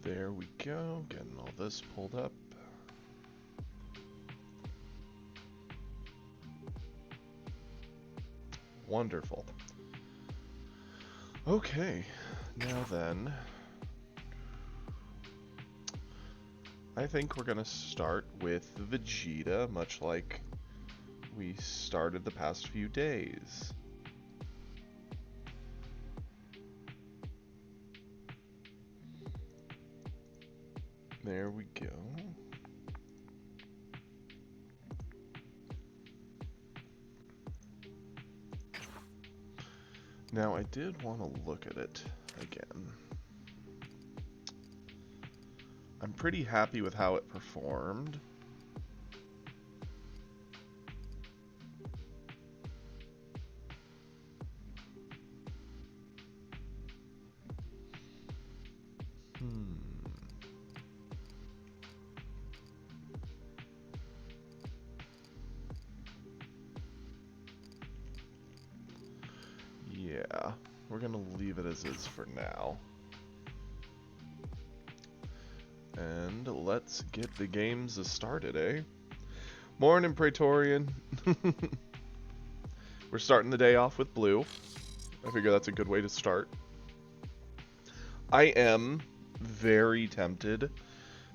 There we go, getting all this pulled up. Wonderful. Okay, now then, I think we're gonna start with Vegeta, much like we started the past few days. There we go. Now, I did want to look at it again. I'm pretty happy with how it performed. Yeah, we're gonna leave it as is for now. And let's get the games started, eh? Morning, Praetorian. We're starting the day off with blue. I figure that's a good way to start. I am very tempted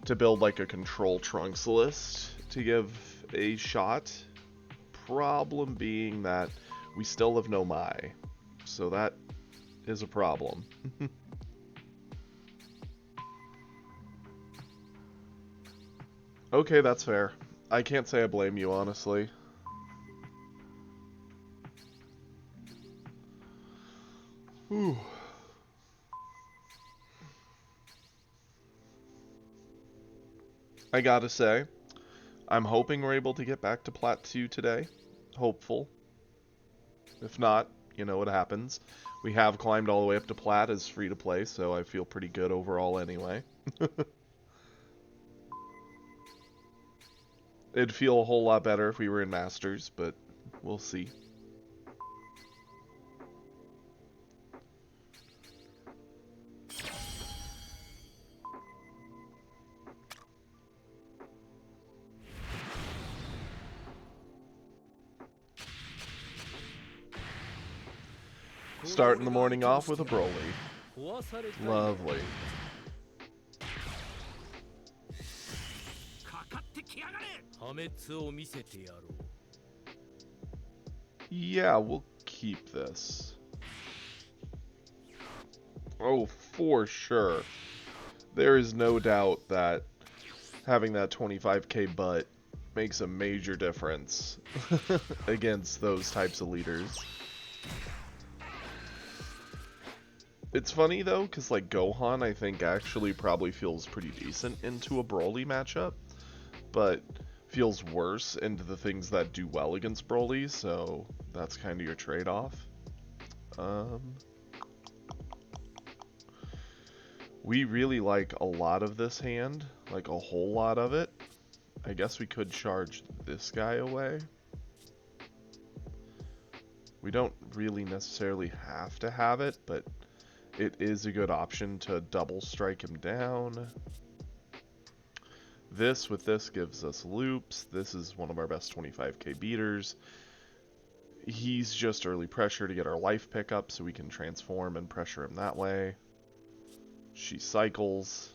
to build like a control trunks list to give a shot. Problem being that we still have no Mai, so that is a problem. Okay, that's fair. I can't say I blame you, honestly. Whew. I gotta say, I'm hoping we're able to get back to Plat 2 today. Hopeful. If not, you know what happens. We have climbed all the way up to Plat as free to play, so I feel pretty good overall anyway. It'd feel a whole lot better if we were in Masters, but we'll see. Starting the morning off with a Broly. Lovely. Yeah, we'll keep this. Oh, for sure. There is no doubt that having that 25k butt makes a major difference against those types of leaders. It's funny though, because like Gohan I think actually probably feels pretty decent into a Broly matchup, but feels worse into the things that do well against Broly, so that's kind of your trade-off. We really like a lot of this hand, like a whole lot of it. I guess we could charge this guy away. We don't really necessarily have to have it, but it is a good option to double strike him down. This with this gives us loops. This is one of our best 25k beaters. He's just early pressure to get our life pickup so we can transform and pressure him that way. She cycles.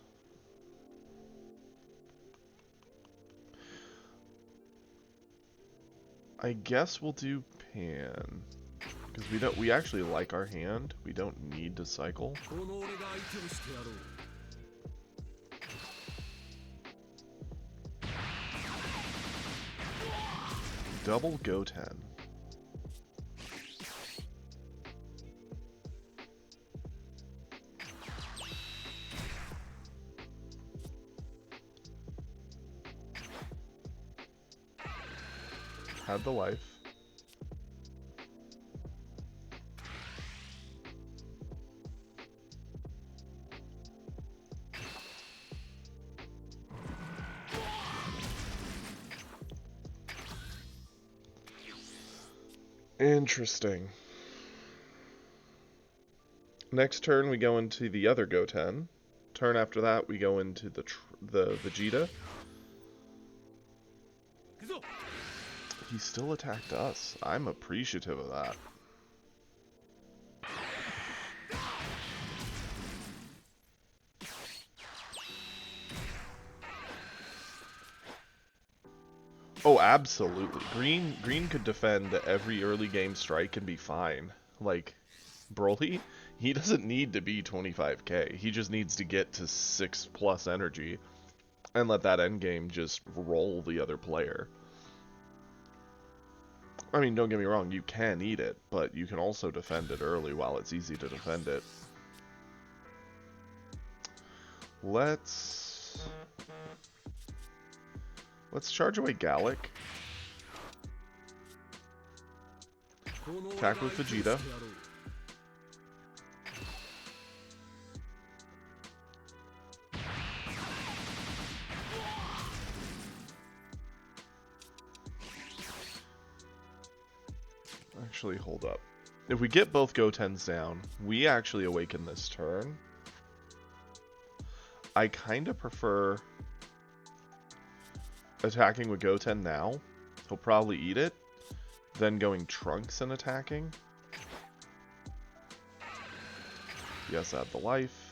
I guess we'll do Pan. Because we actually like our hand. We don't need to cycle. Double Goten. Had the life. Interesting. Next turn we go into the other Goten. Turn after that, we go into the Vegeta. He still attacked us. I'm appreciative of that. Oh, absolutely. Green could defend every early game strike and be fine. Like, Broly, he doesn't need to be 25k. He just needs to get to 6+ energy and let that end game just roll the other player. I mean, don't get me wrong, you can eat it, but you can also defend it early while it's easy to defend it. Let's charge away Gallic. Attack with Vegeta. Actually, hold up. If we get both Gotens down, we actually awaken this turn. I kind of prefer attacking with Goten now. He'll probably eat it. Then going Trunks and attacking. Yes, add the life.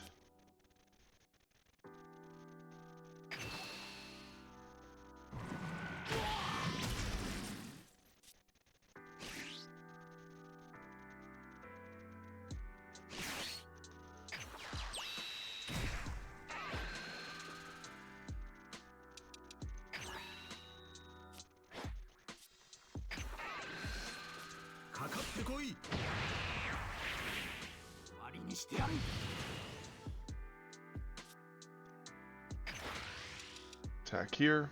Attack here.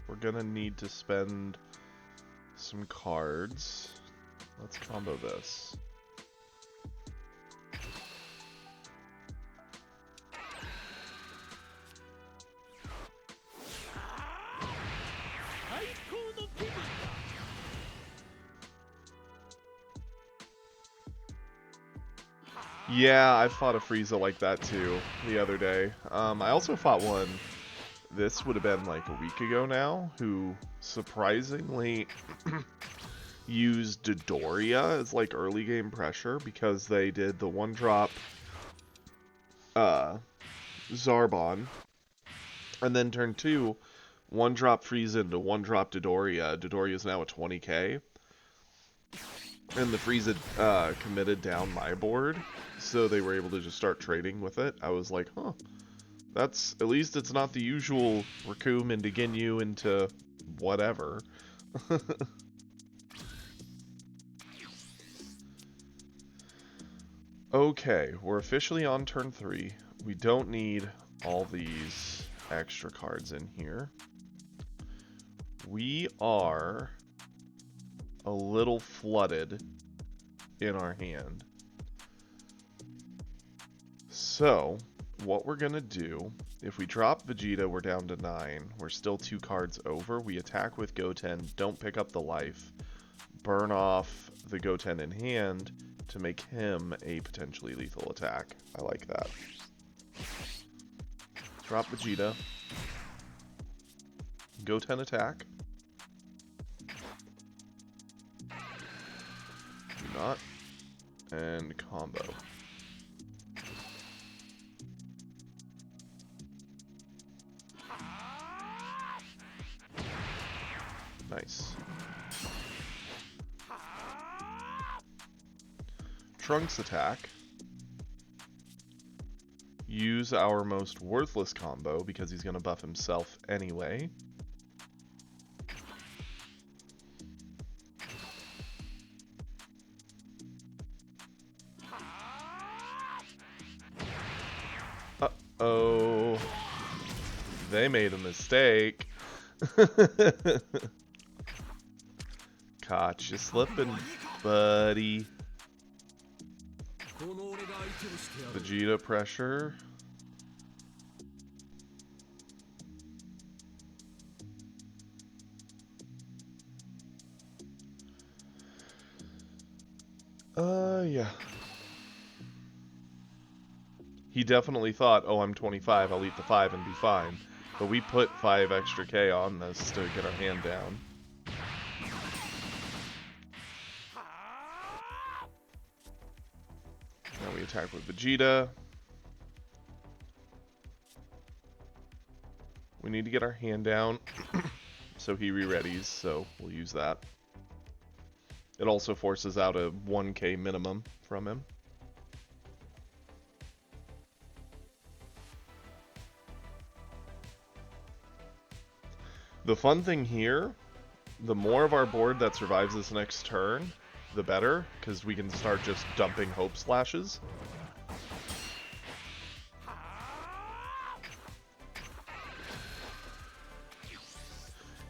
We're gonna need to spend some cards. Let's combo this. Yeah, I fought a Frieza like that too the other day. I also fought one, this would have been like a week ago now, who surprisingly used Dodoria as like early game pressure because they did the one drop Zarbon, and then turn 2, one drop Frieza into one drop Dodoria. Dodoria is now a 20k. And the Frieza committed down my board, so they were able to just start trading with it. I was like, huh, that's, at least it's not the usual Raccoon into Ginyu into whatever. Okay, we're officially on turn 3. We don't need all these extra cards in here. We are a little flooded in our hand. So, what we're gonna do, if we drop Vegeta, we're down to 9. We're still 2 cards over. We attack with Goten, don't pick up the life, burn off the Goten in hand to make him a potentially lethal attack. I like that. Drop Vegeta. Goten attack. Do not. And combo. Nice. Trunks attack. Use our most worthless combo because he's going to buff himself anyway. Uh-oh. They made a mistake. Caught you slipping, buddy. Vegeta pressure. Yeah. He definitely thought, oh, I'm 25, I'll eat the 5 and be fine. But we put 5 extra K on this to get our hand down. Now we attack with Vegeta. We need to get our hand down, so he re-readies, so we'll use that. It also forces out a 1k minimum from him. The fun thing here, the more of our board that survives this next turn, the better, because we can start just dumping Hope Slashes.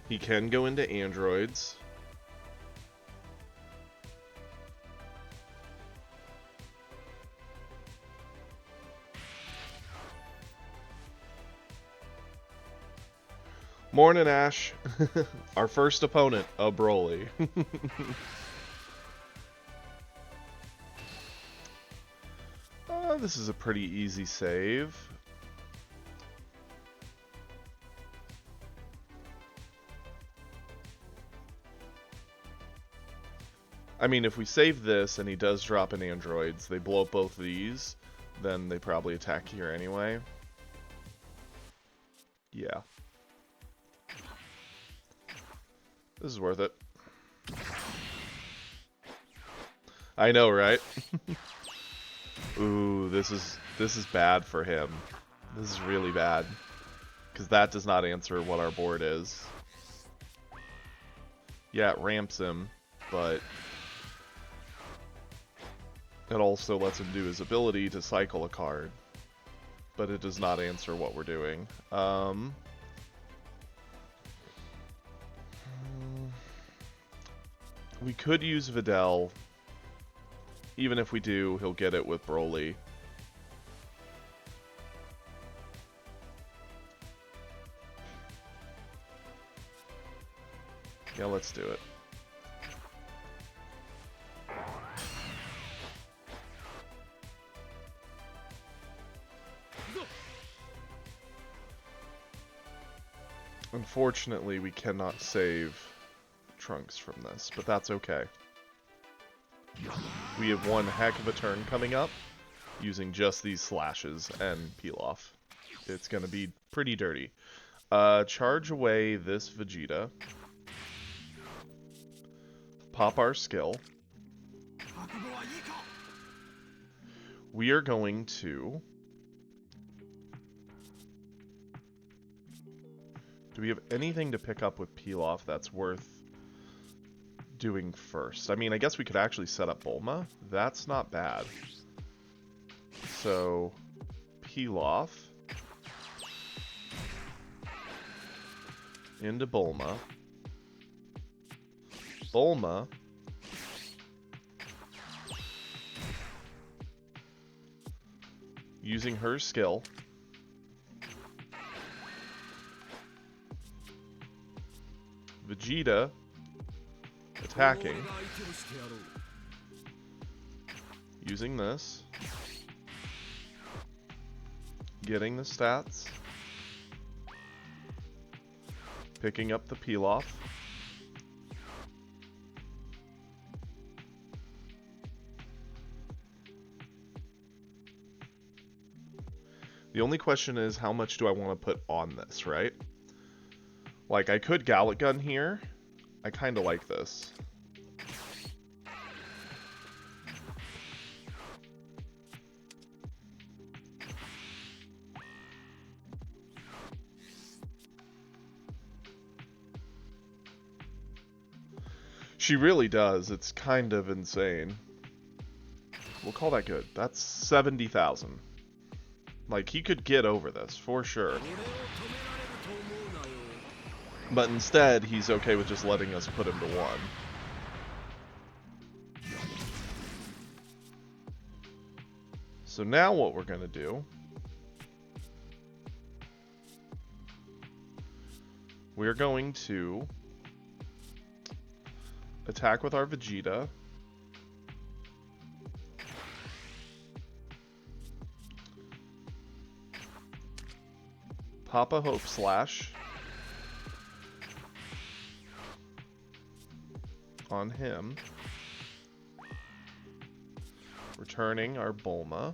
He can go into androids. Morning, Ash. Our first opponent, a Broly. This is a pretty easy save. I mean, if we save this and he does drop in androids, they blow up both of these, then they probably attack here anyway. Yeah. This is worth it. I know, right? Ooh, this is bad for him. This is really bad. Because that does not answer what our board is. Yeah, it ramps him, but it also lets him do his ability to cycle a card. But it does not answer what we're doing. We could use Videl. Even if we do, he'll get it with Broly. Yeah, let's do it. Unfortunately, we cannot save Trunks from this, but that's okay. We have one heck of a turn coming up using just these slashes and peel off. It's going to be pretty dirty. Charge away this Vegeta. Pop our skill. We are going to... Do we have anything to pick up with peel off that's worth doing first? I mean, I guess we could actually set up Bulma. That's not bad. So, peel off. Into Bulma. Bulma. Using her skill. Vegeta. Attacking. Using this. Getting the stats. Picking up the peel off. The only question is, how much do I want to put on this, right? Like, I could Gallic Gun here. I kind of like this. She really does. It's kind of insane. We'll call that good. That's 70,000. Like, he could get over this, for sure. But instead, he's okay with just letting us put him to 1. So now what we're going to do... We're going to... attack with our Vegeta. Pop a Hope Slash on him. Returning our Bulma.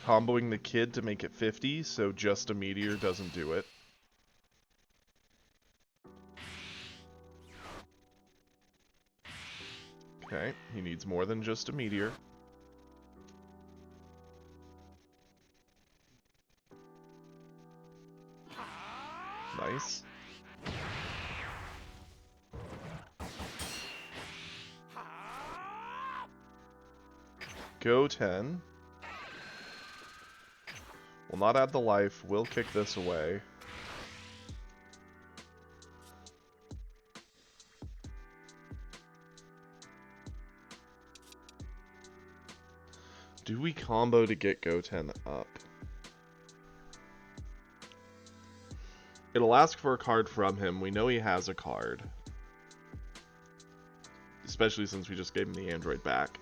Comboing the kid to make it 50, so just a meteor doesn't do it. Okay, he needs more than just a meteor. Nice. Go 10. Will not add the life. We'll kick this away. Do we combo to get Goten up? It'll ask for a card from him. We know he has a card. Especially since we just gave him the android back.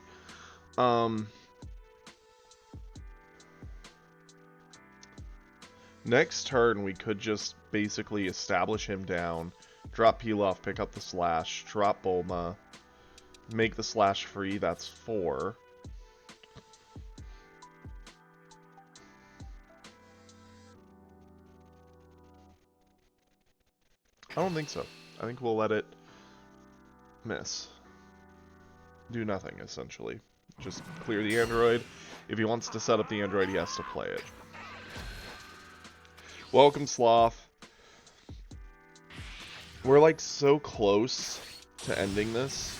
Next turn, we could just basically establish him down, drop Pilaf, pick up the slash, drop Bulma, make the slash free, that's 4. I don't think so. I think we'll let it miss. Do nothing, essentially. Just clear the android. If he wants to set up the android, he has to play it. Welcome, Sloth. We're like so close to ending this.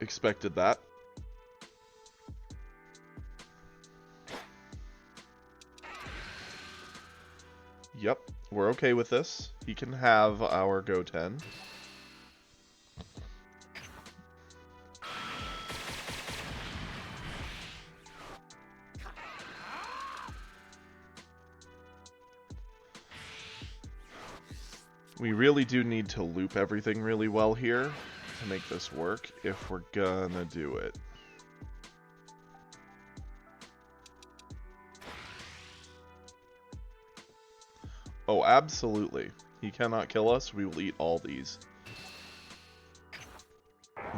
Expected that. Yep, we're okay with this. He can have our Goten. We really do need to loop everything really well here to make this work if we're gonna do it. Oh, absolutely. He cannot kill us. We will eat all these.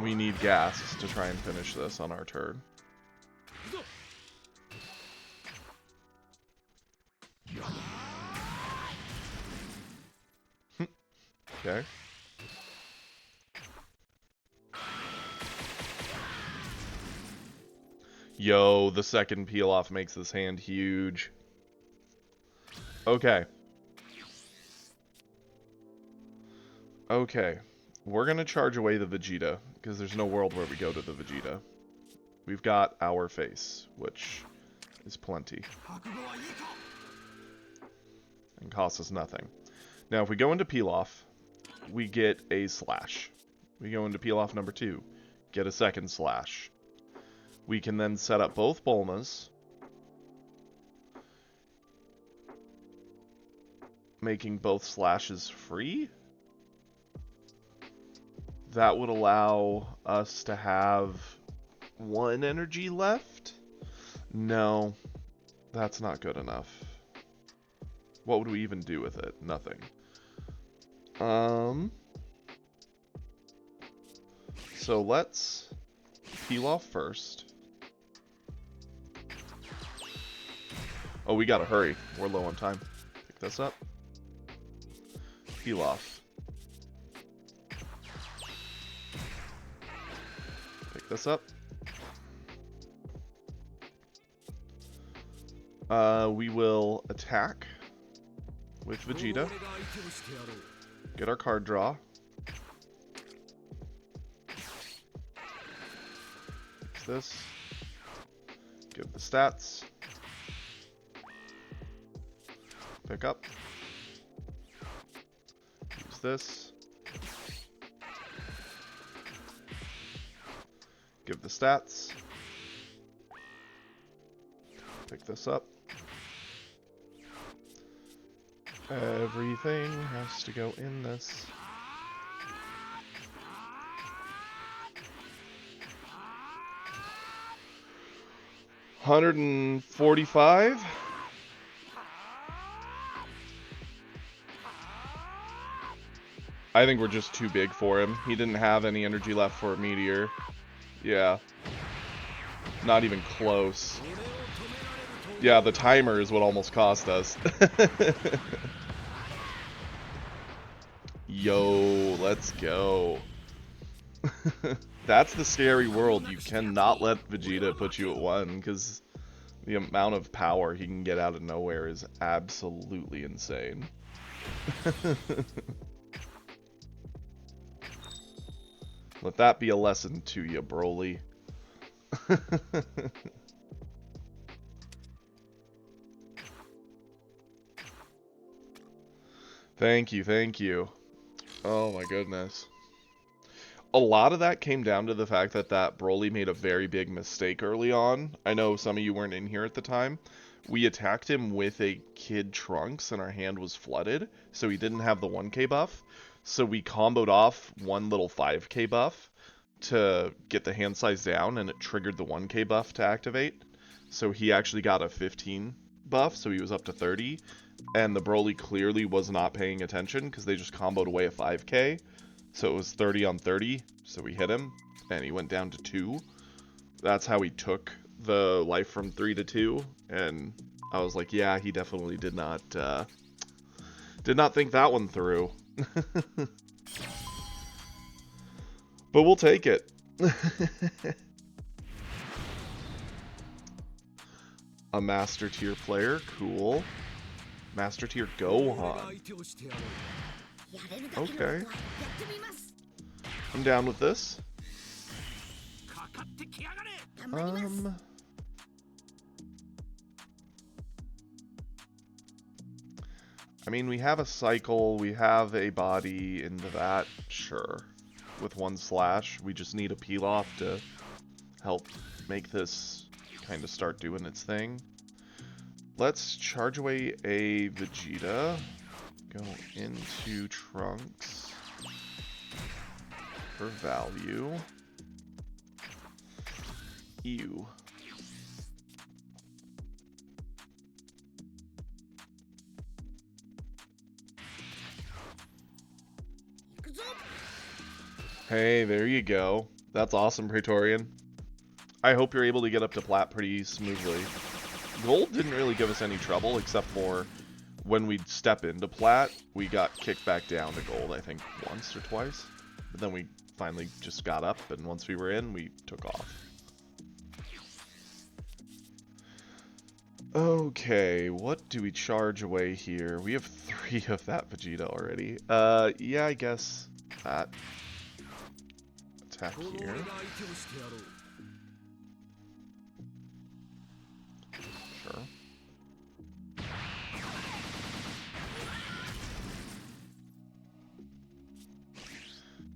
We need gas to try and finish this on our turn. Okay. Yo, the second peel off makes this hand huge. Okay. Okay. We're gonna charge away the Vegeta, because there's no world where we go to the Vegeta. We've got our face, which is plenty. And costs us nothing. Now, if we go into Pilaf, we get a slash. We go into Pilaf number 2, get a second slash. We can then set up both Bulmas, making both slashes free. That would allow us to have 1 energy left? No, that's not good enough. What would we even do with it? Nothing. So let's peel off first. Oh, we gotta hurry. We're low on time. Pick this up. Peel off. Pick this up. We will attack with Vegeta. Get our card draw. Use this. Give the stats. Pick up. Use this. Give the stats. Pick this up. Everything has to go in this. $145. I think we're just too big for him. He didn't have any energy left for a meteor. Yeah. Not even close. Yeah, the timer is what almost cost us. Yo, let's go. That's the scary world. You cannot let Vegeta put you at 1, because the amount of power he can get out of nowhere is absolutely insane. Let that be a lesson to you, Broly. Thank you, thank you. Oh my goodness. A lot of that came down to the fact that Broly made a very big mistake early on. I know some of you weren't in here at the time. We attacked him with a Kid Trunks and our hand was flooded, so he didn't have the 1k buff. So we comboed off one little 5k buff to get the hand size down, and it triggered the 1k buff to activate. So he actually got a 15 buff, so he was up to 30. And the Broly clearly was not paying attention because they just comboed away a 5k. So it was 30 on 30, so we hit him, and he went down to 2. That's how he took the life from 3 to 2, and I was like, yeah, he definitely did not think that one through. But we'll take it. A Master Tier player, cool. Master Tier Gohan. Okay. I'm down with this. I mean, we have a cycle, we have a body into that, sure. With 1 slash, we just need a Pilaf to help make this kind of start doing its thing. Let's charge away a Vegeta. Go into Trunks for value. Ew. Hey, there you go. That's awesome, Praetorian. I hope you're able to get up to plat pretty smoothly. Gold didn't really give us any trouble, except for when we'd step into plat, we got kicked back down to gold, I think, once or twice. But then we finally just got up, and once we were in, we took off. Okay, what do we charge away here? We have 3 of that Vegeta already. Yeah, I guess that. Attack here. Sure.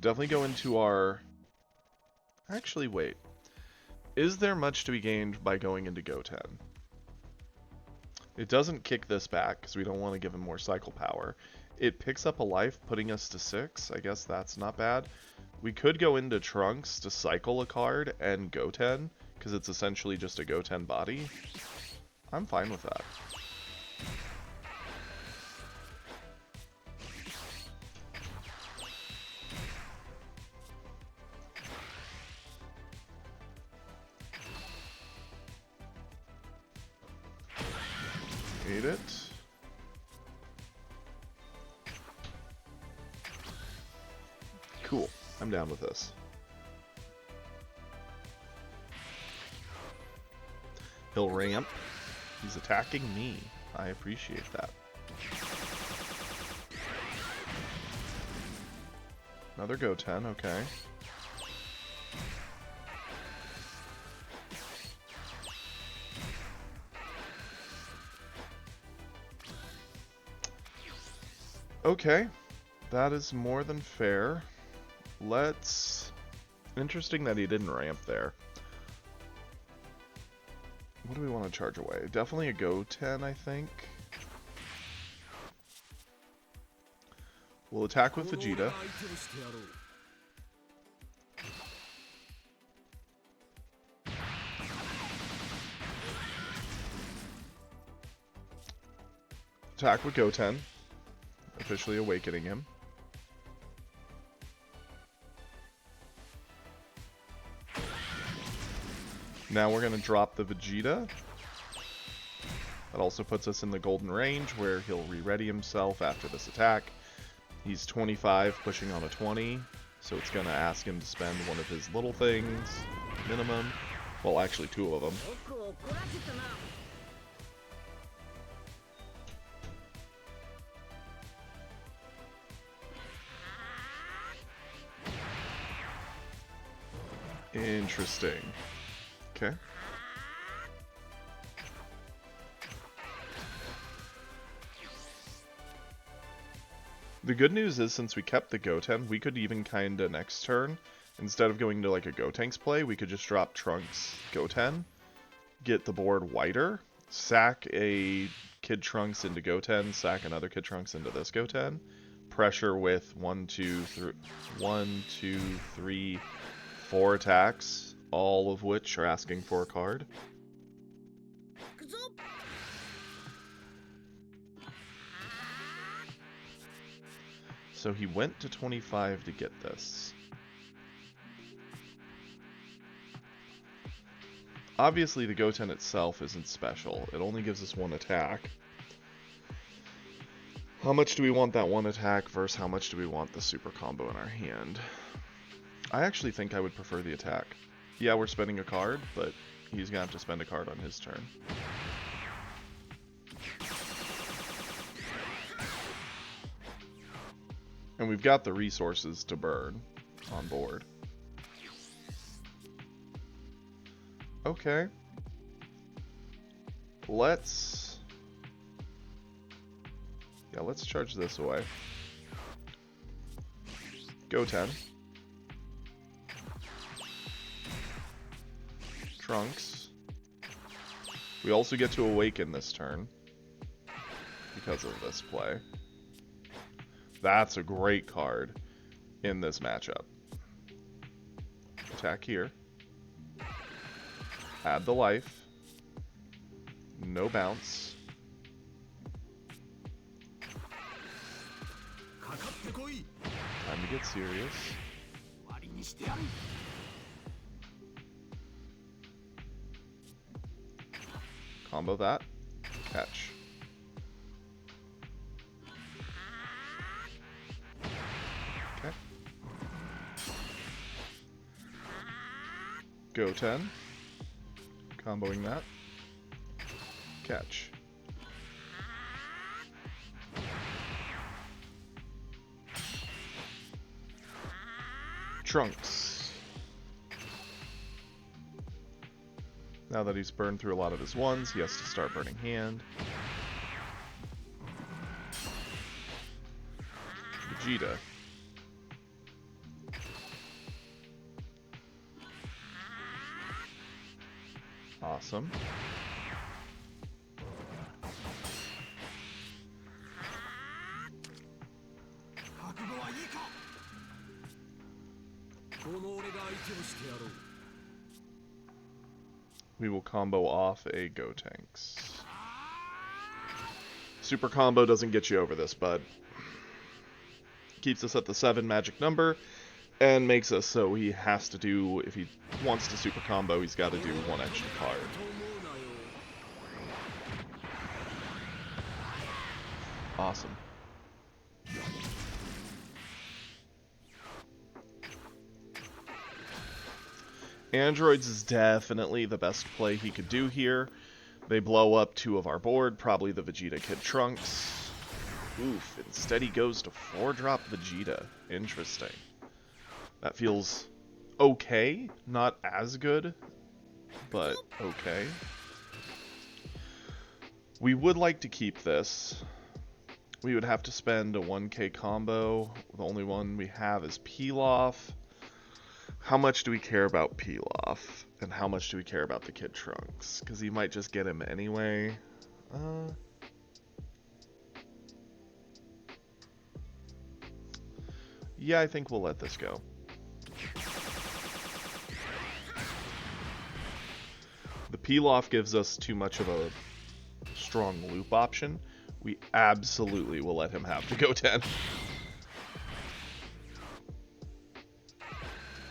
Definitely go into our... Actually, wait. Is there much to be gained by going into Goten? It doesn't kick this back, because we don't want to give him more cycle power. It picks up a life, putting us to 6. I guess that's not bad. We could go into Trunks to cycle a card and Goten, because it's essentially just a Goten body. I'm fine with that. Ate it. Cool. I'm down with this. He'll ramp. He's attacking me. I appreciate that. Another Goten, okay. Okay, that is more than fair. Let's... Interesting that he didn't ramp there. What do we want to charge away? Definitely a Goten, I think. We'll attack with Vegeta. Attack with Goten, officially awakening him. Now we're going to drop the Vegeta. That also puts us in the golden range where he'll re-ready himself after this attack. He's 25, pushing on a 20, so it's going to ask him to spend one of his little things, minimum. Well, actually 2 of them. Interesting. Okay. The good news is, since we kept the Goten, we could even kinda next turn, instead of going to like a Gotenks play, we could just drop Trunks Goten, get the board wider, sack a Kid Trunks into Goten, sack another Kid Trunks into this Goten, pressure with 1, 2, 3, 4 attacks, all of which are asking for a card. So he went to 25 to get this. Obviously the Goten itself isn't special. It only gives us 1 attack. How much do we want that 1 attack versus how much do we want the super combo in our hand? I actually think I would prefer the attack. Yeah, we're spending a card, but he's gonna have to spend a card on his turn. And we've got the resources to burn on board. Okay. Let's charge this away. Goten. Trunks. We also get to awaken this turn because of this play. That's a great card in this matchup. Attack here. Add the life. No bounce. Time to get serious. Combo that. Catch. Okay. Goten. Comboing that. Catch. Trunks. Now that he's burned through a lot of his ones, he has to start burning hand. Vegeta. Awesome. We will combo off a Gotenks. Super combo doesn't get you over this, bud. Keeps us at the 7 magic number, and makes us so he has to do, if he wants to super combo, he's got to do 1 extra card. Awesome. Androids is definitely the best play he could do here. They blow up 2 of our board, probably the Vegeta Kid Trunks. Oof, instead he goes to 4-drop Vegeta. Interesting. That feels okay, not as good, but okay. We would like to keep this. We would have to spend a 1k combo. The only one we have is Pilaf. How much do we care about Pilaf? And how much do we care about the Kid Trunks? Because he might just get him anyway. Yeah, I think we'll let this go. The Pilaf gives us too much of a strong loop option. We absolutely will let him have the Goten.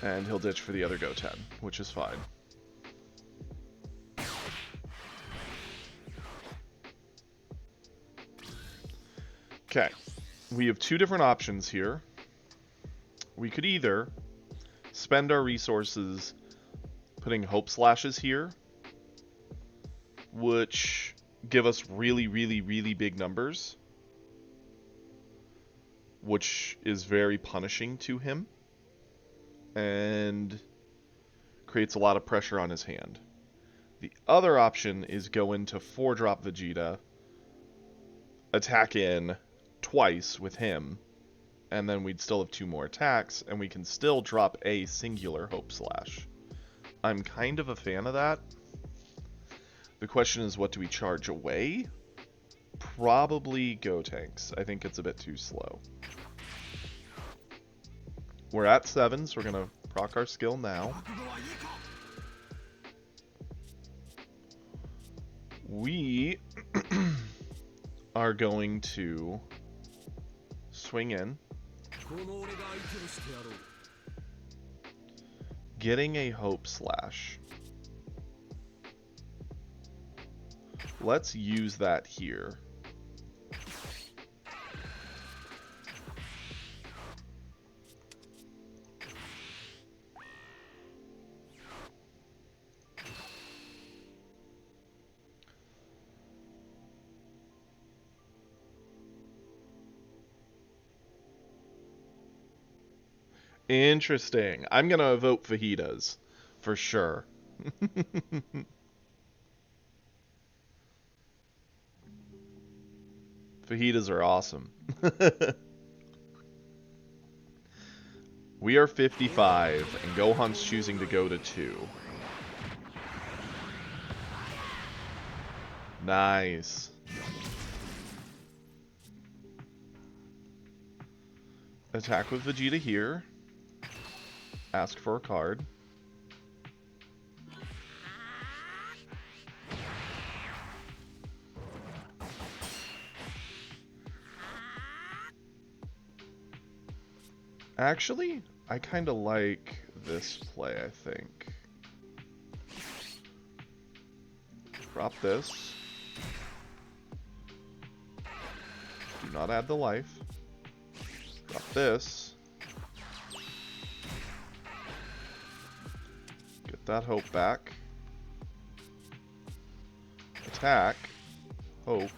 And he'll ditch for the other Goten, which is fine. Okay, we have two different options here. We could either spend our resources putting Hope Slashes here, which give us really, really, really big numbers, which is very punishing to him, and creates a lot of pressure on his hand. The other option is go into 4-drop Vegeta, attack in twice with him, and then we'd still have 2 more attacks, and we can still drop a singular Hope Slash. I'm kind of a fan of that. The question is, what do we charge away? Probably Gotenks. I think it's a bit too slow. We're at 7, so we're going to proc our skill now. We are going to swing in. Getting a Hope Slash. Let's use that here. Interesting. I'm going to vote fajitas, for sure. Fajitas are awesome. We are 55, and Gohan's choosing to go to 2. Nice. Attack with Vegeta here. Ask for a card. Actually, I kind of like this play, I think. Drop this. Do not add the life. Drop this. Get that hope back. Attack. Hope.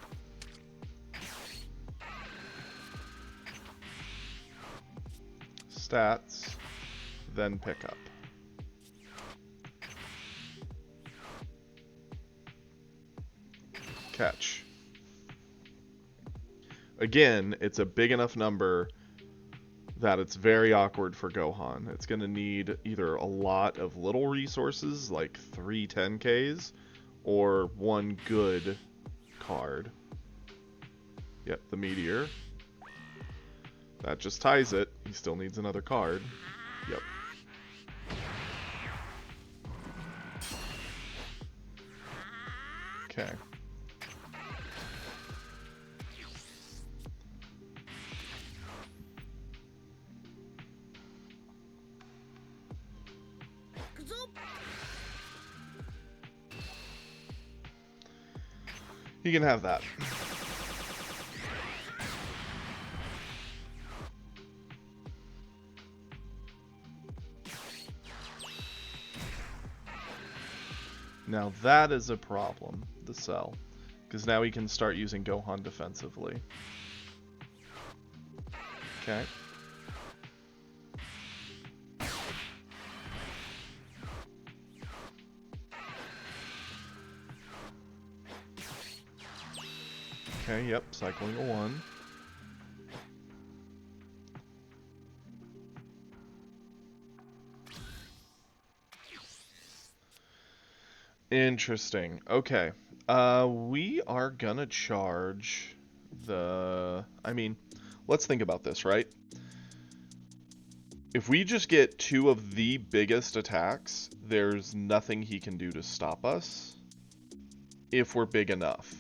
Stats. Then pick up. Catch. Again, it's a big enough number that it's very awkward for Gohan. It's going to need either a lot of little resources, like 3 10Ks, or one good card. Yep, the Meteor. That just ties it. He still needs another card. Yep. Okay. You can have that. Now that is a problem, the Cell. Because now we can start using Gohan defensively. Okay. Okay, yep, cycling a 1. Interesting. Okay. We are gonna charge the... I mean, let's think about this, right? If we just get two of the biggest attacks, there's nothing he can do to stop us. If we're big enough.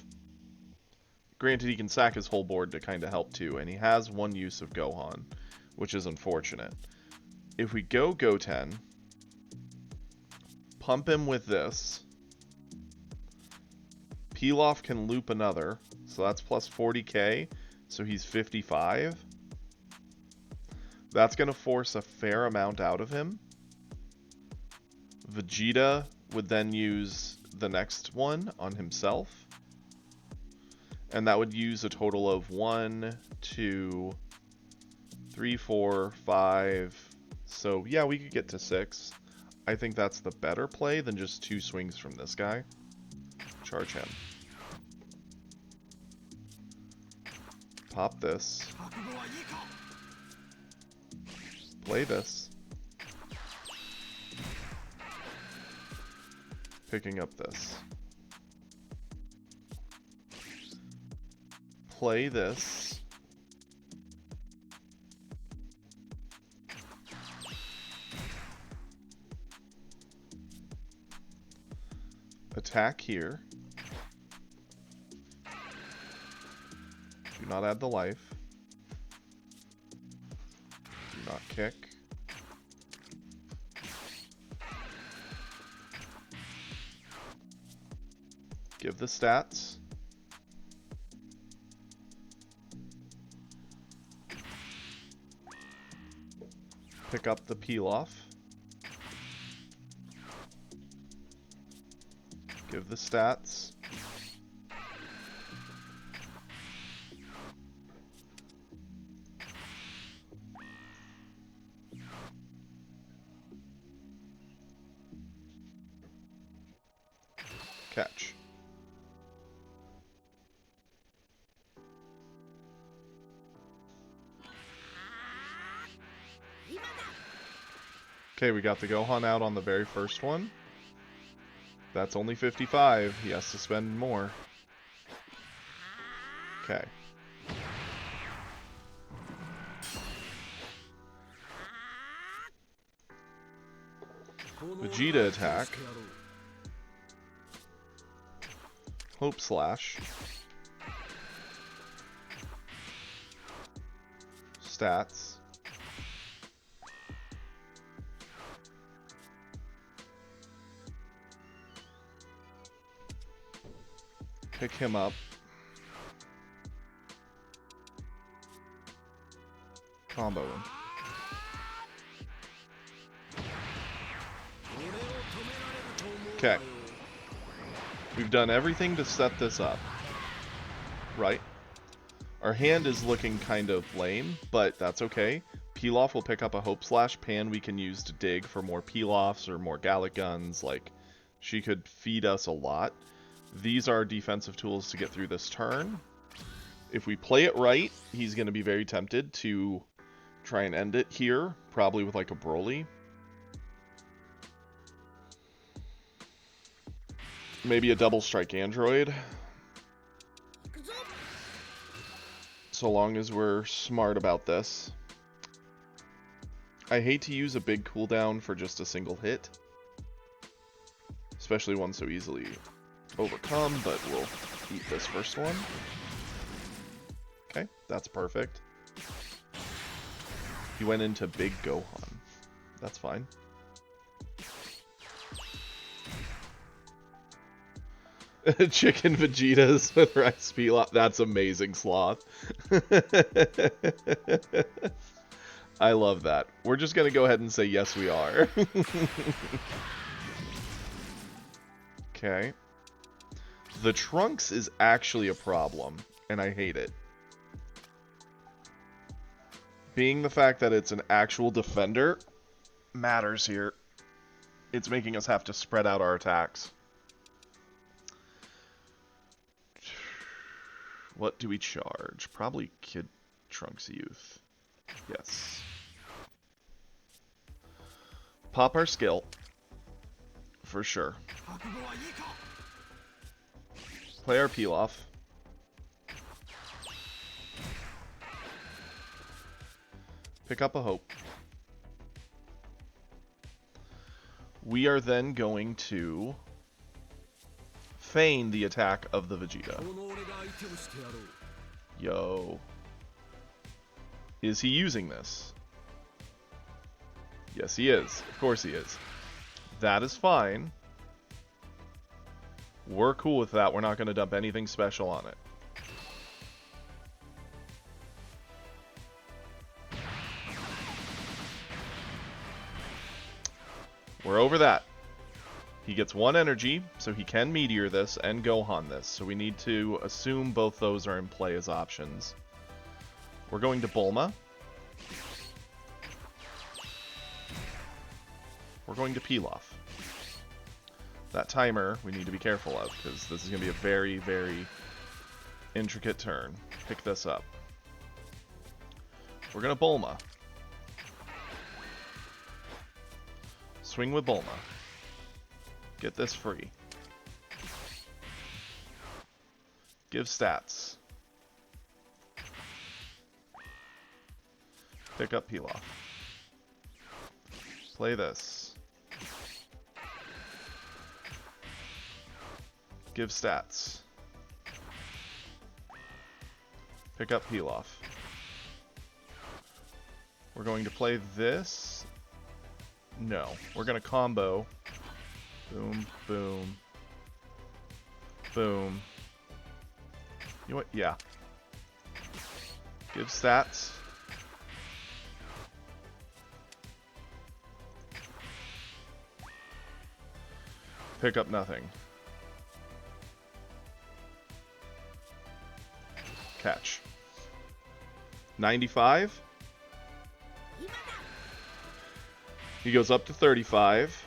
Granted, he can sack his whole board to kind of help too, and he has one use of Gohan, which is unfortunate. If we go Goten, pump him with this, Pilaf can loop another, so that's plus 40k, so he's 55. That's going to force a fair amount out of him. Vegeta would then use the next one on himself. And that would use a total of 1, 2, 3, 4, 5. So yeah, we could get to 6. I think that's the better play than just 2 swings from this guy. Charge him. Pop this. Play this. Picking up this. Play this. Attack here. Do not add the life. Do not kick. Give the stats. Pick up the Pilaf. Give the stats. Catch. Okay, we got the Gohan out on the very first one. That's only 55. He has to spend more. Okay. Vegeta attack. Hope Slash. Stats. Pick him up. Combo him. Okay. We've done everything to set this up. Right? Our hand is looking kind of lame, but that's okay. Pilaf will pick up a Hope Slash. Pan we can use to dig for more Pilafs or more Gallic Guns. Like, she could feed us a lot. These are defensive tools to get through this turn. If we play it right, he's going to be very tempted to try and end it here, probably with like a Broly. Maybe a double strike android. So long as we're smart about this. I hate to use a big cooldown for just a single hit. Especially one so easily overcome, but we'll eat this first one. Okay, that's perfect. He went into Big Gohan. That's fine. Chicken Vegetas with Rice Pilaf. That's amazing, Sloth. I love that. We're just going to go ahead and say yes, we are. Okay. The Trunks is actually a problem, and I hate it. Being the fact that it's an actual defender matters here. It's making us have to spread out our attacks. What do we charge? Probably Kid Trunks Youth. Yes. Pop our skill. For sure. Play our Pilaf. Pick up a Hope. We are then going to feign the attack of the Vegeta. Yo. Is he using this? Yes, he is. Of course he is. That is fine. We're cool with that. We're not going to dump anything special on it. We're over that. He gets 1 energy, so he can Meteor this and Gohan this. So we need to assume both those are in play as options. We're going to Bulma. We're going to Pilaf. That timer we need to be careful of, because this is going to be a very, very intricate turn. Pick this up. We're going to Bulma. Swing with Bulma. Get this free. Give stats. Pick up Pilaf. Play this. Give stats. Pick up Pilaf. We're going to play this. No, we're going to combo. Boom, boom, boom. You know what? Yeah. Give stats. Pick up nothing. Catch. 95. He goes up to 35.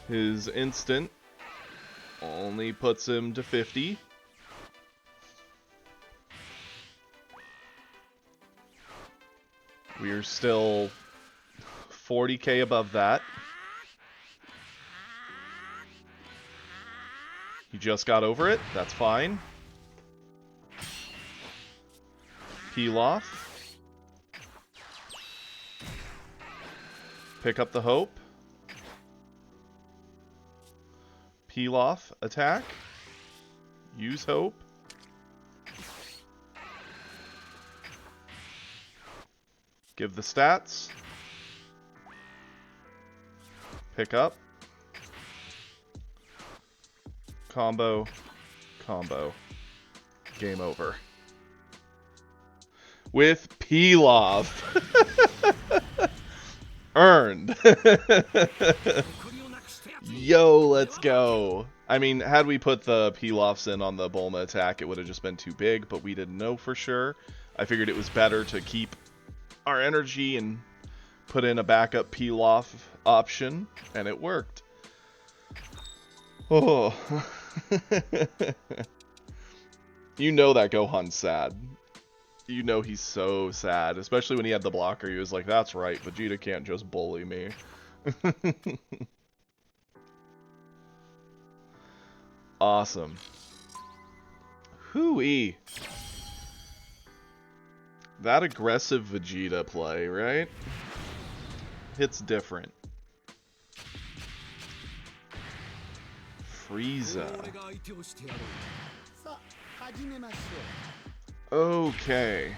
His instant only puts him to 50. We're still 40k above that. He just got over it. That's fine. Pilaf. Pick up the hope. Pilaf attack. Use hope. Give the stats. Pick up. Combo. Combo. Game over. With Pilaf. Earned. Yo, let's go. I mean, had we put the Pilafs in on the Bulma attack, it would have just been too big, but we didn't know for sure. I figured it was better to keep our energy and put in a backup Pilaf option, and it worked. Oh. You know that Gohan's sad. You know he's so sad, especially when he had the blocker. He was like, that's right, Vegeta can't just bully me. Awesome. Hooey. That aggressive Vegeta play, right? Hits different. Frieza. Okay.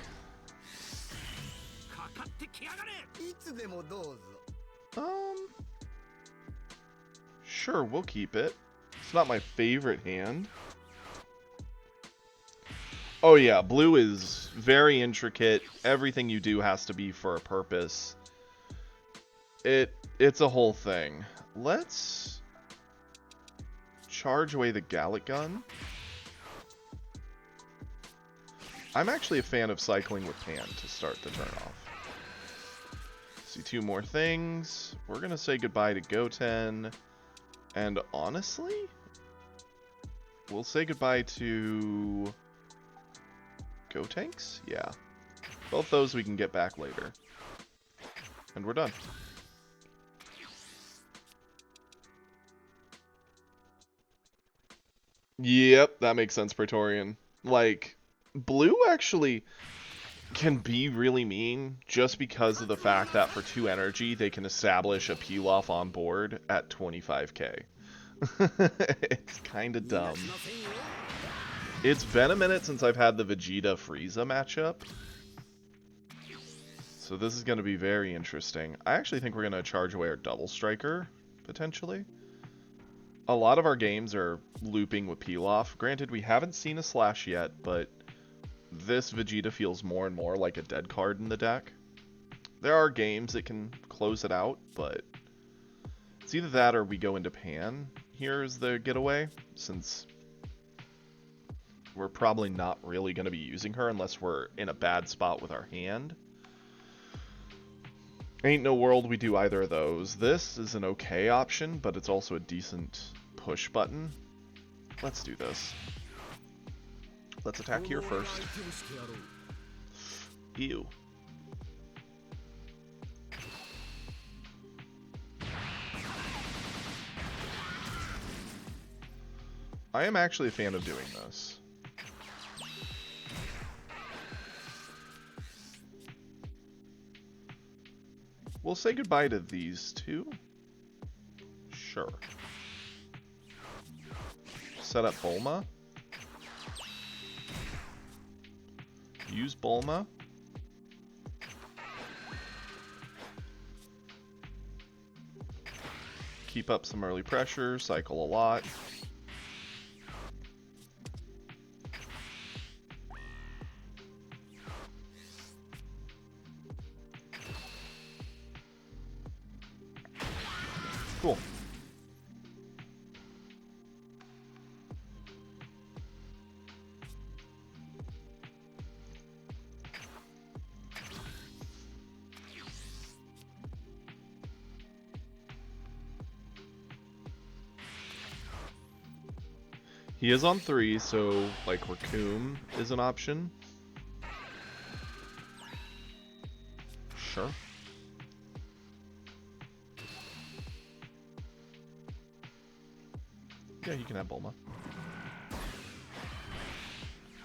Sure, we'll keep it. It's not my favorite hand. Oh yeah, blue is very intricate. Everything you do has to be for a purpose. It's a whole thing. Let's charge away the Gallic Gun. I'm actually a fan of cycling with Pan to start the turn off. See 2 more things. We're going to say goodbye to Goten. And honestly, we'll say goodbye to Gotenks? Yeah. Both those we can get back later. And we're done. Yep, that makes sense, Praetorian. Like, blue actually... can be really mean just because of the fact that for 2 energy they can establish a Pilaf on board at 25k. It's kind of dumb. It's been a minute since I've had the Vegeta Frieza matchup, so this is going to be very interesting. I actually think we're going to charge away our Double Striker, potentially. A lot of our games are looping with Pilaf. Granted, we haven't seen a Slash yet, but this Vegeta feels more and more like a dead card in the deck. There are games that can close it out, but it's either that or we go into Pan here as the getaway, since we're probably not really going to be using her unless we're in a bad spot with our hand. Ain't no world we do either of those. This is an okay option, but it's also a decent push button. Let's do this. Let's attack here first. Ew. I am actually a fan of doing this. We'll say goodbye to these two. Sure. Set up Bulma. Use Bulma. Keep up some early pressure, cycle a lot. Cool. He is on 3, so like Raccoon is an option. Sure. Yeah, you can have Bulma.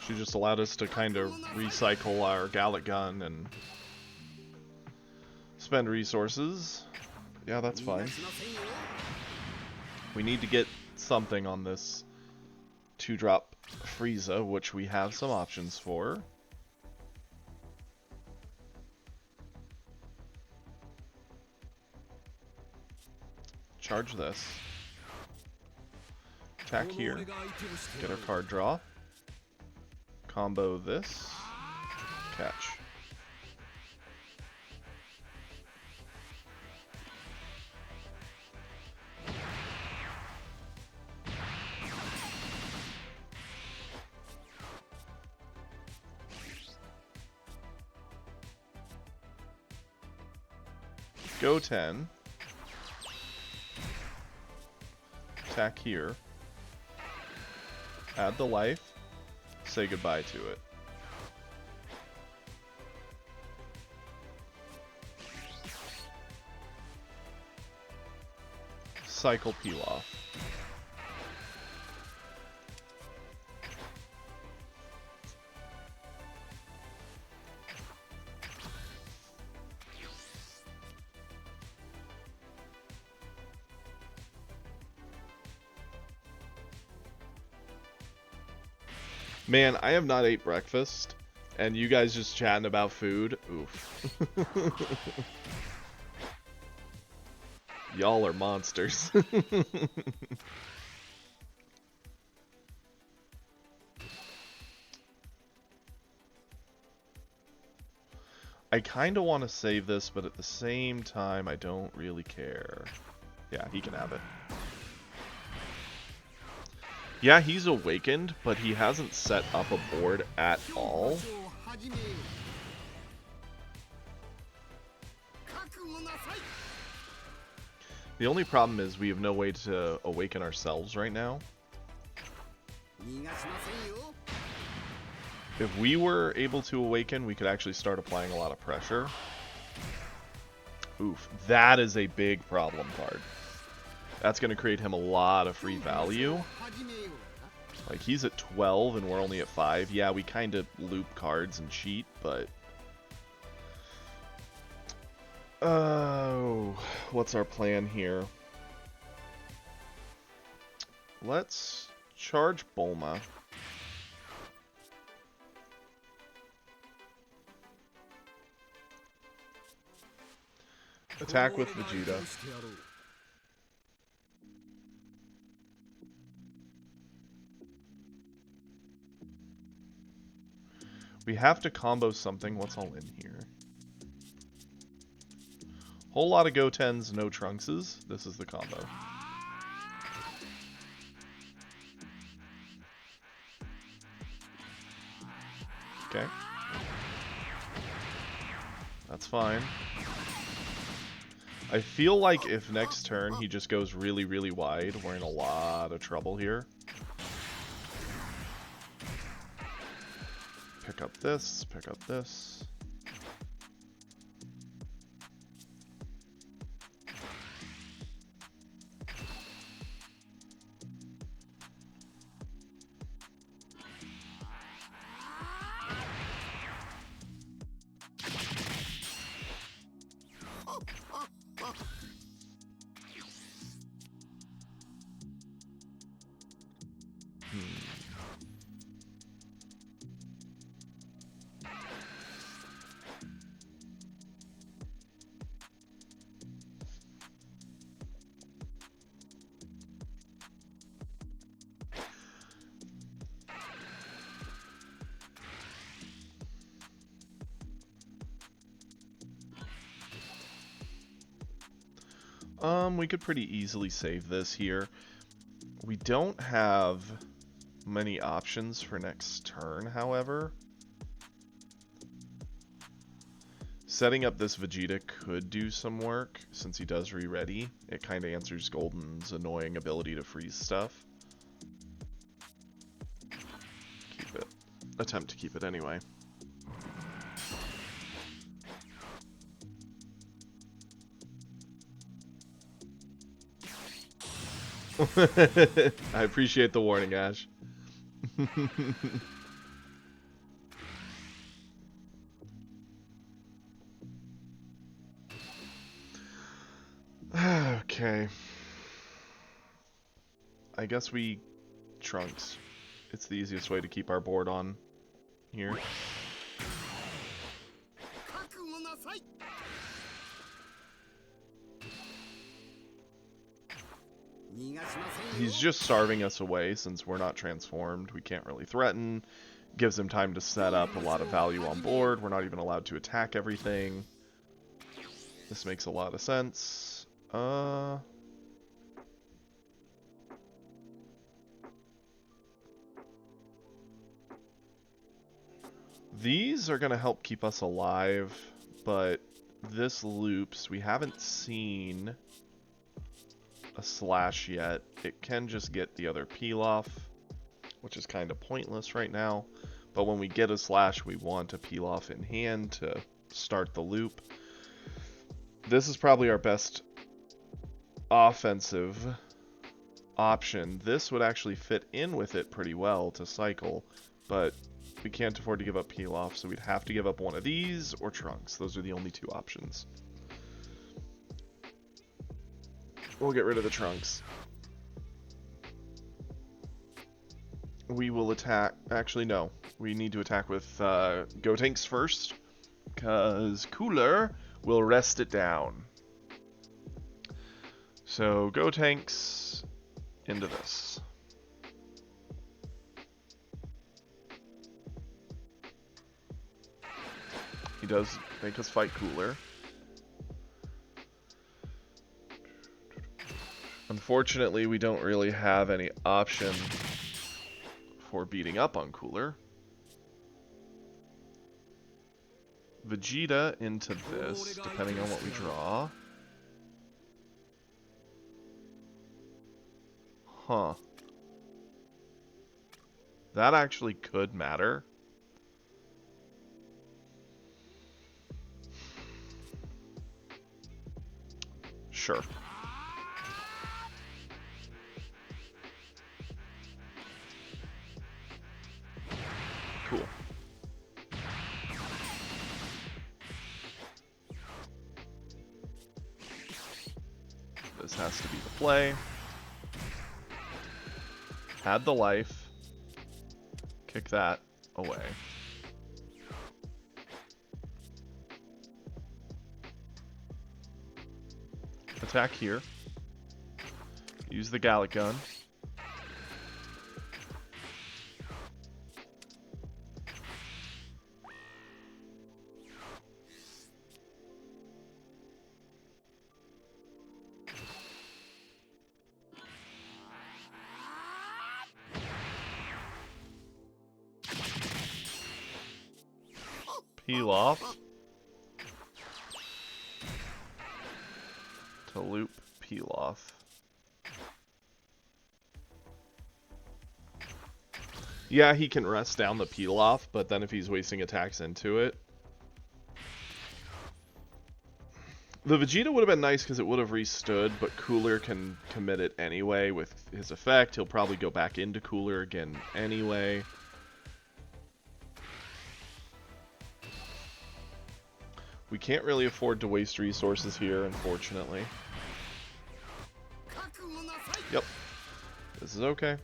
She just allowed us to kind of recycle our Gallic Gun and spend resources. Yeah, that's fine. We need to get something on this 2-drop Frieza, which we have some options for. Charge this. Attack here. Get our card draw. Combo this. Catch. Go 10. Attack here. Add the life. Say goodbye to it. Cycle Pilaf. Man, I have not ate breakfast, and you guys just chatting about food. Oof. Y'all are monsters. I kind of want to save this, but at the same time, I don't really care. Yeah, he can have it. Yeah, he's awakened, but he hasn't set up a board at all. The only problem is we have no way to awaken ourselves right now. If we were able to awaken, we could actually start applying a lot of pressure. Oof, that is a big problem card. That's going to create him a lot of free value. Like, he's at 12 and we're only at 5. Yeah, we kind of loop cards and cheat, but Oh, what's our plan here? Let's charge Bulma. Attack with Vegeta. We have to combo something. What's all in here? Whole lot of Gotens, no Trunkses. This is the combo. Okay. That's fine. I feel like if next turn he just goes really, really wide, we're in a lot of trouble here. Pick up this, pick up this. We could pretty easily save this here. We don't have many options for next turn, however. Setting up this Vegeta could do some work, since he does re-ready. It kind of answers Golden's annoying ability to freeze stuff. Keep it. Attempt to keep it anyway. I appreciate the warning, Ash. Okay. I guess we Trunks. It's the easiest way to keep our board on here. He's just starving us away since we're not transformed. We can't really threaten. Gives him time to set up a lot of value on board. We're not even allowed to attack everything. This makes a lot of sense. These are going to help keep us alive, but this loops. We haven't seen a slash yet. It can just get the other peel off, which is kind of pointless right now. But when we get a slash, we want a peel off in hand to start the loop. This is probably our best offensive option. This would actually fit in with it pretty well to cycle, but we can't afford to give up peel off, so we'd have to give up one of these or Trunks. Those are the only two options. We'll get rid of the Trunks. We will attack... Actually, no. We need to attack with Gotenks first, because Cooler will rest it down. So, Gotenks into this. He does make us fight Cooler. Unfortunately, we don't really have any option for beating up on Cooler. Vegeta into this, depending on what we draw. Huh. That actually could matter. Sure. Cool. has to be the play. Add the life. Kick that away. Attack here. Use the Gallic Gun. Peel off. To loop, peel off. Yeah, he can rest down the peel off, but then if he's wasting attacks into it. The Vegeta would have been nice because it would have restood, but Cooler can commit it anyway with his effect. He'll probably go back into Cooler again anyway. We can't really afford to waste resources here, unfortunately. Yep. This is okay.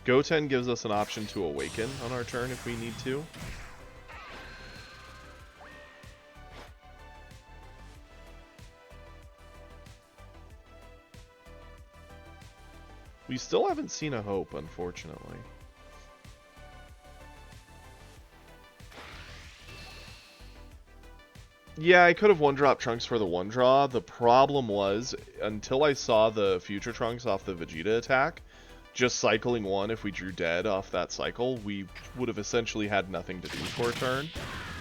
Goten gives us an option to awaken on our turn if we need to. We still haven't seen a Hope, unfortunately. Yeah, I could have one-drop Trunks for the one-draw. The problem was, until I saw the future Trunks off the Vegeta attack, just cycling one if we drew dead off that cycle, we would have essentially had nothing to do for a turn.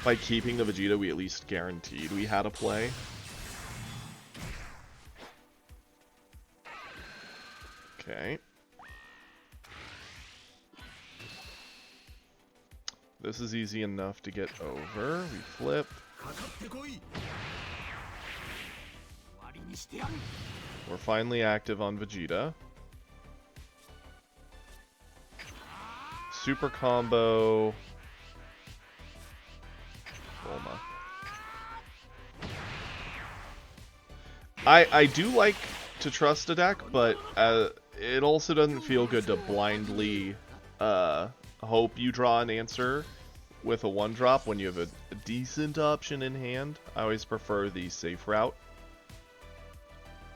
By keeping the Vegeta, we at least guaranteed we had a play. Okay. This is easy enough to get over. We flip. We're finally active on Vegeta. Super combo. Bulma. I do like to trust a deck, but it also doesn't feel good to blindly hope you draw an answer with a one-drop when you have a decent option in hand. I always prefer the safe route.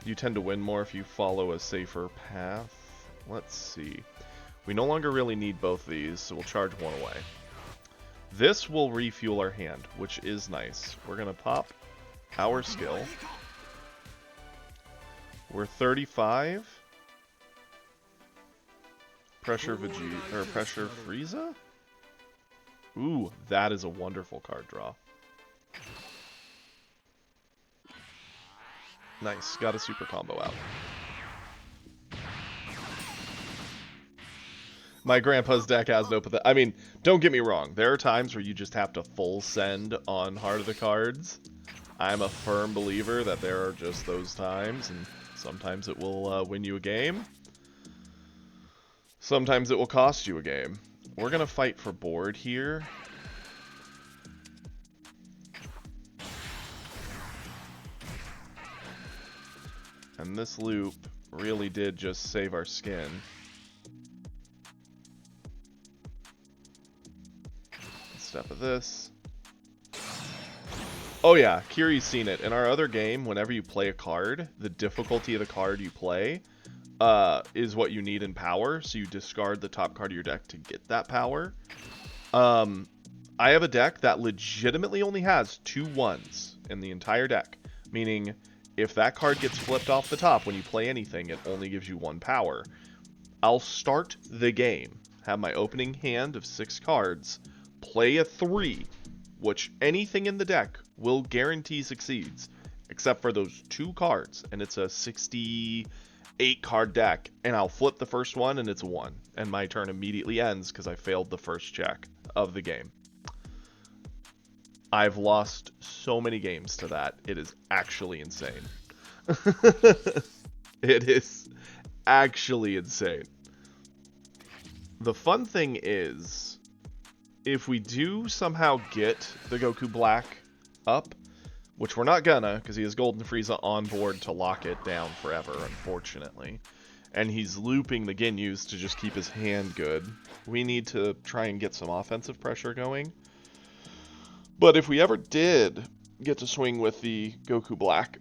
You tend to win more if you follow a safer path. Let's see. We no longer really need both these, so we'll charge one away. This will refuel our hand, which is nice. We're going to pop our skill. We're 35. Pressure Vegeta, or Pressure Frieza? Ooh, that is a wonderful card draw. Nice, got a super combo out. My grandpa's deck has no pathetic. I mean, don't get me wrong. There are times where you just have to full send on Heart of the Cards. I'm a firm believer that there are just those times, and sometimes it will win you a game. Sometimes it will cost you a game. We're going to fight for board here. And this loop really did just save our skin. Step of this. Oh yeah, Kiri's seen it. In our other game, whenever you play a card, the difficulty of the card you play is what you need in power, so you discard the top card of your deck to get that power. I have a deck that legitimately only has 2 1s in the entire deck, meaning if that card gets flipped off the top when you play anything, it only gives you 1 power. I'll start the game, have my opening hand of 6 cards, play a 3, which anything in the deck will guarantee succeeds, except for those 2 cards, and it's a 68 card deck, and I'll flip the first one and it's a 1, and my turn immediately ends because I failed the first check of the game. I've lost so many games to that. It is actually insane. It is actually insane. The fun thing is, if we do somehow get the Goku Black up, which we're not gonna, because he has Golden Frieza on board to lock it down forever, unfortunately. And he's looping the Ginyus to just keep his hand good. We need to try and get some offensive pressure going. But if we ever did get to swing with the Goku Black,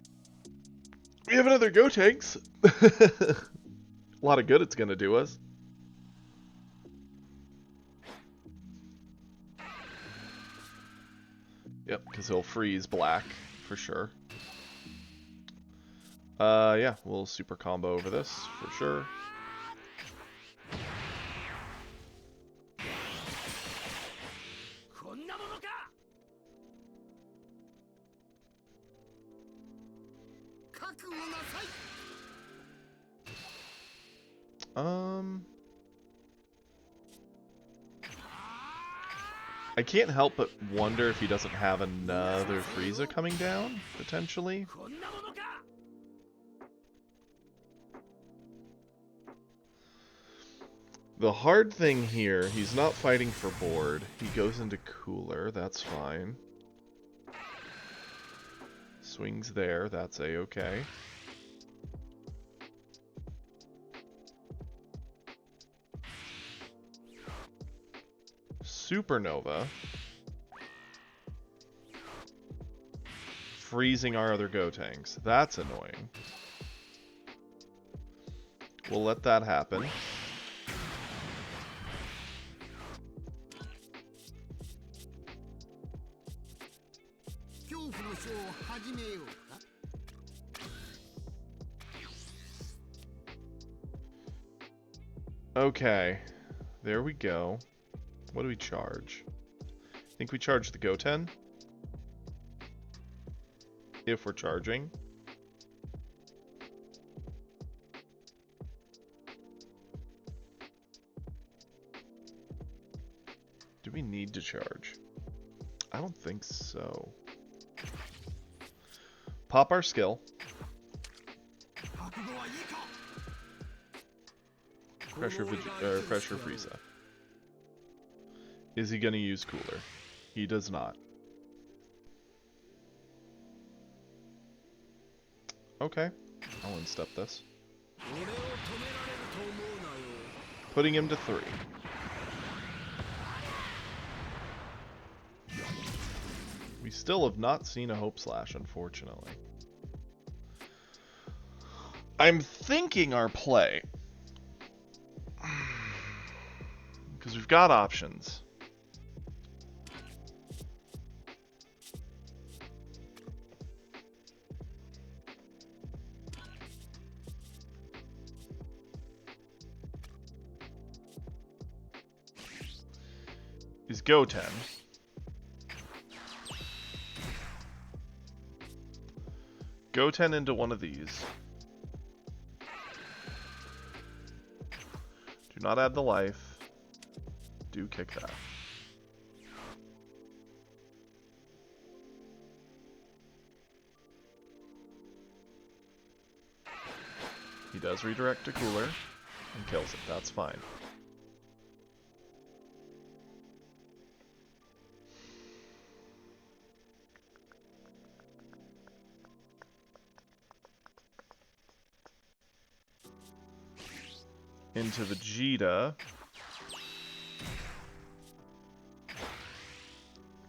we have another Gotenks. A lot of good it's gonna do us. Yep, because he'll freeze Black for sure. Yeah, we'll super combo over this for sure. I can't help but wonder if he doesn't have another Frieza coming down, potentially. The hard thing here, he's not fighting for board. He goes into cooler, that's fine. Swings there, that's a-okay. Supernova. Freezing our other Gotenks. That's annoying. We'll let that happen. Okay, there we go. What do we charge? I think we charge the Goten. If we're charging. Do we need to charge? I don't think so. Pop our skill. Pressure Frieza. Is he going to use cooler? He does not. Okay, I'll instep this. Putting him to 3. We still have not seen a Hope Slash, unfortunately. I'm thinking our play, because we've got options. Is Goten. Goten into one of these. Do not add the life. Do kick that. He does redirect to cooler and kills it. That's fine. Into Vegeta.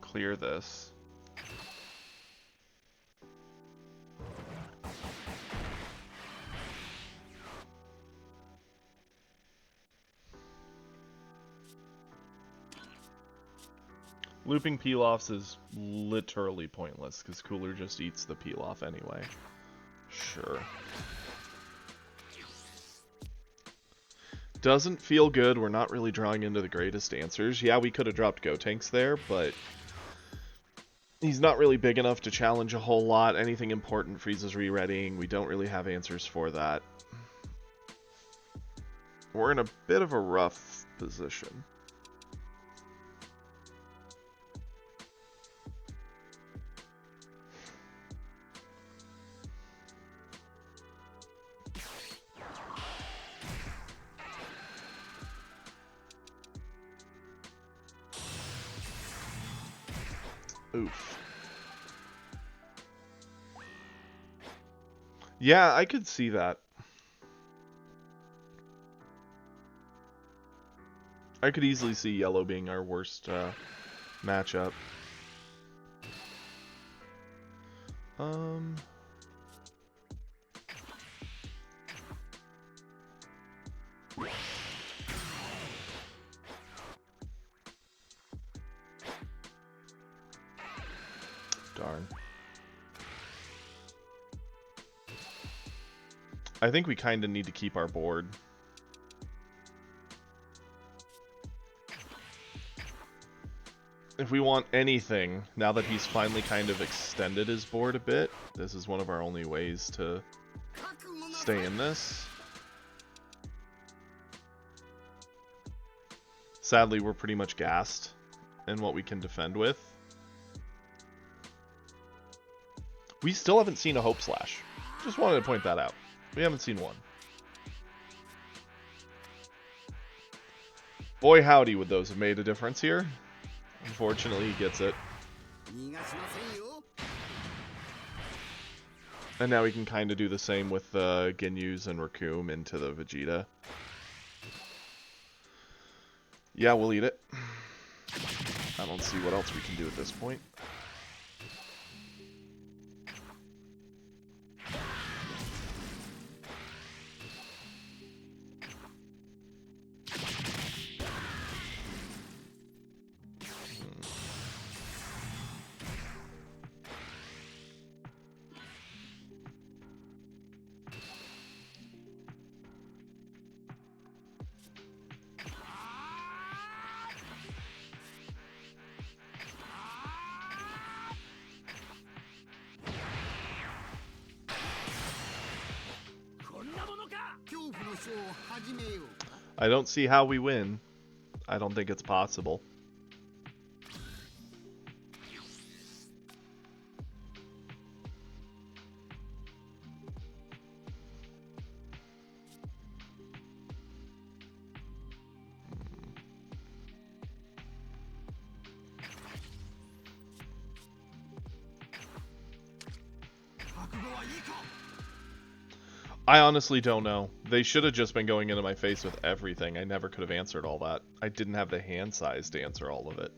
Clear this. Looping peel-offs is literally pointless, because Cooler just eats the peel-off anyway. Sure. Doesn't feel good. We're not really drawing into the greatest answers. Yeah, we could have dropped Gotenks there, but he's not really big enough to challenge a whole lot. Anything important, Frieza's re-readying. We don't really have answers for that. We're in a bit of a rough position. Oof. Yeah, I could see that. I could easily see yellow being our worst matchup. Darn. I think we kind of need to keep our board. If we want anything, now that he's finally kind of extended his board a bit, this is one of our only ways to stay in this. Sadly, we're pretty much gassed in what we can defend with. We still haven't seen a Hope Slash. Just wanted to point that out. We haven't seen one. Boy howdy would those have made a difference here. Unfortunately, he gets it. And now we can kind of do the same with Ginyus and Raccoon into the Vegeta. Yeah, we'll eat it. I don't see what else we can do at this point. I don't see how we win. I don't think it's possible. I honestly don't know. They should have just been going into my face with everything. I never could have answered all that. I didn't have the hand size to answer all of it.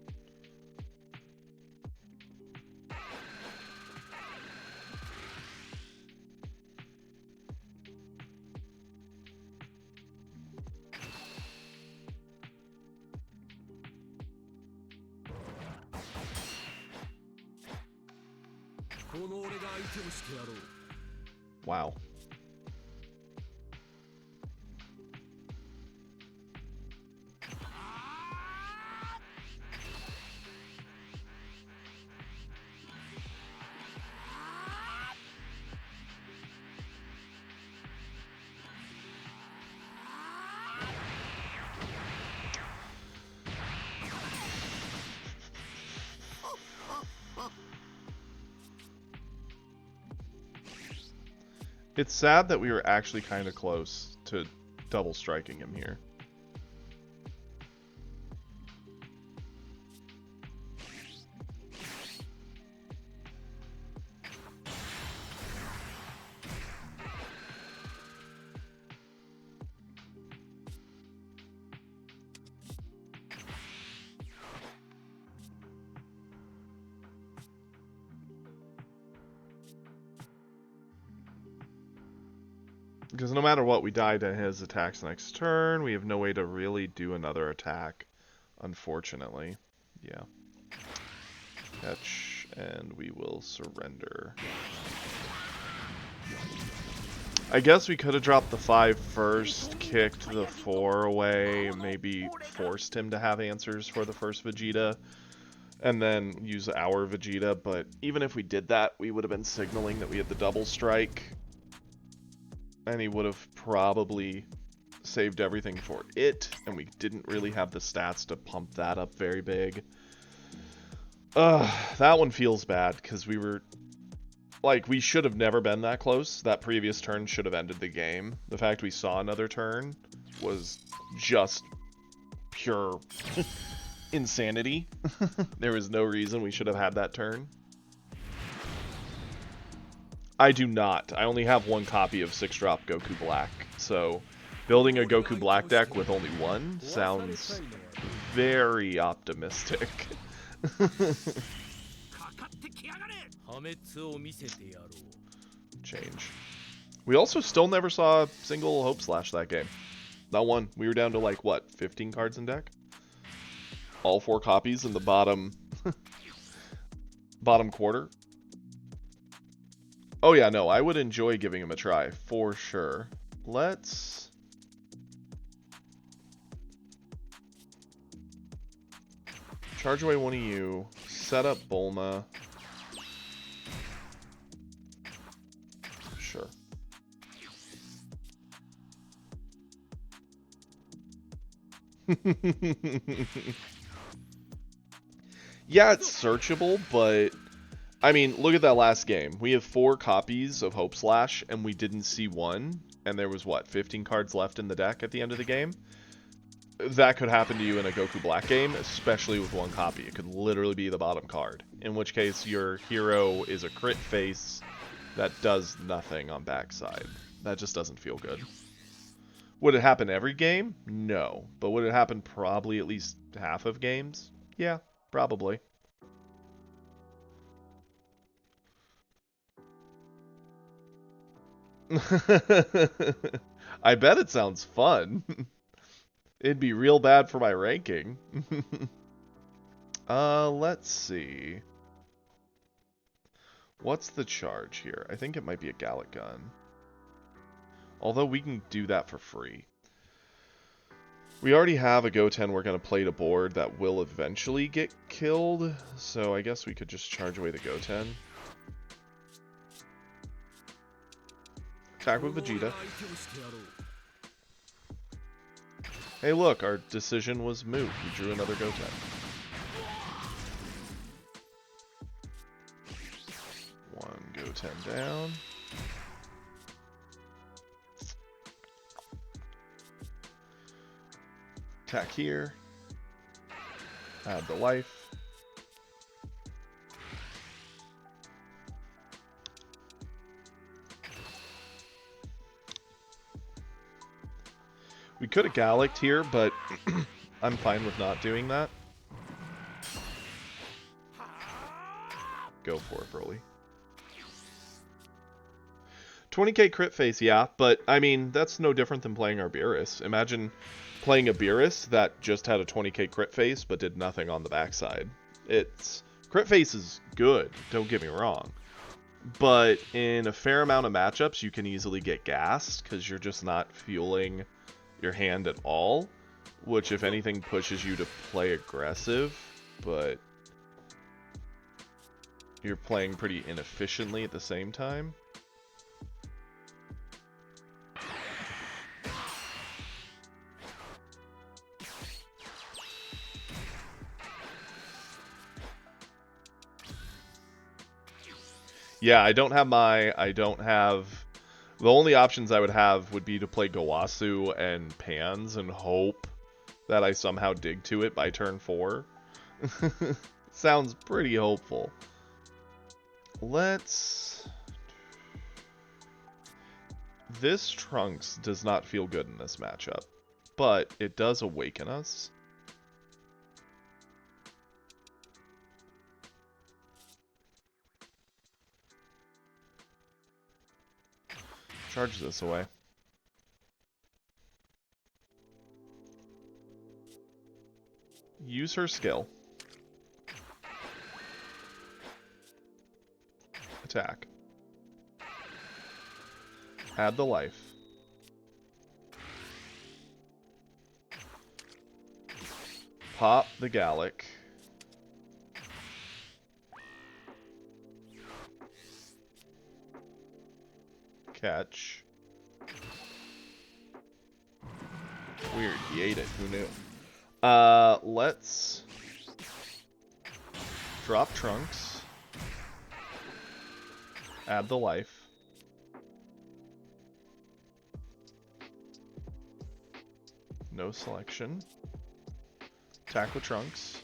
Wow. It's sad that we were actually kind of close to double striking him here. Because no matter what, we die to his attacks next turn. We have no way to really do another attack, unfortunately. Yeah. Catch, and we will surrender. I guess we could have dropped the 5 first, kicked the 4 away, maybe forced him to have answers for the first Vegeta, and then use our Vegeta, but even if we did that, we would have been signaling that we had the double strike. And he would have probably saved everything for it, and we didn't really have the stats to pump that up very big. That one feels bad, because we were... Like, we should have never been that close. That previous turn should have ended the game. The fact we saw another turn was just pure insanity. There was no reason we should have had that turn. I do not. I only have one copy of 6-drop Goku Black, so building a Goku Black deck with only one sounds very optimistic. Change. We also still never saw a single Hope Slash that game. Not one. We were down to like, what, 15 cards in deck? All 4 copies in the bottom bottom quarter. Oh yeah, no, I would enjoy giving him a try, for sure. Let's... charge away one of you, set up Bulma. Sure. Yeah, it's searchable, but... I mean, look at that last game. We have 4 copies of Hope Slash, and we didn't see one. And there was, what, 15 cards left in the deck at the end of the game? That could happen to you in a Goku Black game, especially with 1 copy. It could literally be the bottom card. In which case, your hero is a crit face that does nothing on backside. That just doesn't feel good. Would it happen every game? No. But would it happen probably at least half of games? Yeah, probably. I bet it sounds fun. It'd be real bad for my ranking. Let's see. What's the charge here? I think it might be a Gallic Gun. Although we can do that for free. We already have a Goten we're going to play to board that will eventually get killed. So I guess we could just charge away the Goten. Attack with Vegeta. Hey look, our decision was moot. We drew another Goten. One Goten down. Attack here. Add the life. We could have Gallicked here, but I'm fine with not doing that. Go for it, Broly. 20k crit face, yeah, but I mean, that's no different than playing Arbiris. Imagine playing a Beerus that just had a 20k crit face but did nothing on the backside. Crit face is good, don't get me wrong. But in a fair amount of matchups, you can easily get gassed because you're just not fueling your hand at all, which if anything pushes you to play aggressive, but you're playing pretty inefficiently at the same time. Yeah, I don't have the only options I would have would be to play Gowasu and Pans and hope that I somehow dig to it by turn 4. Sounds pretty hopeful. This Trunks does not feel good in this matchup, but it does awaken us. Charge this away. Use her skill. Attack. Add the life. Pop the Gallic. Catch. Weird, he ate it, who knew? Let's drop Trunks. Add the life. No selection. Attack with Trunks.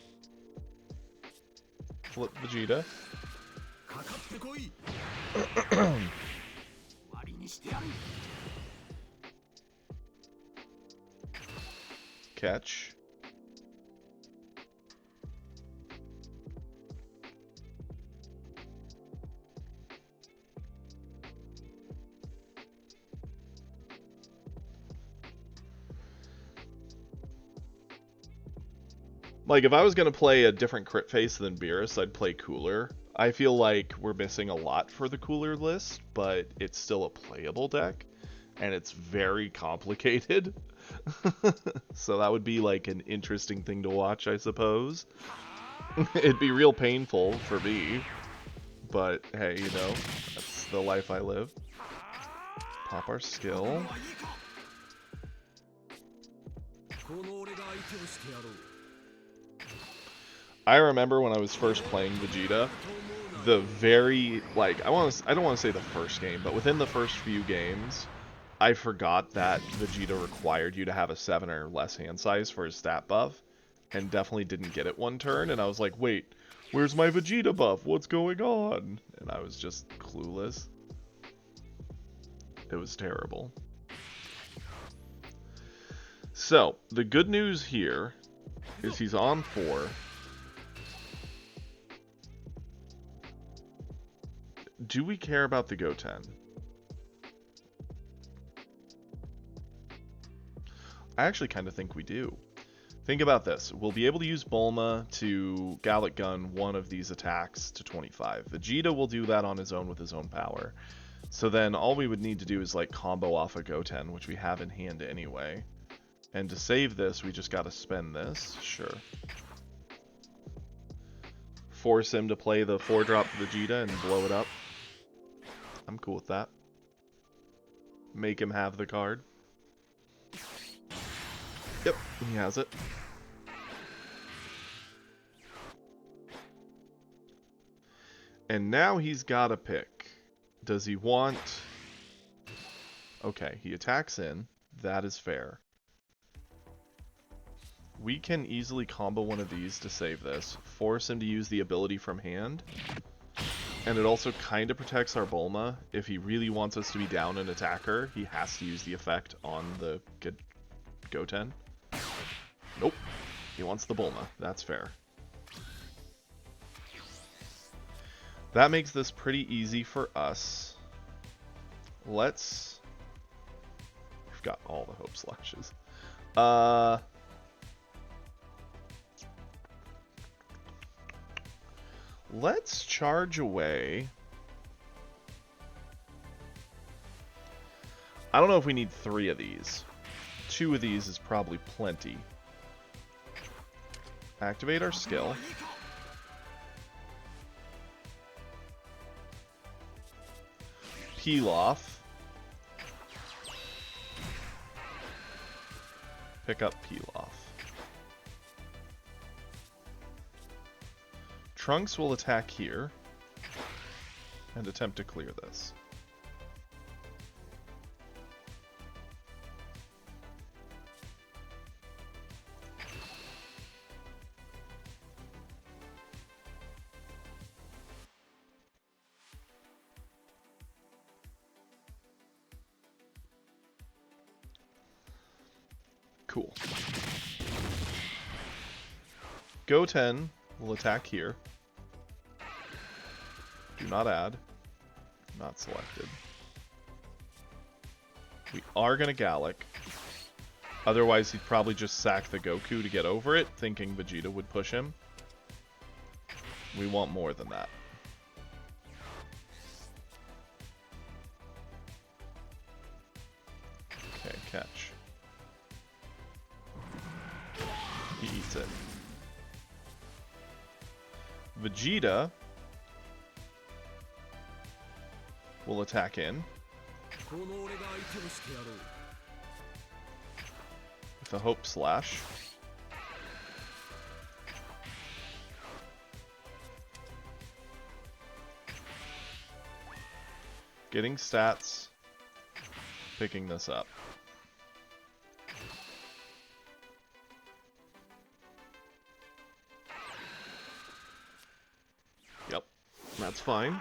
Flip Vegeta. Catch. Like, if I was going to play a different crit face than Beerus, I'd play Cooler. I feel like we're missing a lot for the Cooler list, but it's still a playable deck, and it's very complicated. So that would be, like, an interesting thing to watch, I suppose. It'd be real painful for me, but hey, you know, that's the life I live. Pop our skill. I remember when I was first playing Vegeta, the very, like, I don't want to say the first game, but within the first few games, I forgot that Vegeta required you to have a 7 or less hand size for his stat buff, and definitely didn't get it one turn, and I was like, wait, where's my Vegeta buff? What's going on? And I was just clueless. It was terrible. So, the good news here is he's on 4. Do we care about the Goten? I actually kind of think we do. Think about this. We'll be able to use Bulma to Gallic Gun one of these attacks to 25. Vegeta will do that on his own with his own power. So then all we would need to do is like combo off a Goten, which we have in hand anyway. And to save this, we just gotta spend this. Sure. Force him to play the 4-drop Vegeta and blow it up. I'm cool with that. Make him have the card. Yep, he has it. And now he's got to pick. Does he want... Okay, he attacks in. That is fair. We can easily combo one of these to save this. Force him to use the ability from hand. And it also kind of protects our Bulma. If he really wants us to be down an attacker, he has to use the effect on the Goten. Nope. He wants the Bulma. That's fair. That makes this pretty easy for us. Let's... We've got all the Hope Slashes. Let's charge away. I don't know if we need 3 of these. 2 of these is probably plenty. Activate our skill. Peel off. Pick up peel off. Trunks will attack here and attempt to clear this. Cool. Goten will attack here. Do not add. Not selected. We are going to Gallic. Otherwise, he'd probably just sack the Goku to get over it, thinking Vegeta would push him. We want more than that. Okay, catch. He eats it. Vegeta will attack in with a Hope Slash. Getting stats, picking this up. That's fine.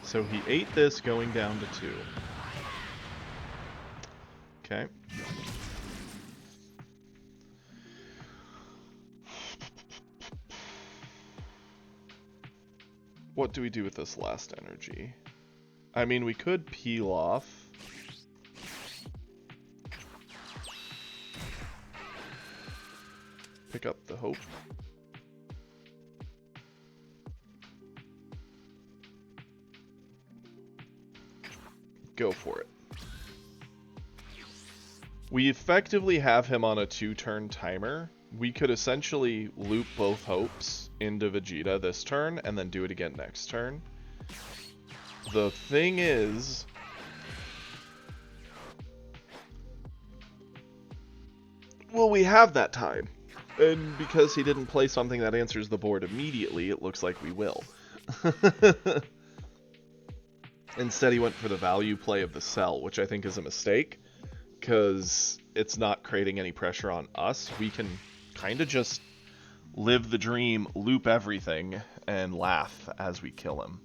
So he ate this, going down to 2. Okay. What do we do with this last energy? I mean, we could peel off. Pick up the hope. Go for it. We effectively have him on a 2-turn timer. We could essentially loop both hopes into Vegeta this turn and then do it again next turn. The thing is, well, we have that time. And because he didn't play something that answers the board immediately, it looks like we will. Instead, he went for the value play of the Cell, which I think is a mistake, because it's not creating any pressure on us. We can kind of just live the dream, loop everything, and laugh as we kill him.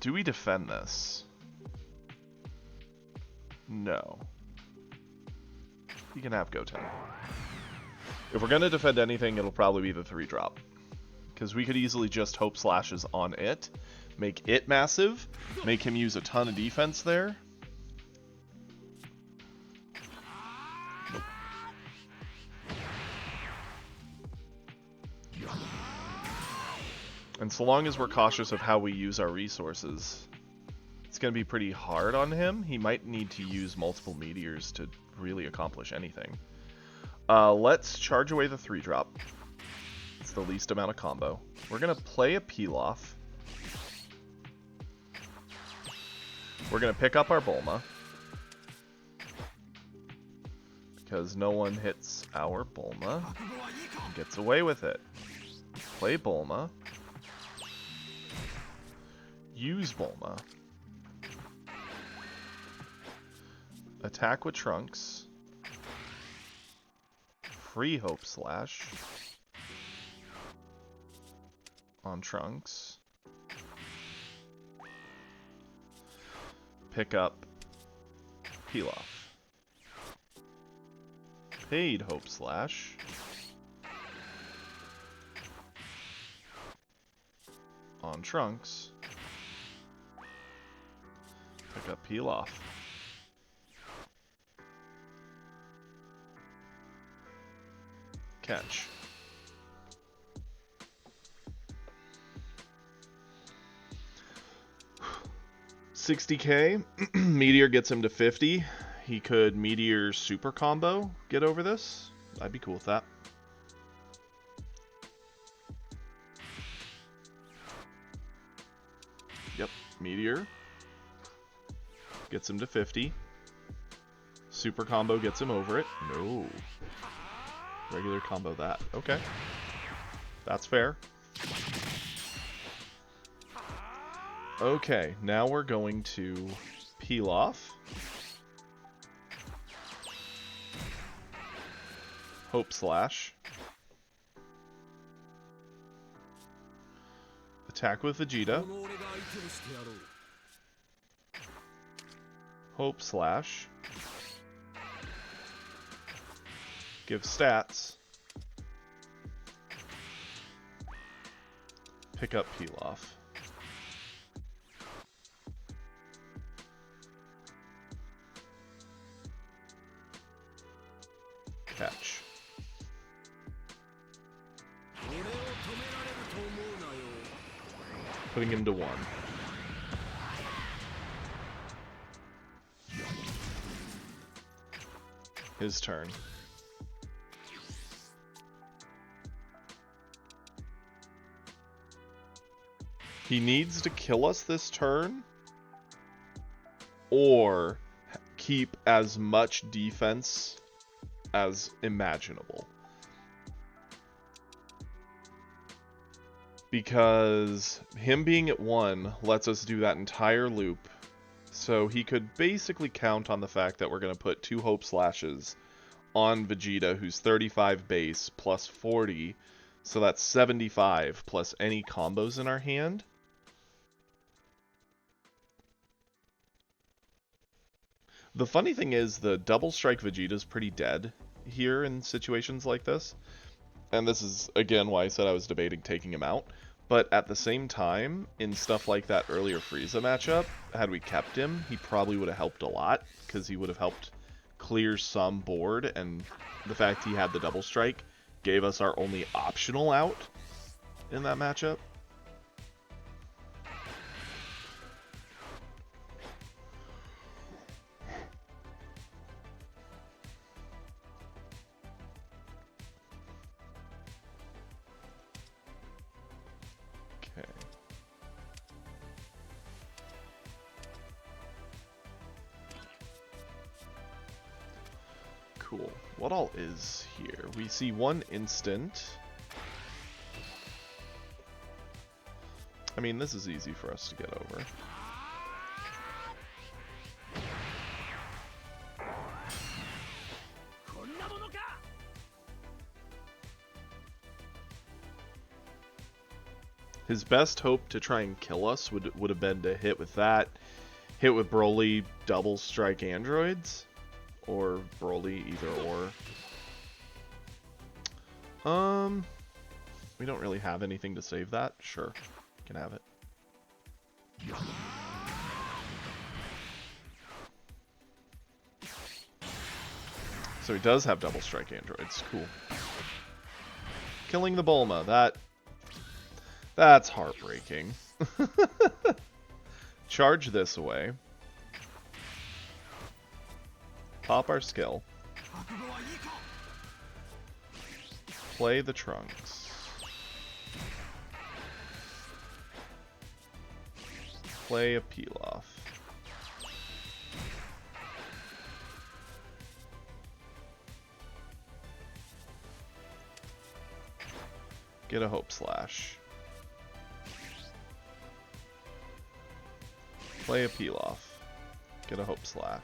Do we defend this? No. You can have Goten. If we're going to defend anything, it'll probably be the 3-drop. Because we could easily just Hope Slashes on it, make it massive, make him use a ton of defense there. Nope. And so long as we're cautious of how we use our resources, it's going to be pretty hard on him. He might need to use multiple meteors to really accomplish anything. Let's charge away the 3-drop. It's the least amount of combo. We're going to play a Pilaf. We're going to pick up our Bulma. Because no one hits our Bulma. Gets away with it. Play Bulma. Use Bulma. Attack with Trunks. Free Hope Slash. On Trunks. Pick up Pilaf. Paid Hope Slash. On Trunks. Pick up Pilaf. Catch. $60K. Meteor gets him to 50. He could Meteor super combo get over this. I'd be cool with that. Yep, Meteor gets him to 50. Super combo gets him over it. No. Regular combo that. Okay. That's fair. Okay, now we're going to peel off. Hope Slash. Attack with Vegeta. Hope Slash. Give stats. Pick up Pilaf. Catch. Putting him to 1. His turn. He needs to kill us this turn, or keep as much defense as imaginable. because him being at 1 lets us do that entire loop. So he could basically count on the fact that we're going to put 2 Hope Slashes on Vegeta, who's 35 base, plus 40, so that's 75, plus any combos in our hand. The funny thing is, the Double Strike Vegeta's pretty dead here in situations like this. And this is, again, why I said I was debating taking him out. But at the same time, in stuff like that earlier Frieza matchup, had we kept him, he probably would have helped a lot, because he would have helped clear some board, and the fact he had the Double Strike gave us our only optional out in that matchup. Okay. Cool. What all is here? We see 1 instant. I mean, this is easy for us to get over. His best hope to try and kill us would have been to hit with that, hit with Broly, double strike androids, or Broly, either or. We don't really have anything to save that. Sure, can have it. So he does have double strike androids. Cool. Killing the Bulma. That's heartbreaking. Charge this away. Pop our skill. Play the Trunks. Play a Pilaf. Get a Hope Slash. Play a Pilaf. Get a Hope Slash.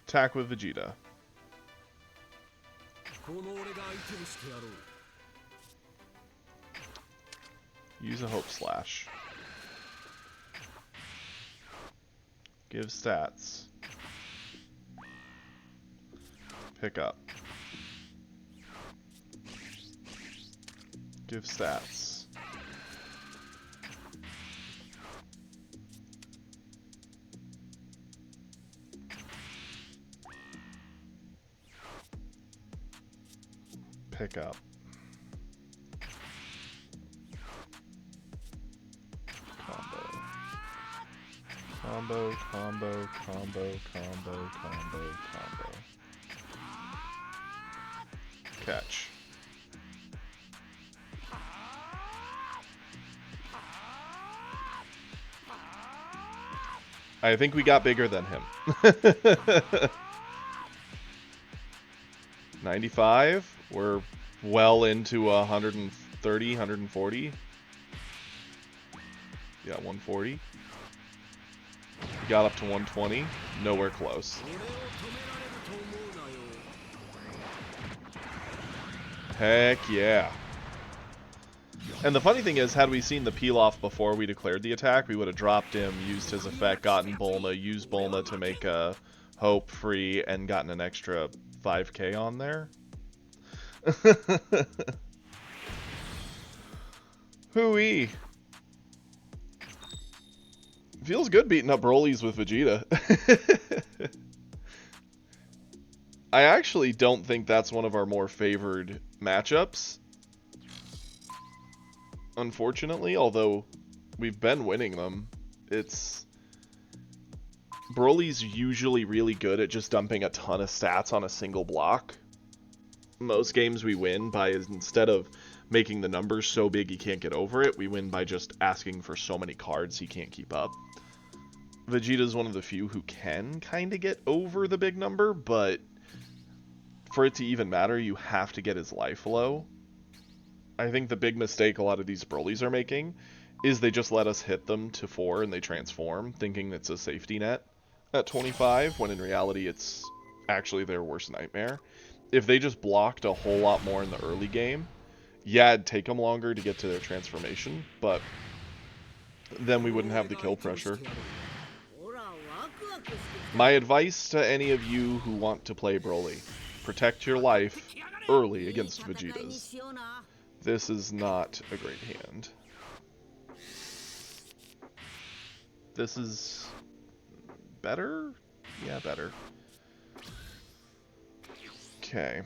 Attack with Vegeta. Use a Hope Slash. Give stats. Pick up. Give stats. Pick up. Combo, combo, combo, combo, combo, combo. Catch. I think we got bigger than him. 95? We're well into 130, 140. Yeah, 140. We got up to 120. Nowhere close. Heck yeah. And the funny thing is, had we seen the Pilaf before we declared the attack, we would have dropped him, used his effect, gotten Bulma, used Bulma to make a Hope free, and gotten an extra 5k on there. Hooey. Feels good beating up Broly's with Vegeta. I actually don't think that's one of our more favored matchups. Unfortunately, although we've been winning them. Broly's usually really good at just dumping a ton of stats on a single block. Most games we win by, instead of making the numbers so big he can't get over it, we win by just asking for so many cards he can't keep up. Vegeta's one of the few who can kind of get over the big number, but for it to even matter, you have to get his life low. I think the big mistake a lot of these Broly's are making is they just let us hit them to 4 and they transform, thinking it's a safety net at 25, when in reality it's actually their worst nightmare. If they just blocked a whole lot more in the early game, yeah, it'd take them longer to get to their transformation, but then we wouldn't have the kill pressure. My advice to any of you who want to play Broly: protect your life early against Vegeta's. This is not a great hand. This is better? Yeah, better. Okay.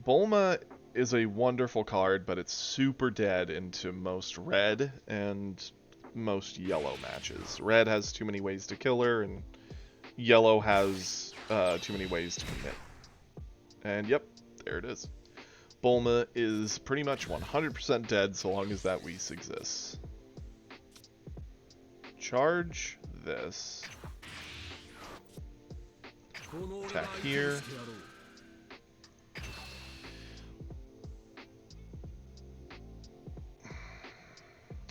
Bulma is a wonderful card, but it's super dead into most red and most yellow matches. Red has too many ways to kill her, and yellow has too many ways to commit. And yep, there it is. Bulma is pretty much 100% dead so long as that Whis exists. Charge this. Attack here.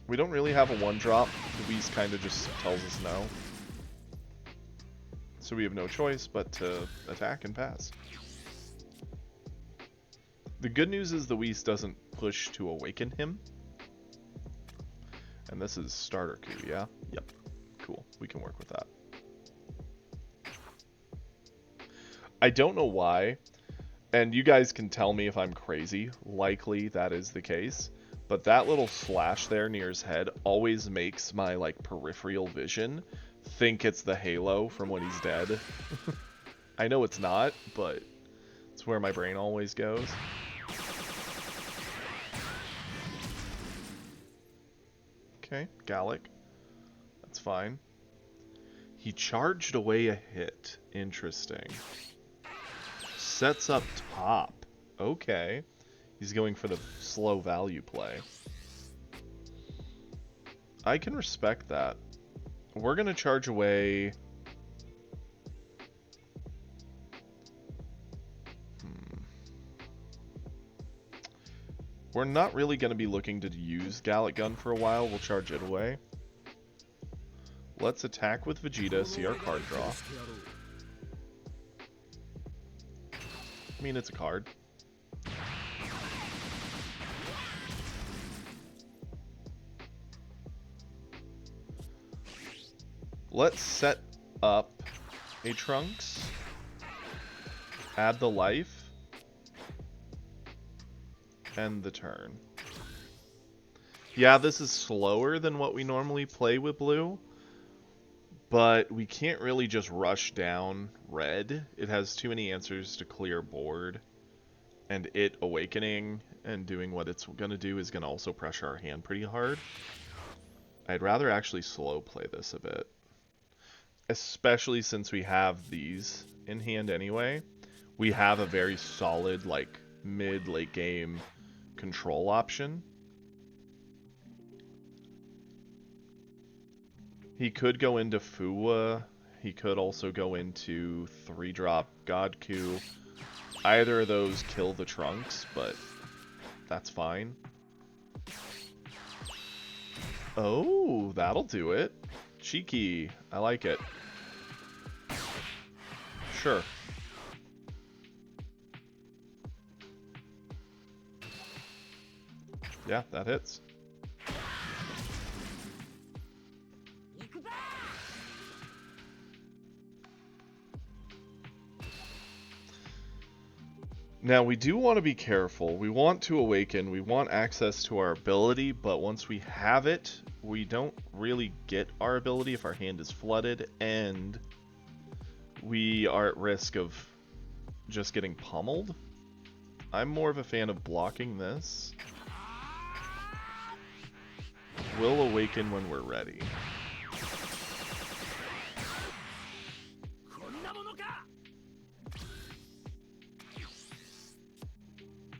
We don't really have a 1-drop. The Whis kind of just tells us no. So we have no choice but to attack and pass. The good news is the Whis doesn't push to awaken him. And this is starter coup, yeah? Yep. Cool. We can work with that. I don't know why, and you guys can tell me if I'm crazy. Likely that is the case. But that little slash there near his head always makes my, like, peripheral vision think it's the halo from when he's dead. I know it's not, but it's where my brain always goes. Okay, Gallic. That's fine. He charged away a hit. Interesting. Sets up top. Okay. He's going for the slow value play. I can respect that. We're going to charge away... We're not really going to be looking to use Gallic Gun for a while. We'll charge it away. Let's attack with Vegeta, see our card draw. I mean, it's a card. Let's set up a Trunks. Add the life. End the turn. Yeah, this is slower than what we normally play with blue. But we can't really just rush down red. It has too many answers to clear board. And it awakening and doing what it's going to do is going to also pressure our hand pretty hard. I'd rather actually slow play this a bit. Especially since we have these in hand anyway. We have a very solid, like, mid-late game control option. He could go into Fuwa. He could also go into 3-drop Godku. Either of those kill the Trunks, but that's fine. Oh, that'll do it. Cheeky. I like it. Sure. Yeah, that hits. Now, we do want to be careful. We want to awaken. We want access to our ability, but once we have it, we don't really get our ability if our hand is flooded, and we are at risk of just getting pummeled. I'm more of a fan of blocking this. We'll awaken when we're ready.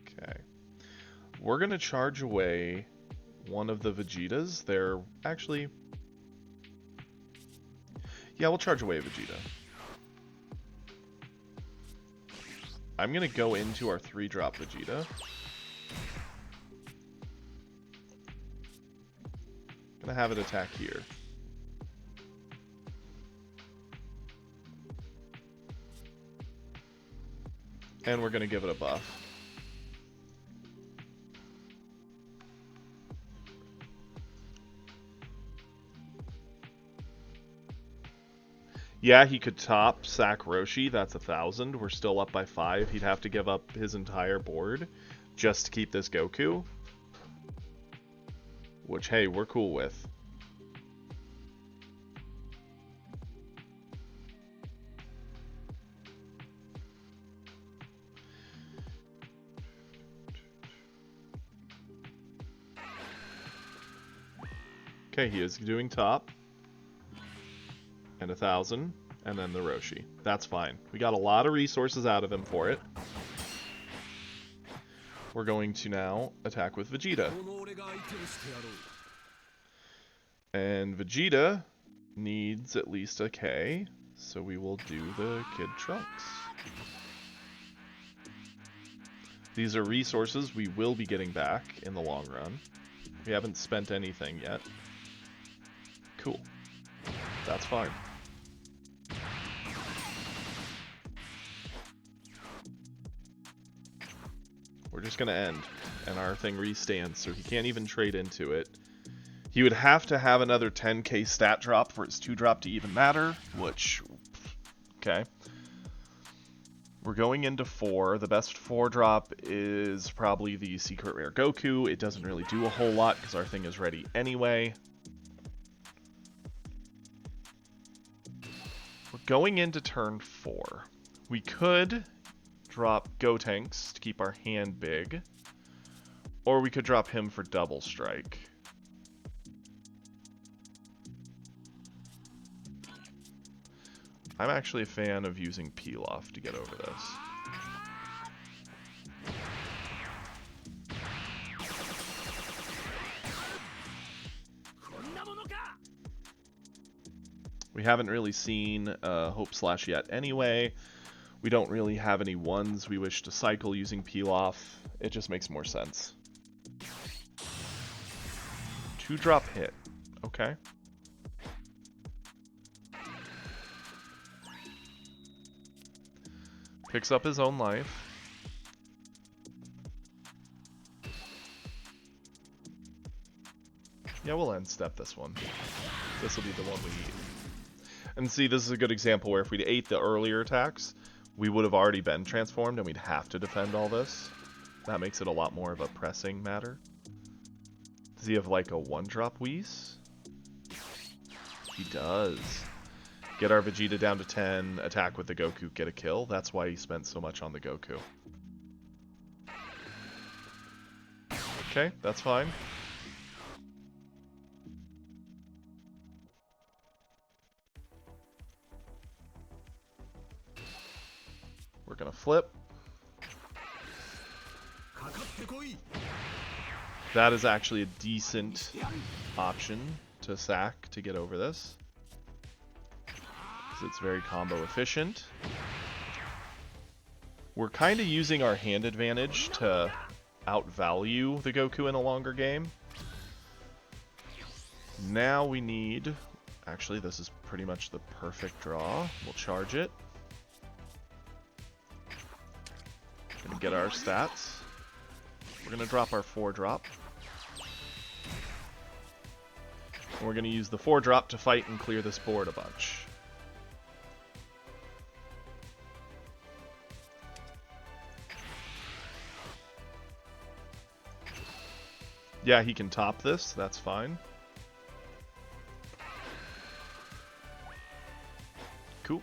Okay. We're going to charge away one of the Vegetas. They're actually... Yeah, we'll charge away Vegeta. I'm going to go into our 3-drop Vegeta. Gonna have it attack here. And we're gonna give it a buff. Yeah, he could top sack Roshi. That's 1,000. We're still up by 5. He'd have to give up his entire board just to keep this Goku. Which, hey, we're cool with. Okay, he is doing top. And 1,000. And then the Roshi. That's fine. We got a lot of resources out of him for it. We're going to now attack with Vegeta. And Vegeta needs at least a K, so we will do the Kid Trunks. These are resources we will be getting back in the long run. We haven't spent anything yet. Cool. That's fine. We're just going to end, and our thing restands, so he can't even trade into it. He would have to have another 10k stat drop for his 2-drop to even matter, which, okay. We're going into 4. The best 4-drop is probably the Secret Rare Goku. It doesn't really do a whole lot because our thing is ready anyway. We're going into turn 4. We could drop Gotenks to keep our hand big, or we could drop him for double strike. I'm actually a fan of using Pilaf to get over this. We haven't really seen Hope Slash yet anyway. We don't really have any ones we wish to cycle using Pilaf. It just makes more sense. 2-drop hit. Okay. Picks up his own life. Yeah, we'll end step this one. This will be the one we need. And see, this is a good example where if we'd ate the earlier attacks, we would have already been transformed and we'd have to defend all this. That makes it a lot more of a pressing matter. Does he have like a 1-drop Whis? He does. Get our Vegeta down to 10, attack with the Goku, get a kill. That's why he spent so much on the Goku. Okay, that's fine. We're gonna flip. That is actually a decent option to sack to get over this. It's very combo efficient. We're kind of using our hand advantage to outvalue the Goku in a longer game. Now we need... Actually, this is pretty much the perfect draw. We'll charge it. Gonna get our stats. We're gonna drop our 4-drop. And we're gonna use the 4-drop to fight and clear this board a bunch. Yeah, he can top this, that's fine. Cool.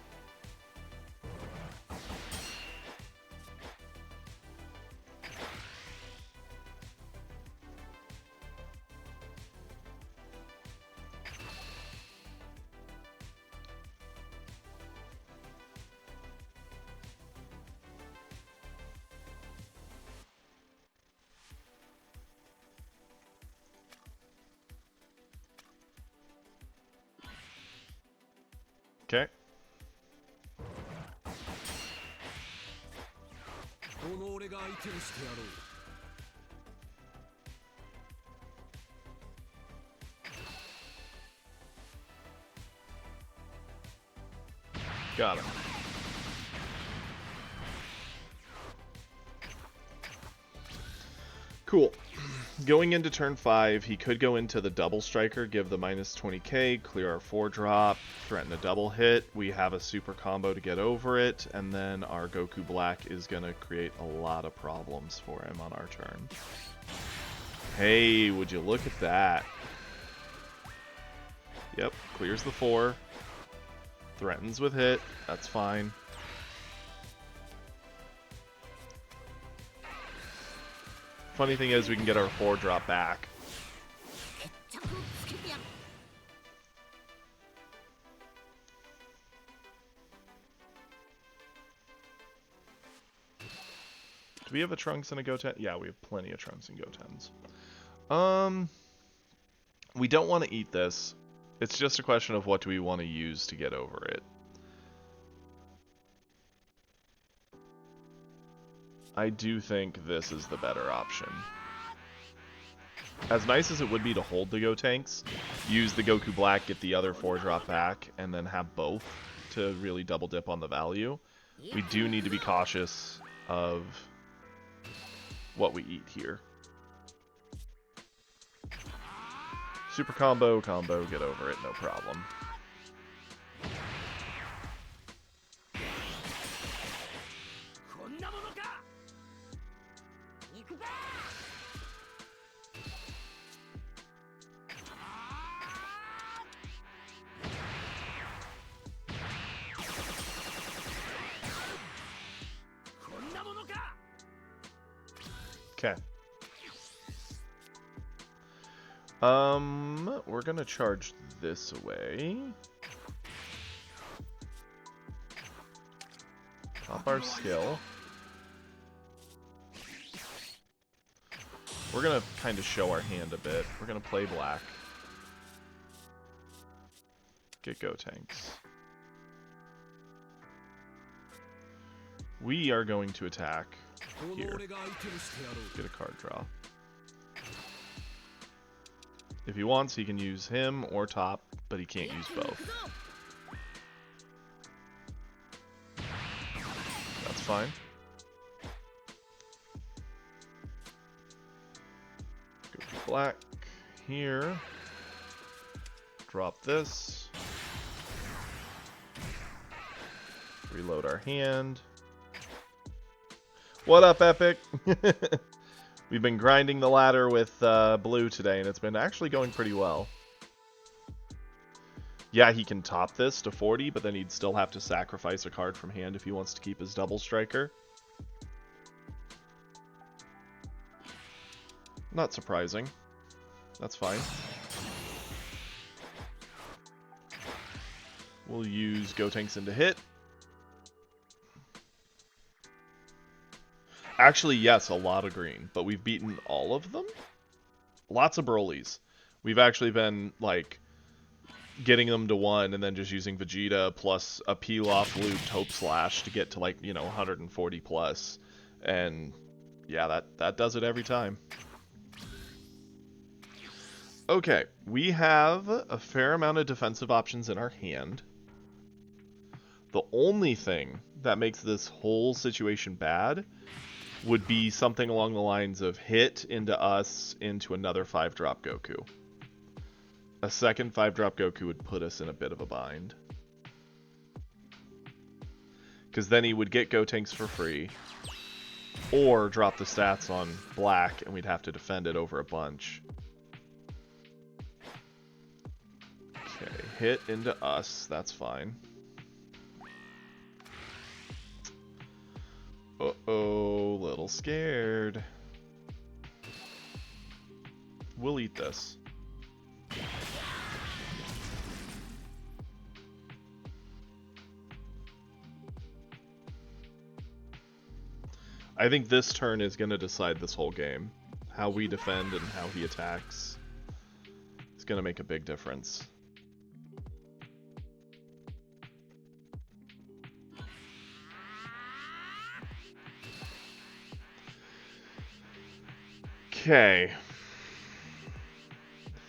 Got him. Cool. Going into turn 5, he could go into the double striker, give the minus 20k, clear our 4-drop, threaten a double hit. We have a super combo to get over it, and then our Goku Black is going to create a lot of problems for him on our turn. Hey, would you look at that? Yep, clears the 4. Threatens with hit. That's fine. Funny thing is, we can get our 4-drop back. Do we have a Trunks and a Goten? Yeah, we have plenty of Trunks and Gotens. We don't want to eat this. It's just a question of what do we want to use to get over it. I do think this is the better option. As nice as it would be to hold the Gotenks, use the Goku Black, get the other 4-drop back, and then have both to really double dip on the value, we do need to be cautious of what we eat here. Super combo, get over it, no problem. Okay. We're gonna charge this away. Top our skill. We're gonna kind of show our hand a bit. We're gonna play black. Get Gotenks. We are going to attack here. Get a card draw. If he wants, he can use him or top, but he can't use both. That's fine. Go to black here. Drop this. Reload our hand. What up, Epic? We've been grinding the ladder with blue today, and it's been actually going pretty well. Yeah, he can top this to 40, but then he'd still have to sacrifice a card from hand if he wants to keep his double striker. Not surprising. That's fine. We'll use Gotenks into hit. Actually, yes, a lot of green, but we've beaten all of them? Lots of Brolys. We've actually been, like, getting them to 1 and then just using Vegeta plus a peel-off looped Hope Slash to get to, like, you know, 140 plus. And, yeah, that does it every time. Okay, we have a fair amount of defensive options in our hand. The only thing that makes this whole situation bad would be something along the lines of hit into us into another 5-drop Goku. A second 5-drop Goku would put us in a bit of a bind. Because then he would get Gotenks for free, or drop the stats on black and we'd have to defend it over a bunch. Okay, hit into us, that's fine. Uh-oh, little scared. We'll eat this. I think this turn is going to decide this whole game. How we defend and how he attacks. It's going to make a big difference. Okay.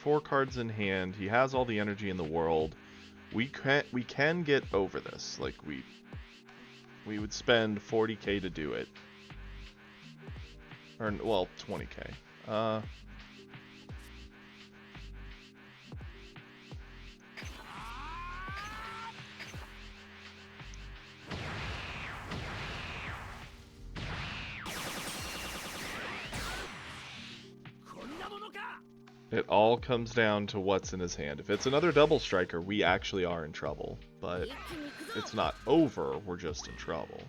4 cards in hand. He has all the energy in the world. We can get over this. Like we would spend 40k to do it. Or well, 20k. It all comes down to what's in his hand. If it's another double striker, we actually are in trouble. But it's not over, we're just in trouble.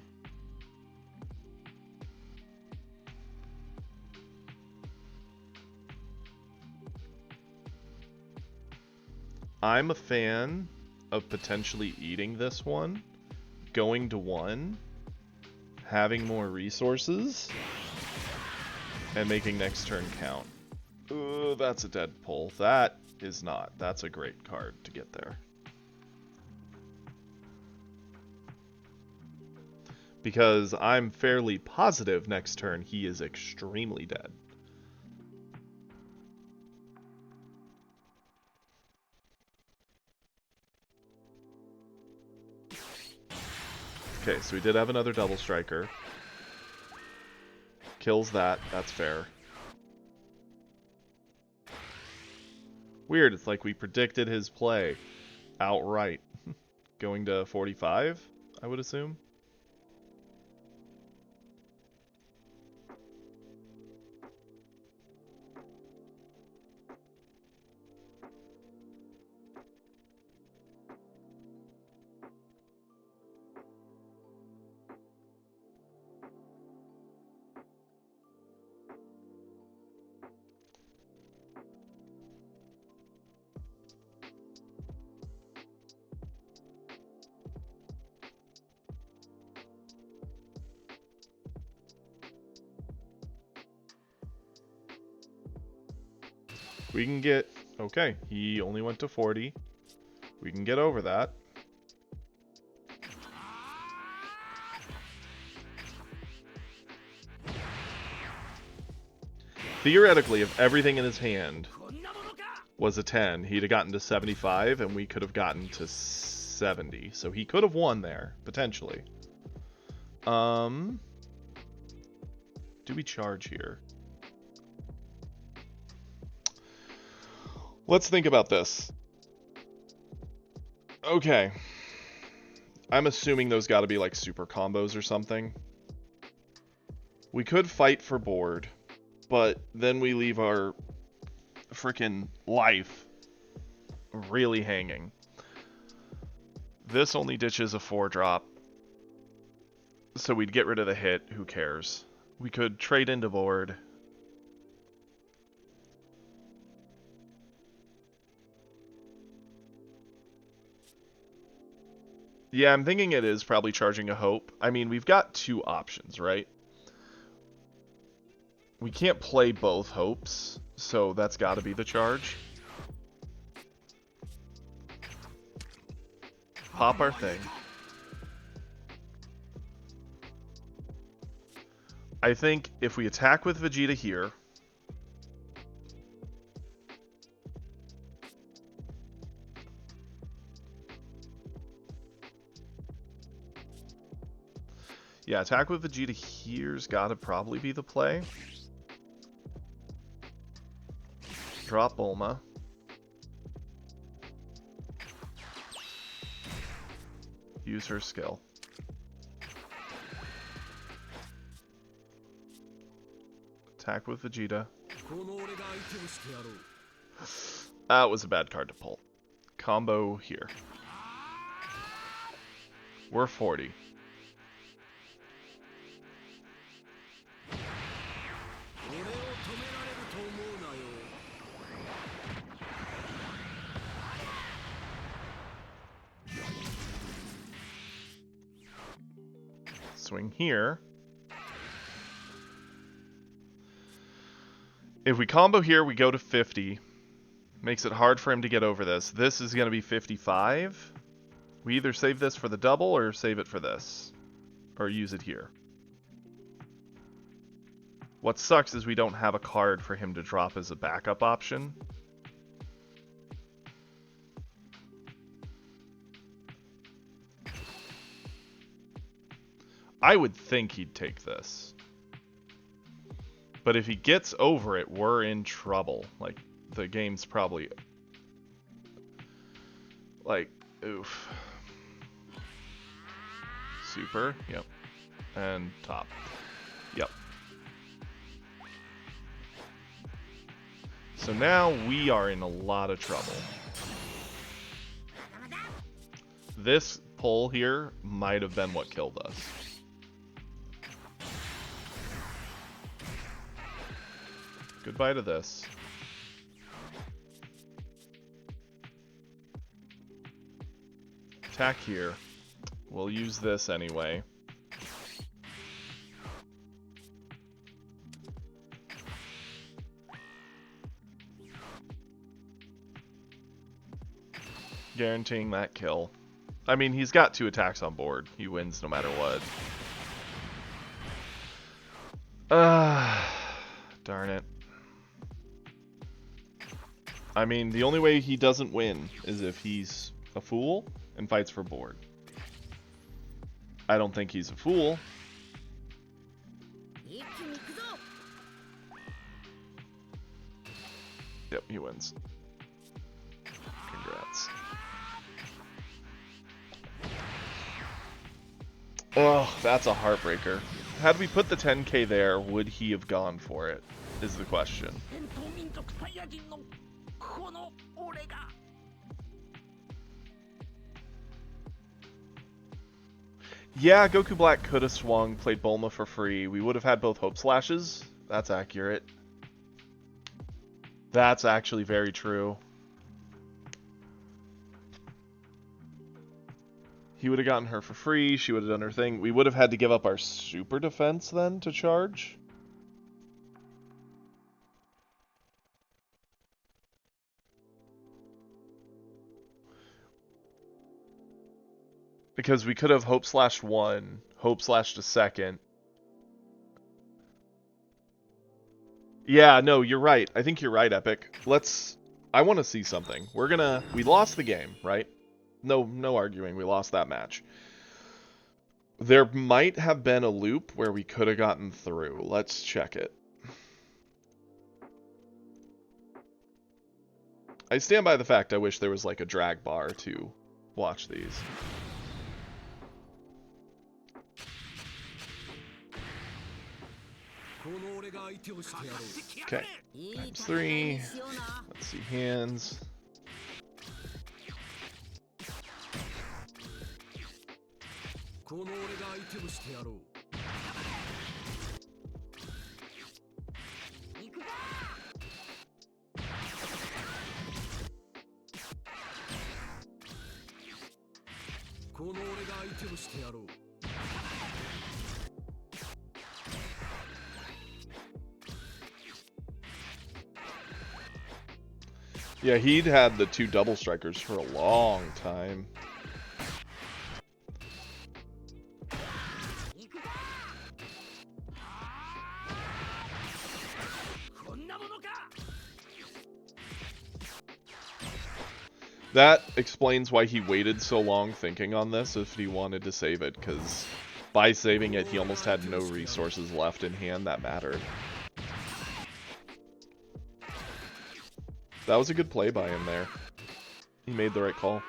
I'm a fan of potentially eating this one, going to 1, having more resources, and making next turn count. That's a dead pull. That is not. That's a great card to get there. Because I'm fairly positive next turn he is extremely dead. Okay, so we did have another double striker. Kills that. That's fair. Weird, it's like we predicted his play outright. Going to 45, I would assume. We can get... Okay, he only went to 40. We can get over that. Theoretically, if everything in his hand was a 10, he'd have gotten to 75, and we could have gotten to 70. So he could have won there, potentially. Do we charge here? Let's think about this. Okay. I'm assuming those gotta be like super combos or something. We could fight for board, but then we leave our freaking life really hanging. This only ditches a 4-drop, so we'd get rid of the hit. Who cares? We could trade into board. Yeah, I'm thinking it is probably charging a hope. I mean, we've got 2 options, right? We can't play both hopes, so that's got to be the charge. Pop our thing. I think if we attack with Vegeta here, yeah, attack with Vegeta here's gotta probably be the play. Drop Bulma. Use her skill. Attack with Vegeta. That was a bad card to pull. Combo here. We're 40. Swing here. If we combo here, we go to 50. Makes it hard for him to get over this. This is going to be 55. We either save this for the double or save it for this. Or use it here. What sucks is we don't have a card for him to drop as a backup option. I would think he'd take this. But if he gets over it, we're in trouble. Like, the game's probably... like, oof. Super, yep. And top. Yep. So now we are in a lot of trouble. This pull here might have been what killed us. Goodbye to this. Attack here. We'll use this anyway. Guaranteeing that kill. I mean, he's got 2 attacks on board. He wins no matter what. Darn it. I mean, the only way he doesn't win is if he's a fool and fights for board. I don't think he's a fool. Yep, he wins. Congrats. Oh, that's a heartbreaker. Had we put the 10k there, would he have gone for it? Is the question. Yeah, Goku Black could have swung, played Bulma for free. We would have had both Hope Slashes. That's accurate. That's actually very true. He would have gotten her for free. She would have done her thing. We would have had to give up our super defense then to charge. Because we could have Hope Slashed 1, Hope Slashed a second. Yeah, no, you're right. I think you're right, Epic. I want to see something. We lost the game, right? No arguing. We lost that match. There might have been a loop where we could have gotten through. Let's check it. I stand by the fact I wish there was like a drag bar to watch these. Okay, ×3. Let's see hands. Yeah, he'd had the 2 double strikers for a long time. That explains why he waited so long thinking on this if he wanted to save it, because by saving it, he almost had no resources left in hand that mattered. That was a good play by him there. He made the right call.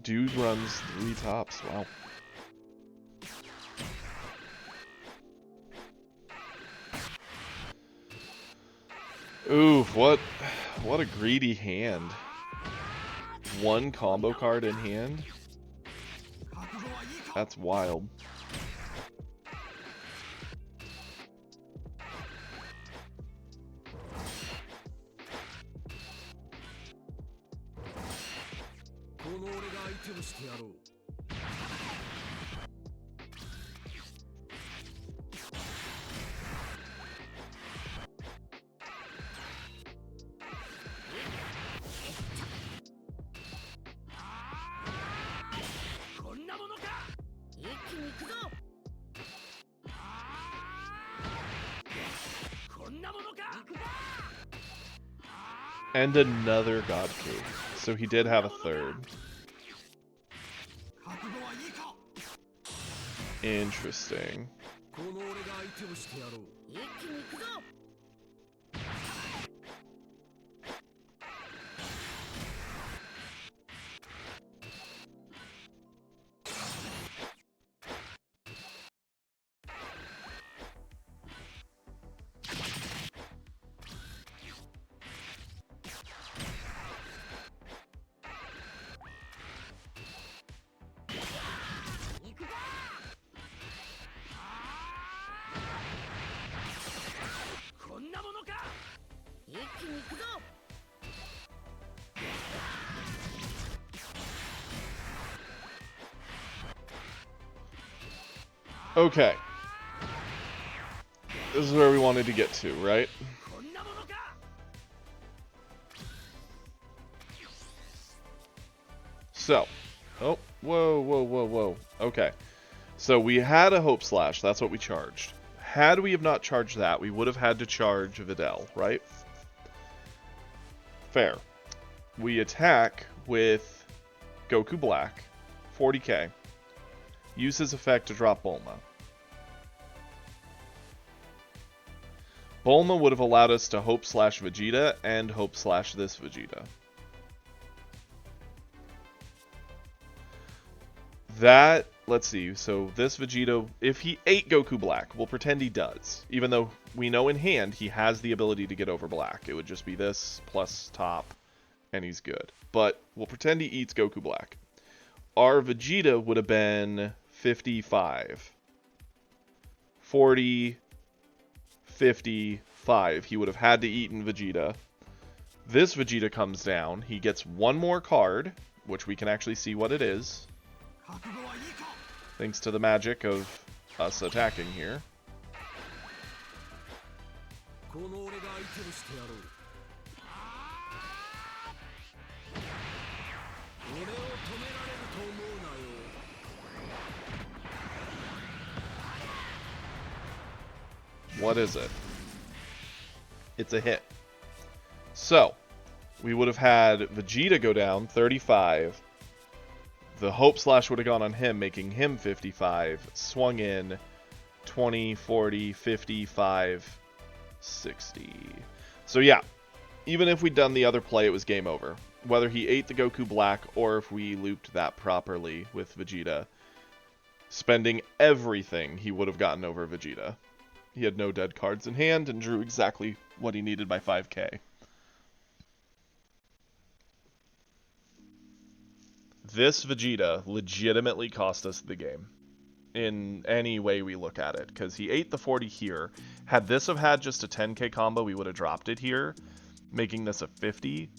Dude runs 3 tops, wow. Ooh, what a greedy hand. 1 combo card in hand? That's wild. And another God Key. So he did have a third. Interesting. Okay. This is where we wanted to get to, right? So. Oh, whoa. Okay. So we had a Hope Slash. That's what we charged. Had we have not charged that, we would have had to charge Videl, right? Fair. We attack with Goku Black, 40k. Use his effect to drop Bulma. Bulma would have allowed us to Hope Slash Vegeta and Hope Slash this Vegeta. That, let's see, so this Vegeta, if he ate Goku Black, we'll pretend he does. Even though we know in hand he has the ability to get over Black. It would just be this plus top, and he's good. But we'll pretend he eats Goku Black. Our Vegeta would have been 55. 40, 55. He would have had to eat in Vegeta. This Vegeta comes down. He gets one more card, which we can actually see what it is. Thanks to the magic of us attacking here. What is it? It's a hit. So, we would have had Vegeta go down 35. The Hope Slash would have gone on him, making him 55. Swung in 20, 40, 55, 60. So yeah, even if we'd done the other play, it was game over. Whether he ate the Goku Black or if we looped that properly with Vegeta, spending everything, he would have gotten over Vegeta. He had no dead cards in hand and drew exactly what he needed by 5k. This Vegeta legitimately cost us the game in any way we look at it, because he ate the 40 here. Had this have had just a 10k combo, we would have dropped it here, making this a 50,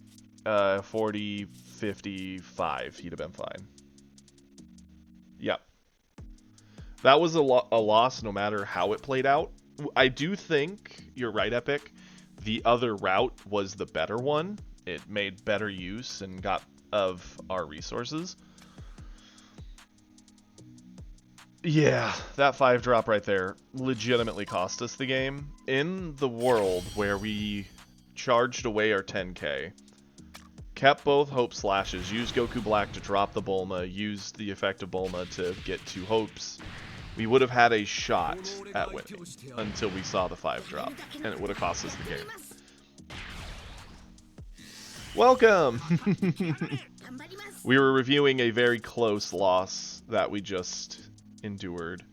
40, 55. He'd have been fine. Yep. That was a loss no matter how it played out. I do think, you're right, Epic, the other route was the better one. It made better use and got of our resources. Yeah, that 5-drop right there legitimately cost us the game. In the world where we charged away our 10k, kept both Hope Slashes, used Goku Black to drop the Bulma, used the effect of Bulma to get 2 Hopes, we would have had a shot at winning until we saw the 5-drop, and it would have cost us the game. Welcome! We were reviewing a very close loss that we just endured.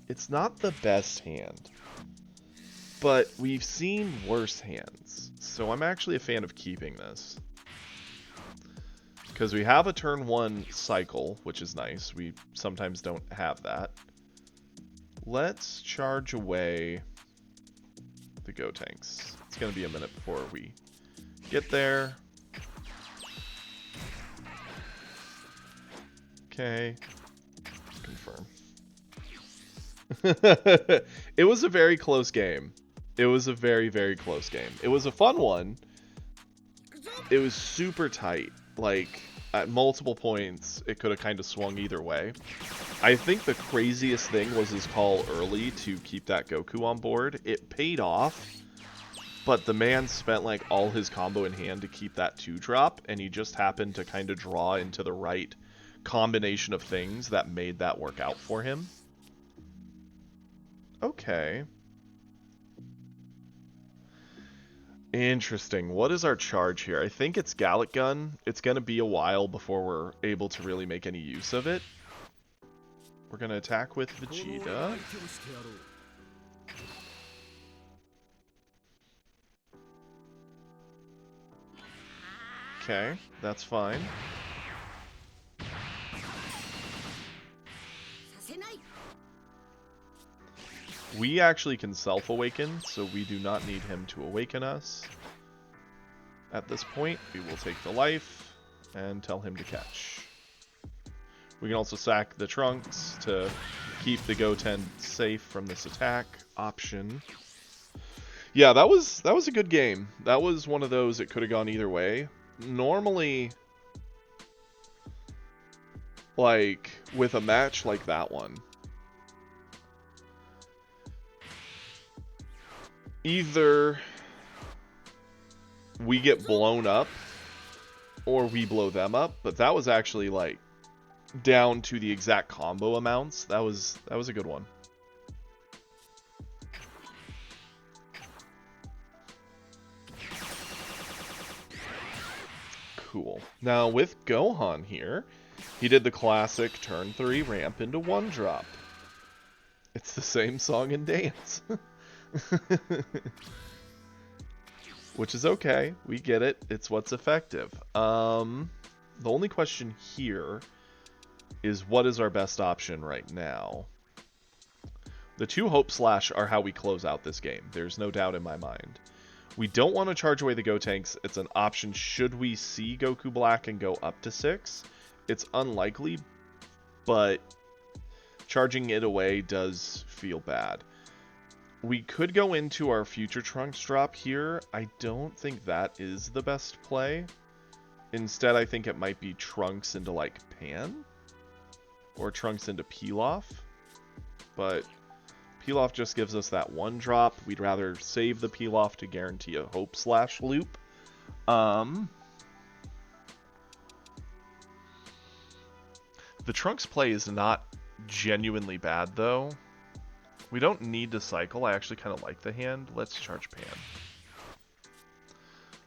It's not the best hand, but we've seen worse hands, so I'm actually a fan of keeping this. Because we have a turn 1 cycle, which is nice. We sometimes don't have that. Let's charge away the Gotenks. It's going to be a minute before we get there. Okay. Confirm. It was a very close game. It was a very, very close game. It was a fun one. It was super tight. Like, at multiple points, it could have kind of swung either way. I think the craziest thing was his call early to keep that Goku on board. It paid off, but the man spent like all his combo in hand to keep that 2-drop, and he just happened to kind of draw into the right combination of things that made that work out for him. Okay. Interesting. What is our charge here? I think it's Gallic Gun. It's going to be a while before we're able to really make any use of it. We're going to attack with Vegeta. Okay, that's fine. We actually can self-awaken, so we do not need him to awaken us. At this point, we will take the life and tell him to catch. We can also sack the Trunks to keep the Goten safe from this attack option. Yeah, that was a good game. That was one of those that could have gone either way. Normally, like, with a match like that one, either we get blown up or we blow them up, but that was actually like down to the exact combo amounts. That was a good one. Cool. Now with Gohan here, he did the classic turn 3 ramp into 1-drop. It's the same song and dance. Which is okay. We get it. It's what's effective. The only question here is what is our best option right now? The 2 Hope Slash are how we close out this game. There's no doubt in my mind. We don't want to charge away the Gotenks. It's an option should we see Goku Black and go up to 6. It's unlikely, but charging it away does feel bad. We could go into our future Trunks drop here. I don't think that is the best play. Instead, I think it might be Trunks into, like, Pan? Or Trunks into Pilaf. But Pilaf just gives us that 1-drop. We'd rather save the Pilaf to guarantee a Hope Slash loop. The Trunks play is not genuinely bad, though. We don't need to cycle. I actually kind of like the hand. Let's charge Pan.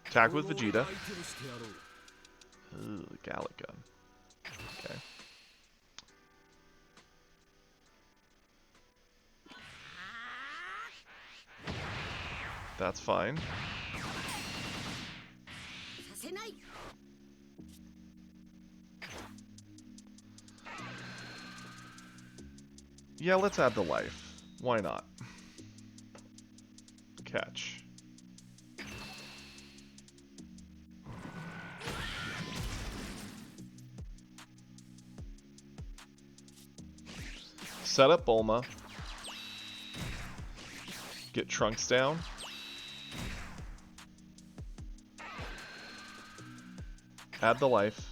Attack with Vegeta. Ooh, Gallic Gun. Okay. That's fine. Yeah, let's add the life. Why not? Catch. Set up Bulma. Get Trunks down. Add the life.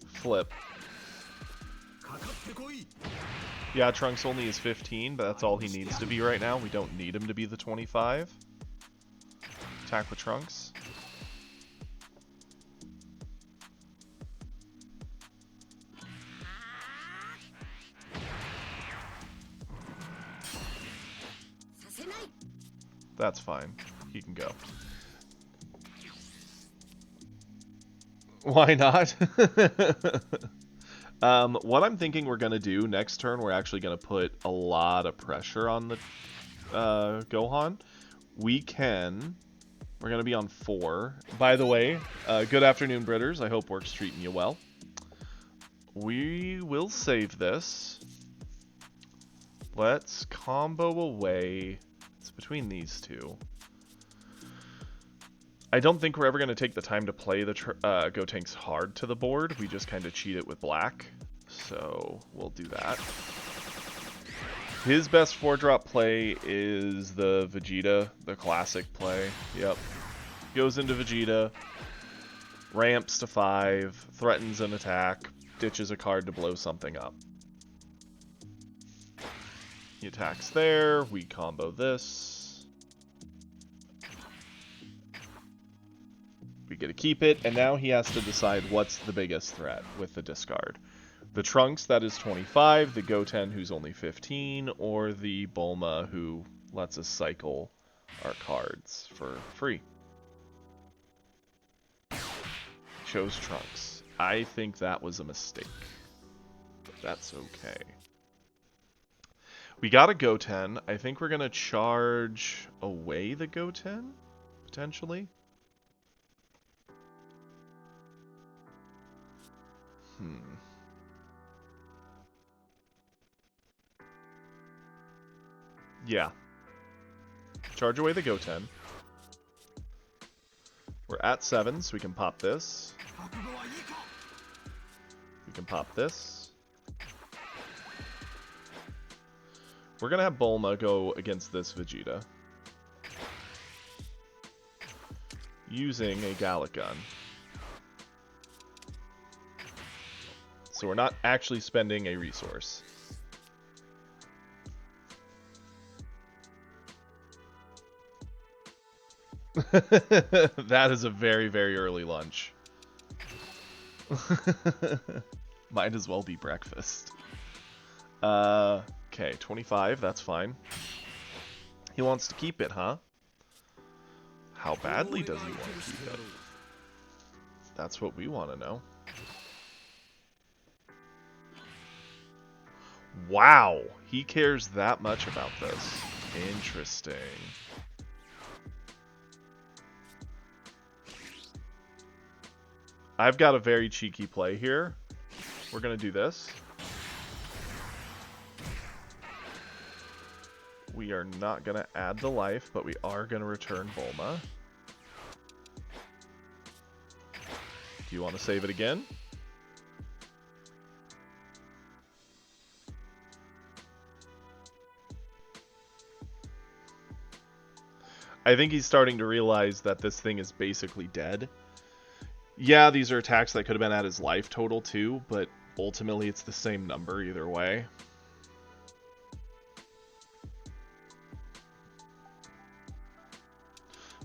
Flip. Yeah, Trunks only is 15, but that's all he needs to be right now. We don't need him to be the 25. Attack with Trunks. That's fine. He can go. Why not? What I'm thinking we're going to do next turn, we're actually going to put a lot of pressure on the Gohan. We're going to be on 4. By the way, good afternoon, Britters. I hope work's treating you well. We will save this. Let's combo away. It's between these two. I don't think we're ever going to take the time to play the Gotenks hard to the board. We just kind of cheat it with black. So we'll do that. His best 4-drop play is the Vegeta, the classic play. Yep. Goes into Vegeta, ramps to 5, threatens an attack, ditches a card to blow something up. He attacks there, we combo this. get to keep it, and now he has to decide what's the biggest threat with the discard. The Trunks, that is 25, the Goten, who's only 15, or the Bulma, who lets us cycle our cards for free. Chose Trunks. I think that was a mistake, but that's okay. We got a Goten. I think we're going to charge away the Goten, potentially. Yeah. Charge away the Goten. We're at 7, so we can pop this. We can pop this. We're gonna have Bulma go against this Vegeta. Using a Gallic Gun. So we're not actually spending a resource. That is a very, very early lunch. Might as well be breakfast. Okay, 25, that's fine. He wants to keep it, huh? How badly does he want to keep it? That's what we want to know. Wow, he cares that much about this. Interesting. I've got a very cheeky play here. We're going to do this. We are not going to add the life, but we are going to return Bulma. Do you want to save it again? I think he's starting to realize that this thing is basically dead. Yeah, these are attacks that could have been at his life total too, but ultimately it's the same number either way.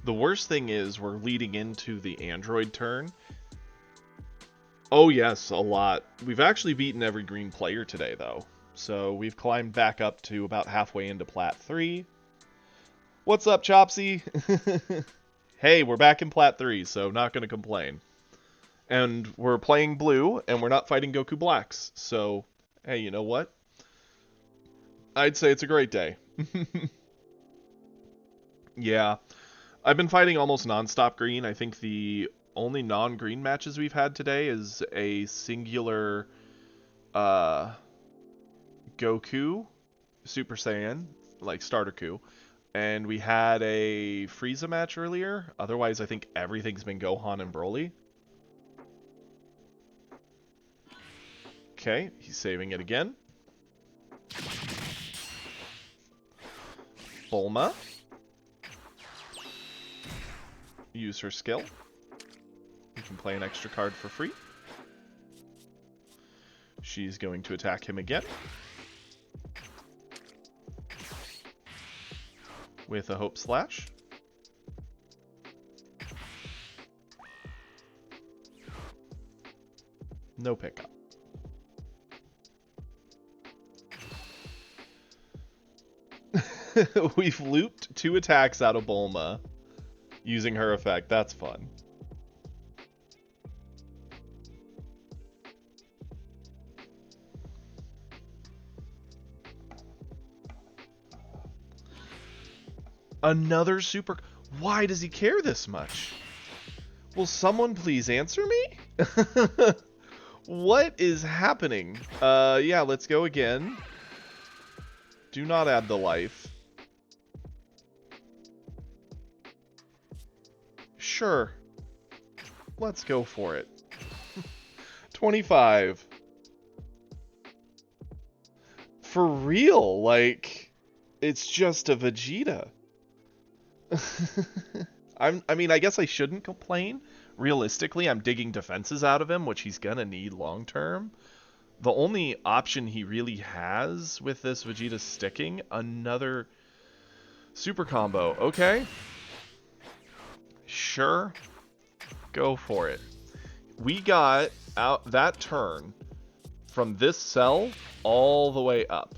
The worst thing is we're leading into the android turn. Oh yes, a lot. We've actually beaten every green player today though. So we've climbed back up to about halfway into Plat 3. What's up, Chopsy? Hey, we're back in Plat 3, so not going to complain. And we're playing blue, and we're not fighting Goku Blacks. So, hey, you know what? I'd say it's a great day. Yeah. I've been fighting almost non-stop green. I think the only non-green matches we've had today is a singular Goku Super Saiyan, like starter coup. And we had a Frieza match earlier. Otherwise, I think everything's been Gohan and Broly. Okay, he's saving it again. Bulma. Use her skill. You can play an extra card for free. She's going to attack him again. With a Hope Slash. No pickup. We've looped 2 attacks out of Bulma using her effect. That's fun. Another super... Why does he care this much? Will someone please answer me? What is happening? Yeah, let's go again. Do not add the life. Sure. Let's go for it. 25. For real, like, it's just a Vegeta. I mean, I guess I shouldn't complain. Realistically, I'm digging defenses out of him, which he's gonna need long term. The only option he really has with this Vegeta sticking, another super combo. Okay. Sure. Go for it. We got out that turn from this cell all the way up.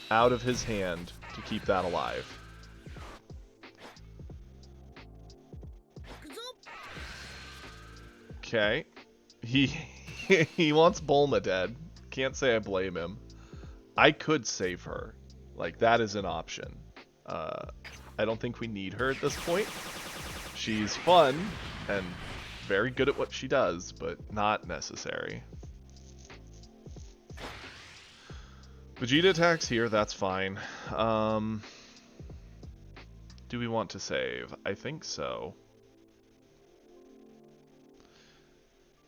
Out of his hand to keep that alive. Okay. He wants Bulma dead. Can't say I blame him. I could save her. Like, that is an option. I don't think we need her at this point. She's fun and very good at what she does, but not necessary. Vegeta attacks here, that's fine. Do we want to save? I think so.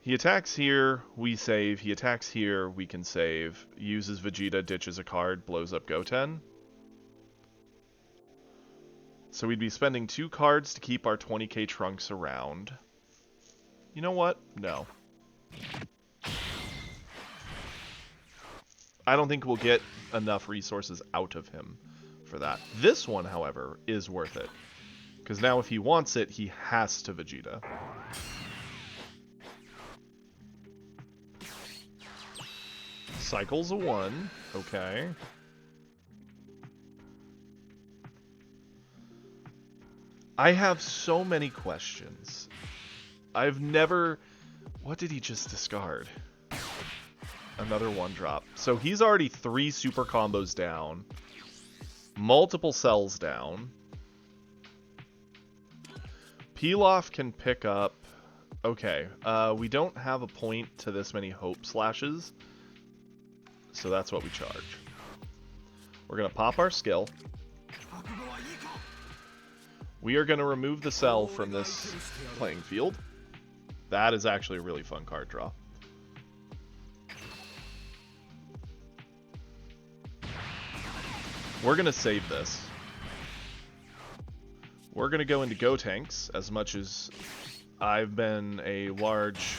He attacks here, we save. He attacks here, we can save. Uses Vegeta, ditches a card, blows up Goten. So we'd be spending 2 cards to keep our 20k Trunks around. You know what? No. I don't think we'll get enough resources out of him for that. This one, however, is worth it. Because now if he wants it, he has to Vegeta. Cycles a 1. Okay. I have so many questions. I've never... What did he just discard? Another 1-drop. So he's already 3 super combos down. Multiple cells down. Pilaf can pick up... Okay, we don't have a point to this many Hope Slashes. So that's what we charge. We're going to pop our skill. We are going to remove the cell from this playing field. That is actually a really fun card draw. We're going to save this. We're going to go into Gotenks, as much as I've been a large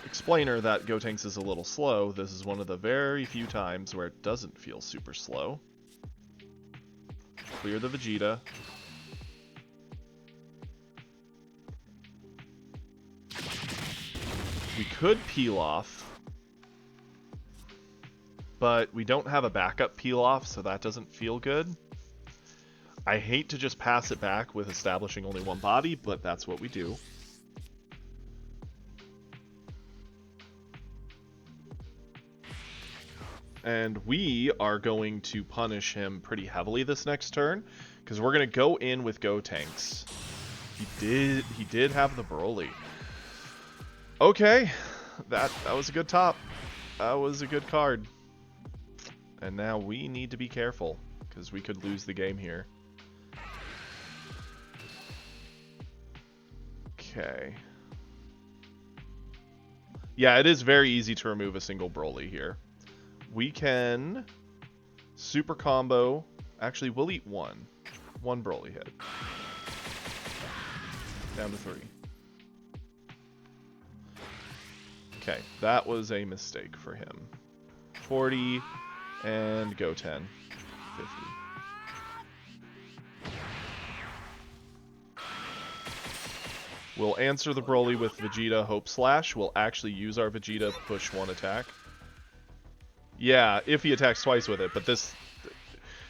explainer that Gotenks is a little slow. This is one of the very few times where it doesn't feel super slow. Clear the Vegeta. We could peel off, but we don't have a backup peel off, so that doesn't feel good. I hate to just pass it back with establishing only one body, but that's what we do. And we are going to punish him pretty heavily this next turn, because we're going to go in with Gotenks. He did have the Broly. Okay, that was a good top. That was a good card. And now we need to be careful, because we could lose the game here. Okay. Yeah, it is very easy to remove a single Broly here. We can super combo. Actually, we'll eat one. One Broly hit. Down to 3. Okay, that was a mistake for him. 40 and Goten. 50. We'll answer the Broly with Vegeta Hope Slash. We'll actually use our Vegeta push 1 attack. Yeah, if he attacks twice with it, but this...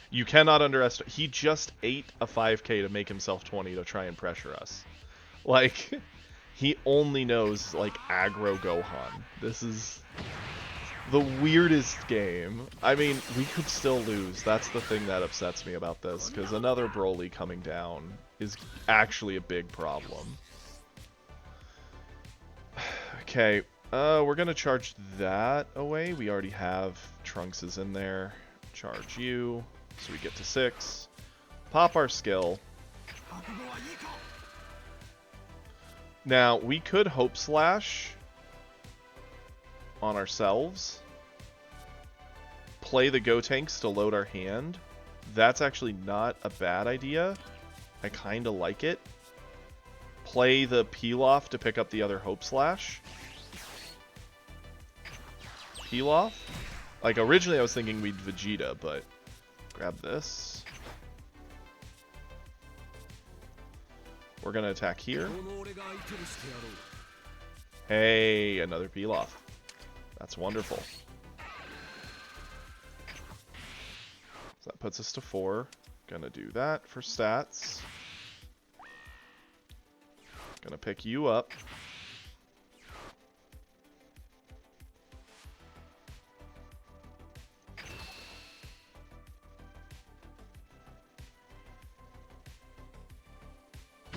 You cannot underestimate... He just ate a 5k to make himself 20 to try and pressure us. Like, he only knows, like, aggro Gohan. This is the weirdest game. I mean, we could still lose. That's the thing that upsets me about this, because another Broly coming down is actually a big problem. Okay. We're going to charge that away. We already have Trunks is in there. Charge you. So we get to 6. Pop our skill. Now, we could Hope Slash on ourselves. Play the Gotenks to load our hand. That's actually not a bad idea. I kind of like it. Play the Pilaf to pick up the other Hope Slash. Pilaf? Like, originally I was thinking we'd Vegeta, but grab this. We're going to attack here. Hey, another Pilaf. That's wonderful. So that puts us to 4. Gonna do that for stats. Gonna pick you up.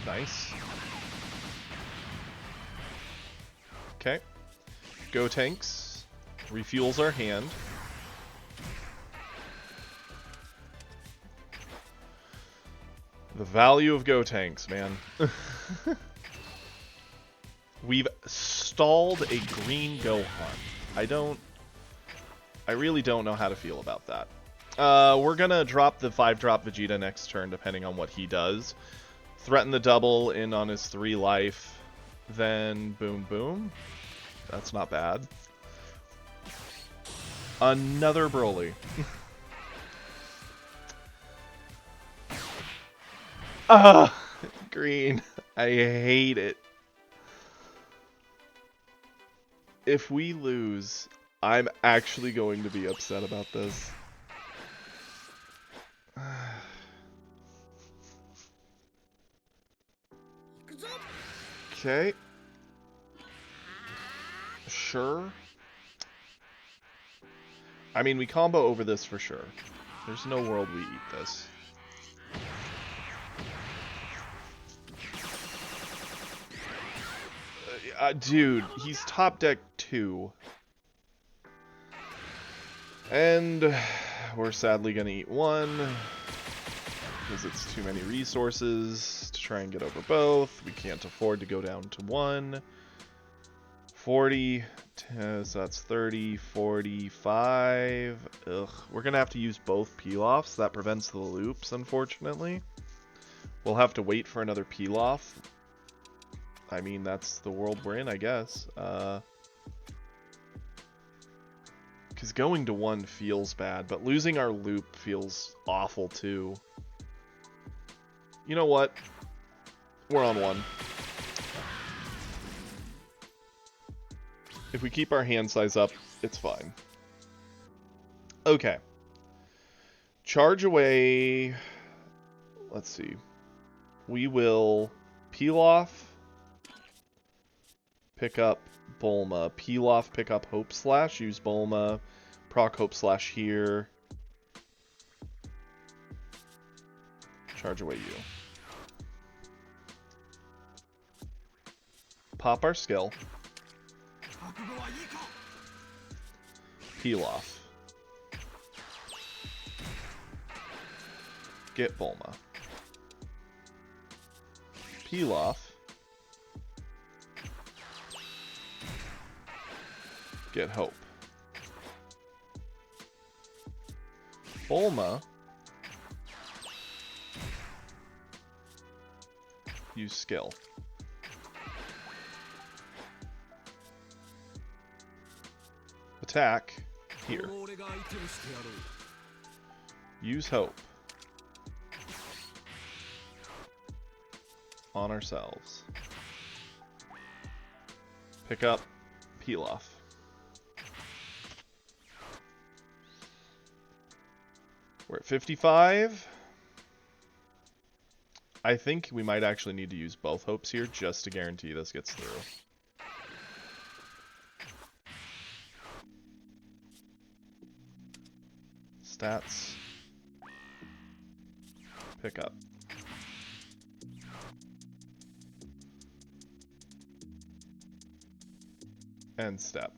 Nice. Okay. Gotenks refuels our hand. The value of Gotenks, man. We've stalled a green Gohan. I really don't know how to feel about that. We're gonna drop the 5-drop Vegeta next turn, depending on what he does. Threaten the double in on his 3 life. Then boom boom. That's not bad. Another Broly. Green. I hate it. If we lose, I'm actually going to be upset about this. Okay. Sure. I mean, we combo over this for sure. There's no world we eat this. Dude, he's top deck 2. And we're sadly gonna eat 1. Because it's too many resources to try and get over both. We can't afford to go down to 1. 40, so that's 30, 45. Ugh, we're gonna have to use both Pilafs. That prevents the loops, unfortunately. We'll have to wait for another Pilaf. I mean, that's the world we're in, I guess. Because going to 1 feels bad, but losing our loop feels awful too. You know what? We're on 1. If we keep our hand size up, it's fine. Okay. Charge away. Let's see. We will Pilaf. Pick up Bulma. Pilaf, pick up Hope Slash. Use Bulma. Proc Hope Slash here. Charge away you. Pop our skill. Pilaf. Get Bulma. Pilaf. Get Hope. Bulma. Use skill. Attack here. Use Hope on ourselves. Pick up Pilaf. We're at 55. I think we might actually need to use both Hopes here just to guarantee this gets through. Stats. Pick up. And step.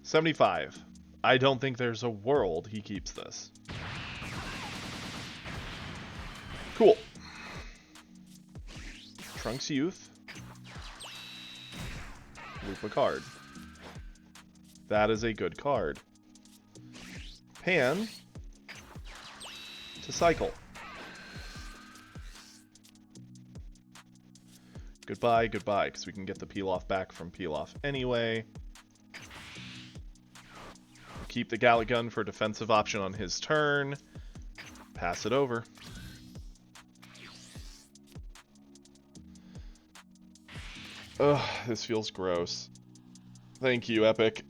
75. I don't think there's a world he keeps this. Cool. Trunks Youth. Loop a card. That is a good card. Pan to cycle. Goodbye, goodbye, because we can get the Pilaf back from Pilaf anyway. Keep the Gallic Gun for defensive option on his turn. Pass it over. Ugh, this feels gross. Thank you, Epic.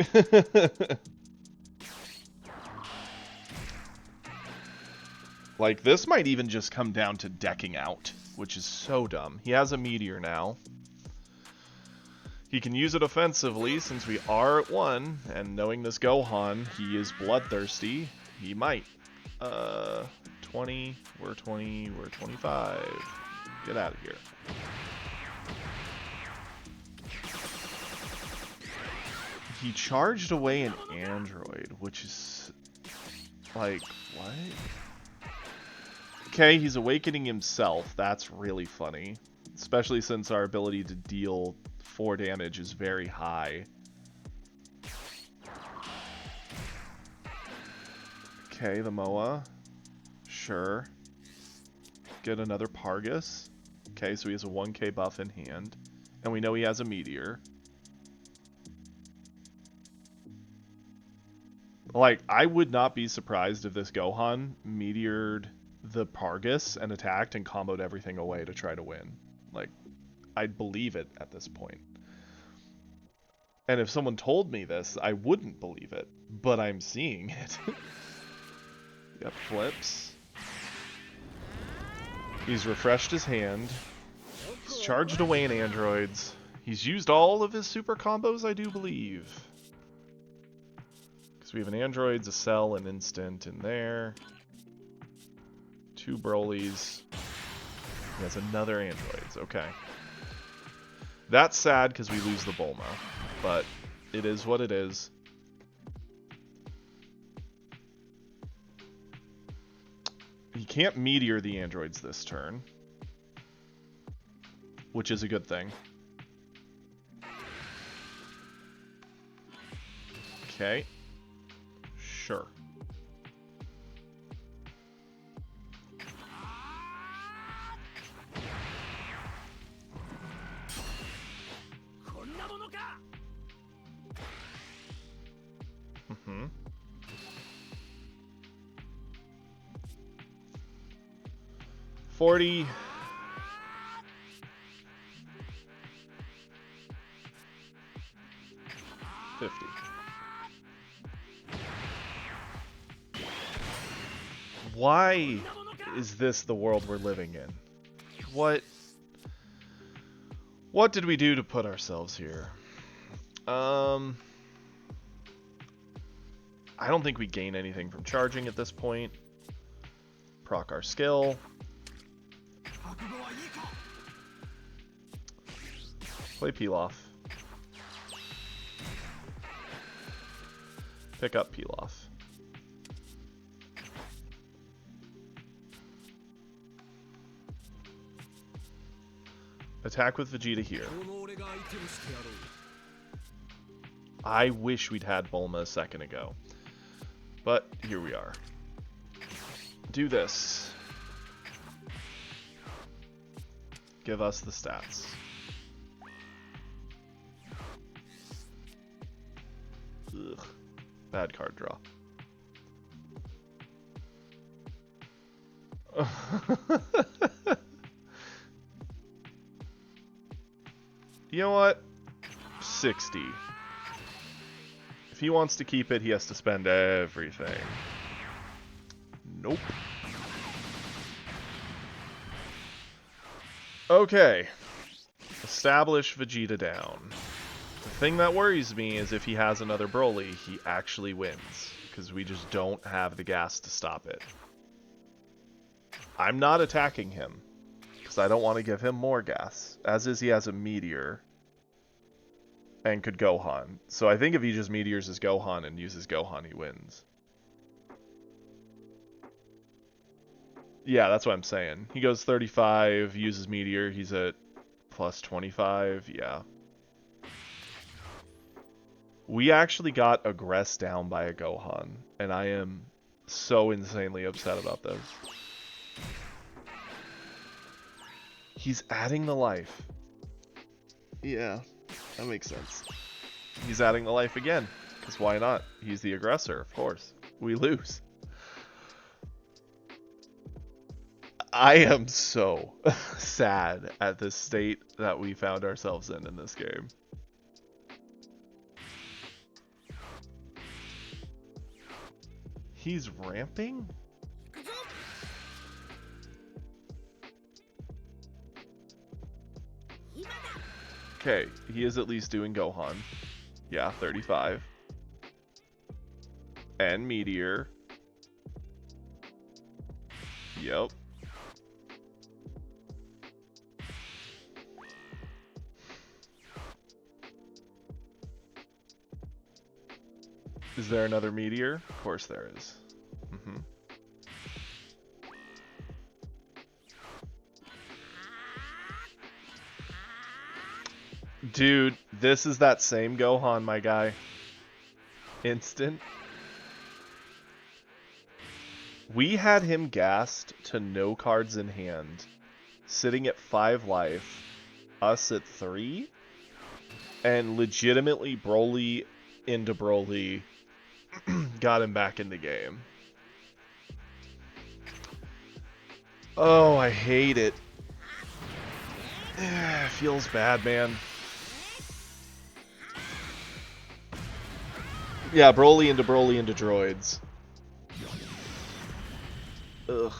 Like, this might even just come down to decking out, which is so dumb. He has a meteor now. He can use it offensively since we are at 1, and knowing this Gohan, he is bloodthirsty. He might. 20, we're 20, we're 25. Get out of here. He charged away an android, which is... like, what? Okay, he's awakening himself. That's really funny. Especially since our ability to deal 4 damage is very high. Okay, the Moa. Sure. Get another Pargus. Okay, so he has a 1k buff in hand. And we know he has a meteor. Like, I would not be surprised if this Gohan meteored the Pargus and attacked and comboed everything away to try to win. Like, I'd believe it at this point. And if someone told me this, I wouldn't believe it, but I'm seeing it. Yep, flips. He's refreshed his hand. He's charged away in androids. He's used all of his super combos, I do believe. Because we have an androids, a cell, an instant in there. 2 Brolys. He has another androids. Okay. That's sad because we lose the Bulma, but it is what it is. He can't meteor the androids this turn, which is a good thing. Okay. Sure. Mm-hmm. $40. $50. Why is this the world we're living in? What did we do to put ourselves here? I don't think we gain anything from charging at this point. Proc our skill. Play Pilaf. Pick up Pilaf. Attack with Vegeta here. I wish we'd had Bulma a second ago. But here we are. Do this. Give us the stats. Ugh. Bad card draw. You know what? 60. If he wants to keep it, he has to spend everything. Nope. Okay. Establish Vegeta down. The thing that worries me is if he has another Broly, he actually wins. Because we just don't have the gas to stop it. I'm not attacking him. Because I don't want to give him more gas. As is, he has a Meteor. And could Gohan. So I think if he just Meteors his Gohan and uses Gohan, he wins. Yeah, that's what I'm saying. He goes 35, uses Meteor, he's at plus 25, yeah. We actually got aggressed down by a Gohan, and I am so insanely upset about this. He's adding the life. Yeah, that makes sense. He's adding the life again, because why not? He's the aggressor, of course. We lose. I am so sad at the state that we found ourselves in this game. He's ramping? Okay, he is at least doing Gohan. Yeah, 35. And Meteor. Yep. Is there another Meteor? Of course there is. Mm-hmm. Dude, this is that same Gohan, my guy. Instant. We had him gassed to no cards in hand, sitting at 5 life, us at 3, and legitimately Broly into Broly got him back in the game. Oh, I hate it. Feels bad, man. Yeah, Broly into droids. Ugh.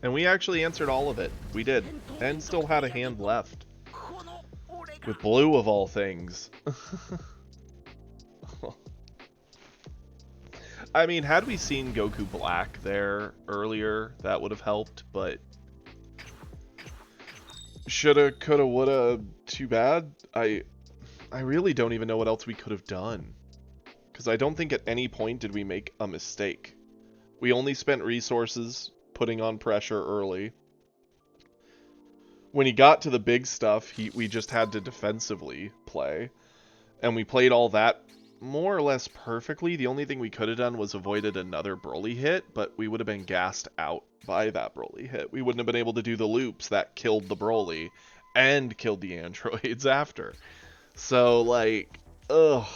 And we actually answered all of it. We did. And still had a hand left. With blue of all things. I mean, had we seen Goku Black there earlier, that would have helped, but... Shoulda, coulda, woulda, too bad. I really don't even know what else we could have done. Because I don't think at any point did we make a mistake. We only spent resources putting on pressure early. When he got to the big stuff, we just had to defensively play. And we played all that more or less perfectly. The only thing we could have done was avoided another Broly hit, but we would have been gassed out by that Broly hit. We wouldn't have been able to do the loops that killed the Broly and killed the androids after. So, like, ugh.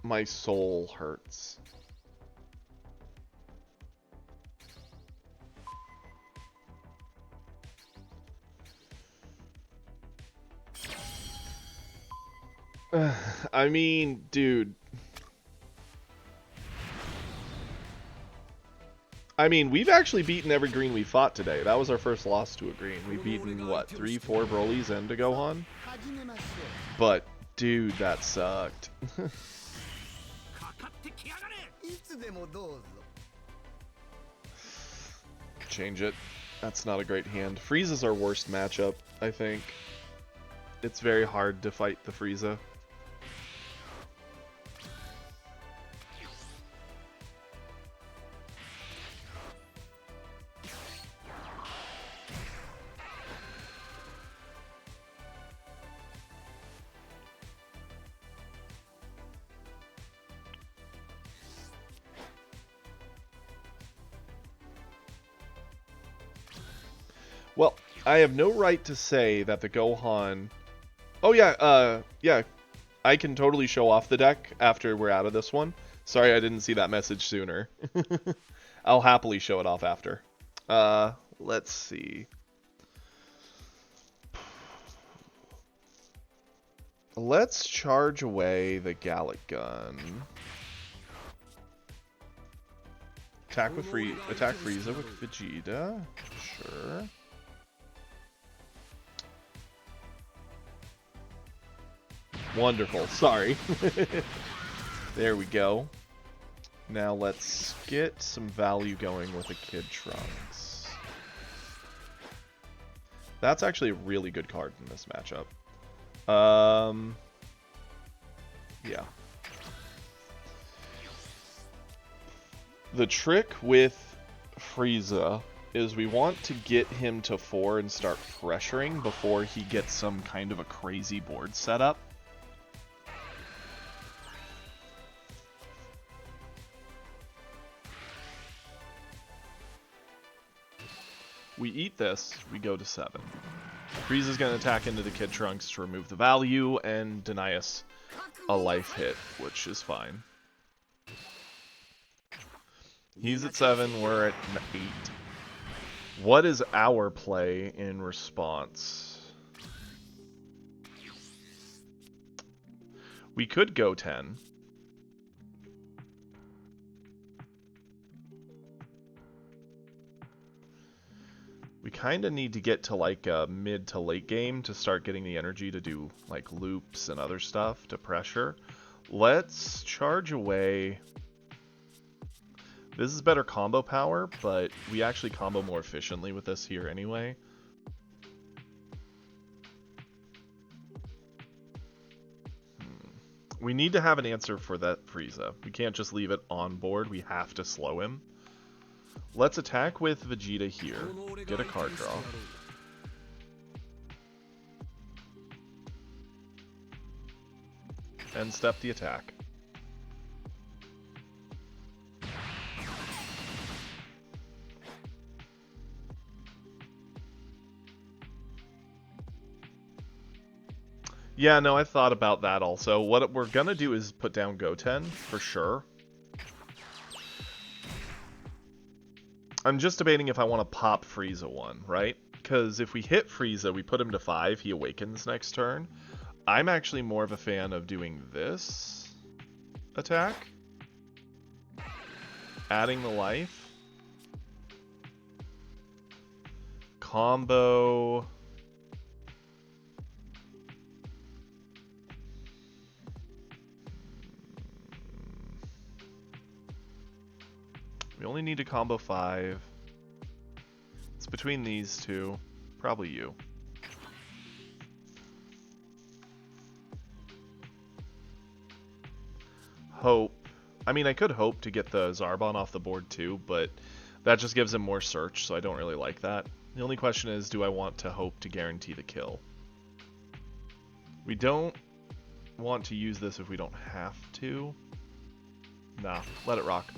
My soul hurts. I mean, dude. I mean, we've actually beaten every green we fought today. That was our first loss to a green. We've beaten, what, 3, 4 Brolys and a Gohan? But, dude, that sucked. Change it. That's not a great hand. Frieza's our worst matchup, I think. It's very hard to fight the Frieza. Well, I have no right to say that the Gohan... Oh yeah, yeah, I can totally show off the deck after we're out of this one. Sorry I didn't see that message sooner. I'll happily show it off after. Let's see. Let's charge away the Gallic Gun. Attack Frieza with Vegeta. Sure. Wonderful. Sorry. There we go. Now let's get some value going with a Kid Trunks. That's actually a really good card in this matchup. Yeah. The trick with Frieza is we want to get him to 4 and start pressuring before he gets some kind of a crazy board setup. We eat this, we go to 7. Frieza's going to attack into the Kid Trunks to remove the value and deny us a life hit, which is fine. He's at 7, we're at 8. What is our play in response? We could go 10. We kind of need to get to like a mid to late game to start getting the energy to do like loops and other stuff to pressure. Let's charge away. This is better combo power, but we actually combo more efficiently with this here anyway. We need to have an answer for that Frieza. We can't just leave it on board. We have to slow him. Let's attack with Vegeta here. Get a card draw. And step the attack. Yeah, no, I thought about that also. What we're gonna do is put down Goten, for sure. I'm just debating if I want to pop Frieza one, right? Because if we hit Frieza, we put him to 5, he awakens next turn. I'm actually more of a fan of doing this attack. Adding the life. Combo. We only need to combo 5. It's between these two. Probably you. Hope. I mean, I could hope to get the Zarbon off the board too, but that just gives him more search, so I don't really like that. The only question is, do I want to hope to guarantee the kill? We don't want to use this if we don't have to. Nah, let it rock.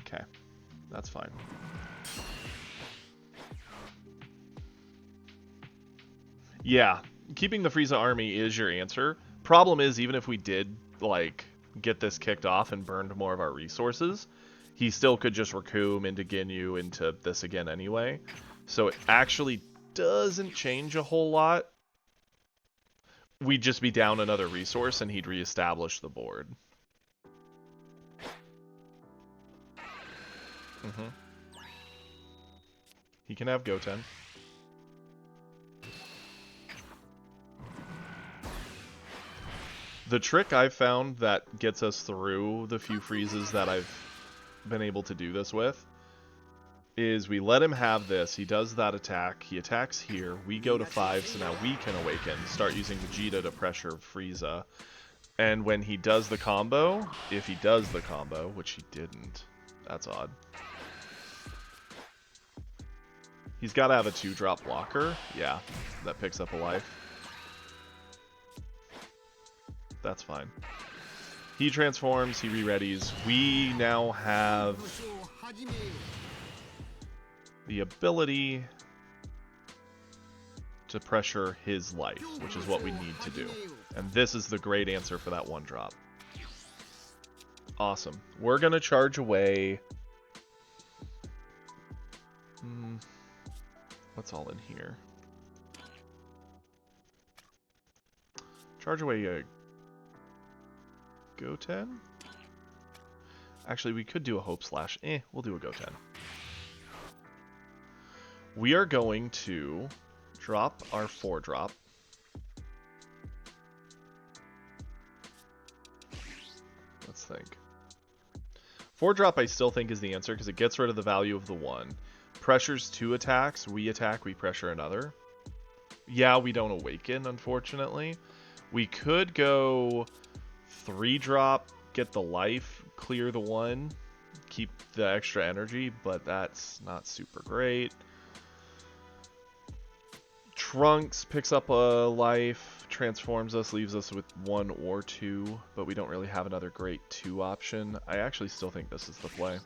Okay, that's fine. Yeah, keeping the Frieza army is your answer. Problem is, even if we did, like, get this kicked off and burned more of our resources, he still could just Recoome into Ginyu into this again anyway. So it actually doesn't change a whole lot. We'd just be down another resource and he'd reestablish the board. He can have Goten. The trick I've found that gets us through the few freezes that I've been able to do this with is we let him have this, he does that attack, he attacks here, we go to 5, so now we can awaken, start using Vegeta to pressure Frieza, and when he does the combo, if he does the combo, which he didn't, that's odd. He's got to have a 2-drop blocker, yeah, that picks up a life. That's fine. He transforms, he re-readies. We now have the ability to pressure his life, which is what we need to do. And this is the great answer for that 1-drop. Awesome. We're going to charge away... what's all in here? Charge away a Goten? Actually, we could do a Hope Slash. We'll do a Goten. We are going to drop our 4-drop. Let's think. 4-drop I still think is the answer because it gets rid of the value of the 1. Pressures 2 attacks. We attack, we pressure another. Yeah, we don't awaken, unfortunately. We could go 3-drop, get the life, clear the 1, keep the extra energy, but that's not super great. Trunks picks up a life, transforms us, leaves us with 1 or 2, but we don't really have another great 2 option. I actually still think this is the play.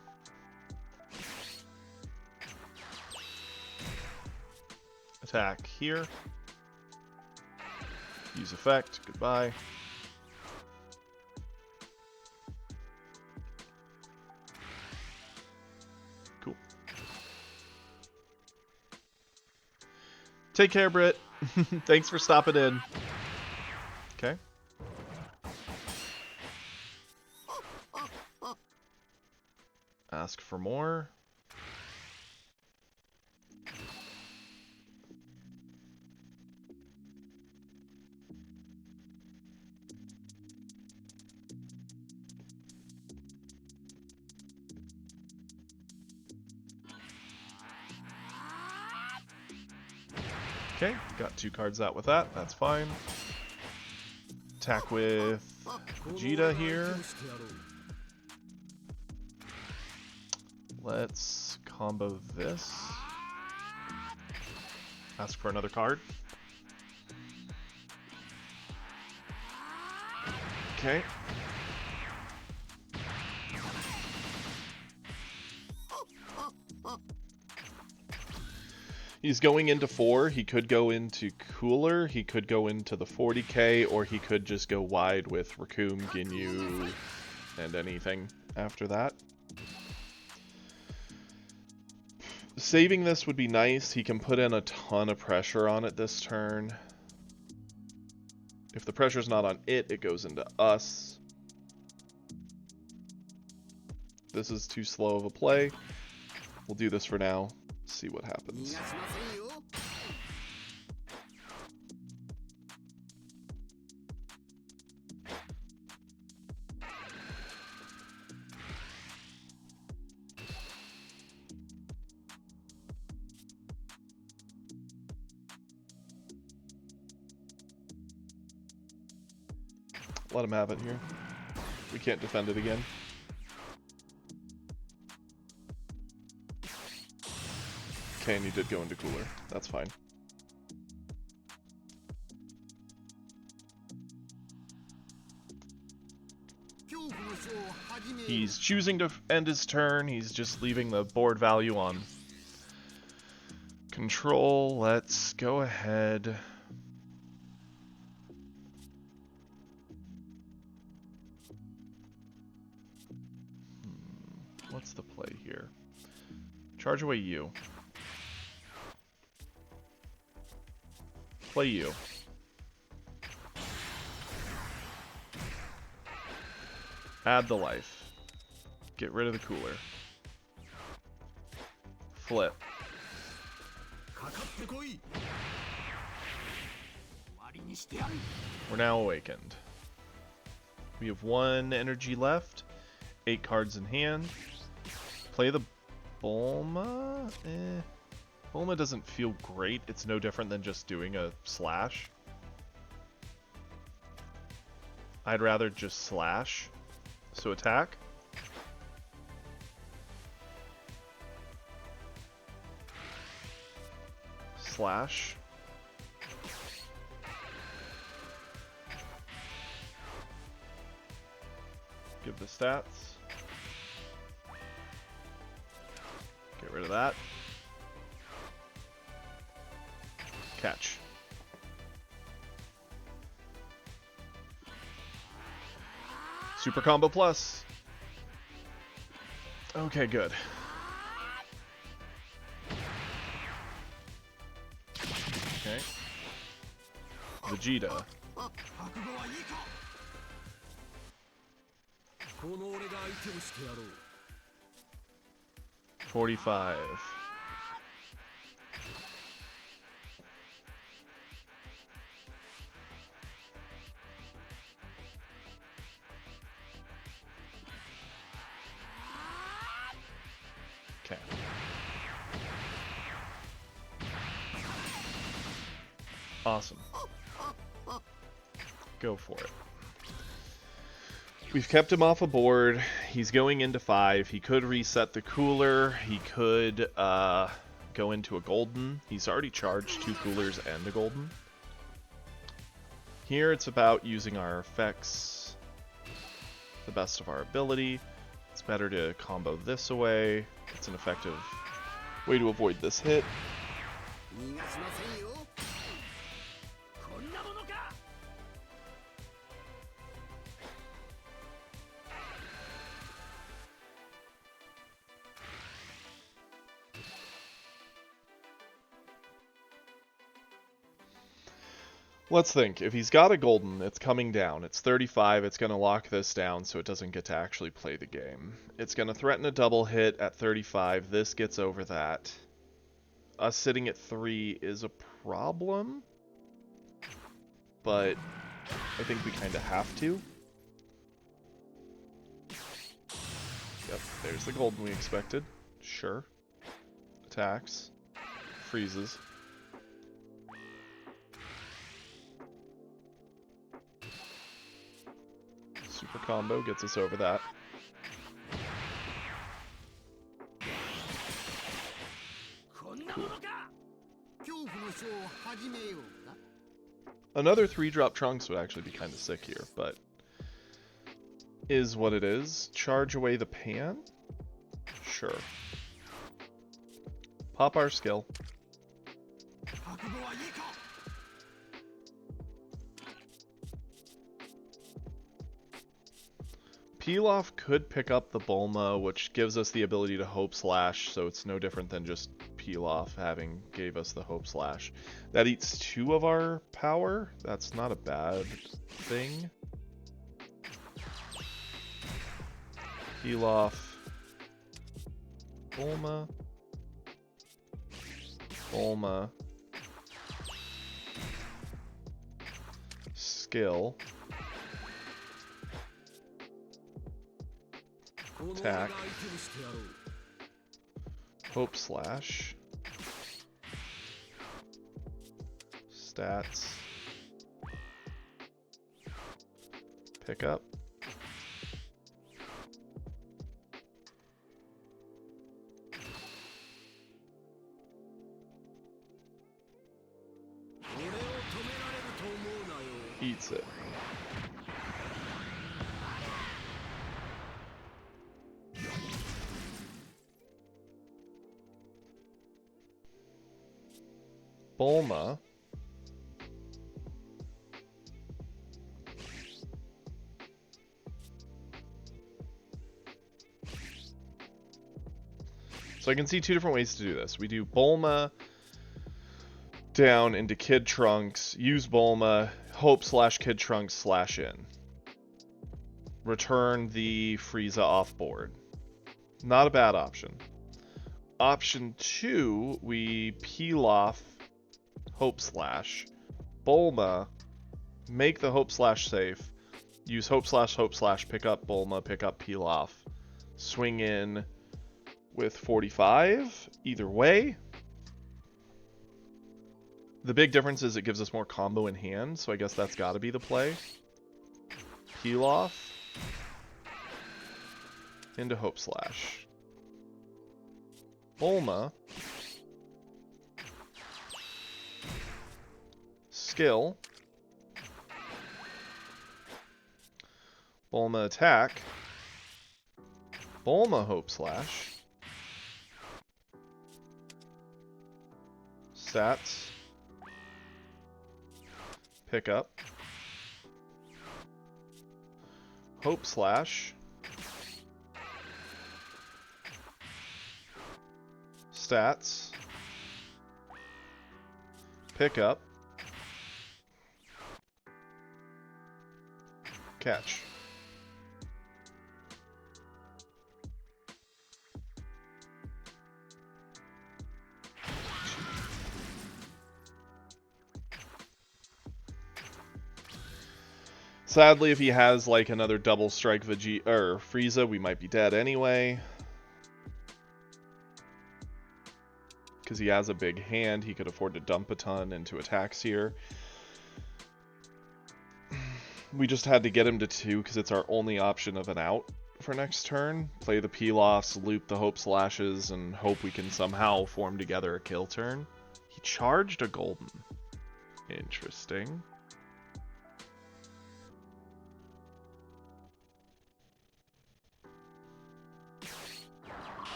Attack here. Use effect. Goodbye. Take care, Britt. Thanks for stopping in. Okay. Ask for more. Okay, got 2 cards out with that. That's fine. Attack with Vegeta here. Let's combo this. Ask for another card. Okay. He's going into 4. He could go into Cooler. He could go into the 40k, or he could just go wide with Raccoon, Ginyu, and anything after that. Saving this would be nice. He can put in a ton of pressure on it this turn. If the pressure's not on it, it goes into us. This is too slow of a play. We'll do this for now. See what happens. Let him have it here. We can't defend it again. Okay, and you did go into Cooler. That's fine. He's choosing to end his turn. He's just leaving the board value on control. Let's go ahead. What's the play here? Charge away you. Play you. Add the life. Get rid of the Cooler. Flip. We're now awakened. We have 1 energy left. 8 cards in hand. Play the Bulma? Bulma doesn't feel great. It's no different than just doing a slash. I'd rather just slash. So attack. Slash. Give the stats. Get rid of that. Catch. Super Combo Plus. Okay, good. Okay. Vegeta. 45. Okay. Awesome. Go for it. We've kept him off a board. He's going into 5. He could reset the Cooler. He could go into a Golden. He's already charged 2 Coolers and a Golden. Here it's about using our effects the best of our ability. It's better to combo this away. It's an effective way to avoid this hit. Let's think. If he's got a golden, it's coming down. It's 35. It's going to lock this down so it doesn't get to actually play the game. It's going to threaten a double hit at 35. This gets over that. Us sitting at 3 is a problem, but I think we kind of have to. Yep, there's the golden we expected. Sure. Attacks. Freezes. Super combo gets us over that. Cool. Another 3-drop Trunks would actually be kind of sick here, but is what it is. Charge away the pan? Sure. Pop our skill. Pilaf could pick up the Bulma, which gives us the ability to Hope Slash, so it's no different than just Pilaf having gave us the Hope Slash. That eats 2 of our power. That's not a bad thing. Pilaf. Bulma. Bulma. Skill. Attack. Hope Slash. Stats. Pick up. Eats it. Bulma. So I can see 2 different ways to do this. We do Bulma down into Kid Trunks, use Bulma, Hope slash Kid Trunks slash in. Return the Frieza off board. Not a bad option. Option 2, we peel off Hope Slash, Bulma, make the Hope Slash safe, use Hope Slash, pick up Bulma, pick up peel off, swing in with 45, either way. The big difference is it gives us more combo in hand, so I guess that's got to be the play. Peel off into Hope Slash. Bulma. Skill. Bulma attack. Bulma Hope Slash. Stats. Pick up. Hope Slash. Stats. Pick up. Catch. Sadly, if he has like another double strike Vegeta or Frieza, we might be dead anyway. Because he has a big hand, he could afford to dump a ton into attacks here. We just had to get him to 2 because it's our only option of an out for next turn. Play the peel-offs, loop the Hope Slashes, and hope we can somehow form together a kill turn. He charged a golden. Interesting.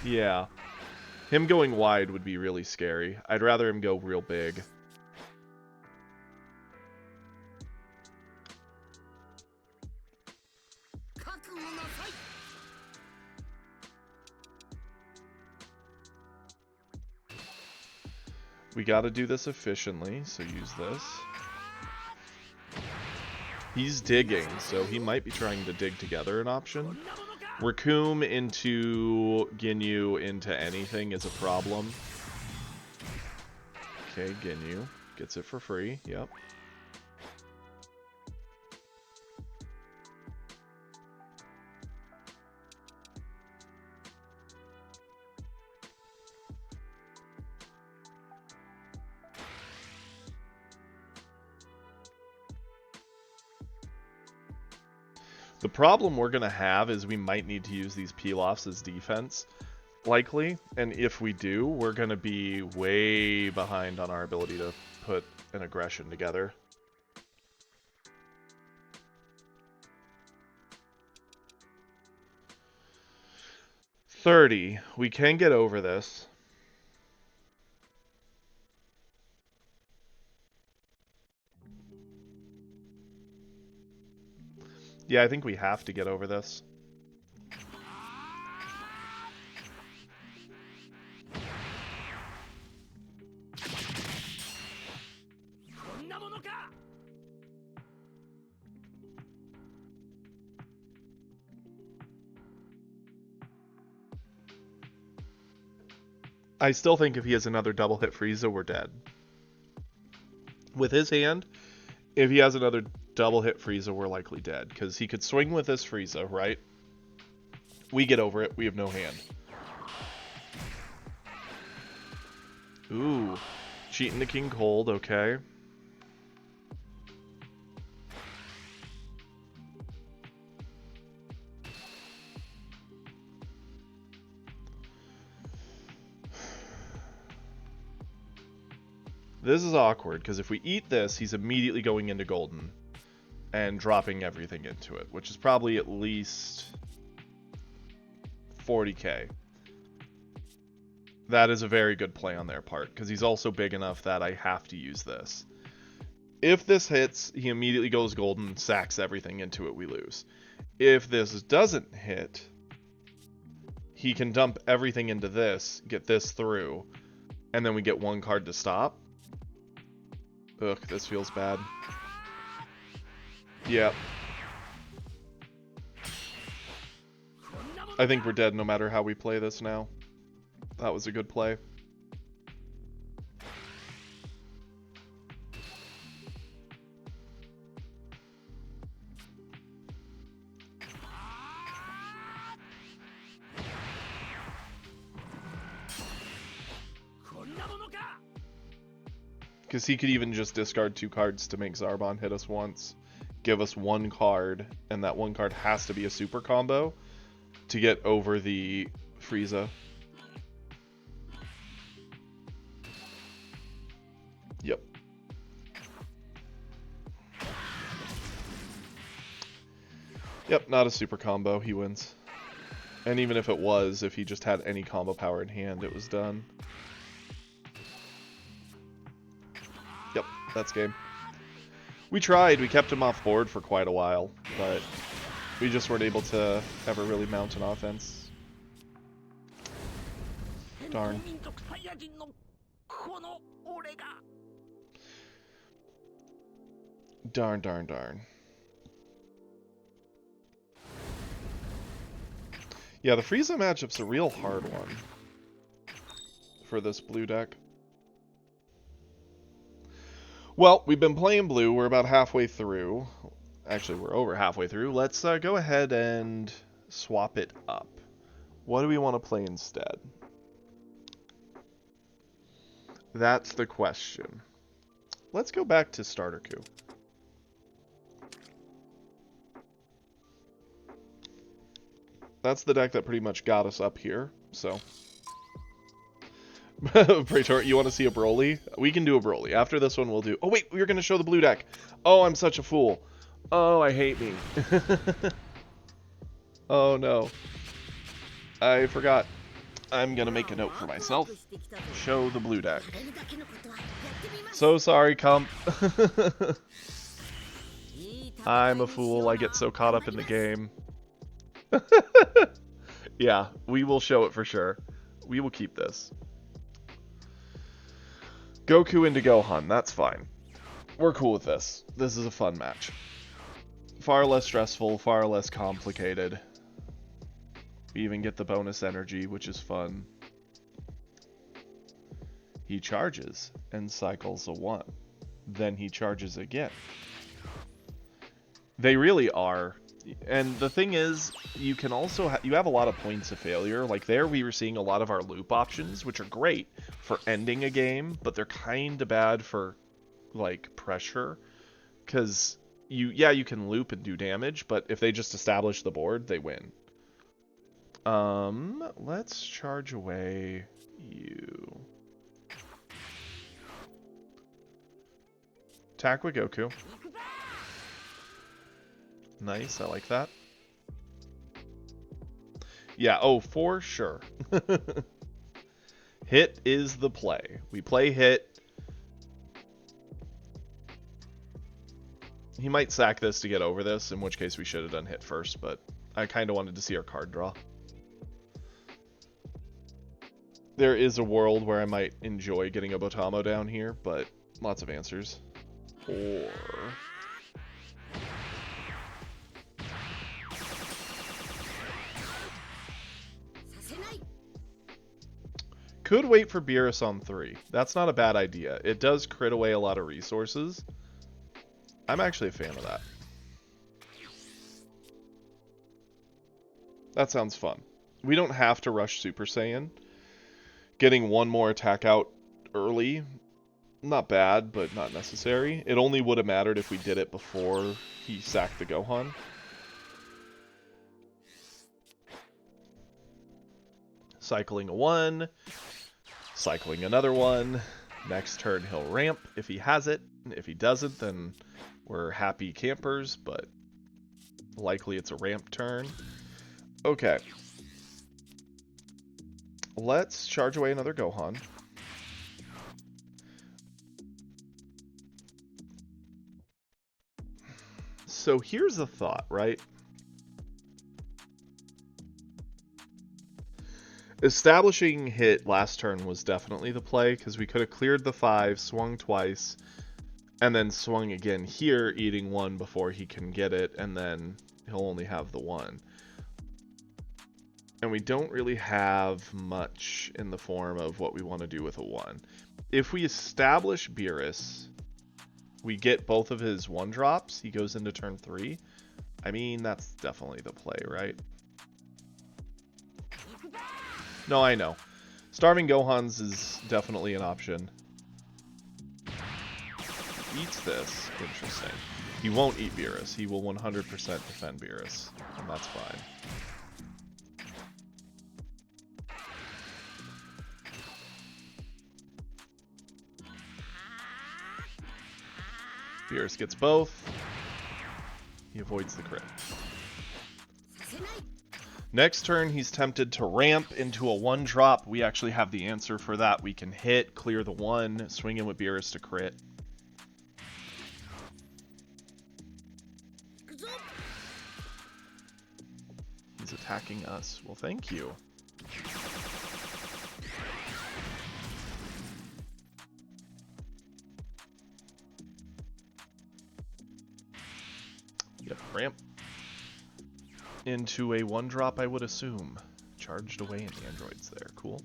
Yeah. Him going wide would be really scary. I'd rather him go real big. We gotta do this efficiently, so use this. He's digging, so he might be trying to dig together an option. Raccoon into Ginyu into anything is a problem. Okay, Ginyu gets it for free. Yep. The problem we're going to have is we might need to use these peel-offs as defense, likely. And if we do, we're going to be way behind on our ability to put an aggression together. $30. We can get over this. Yeah, I think we have to get over this. I still think if he has another double hit Frieza, we're dead. With his hand, if he has another double hit Frieza, we're likely dead. Because he could swing with this Frieza, right? We get over it. We have no hand. Ooh. Cheating the King Cold, okay. This is awkward, because if we eat this, he's immediately going into Golden and dropping everything into it, which is probably at least 40k. That is a very good play on their part, because he's also big enough that I have to use this. If this hits, he immediately goes Golden, sacks everything into it, we lose. If this doesn't hit, he can dump everything into this, get this through, and then we get one card to stop. Ugh, this feels bad. Yep. I think we're dead no matter how we play this now. That was a good play. Because he could even just discard 2 cards to make Zarbon hit us once. Give us 1 card, and that 1 card has to be a super combo to get over the Frieza. Yep. Yep, not a super combo. He wins. And even if it was, if he just had any combo power in hand, it was done. Yep, that's game. We tried. We kept him off board for quite a while, but we just weren't able to ever really mount an offense. Darn. Darn, darn, darn. Yeah, the Frieza matchup's a real hard one for this blue deck. Well, we've been playing blue. We're about halfway through. Actually, we're over halfway through. Let's go ahead and swap it up. What do we want to play instead? That's the question. Let's go back to Starter Coup. That's the deck that pretty much got us up here, so. Praetor, you want to see a Broly? We can do a Broly. After this one, we'll do... Oh, wait, we were going to show the blue deck. Oh, I'm such a fool. Oh, I hate me. Oh, no. I forgot. I'm going to make a note for myself. Show the blue deck. So sorry, comp. I'm a fool. I get so caught up in the game. Yeah, we will show it for sure. We will keep this. Goku into Gohan, that's fine. We're cool with this. This is a fun match. Far less stressful, far less complicated. We even get the bonus energy, which is fun. He charges and cycles a 1. Then he charges again. They really are. And the thing is, you can also you have a lot of points of failure. Like there, we were seeing a lot of our loop options, which are great for ending a game, but they're kind of bad for like pressure, because you can loop and do damage, but if they just establish the board, they win. Let's charge away you. Attack with Goku. Nice, I like that. Yeah, oh, for sure. Hit is the play. We play hit. He might sack this to get over this, in which case we should have done hit first, but I kind of wanted to see our card draw. There is a world where I might enjoy getting a Botamo down here, but lots of answers. Or... could wait for Beerus on 3. That's not a bad idea. It does crit away a lot of resources. I'm actually a fan of that. That sounds fun. We don't have to rush Super Saiyan. Getting one more attack out early, not bad, but not necessary. It only would have mattered if we did it before he sacked the Gohan. Cycling a 1. Cycling another 1. Next turn he'll ramp if he has it. If he doesn't, then we're happy campers, but likely it's a ramp turn. Okay. Let's charge away another Gohan. So here's the thought, right? Establishing hit last turn was definitely the play, because we could have cleared the 5, swung twice, and then swung again here, eating 1 before he can get it, and then he'll only have the 1. And we don't really have much in the form of what we want to do with a 1. If we establish Beerus, we get both of his 1-drops, he goes into turn 3. I mean, that's definitely the play, right? No, I know. Starving Gohans is definitely an option. Eats this. Interesting. He won't eat Beerus. He will 100% defend Beerus. And that's fine. Beerus gets both. He avoids the crit. Next turn, he's tempted to ramp into a 1-drop. We actually have the answer for that. We can hit, clear the 1, swing in with Beerus to crit. He's attacking us. Well, thank you. Yep, ramp. Into a 1-drop, I would assume. Charged away in the androids there. Cool.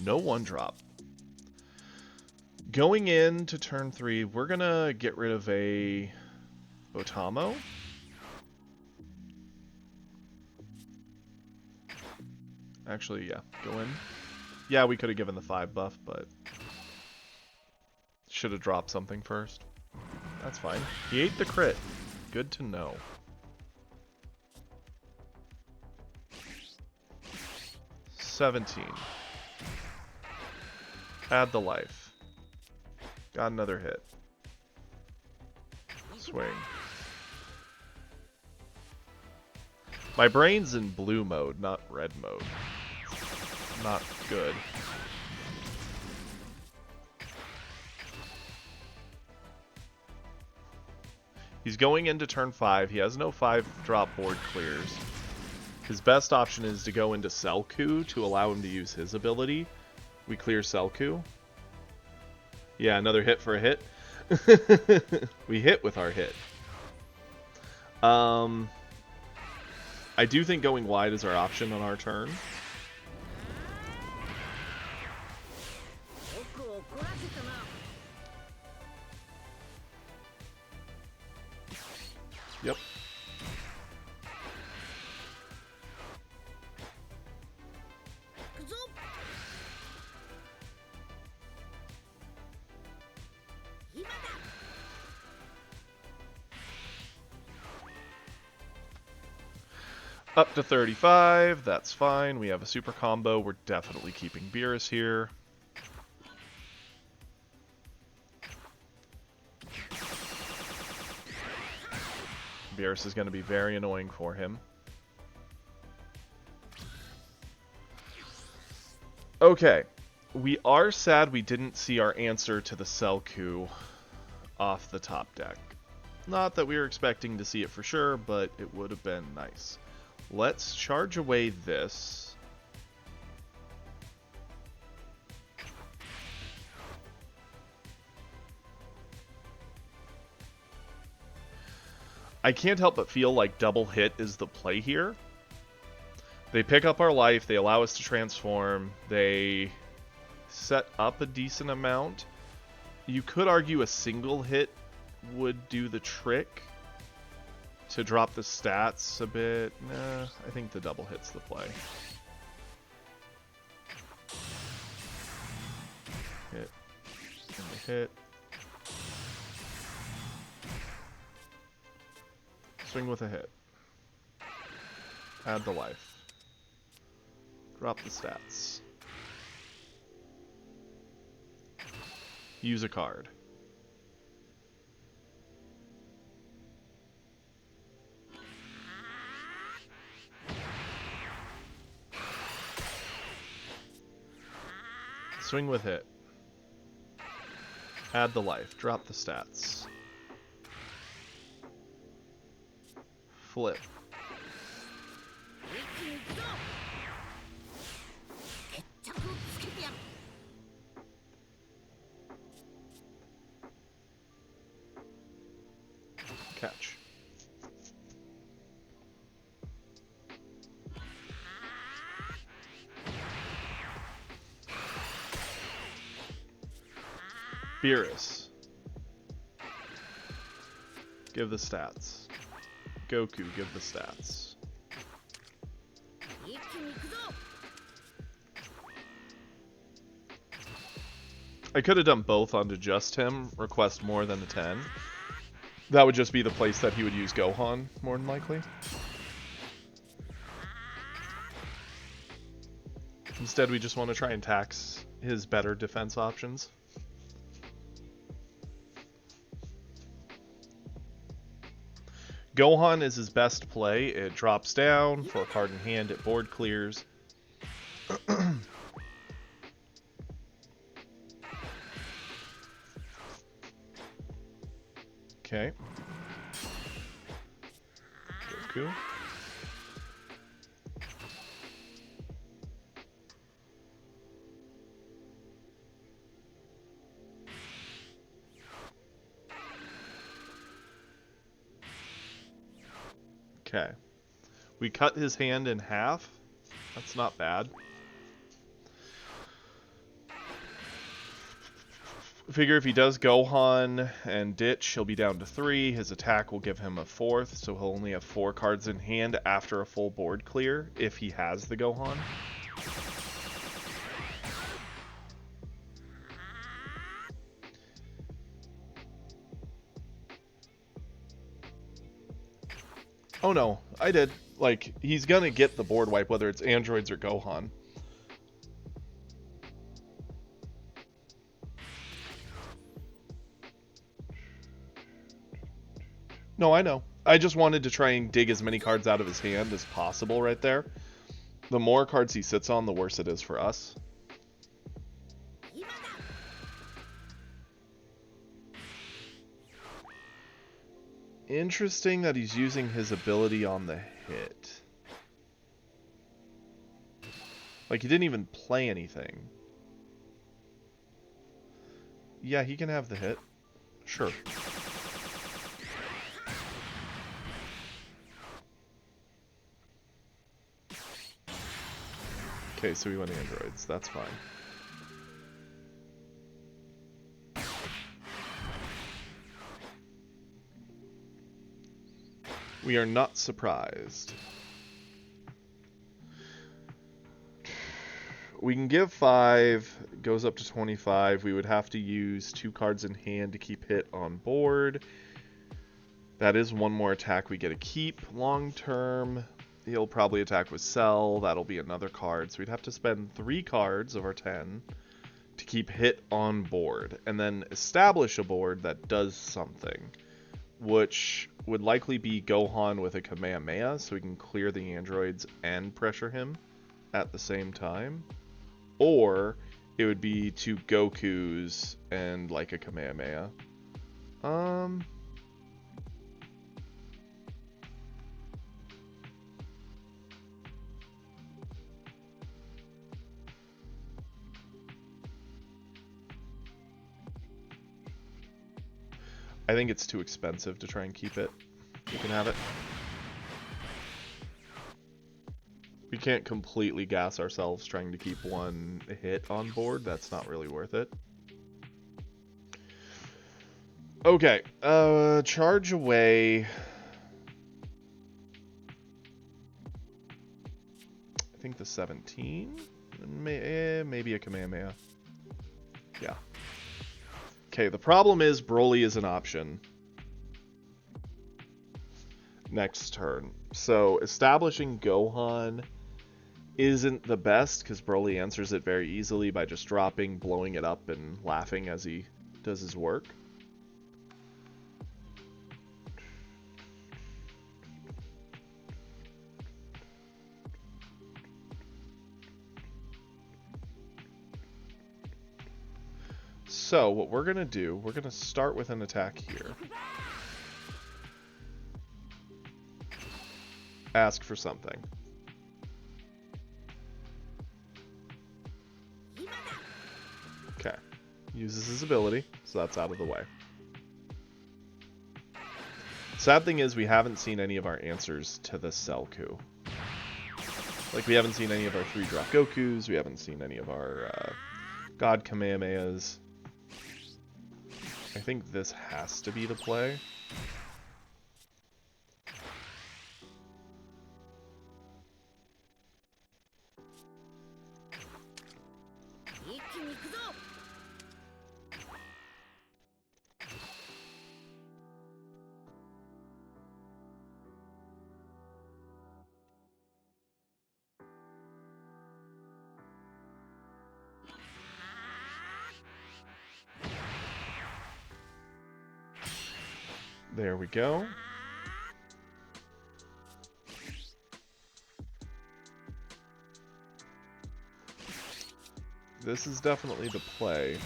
No 1-drop. Going into turn 3, we're going to get rid of a Botamo. Actually, yeah. Go in. Yeah, we could have given the 5 buff, but should have dropped something first. That's fine. He ate the crit. Good to know. $17. Add the life. Got another hit. Swing. My brain's in blue mode, not red mode. Not good. He's going into turn 5. He has no 5-drop board clears. His best option is to go into Selku to allow him to use his ability. We clear Selku. Yeah, another hit for a hit. We hit with our hit. I do think going wide is our option on our turn. Yep. Up to 35, that's fine. We have a super combo. We're definitely keeping Beerus here. Beerus is going to be very annoying for him. Okay. We are sad we didn't see our answer to the Selku off the top deck. Not that we were expecting to see it for sure, but it would have been nice. Let's charge away this. I can't help but feel like double hit is the play here. They pick up our life, they allow us to transform, they set up a decent amount. You could argue a single hit would do the trick to drop the stats a bit. Nah, I think the double hit's the play. Hit. And the hit. Swing with a hit. Add the life. Drop the stats. Use a card. Swing with hit. Add the life. Drop the stats. Flip. Catch. Beerus. Give the stats. Goku, give the stats. I could have done both onto just him, request more than the 10. That would just be the place that he would use Gohan, more than likely. Instead, we just want to try and tax his better defense options. Gohan is his best play. It drops down for a card in hand, it board clears. Okay. Goku. Okay. We cut his hand in half. That's not bad. Figure if he does Gohan and ditch, he'll be down to 3. His attack will give him a 4th, so he'll only have 4 cards in hand after a full board clear, if he has the Gohan. Oh no, I did. Like, he's gonna get the board wipe, whether it's androids or Gohan. No, I know. I just wanted to try and dig as many cards out of his hand as possible right there. The more cards he sits on, the worse it is for us. Interesting that he's using his ability on the hit. Like, he didn't even play anything. Yeah, he can have the hit. Sure. Okay, so we went androids. That's fine. We are not surprised. We can give 5, goes up to 25. We would have to use 2 cards in hand to keep hit on board. That is one more attack we get to keep long term. He'll probably attack with Cell. That'll be another card. So we'd have to spend 3 cards of our 10 to keep hit on board. And then establish a board that does something, which would likely be Gohan with a Kamehameha, so we can clear the androids and pressure him at the same time. Or it would be 2 Gokus and like a Kamehameha. I think it's too expensive to try and keep it. You can have it. We can't completely gas ourselves trying to keep 1 hit on board. That's not really worth it. Okay, charge away. I think the 17? Maybe a Kamehameha. Yeah. Okay, the problem is Broly is an option next turn. So establishing Gohan isn't the best because Broly answers it very easily by just dropping, blowing it up, and laughing as he does his work. So what we're going to do, we're going to start with an attack here. Ask for something. Okay. Uses his ability, so that's out of the way. Sad thing is we haven't seen any of our answers to the Cell coup. Like, we haven't seen any of our 3-drop Gokus, we haven't seen any of our God Kamehamehas. I think this has to be the play. There we go. This is definitely the play.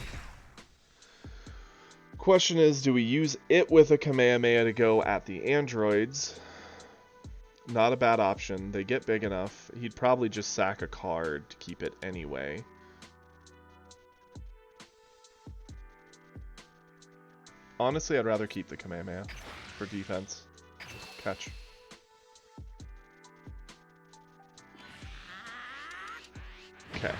Question is, do we use it with a Kamehameha to go at the androids? Not a bad option. They get big enough. He'd probably just sack a card to keep it anyway. Honestly, I'd rather keep the Kamehameha for defense. Catch. Okay.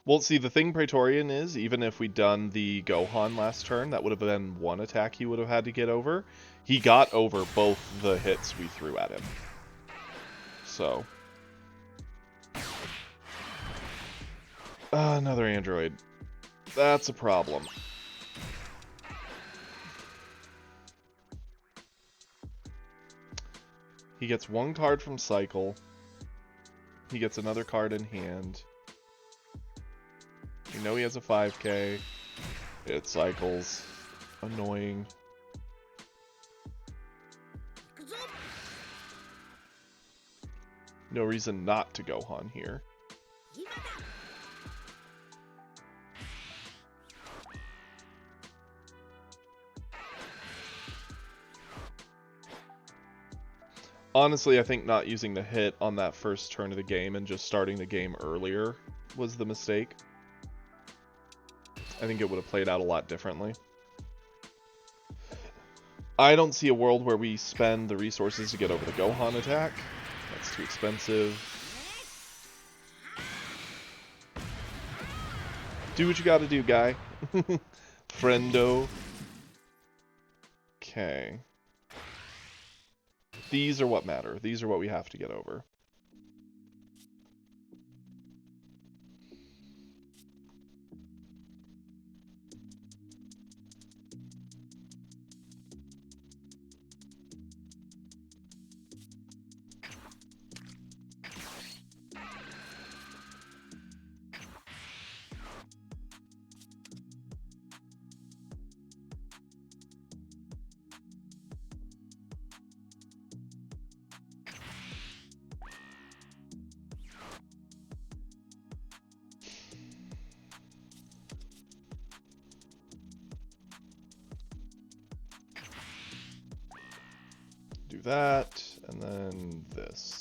Well, see, the thing Praetorian is, even if we'd done the Gohan last turn, that would have been 1 attack he would have had to get over. He got over both the hits we threw at him. So. Another android. That's a problem. He gets 1 card from Cycle. He gets another card in hand. We know he has a 5k. It cycles. Annoying. No reason not to Gohan here. Honestly, I think not using the hit on that first turn of the game and just starting the game earlier was the mistake. I think it would have played out a lot differently. I don't see a world where we spend the resources to get over the Gohan attack. That's too expensive. Do what you gotta do, guy. Friendo. Okay. These are what matter. These are what we have to get over. Do that, and then this.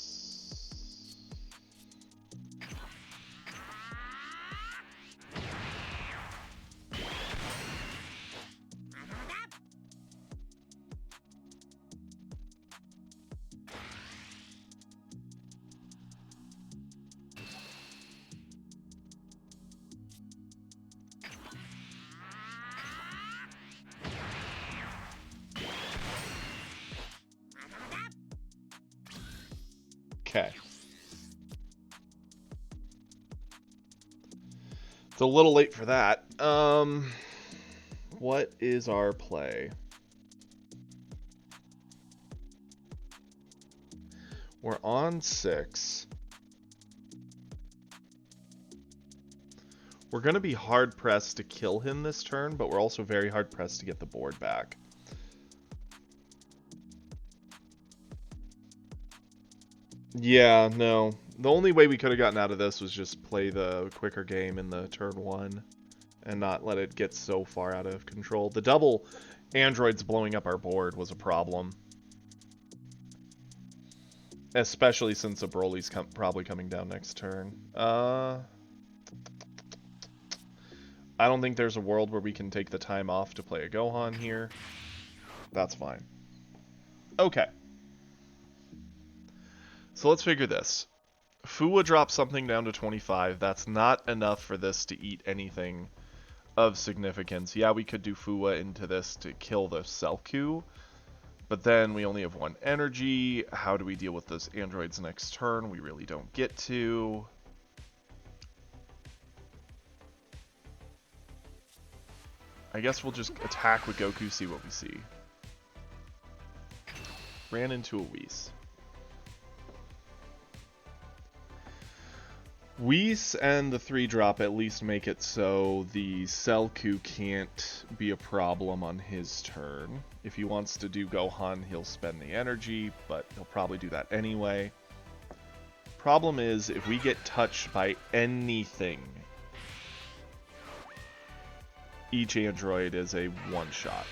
Okay. It's a little late for that. What is our play? We're on 6. We're going to be hard-pressed to kill him this turn, but we're also very hard-pressed to get the board back. Yeah, no. The only way we could have gotten out of this was just play the quicker game in the turn 1 and not let it get so far out of control. The double androids blowing up our board was a problem. Especially since a Broly's probably coming down next turn. I don't think there's a world where we can take the time off to play a Gohan here. That's fine. Okay. So let's figure this. Fuwa drops something down to 25. That's not enough for this to eat anything of significance. Yeah, we could do Fuwa into this to kill the Selku, but then we only have 1 energy. How do we deal with those androids next turn? We really don't get to. I guess we'll just attack with Goku, see what we see. Ran into a Whis. Whis and the 3-drop at least make it so the Selku can't be a problem on his turn. If he wants to do Gohan, he'll spend the energy, but he'll probably do that anyway. Problem is, if we get touched by anything, each android is a one-shot.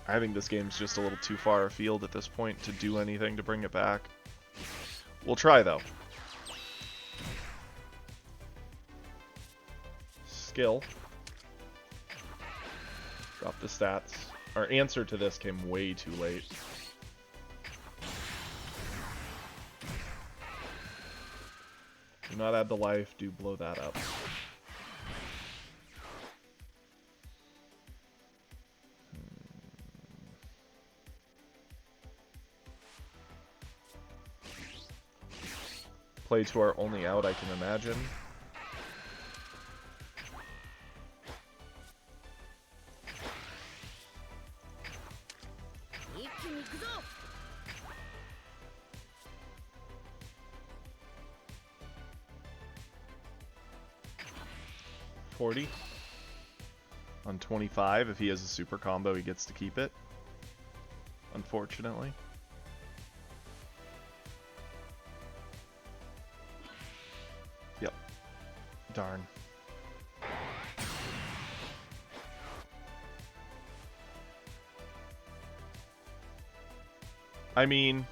I think this game's just a little too far afield at this point to do anything to bring it back. We'll try, though. Skill. Drop the stats. Our answer to this came way too late. Do not add the life, do blow that up. Play to our only out, I can imagine. On 25, if he has a super combo, he gets to keep it. Unfortunately. Yep. Darn. I mean...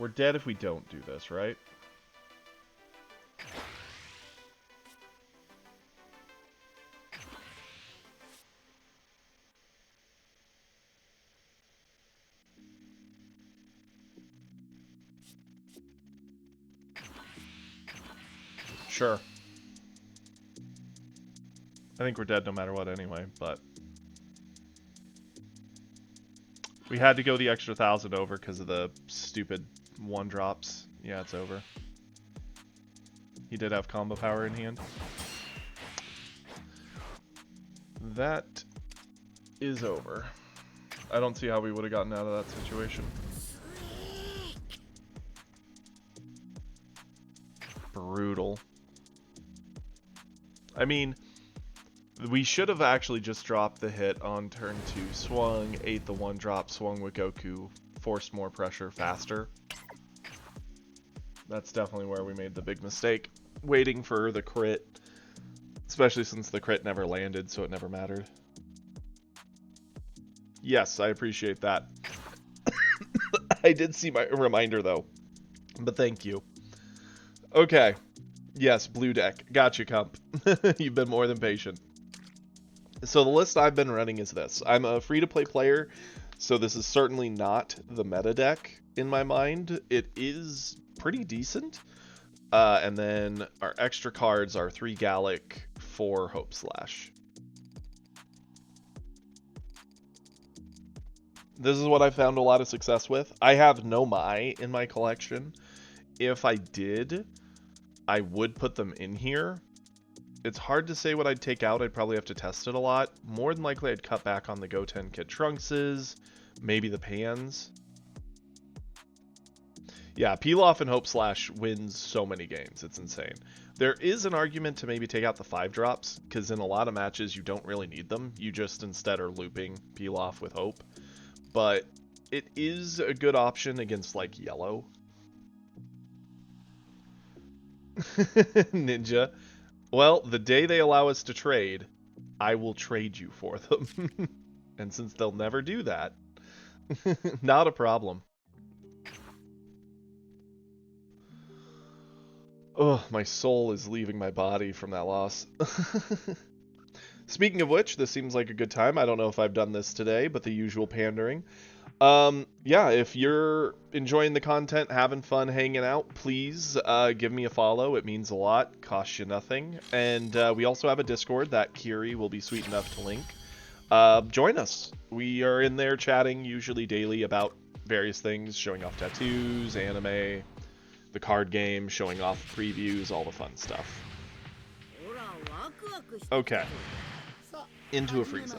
We're dead if we don't do this, right? Sure. I think we're dead no matter what anyway, but... We had to go the extra 1,000 over because of the stupid 1-drops. Yeah, it's over. He did have combo power in hand. That is over. I don't see how we would have gotten out of that situation. Brutal. I mean, we should have actually just dropped the hit on turn 2, swung, ate the 1-drop, swung with Goku, forced more pressure faster. That's definitely where we made the big mistake. Waiting for the crit, especially since the crit never landed, so it never mattered. Yes, I appreciate that. I did see my reminder though, but thank you. Okay. Yes, blue deck. Gotcha, Comp. You've been more than patient. So the list I've been running is this. I'm a free-to-play player, so this is certainly not the meta deck in my mind. It is pretty decent. And then our extra cards are 3 Gallic, 4 Hope Slash. This is what I found a lot of success with. I have no Mai in my collection. If I did, I would put them in here. It's hard to say what I'd take out. I'd probably have to test it a lot. More than likely, I'd cut back on the Goten Kid Trunkses, maybe the Pans. Yeah, Pilaf and Hope Slash wins so many games. It's insane. There is an argument to maybe take out the 5-drops, because in a lot of matches, you don't really need them. You just instead are looping Pilaf with Hope. But it is a good option against, like, yellow. Ninja. Well, the day they allow us to trade, I will trade you for them. And since they'll never do that, not a problem. Oh, my soul is leaving my body from that loss. Speaking of which, this seems like a good time. I don't know if I've done this today, but the usual pandering. Yeah, if you're enjoying the content, having fun hanging out, please give me a follow. It means a lot, costs you nothing. And we also have a Discord that Kiri will be sweet enough to link. Join us. We are in there chatting usually daily about various things, showing off tattoos, anime, the card game, showing off previews, all the fun stuff. Okay. Into a Frieza.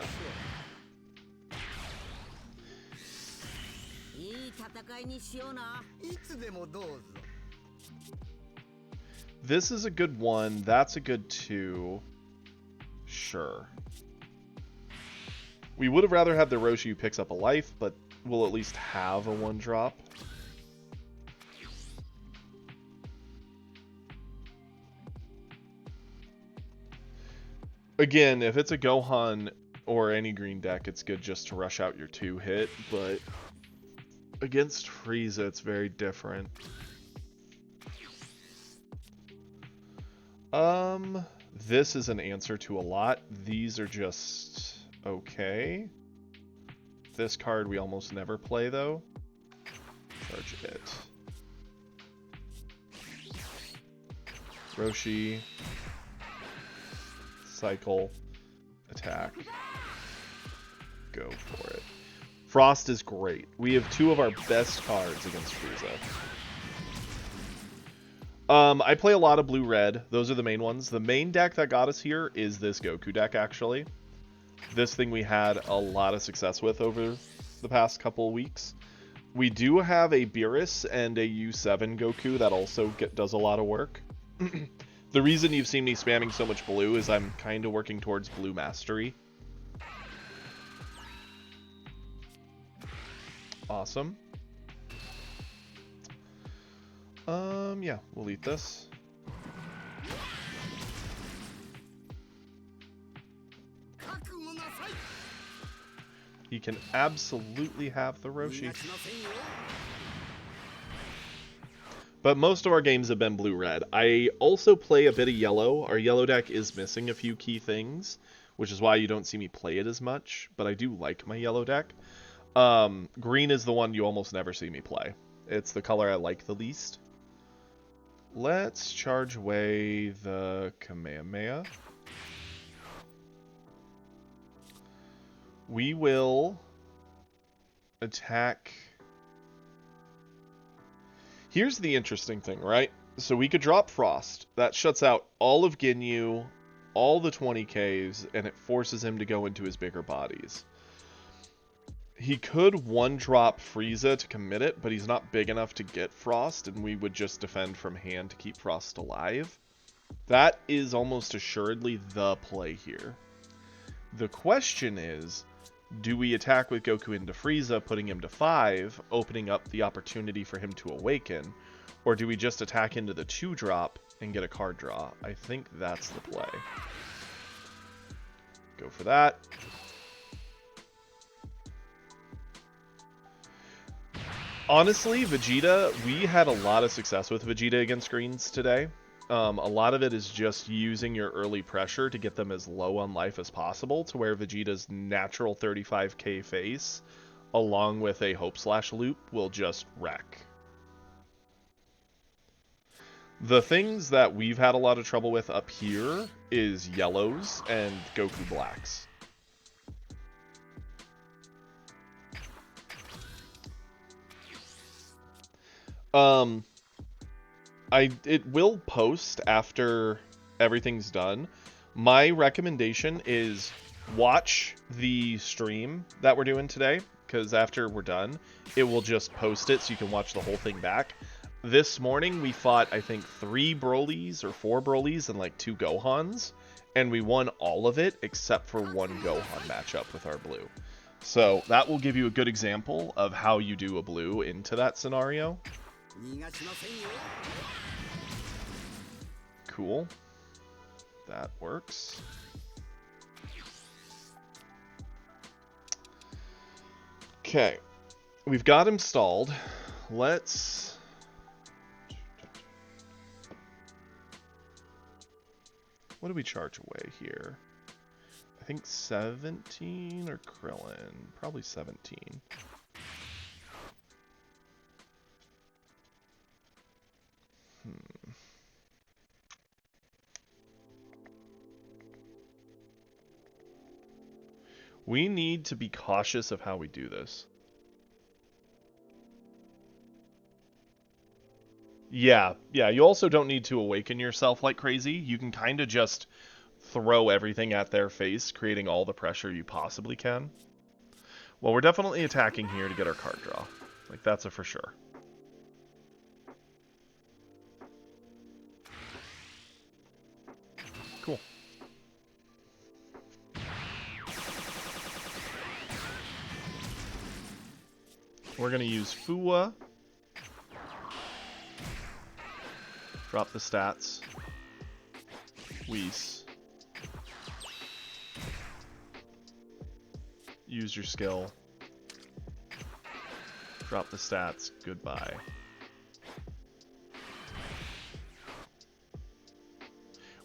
This is a good one. That's a good 2. Sure. We would have rather had the Roshi who picks up a life, but we'll at least have a 1-drop. Again, if it's a Gohan or any green deck, it's good just to rush out your 2-hit, but against Frieza, it's very different. This is an answer to a lot. These are just okay. This card we almost never play, though. Charge it. Roshi. Cycle. Attack. Go for it. Frost is great. We have 2 of our best cards against Frieza. I play a lot of blue-red. Those are the main ones. The main deck that got us here is this Goku deck, actually. This thing we had a lot of success with over the past couple of weeks. We do have a Beerus and a U7 Goku that also does a lot of work. The reason you've seen me spamming so much blue is I'm kind of working towards blue mastery. Awesome. Yeah, we'll eat this. He can absolutely have the Roshi. But most of our games have been blue-red. I also play a bit of yellow. Our yellow deck is missing a few key things, which is why you don't see me play it as much, but I do like my yellow deck. Green is the one you almost never see me play. It's the color I like the least. Let's charge away the Kamehameha. We will attack... Here's the interesting thing, right? So we could drop Frost. That shuts out all of Ginyu, all the 20Ks, and it forces him to go into his bigger bodies. He could one-drop Frieza to commit it, but he's not big enough to get Frost, and we would just defend from hand to keep Frost alive. That is almost assuredly the play here. The question is, do we attack with Goku into Frieza, putting him to 5, opening up the opportunity for him to awaken, or do we just attack into the 2-drop and get a card draw? I think that's the play. Go for that. Honestly, Vegeta, we had a lot of success with Vegeta against greens today. A lot of it is just using your early pressure to get them as low on life as possible, to where Vegeta's natural 35k face, along with a Hope Slash loop, will just wreck. The things that we've had a lot of trouble with up here is yellows and Goku blacks. It will post after everything's done. My recommendation is watch the stream that we're doing today, because after we're done, it will just post it so you can watch the whole thing back. This morning we fought, I think, 3 Brolys or 4 Brolys and like 2 Gohans, and we won all of it except for 1 Gohan matchup with our blue. So that will give you a good example of how you do a blue into that scenario. Cool. That works. Okay. We've got him stalled. Let's... What do we charge away here? I think 17 or Krillin? Probably 17. We need to be cautious of how we do this. Yeah, you also don't need to awaken yourself like crazy. You can kind of just throw everything at their face, creating all the pressure you possibly can. Well, we're definitely attacking here to get our card draw. Like, that's a for sure. Cool. We're going to use Fuwa. Drop the stats. Whis. Use your skill. Drop the stats. Goodbye.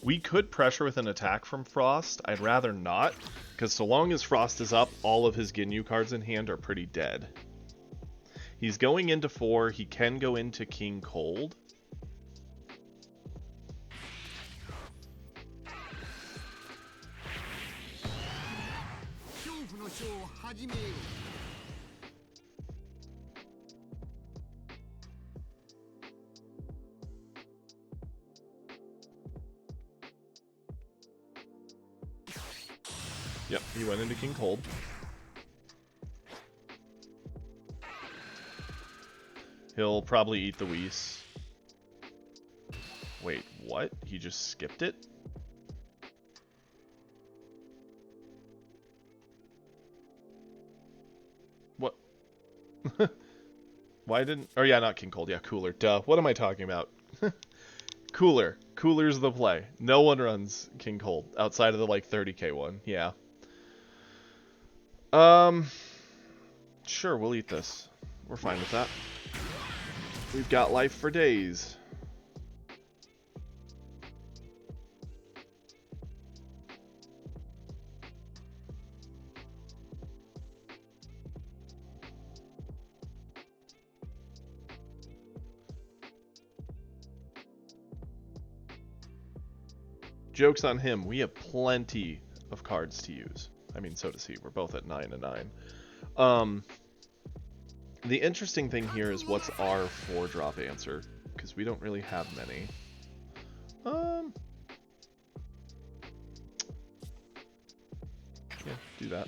We could pressure with an attack from Frost. I'd rather not, because so long as Frost is up, all of his Ginyu cards in hand are pretty dead. He's going into 4. He can go into King Cold. Yep, he went into King Cold. He'll probably eat the Whis. Wait, what? He just skipped it? What? Why didn't... Oh yeah, not King Cold. Yeah, Cooler. Duh. What am I talking about? Cooler. Cooler's the play. No one runs King Cold outside of the, like, 30k one. Yeah. Sure, we'll eat this. We're fine with that. We've got life for days. Joke's on him. We have plenty of cards to use. I mean, so does he. We're both at 9 and 9. The interesting thing here is what's our 4-drop answer, because we don't really have many. Yeah, do that.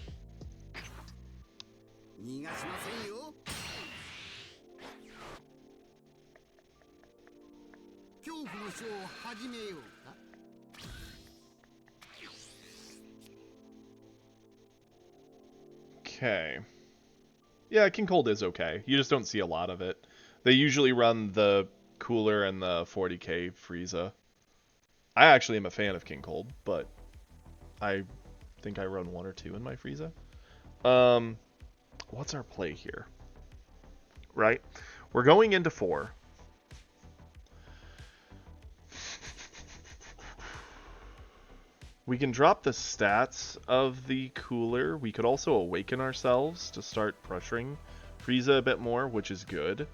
Okay. Yeah, King Cold is okay. You just don't see a lot of it. They usually run the Cooler and the 40k Frieza. I actually am a fan of King Cold, but I think I run 1 or 2 in my Frieza. What's our play here? Right? We're going into 4. We can drop the stats of the Cooler. We could also awaken ourselves to start pressuring Frieza a bit more, which is good.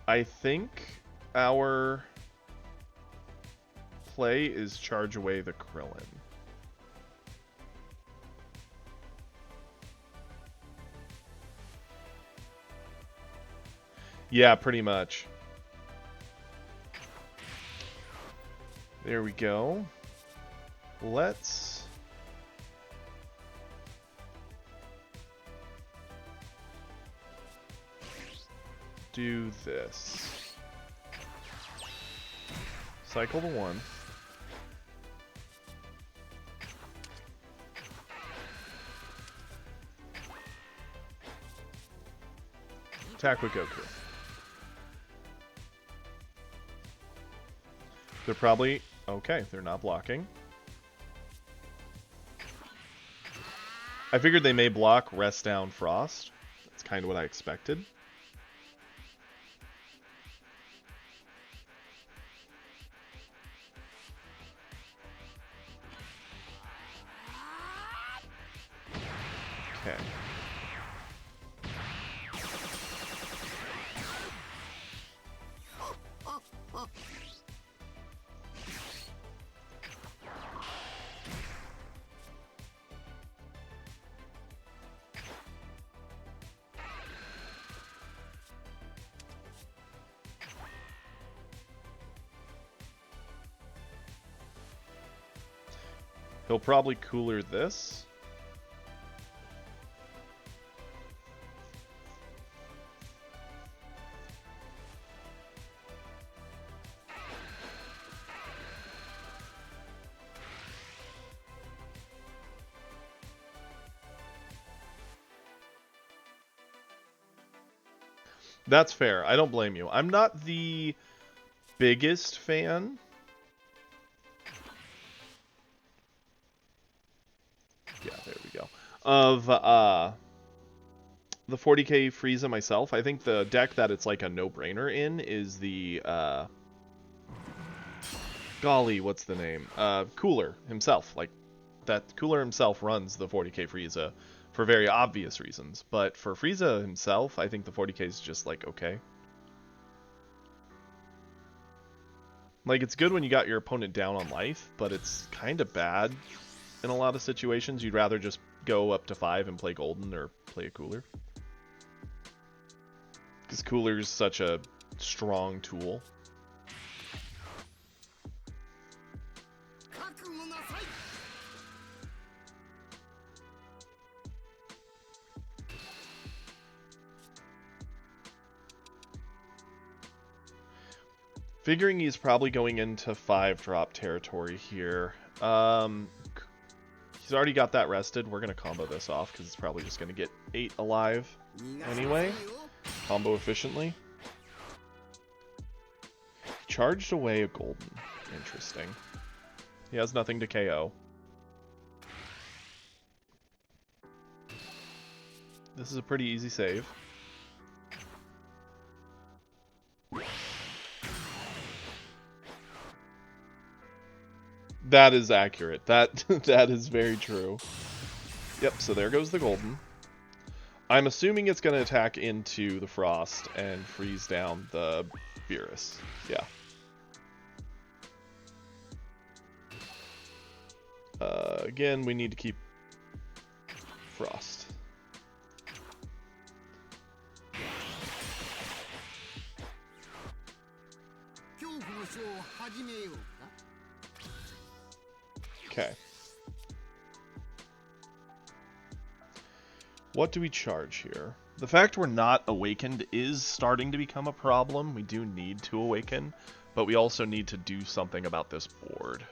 I think our play is charge away the Krillin. Yeah, pretty much. There we go. Let's do this. Cycle to 1. Attack with Goku. They're probably... Okay, they're not blocking. I figured they may block Rest Down Frost. That's kind of what I expected. Okay. He'll probably Cooler this. That's fair. I don't blame you. I'm not the biggest fan. Yeah, there we go. Of the 40k Frieza myself. I think the deck that it's like a no-brainer in is the golly, what's the name? Cooler himself. Like that Cooler himself runs the 40k Frieza for very obvious reasons. But for Frieza himself, I think the 40k is just like okay. Like it's good when you got your opponent down on life, but it's kind of bad in a lot of situations. You'd rather just go up to 5 and play Golden or play a Cooler. Because Cooler's such a strong tool. Figuring he's probably going into 5-drop territory here. He's already got that rested. We're going to combo this off because it's probably just going to get 8 alive anyway. Combo efficiently. Charged away a Golden. Interesting. He has nothing to KO. This is a pretty easy save. That is accurate. That is very true. Yep, so there goes the golden. I'm assuming it's going to attack into the frost and freeze down the Beerus. Yeah. Again, we need to keep frost. Okay. What do we charge here? The fact we're not awakened is starting to become a problem. We do need to awaken, but we also need to do something about this board.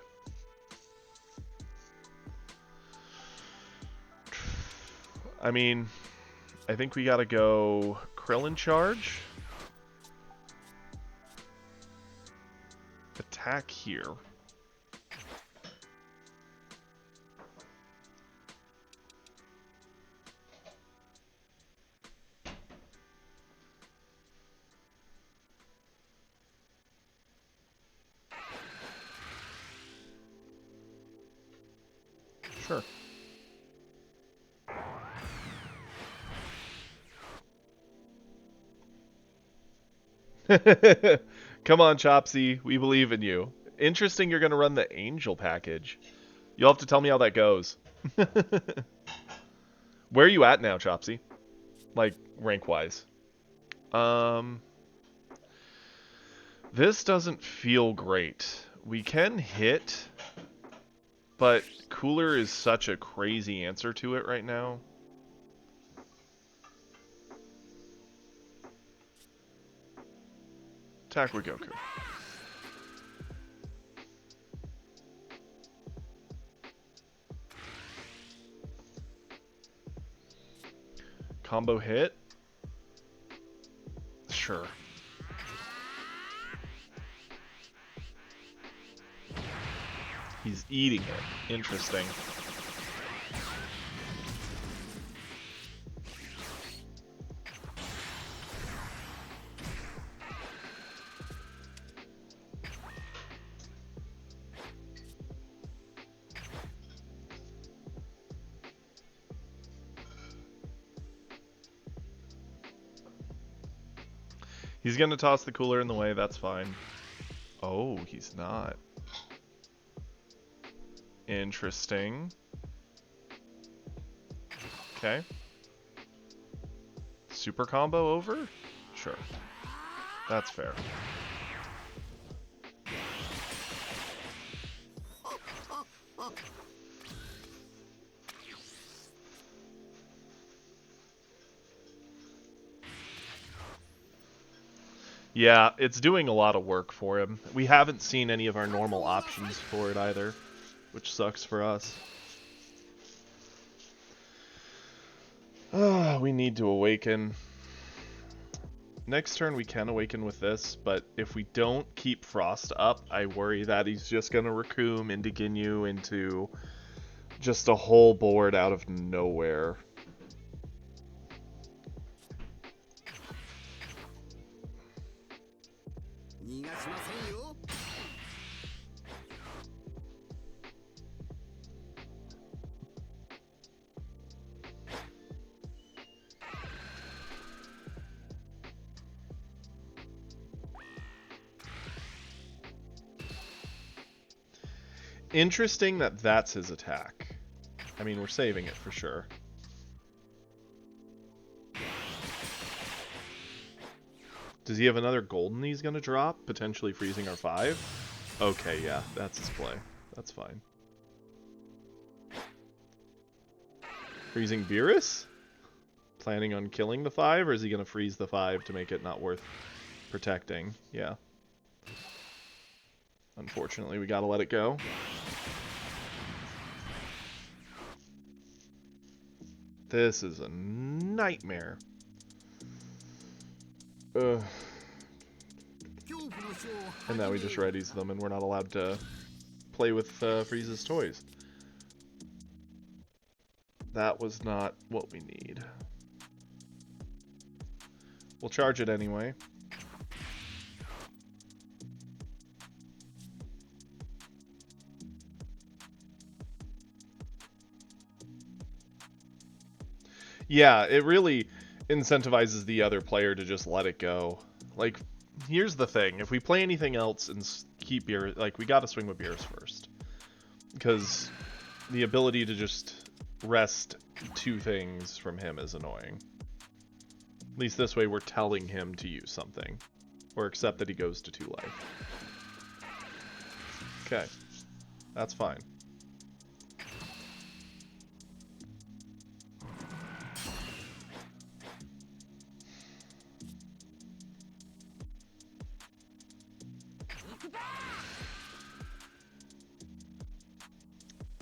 I mean, I think we gotta go Krillin charge. Attack here. Sure. Come on, Chopsy. We believe in you. Interesting you're going to run the Angel package. You'll have to tell me how that goes. Where are you at now, Chopsy? Like, rank-wise. This doesn't feel great. We can hit, but Cooler is such a crazy answer to it right now. Attack with Goku. Combo hit? Sure. He's eating it. Interesting. He's gonna toss the cooler in the way, that's fine. Oh, he's not. Interesting. Okay. Super combo over? Sure. That's fair. Yeah, it's doing a lot of work for him. We haven't seen any of our normal options for it either, which sucks for us. We need to awaken. Next turn we can awaken with this, but if we don't keep Frost up, I worry that he's just going to Recoome into Ginyu into just a whole board out of nowhere. Interesting that that's his attack. I mean, we're saving it for sure. Does he have another golden he's going to drop? Potentially freezing our 5? Okay, yeah, that's his play. That's fine. Freezing Beerus? Planning on killing the 5, or is he going to freeze the 5 to make it not worth protecting? Yeah. Unfortunately, we gotta let it go. This is a nightmare. Ugh. And now he just readies them, and we're not allowed to play with Frieza's toys. That was not what we need. We'll charge it anyway. Yeah, it really incentivizes the other player to just let it go. Like, here's the thing. If we play anything else and keep Beerus, like, we gotta swing with Beerus first. Because the ability to just rest two things from him is annoying. At least this way we're telling him to use something. Or accept that he goes to 2 life. Okay. That's fine.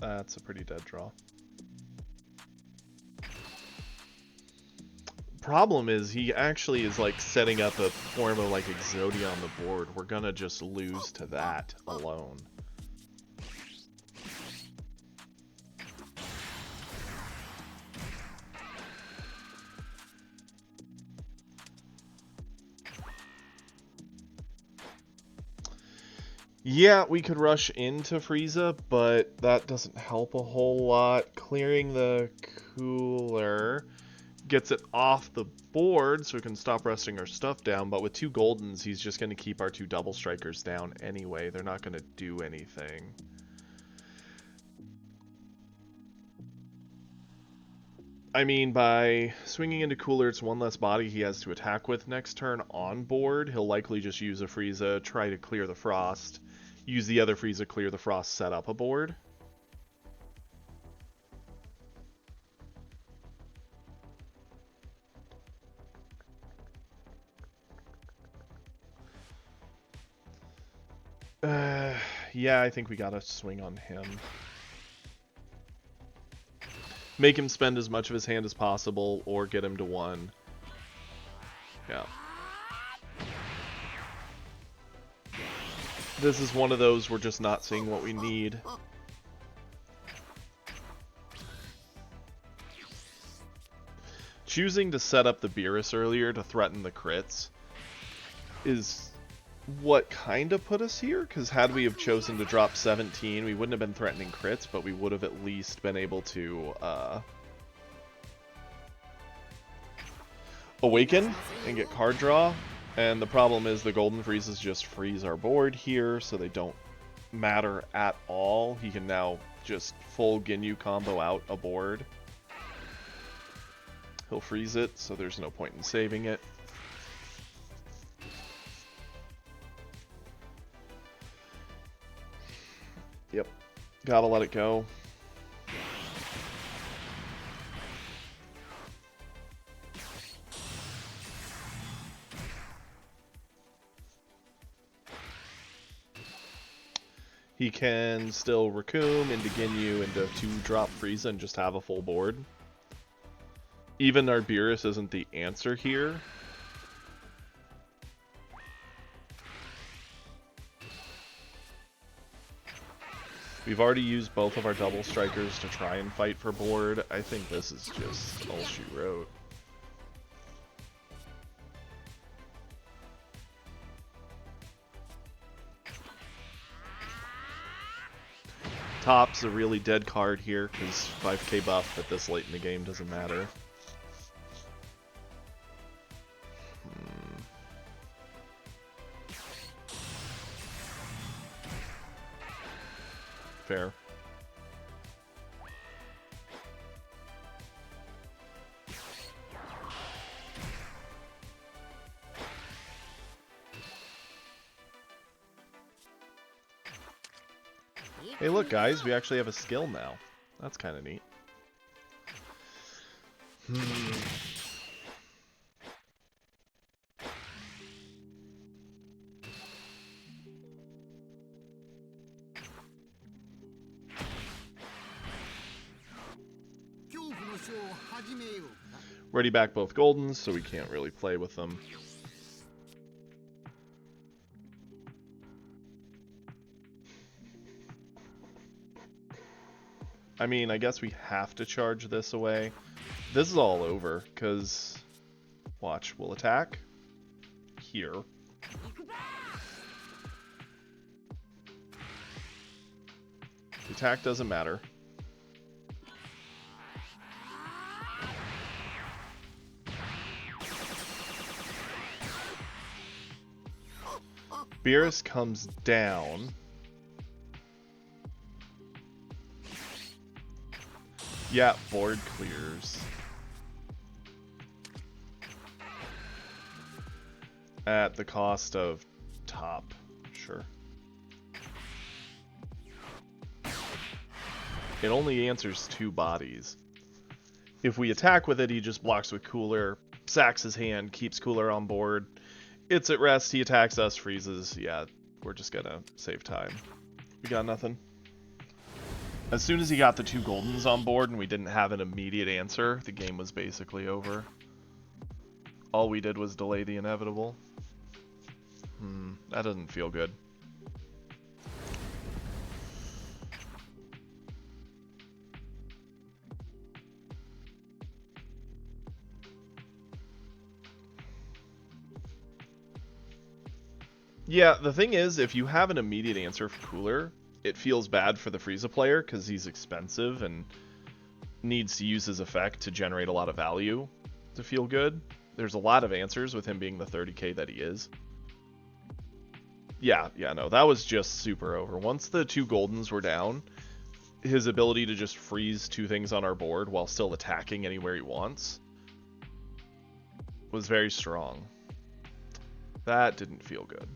That's a pretty dead draw. Problem is, he actually is like setting up a form of like Exodia on the board. We're gonna just lose to that alone. Yeah, we could rush into Frieza, but that doesn't help a whole lot. Clearing the cooler gets it off the board so we can stop resting our stuff down, but with 2 Goldens, he's just going to keep our 2 Double Strikers down anyway. They're not going to do anything. I mean, by swinging into Cooler, it's 1 less body he has to attack with next turn on board. He'll likely just use a Frieza, try to clear the Frost, use the other Frieza, clear the Frost, set up a board. Yeah, I think we gotta swing on him. Make him spend as much of his hand as possible, or get him to 1. Yeah. This is one of those we're just not seeing what we need. Choosing to set up the Beerus earlier to threaten the crits is what kind of put us here, because had we have chosen to drop 17, we wouldn't have been threatening crits, but we would have at least been able to awaken and get card draw. And the problem is the Golden Freezes just freeze our board here, so they don't matter at all. He can now just full Ginyu combo out a board. He'll freeze it, so there's no point in saving it. Yep, gotta let it go. He can still Raccoon into Ginyu into 2-drop Frieza and just have a full board. Even our Beerus isn't the answer here. We've already used both of our Double Strikers to try and fight for board. I think this is just all she wrote. Top's a really dead card here, because 5k buff at this late in the game doesn't matter. Fair. Hey look guys, we actually have a skill now. That's kind of neat. Ready back both Goldens, so we can't really play with them. I mean, I guess we have to charge this away. This is all over, because... Watch, we'll attack, here. The attack doesn't matter. Beerus comes down. Yeah, board clears. At the cost of top. Sure. It only answers 2 bodies. If we attack with it, he just blocks with Cooler, sacks his hand, keeps Cooler on board. It's at rest, he attacks us, freezes. Yeah, we're just gonna save time. We got nothing. As soon as he got the 2 goldens on board and we didn't have an immediate answer, the game was basically over. All we did was delay the inevitable. That doesn't feel good. Yeah, the thing is, if you have an immediate answer for Cooler, it feels bad for the Frieza player because he's expensive and needs to use his effect to generate a lot of value to feel good. There's a lot of answers with him being the 30k that he is. Yeah, no, that was just super over. Once the 2 goldens were down, his ability to just freeze 2 things on our board while still attacking anywhere he wants was very strong. That didn't feel good.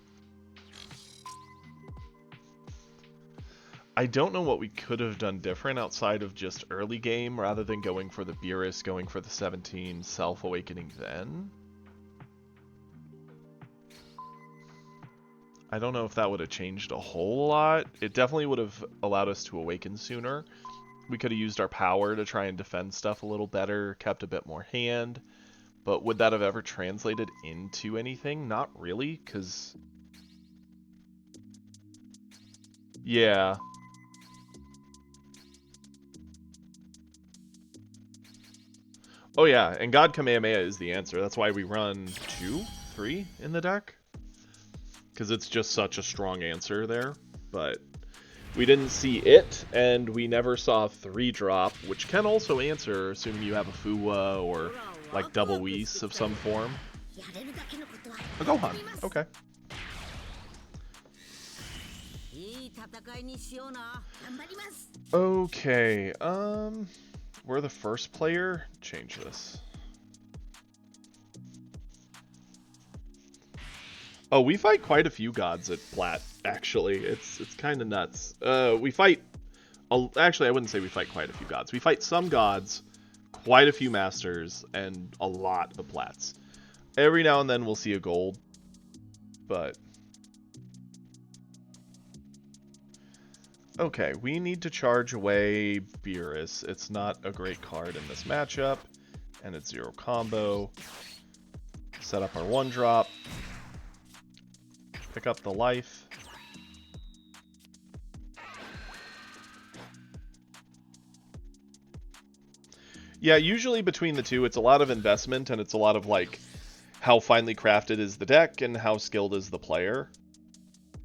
I don't know what we could have done different outside of just early game rather than going for the Beerus, going for the 17, self-awakening then. I don't know if that would have changed a whole lot. It definitely would have allowed us to awaken sooner. We could have used our power to try and defend stuff a little better, kept a bit more hand. But would that have ever translated into anything? Not really, because... Yeah. Oh yeah, and God Kamehameha is the answer. That's why we run 2, 3 in the deck. Because it's just such a strong answer there. But we didn't see it, and we never saw 3-drop, which can also answer, assuming you have a Fuwa or like double Whis of some form. A Gohan, okay. Okay, we're the first player. Change this. Oh, we fight quite a few gods at Plat, actually. It's kind of nuts. We fight... Actually, I wouldn't say we fight quite a few gods. We fight some gods, quite a few masters, and a lot of Plats. Every now and then we'll see a gold, but... Okay, we need to charge away Beerus. It's not a great card in this matchup, and it's 0 combo. Set up our 1-drop. Pick up the life. Yeah, usually between the two, it's a lot of investment, and it's a lot of, like, how finely crafted is the deck and how skilled is the player.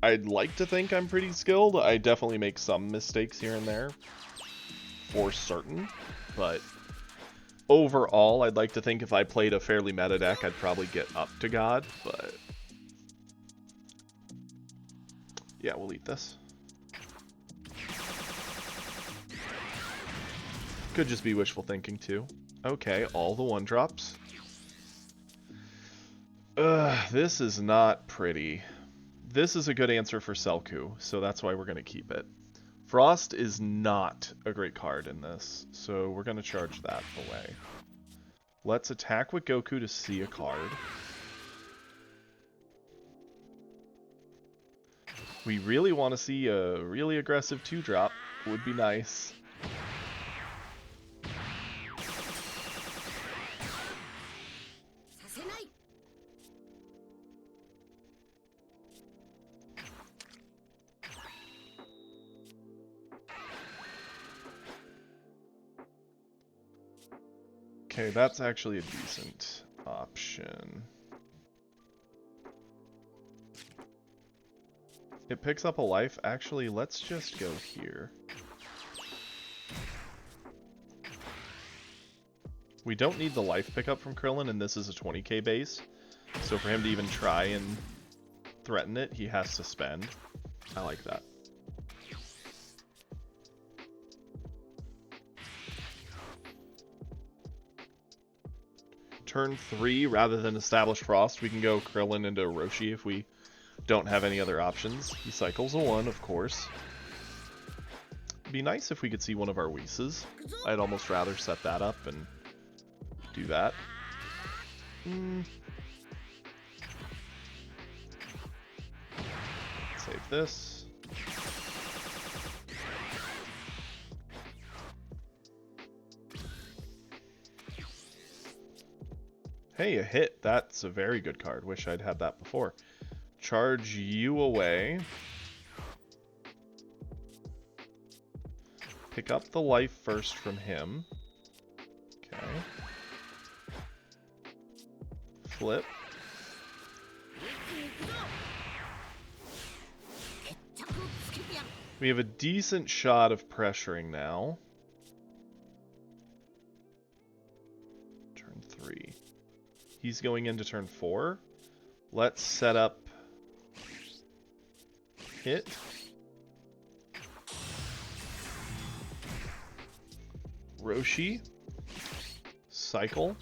I'd like to think I'm pretty skilled. I definitely make some mistakes here and there, for certain, but overall, I'd like to think if I played a fairly meta deck, I'd probably get up to God, but yeah, we'll eat this. Could just be wishful thinking, too. Okay, all the 1-drops. This is not pretty. This is a good answer for Selku, so that's why we're going to keep it. Frost is not a great card in this, so we're going to charge that away. Let's attack with Goku to see a card. We really want to see a really aggressive 2-drop. Would be nice. Okay, that's actually a decent option. It picks up a life. Actually, let's just go here. We don't need the life pickup from Krillin, and this is a 20k base. So for him to even try and threaten it, he has to spend. I like that. Turn 3, rather than Establish Frost, we can go Krillin into Roshi if we don't have any other options. He cycles a 1, of course. It'd be nice if we could see one of our Whis. I'd almost rather set that up and do that. Save this. Hey, a hit. That's a very good card. Wish I'd had that before. Charge you away. Pick up the life first from him. Okay. Flip. We have a decent shot of pressuring now. Turn 3. He's going into turn 4. Let's set up hit. Roshi. Cycle.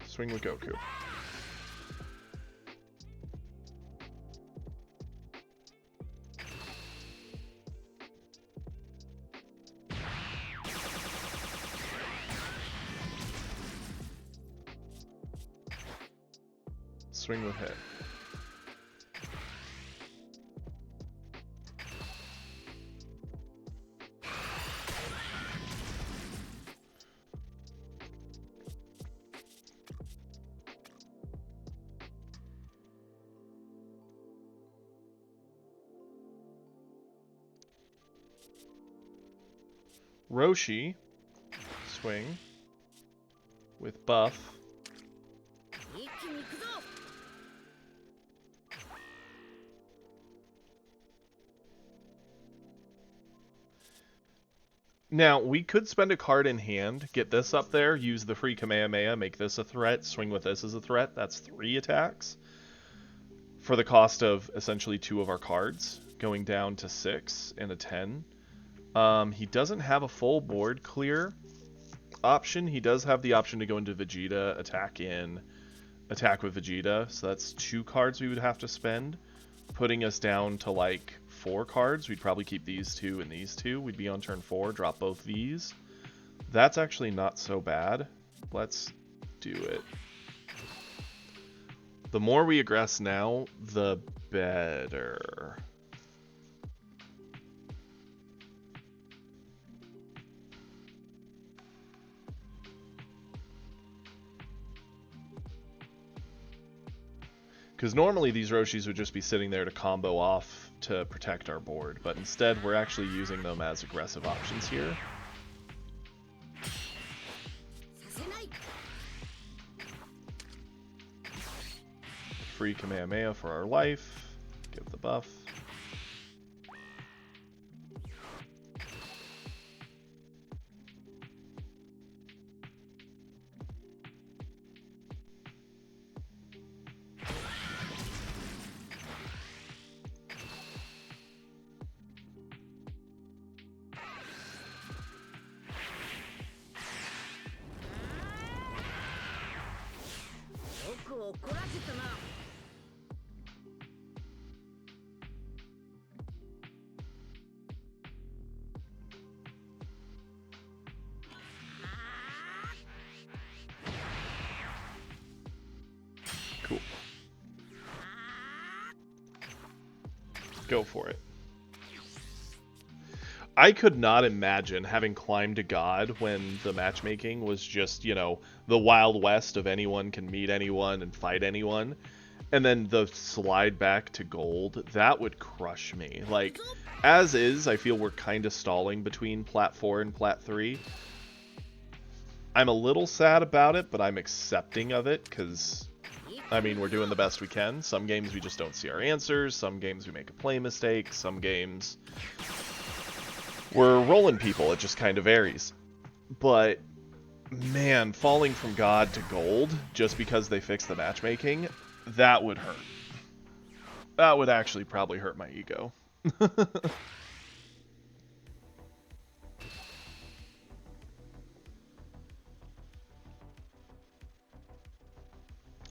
Swing with Goku. Swing with hit. Roshi, swing with buff. Now, we could spend a card in hand, get this up there, use the free Kamehameha, make this a threat, swing with this as a threat. That's 3 attacks for the cost of essentially 2 of our cards, going down to 6 and a 10. He doesn't have a full board clear option. He does have the option to go into Vegeta, attack with Vegeta. So that's 2 cards we would have to spend, putting us down to like 4 cards. We'd probably keep these 2 and these 2. We'd be on turn 4, drop both these. That's actually not so bad. Let's do it. The more we aggress now, the better. Because normally these Roshis would just be sitting there to combo off to protect our board, but instead we're actually using them as aggressive options here. Free Kamehameha for our life. Give the buff. Cool. Go for it. I could not imagine having climbed to God when the matchmaking was just, you know, the Wild West of anyone can meet anyone and fight anyone. And then the slide back to gold, that would crush me. Like, as is, I feel we're kind of stalling between Plat 4 and Plat 3. I'm a little sad about it, but I'm accepting of it, because I mean, we're doing the best we can. Some games we just don't see our answers. Some games we make a play mistake. Some games we're rolling people. It just kind of varies. But, man, falling from God to gold just because they fixed the matchmaking, that would hurt. That would actually probably hurt my ego.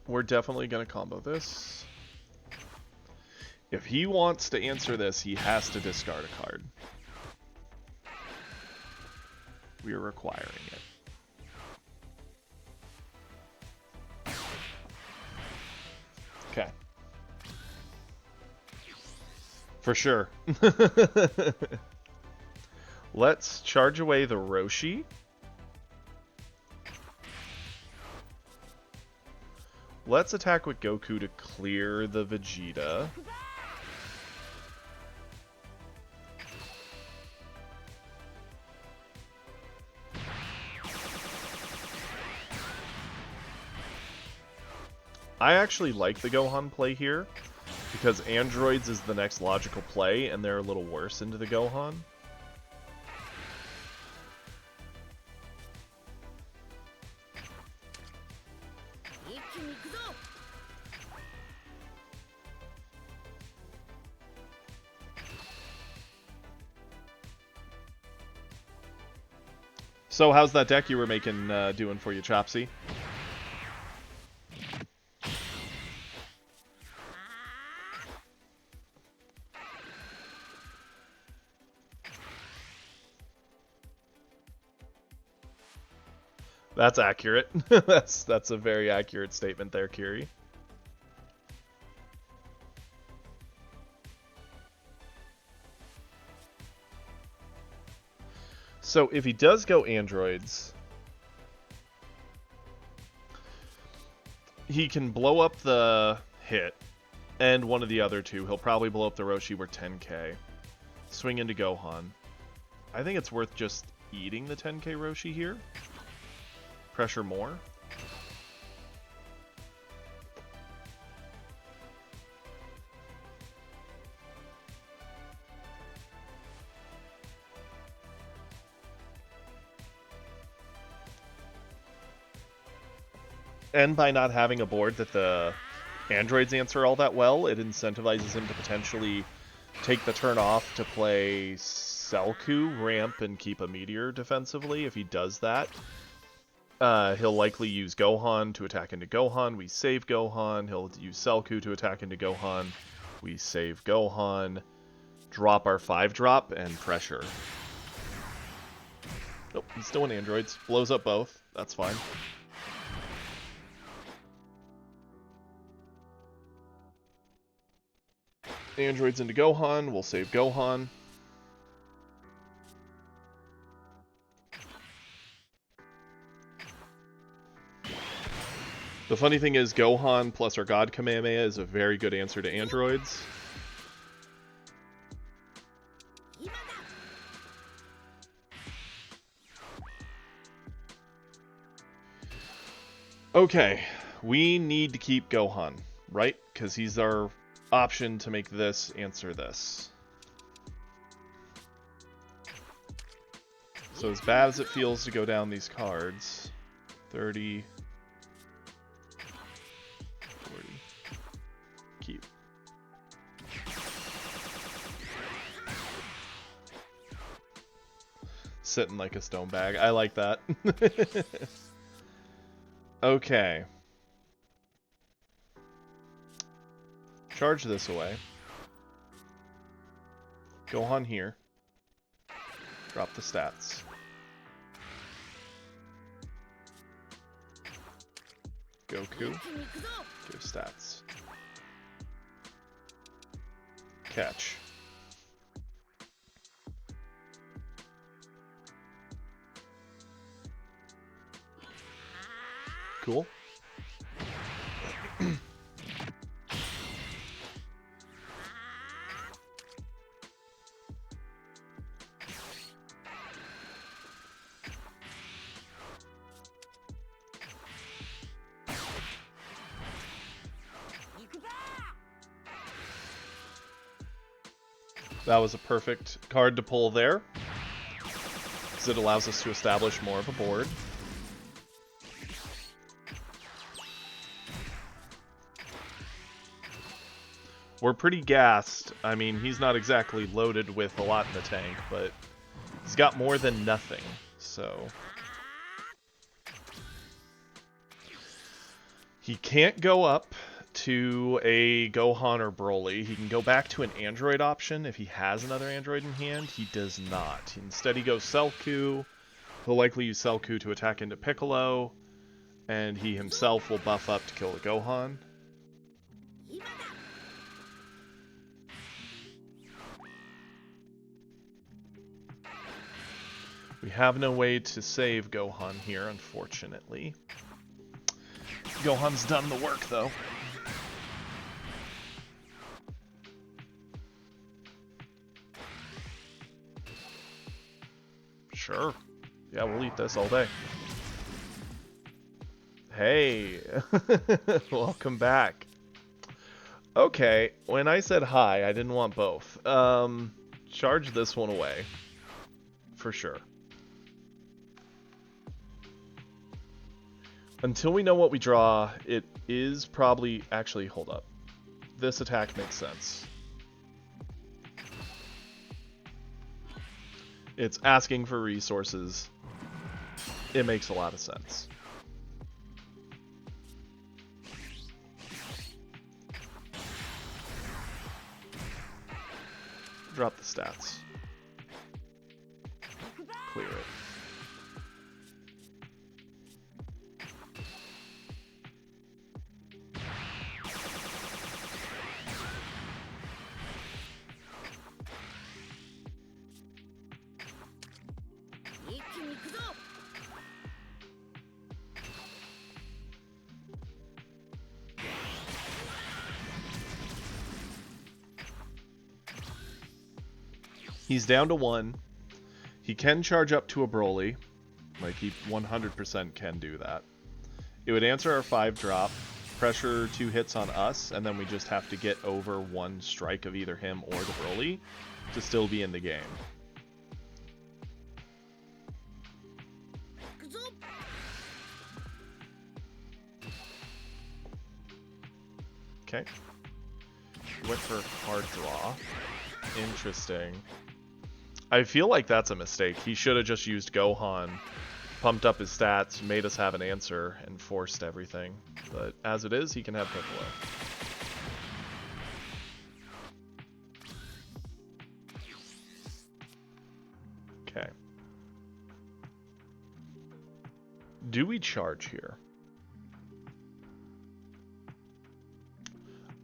We're definitely going to combo this. If he wants to answer this, he has to discard a card. We are requiring it. Okay. For sure. Let's charge away the Roshi. Let's attack with Goku to clear the Vegeta. I actually like the Gohan play here, because Androids is the next logical play, and they're a little worse into the Gohan. So how's that deck you were making doing for you, Chopsy? That's accurate. that's a very accurate statement there, Kiri. So if he does go androids, he can blow up the hit and one of the other two. He'll probably blow up the Roshi. We're 10k. Swing into Gohan. I think it's worth just eating the 10k Roshi here. Pressure more. And by not having a board that the androids answer all that well, it incentivizes him to potentially take the turn off to play Selku, ramp, and keep a meteor defensively. If he does that, he'll likely use Gohan to attack into Gohan. We save Gohan. He'll use Selku to attack into Gohan. We save Gohan. Drop our 5-drop and pressure. Nope, he's still in androids. Blows up both. That's fine. Androids into Gohan. We'll save Gohan. The funny thing is, Gohan plus our God Kamehameha is a very good answer to androids. Okay, we need to keep Gohan, right? Because he's our option to make this answer this. So as bad as it feels to go down these cards, 30, 40, keep. Sitting like a stone bag. I like that. Okay. Charge this away. Gohan here. Drop the stats. Goku. Give stats. Catch. Cool. That was a perfect card to pull there, because it allows us to establish more of a board. We're pretty gassed. I mean, he's not exactly loaded with a lot in the tank, but he's got more than nothing, so... He can't go up to a Gohan or Broly. He can go back to an Android option if he has another Android in hand. He does not. Instead, he goes Selku. He'll likely use Selku to attack into Piccolo, and he himself will buff up to kill the Gohan. We have no way to save Gohan here, unfortunately. Gohan's done the work, though. Sure. Yeah, we'll eat this all day. Hey! Welcome back. Okay, when I said hi, I didn't want both. Charge this one away. For sure. Until we know what we draw, it is probably... Actually, hold up. This attack makes sense. It's asking for resources. It makes a lot of sense. Drop the stats. Clear it. He's down to 1. He can charge up to a Broly. Like, he 100% can do that. It would answer our 5-drop, pressure 2 hits on us, and then we just have to get over 1 strike of either him or the Broly to still be in the game. Okay. Went for hard draw. Interesting. I feel like that's a mistake. He should have just used Gohan, pumped up his stats, made us have an answer, and forced everything. But as it is, he can have Piccolo. Okay. Do we charge here?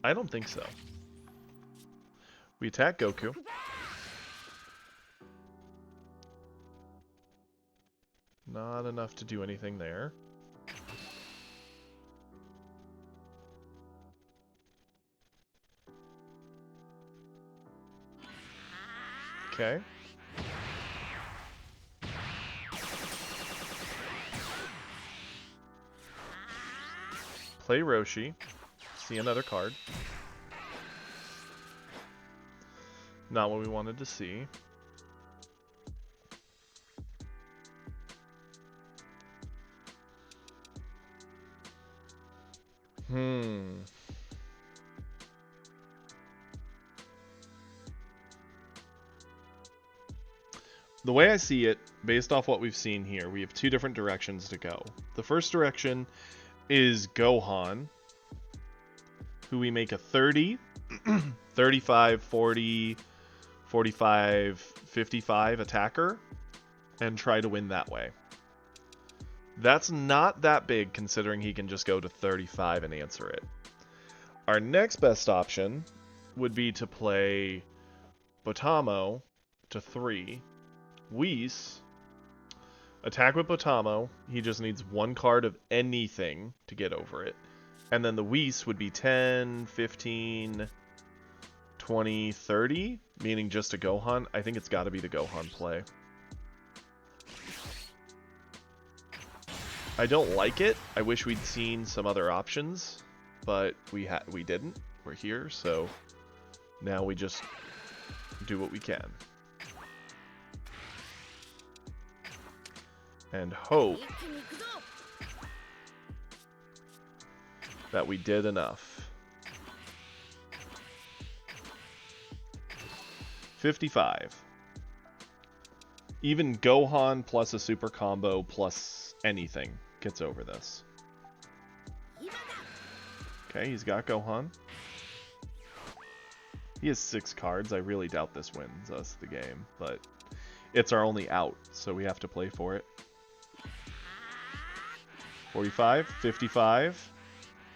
I don't think so. We attack Goku. Not enough to do anything there. Okay. Play Roshi. See another card. Not what we wanted to see. The way I see it, based off what we've seen here, we have 2 different directions to go. The first direction is Gohan, who we make a 30, 35, 40, 45, 55 attacker, and try to win that way. That's not that big, considering he can just go to 35 and answer it. Our next best option would be to play Botamo to 3, Whis, attack with Botamo. He just needs 1 card of anything to get over it. And then the Whis would be 10, 15, 20, 30, meaning just a Gohan. I think it's got to be the Gohan play. I don't like it. I wish we'd seen some other options, but we didn't. We're here, so now we just do what we can. And hope that we did enough. 55. Even Gohan plus a super combo plus anything gets over this. Okay, he's got Gohan. He has 6 cards. I really doubt this wins us the game, but it's our only out, so we have to play for it. 45, 55.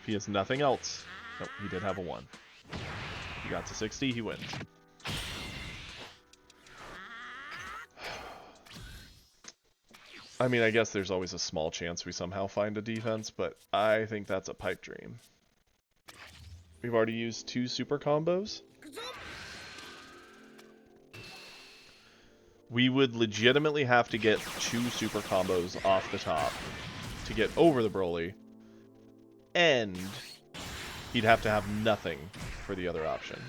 If he has nothing else. Nope, he did have a 1. He got to 60, he wins. I mean, I guess there's always a small chance we somehow find a defense, but I think that's a pipe dream. We've already used 2 super combos. We would legitimately have to get 2 super combos off the top to get over the Broly, and he'd have to have nothing for the other option.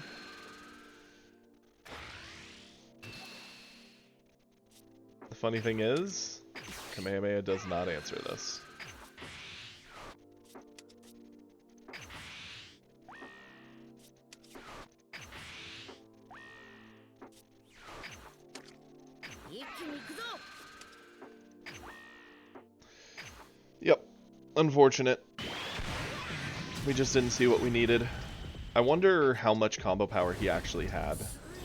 The funny thing is, Kamehameha does not answer this. Yep, unfortunate. We just didn't see what we needed. I wonder how much combo power he actually had.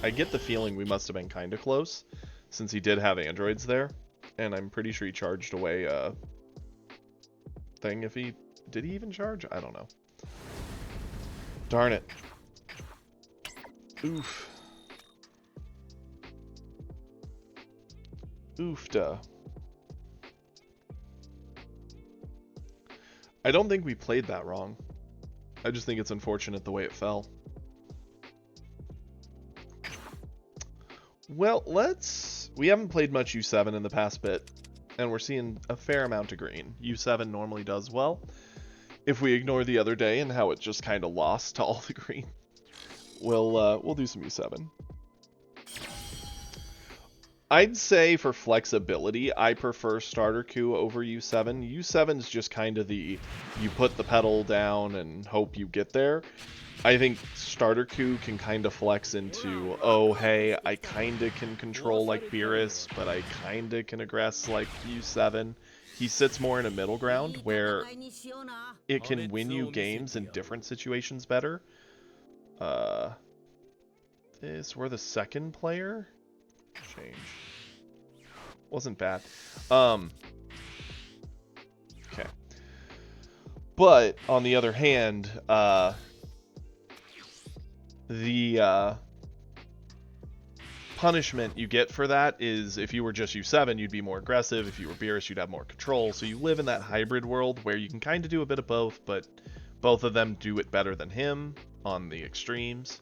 I get the feeling we must have been kind of close, since he did have androids there, and I'm pretty sure he charged away a thing if he... Did he even charge? I don't know. Darn it. Oof. Oofda. I don't think we played that wrong. I just think it's unfortunate the way it fell. Well, we haven't played much U7 in the past bit, and we're seeing a fair amount of green. U7 normally does well. If we ignore the other day and how it just kind of lost to all the green, we'll do some U7. I'd say for flexibility, I prefer Starter Coup over U7. U7's just kind of the, you put the pedal down and hope you get there. I think Starter Coup can kind of flex into, oh hey, I kind of can control like Beerus, but I kind of can aggress like U7. He sits more in a middle ground where it can win you games in different situations better. We're the second player? Change. Wasn't bad. Okay. But, on the other hand, the punishment you get for that is if you were just U7, you'd be more aggressive. If you were Beerus, you'd have more control. So you live in that hybrid world where you can kind of do a bit of both, but both of them do it better than him on the extremes.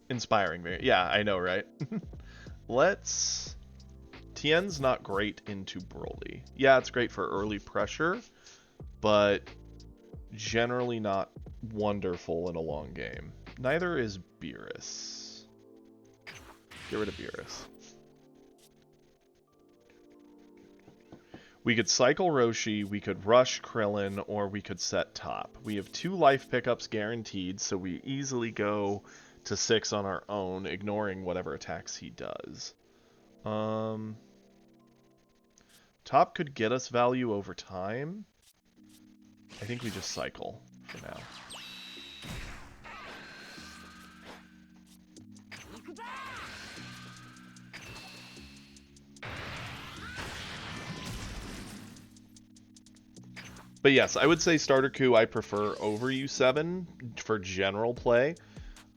Inspiring, yeah, I know, right? Tien's not great into Broly. Yeah, it's great for early pressure, but generally not wonderful in a long game. Neither is Beerus. Get rid of Beerus. We could cycle Roshi, we could rush Krillin, or we could set top. We have 2 life pickups guaranteed, so we easily go to 6 on our own, ignoring whatever attacks he does. Top could get us value over time. I think we just cycle for now. But yes, I would say Starter Coup I prefer over U7 for general play.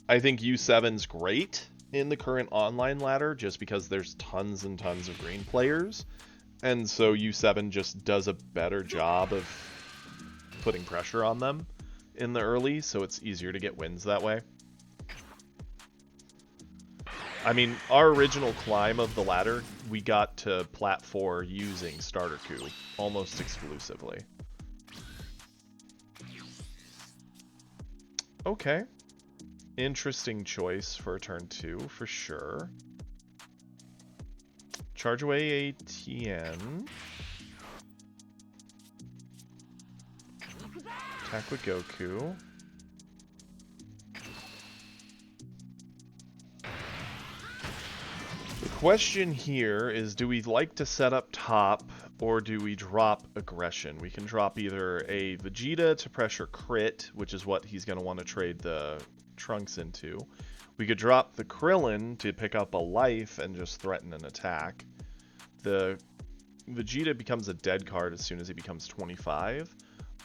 I think U7's great in the current online ladder just because there's tons and tons of green players. And so U7 just does a better job of putting pressure on them in the early, so it's easier to get wins that way. I mean, our original climb of the ladder, we got to Plat 4 using Starter Coup almost exclusively. Okay. Interesting choice for turn 2, for sure. Charge away a Tien. Attack with Goku. The question here is, do we like to set up top, or do we drop aggression? We can drop either a Vegeta to pressure crit, which is what he's going to want to trade the Trunks into. We could drop the Krillin to pick up a life and just threaten an attack. The Vegeta becomes a dead card as soon as he becomes 25.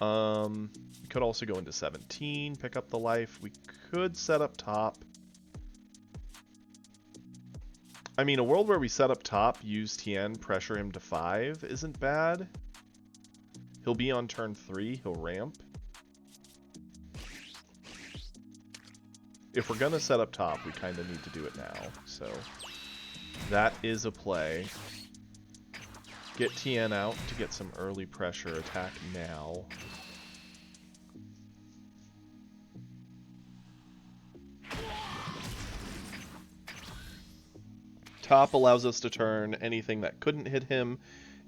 We could also go into 17, pick up the life. We could set up top. I mean, a world where we set up top, use Tien, pressure him to 5 isn't bad. He'll be on turn 3, he'll ramp. If we're gonna set up top, we kind of need to do it now. So that is a play. Get Tien out to get some early pressure, attack now. Top allows us to turn anything that couldn't hit him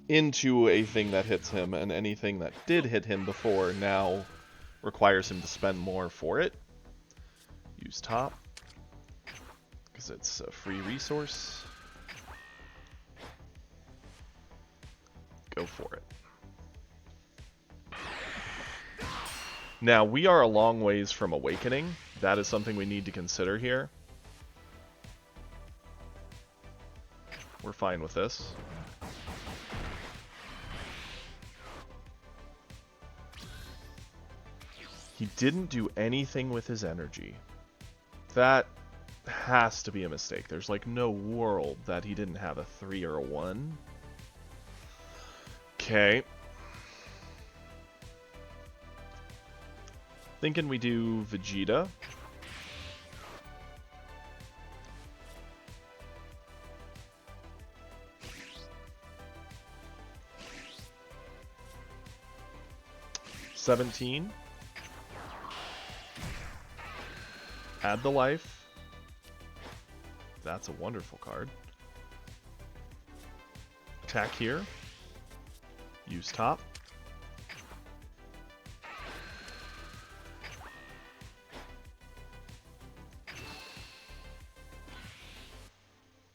into a thing that hits him, and anything that did hit him before now requires him to spend more for it. Use top, because it's a free resource. Go for it. Now, we are a long ways from awakening. That is something we need to consider here. We're fine with this. He didn't do anything with his energy. That has to be a mistake. There's like no world that he didn't have a 3 or a 1. Okay. Thinking we do Vegeta. $17. Add the life. That's a wonderful card. Attack here. Use top.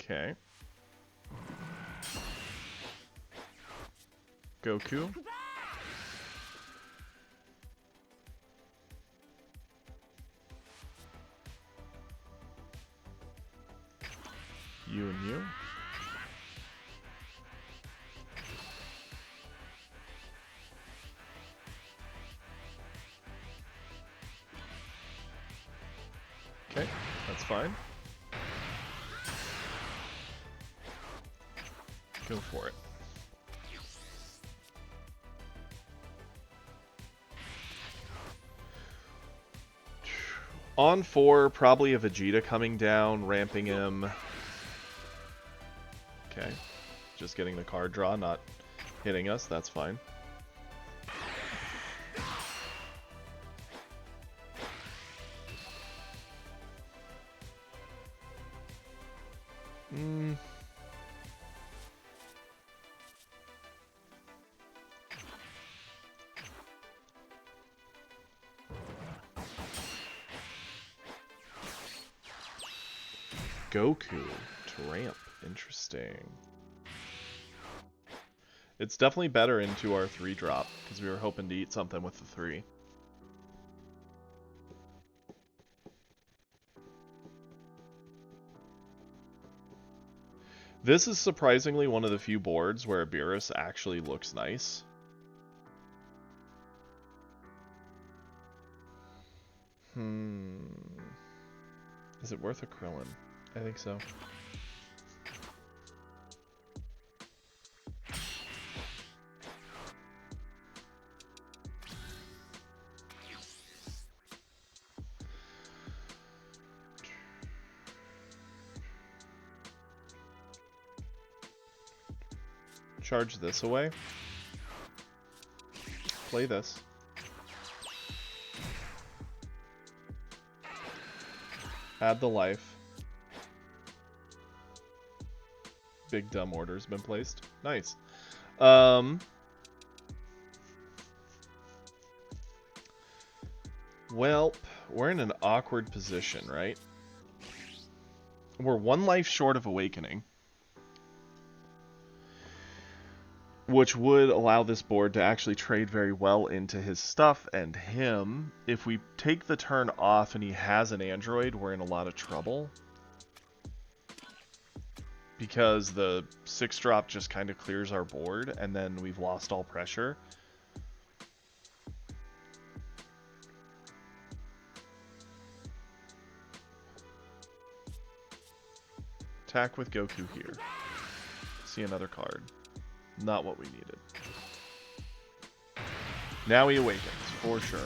Okay. Goku. You and you. Okay, that's fine. Go for it. On 4, probably a Vegeta coming down, ramping him. Okay. Just getting the card draw, not hitting us, that's fine. Goku to ramp. Interesting. It's definitely better into our 3 drop, because we were hoping to eat something with the 3. This is surprisingly one of the few boards where Beerus actually looks nice. Is it worth a Krillin? I think so. Charge this away. Play this. Add the life. Big dumb order's been placed. Nice. Well, we're in an awkward position, right? We're one life short of awakening, which would allow this board to actually trade very well into his stuff and him. If we take the turn off and he has an android, we're in a lot of trouble. Because the 6-drop just kind of clears our board, and then we've lost all pressure. Attack with Goku here. See another card. Not what we needed. Now he awakens, for sure.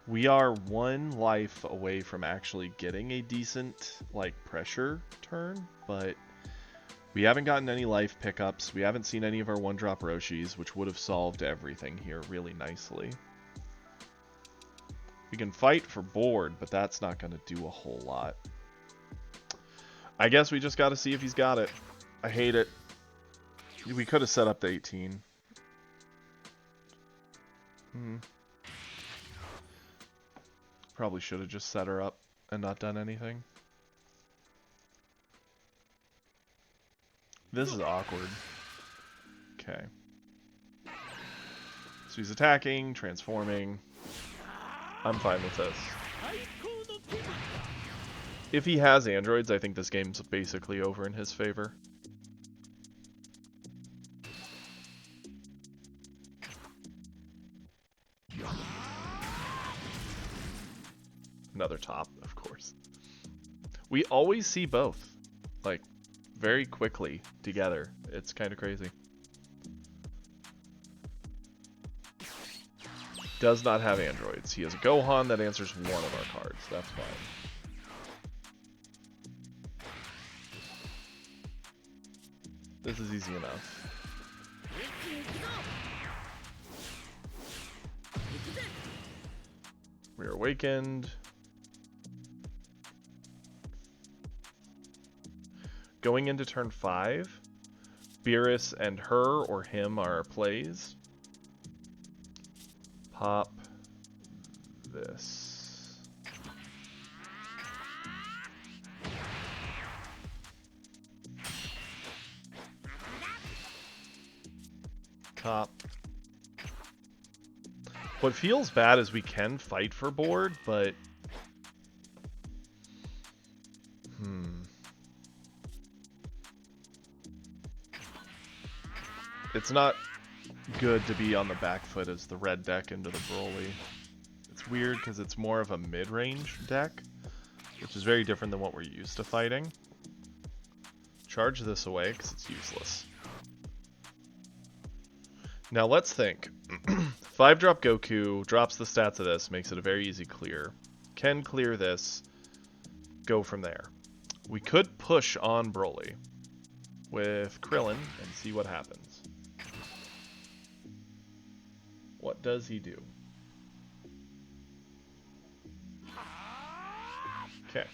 We are one life away from actually getting a decent, like, pressure turn, but we haven't gotten any life pickups. We haven't seen any of our one-drop Roshis, which would have solved everything here really nicely. We can fight for board, but that's not going to do a whole lot. I guess we just got to see if he's got it. I hate it. We could have set up the 18. Probably should have just set her up and not done anything. This is awkward. Okay. So he's attacking, transforming. I'm fine with this. If he has androids, I think this game's basically over in his favor. Another top, of course. We always see both, like, very quickly together. It's kind of crazy. Does not have androids. He has a Gohan that answers one of our cards. That's fine. This is easy enough. We are awakened. Going into turn 5, Beerus and her or him are our plays. Pop this. Top. What feels bad is we can fight for board, but it's not good to be on the back foot as the red deck into the Broly. It's weird because it's more of a mid-range deck, which is very different than what we're used to fighting. Charge this away because it's useless. Now let's think. 5-drop Goku drops the stats of this, makes it a very easy clear. Can clear this, go from there. We could push on Broly with Krillin and see what happens. What does he do? Okay.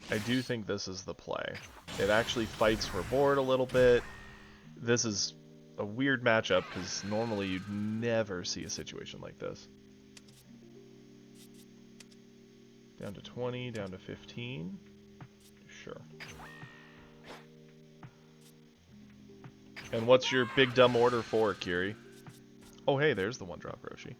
I do think this is the play. It actually fights for board a little bit. This is a weird matchup because normally you'd never see a situation like this. Down to 20, down to 15. Sure. And what's your big dumb order for, Kiri? Oh, hey, there's the one-drop Roshi.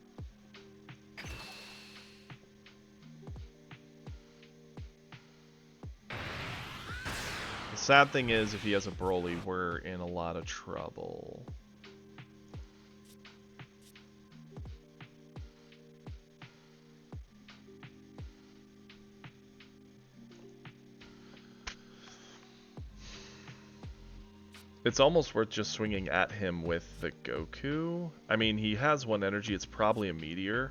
The sad thing is, if he has a Broly, we're in a lot of trouble. It's almost worth just swinging at him with the Goku. I mean, he has one energy. It's probably a meteor.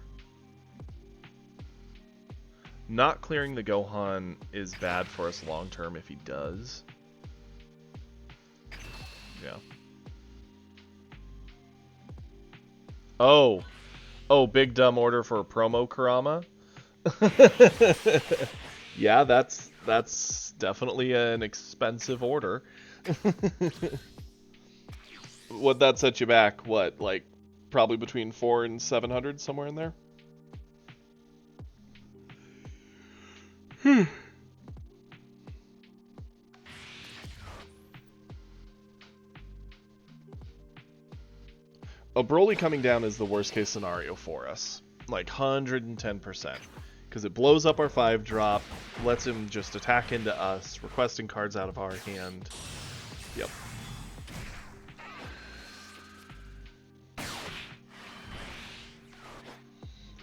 Not clearing the Gohan is bad for us long term if he does. Yeah. Oh. Oh, big dumb order for a promo Kurama? Yeah, that's definitely an expensive order. Would that set you back, what, like, probably between 400 and 700, somewhere in there? A Broly coming down is the worst case scenario for us. Like 110%. Because it blows up our 5-drop, lets him just attack into us, requesting cards out of our hand. Yep.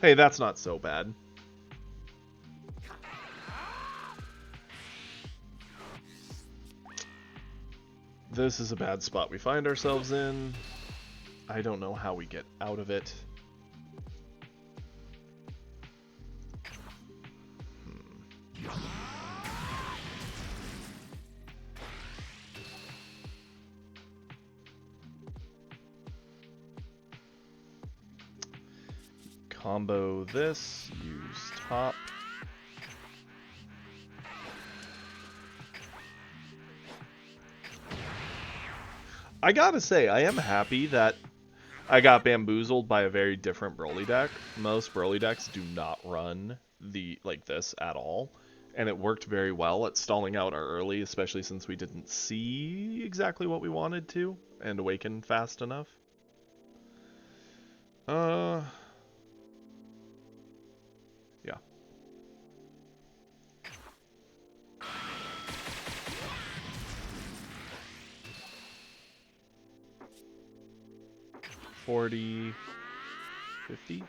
Hey, that's not so bad. This is a bad spot we find ourselves in. I don't know how we get out of it. Combo this, use top. I gotta say, I am happy that I got bamboozled by a very different Broly deck. Most Broly decks do not run like this at all, and it worked very well at stalling out our early, especially since we didn't see exactly what we wanted to and awaken fast enough. Yeah. $40, $50.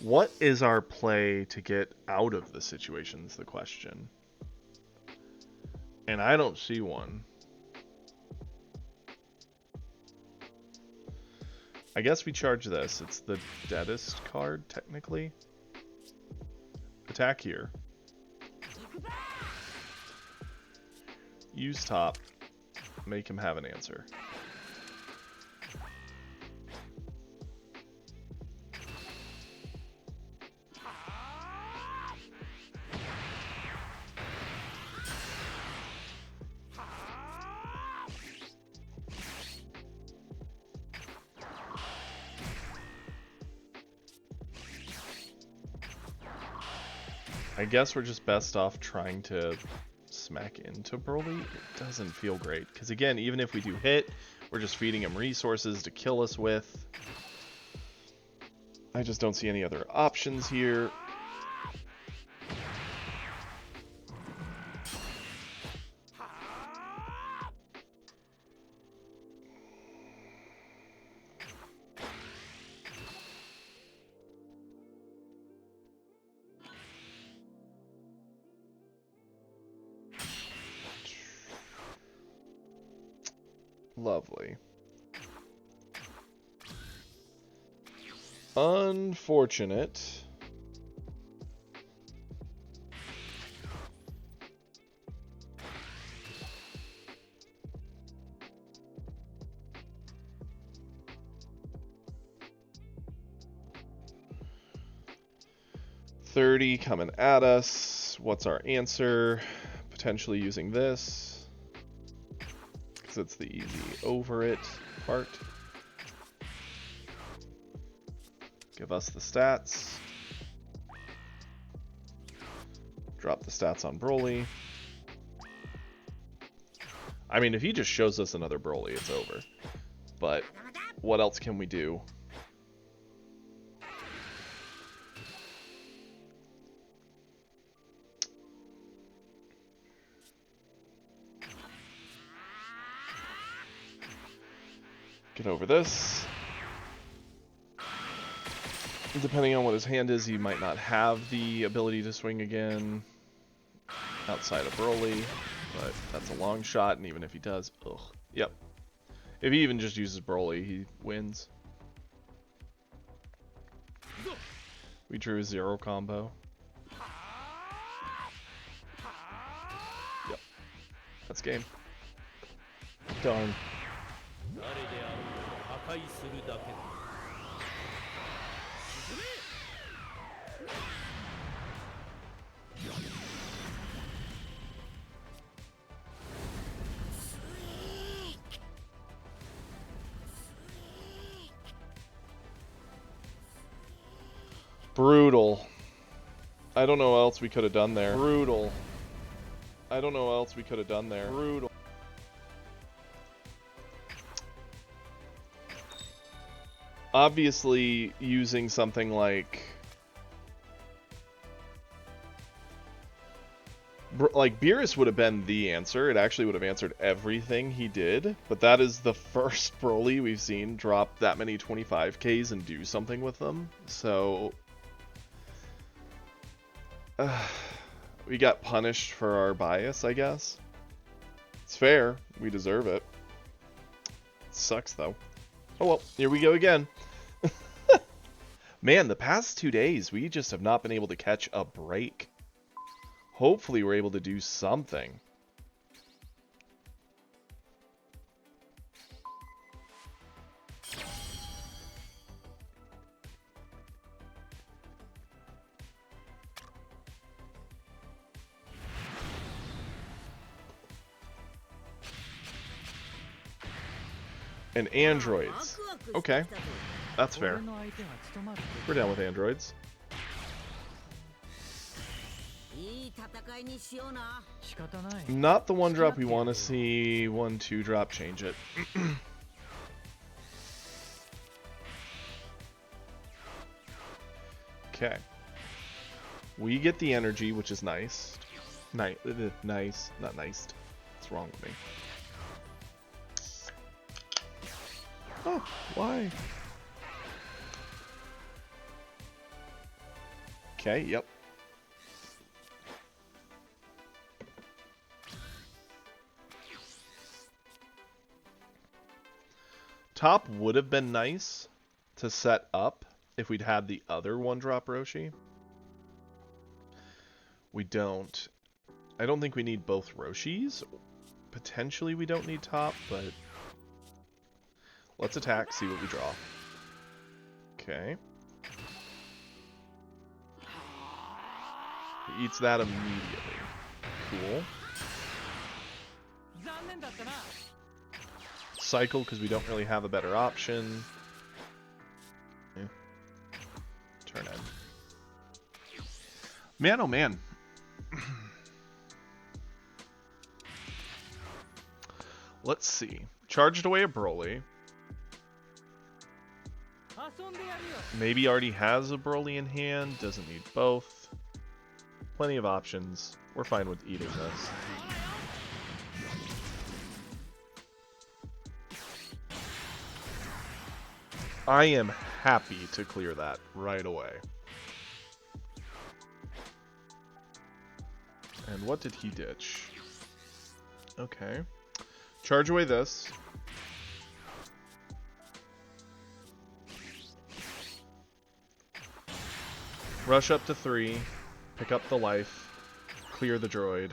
What is our play to get out of the situation is the question. And I don't see one. I guess we charge this. It's the deadest card, technically. Attack here. Use top. Make him have an answer. I guess we're just best off trying to smack into Broly. It doesn't feel great, because again, even if we do hit, we're just feeding him resources to kill us with. I just don't see any other options here. Lovely. Unfortunate. $30 coming at us. What's our answer? Potentially using this, because it's the easy over it part. Give us the stats. Drop the stats on Broly. I mean, if he just shows us another Broly, it's over. But what else can we do? Get over this. Depending on what his hand is, he might not have the ability to swing again outside of Broly, but that's a long shot, and even if he does, ugh. Yep. If he even just uses Broly, he wins. We drew a 0 combo. Yep. That's game. Darn. Brutal. I don't know what else we could have done there. Brutal. I don't know what else we could have done there. Brutal. Obviously, using something like Beerus would have been the answer. It actually would have answered everything he did. But that is the first Broly we've seen drop that many 25Ks and do something with them. So we got punished for our bias, I guess. It's fair. We deserve it. Sucks, though. Oh well, here we go again. Man, the past 2 days, we just have not been able to catch a break. Hopefully we're able to do something. And androids. Okay, that's fair. We're down with androids. Not the 1-drop we want to see. 1-2-drop, change it. Okay. We get the energy, which is nice. Nice, not nice. What's wrong with me? Oh, why? Okay, yep. Top would have been nice to set up if we'd had the other 1-drop Roshi. We don't. I don't think we need both Roshis. Potentially we don't need top, but let's attack, see what we draw. Okay. He eats that immediately. Cool. Cycle, because we don't really have a better option. Turn in. Man, oh man. Let's see. Charged away a Broly. Maybe already has a Broly in hand. Doesn't need both. Plenty of options. We're fine with eating this. I am happy to clear that right away. And what did he ditch? Okay. Charge away this. Rush up to 3. Pick up the life. Clear the droid.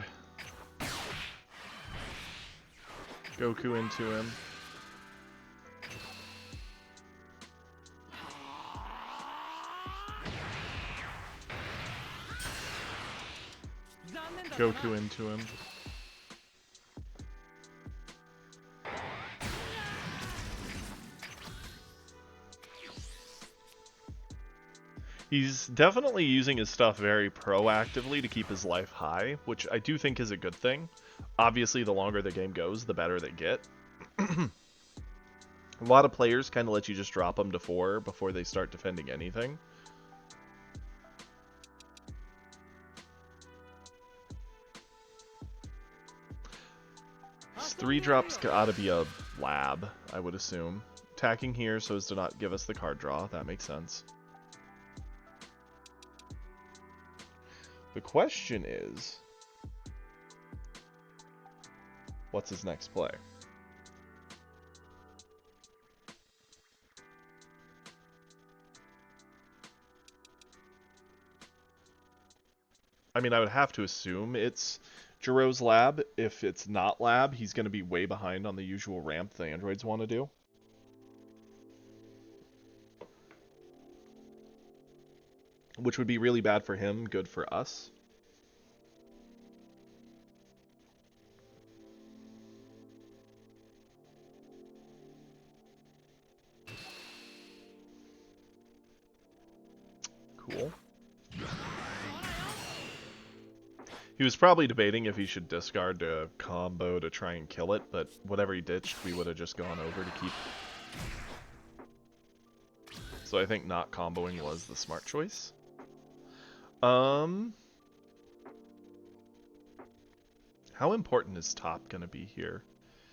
Goku into him. Goku into him. He's definitely using his stuff very proactively to keep his life high, which I do think is a good thing. Obviously, the longer the game goes, the better they get. A lot of players kind of let you just drop them to 4 before they start defending anything. This 3-drop's gotta be a lab, I would assume. Attacking here so as to not give us the card draw, that makes sense. The question is, what's his next play? I mean, I would have to assume it's Jiro's lab. If it's not lab, he's going to be way behind on the usual ramp the androids want to do. Which would be really bad for him, good for us. Cool. He was probably debating if he should discard a combo to try and kill it, but whatever he ditched, we would have just gone over to keep. So I think not comboing was the smart choice. How important is top going to be here?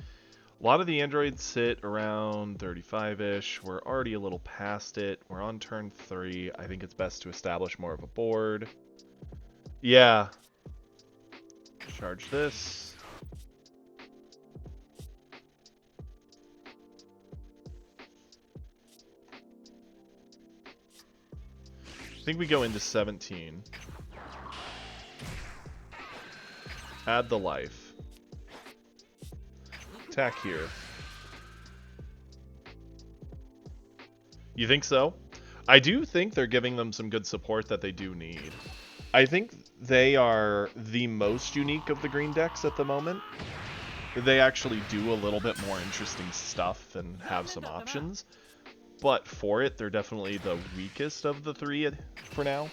A lot of the androids sit around 35-ish. We're already a little past it. We're on turn 3. I think it's best to establish more of a board. Yeah. Charge this. I think we go into 17. Add the life. Attack here. You think so? I do think they're giving them some good support that they do need. I think they are the most unique of the green decks at the moment. They actually do a little bit more interesting stuff and have some options. But for it, they're definitely the weakest of the three for now.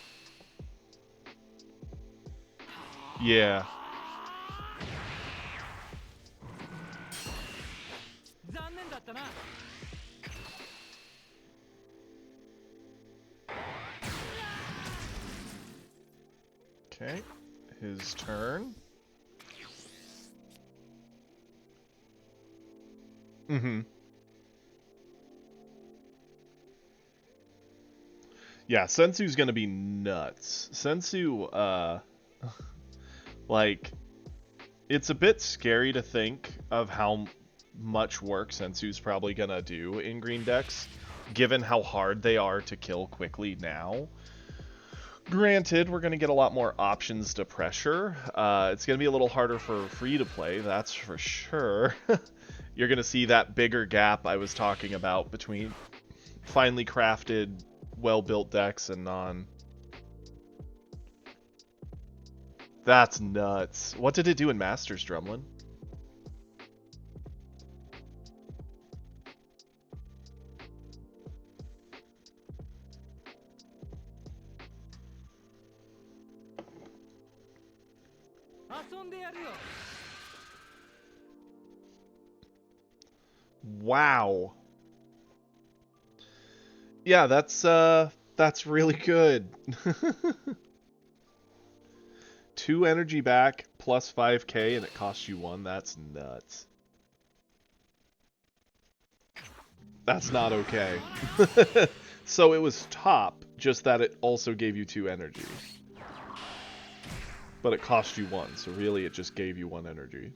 Yeah. Okay, his turn. Mm-hmm. Yeah, Sensu's gonna be nuts. Sensu, like, it's a bit scary to think of how much work Sensu's probably gonna do in green decks, given how hard they are to kill quickly now. Granted, we're going to get a lot more options to pressure. It's going to be a little harder for free to play, that's for sure. You're going to see that bigger gap I was talking about between finely crafted, well-built decks and non. That's nuts. What did it do in Masters, Drumlin? Wow. Yeah, that's really good. 2 energy back plus 5k and it costs you 1. That's nuts. That's not okay. So it was top, just that it also gave you 2 energy. But it cost you 1, so really it just gave you 1 energy.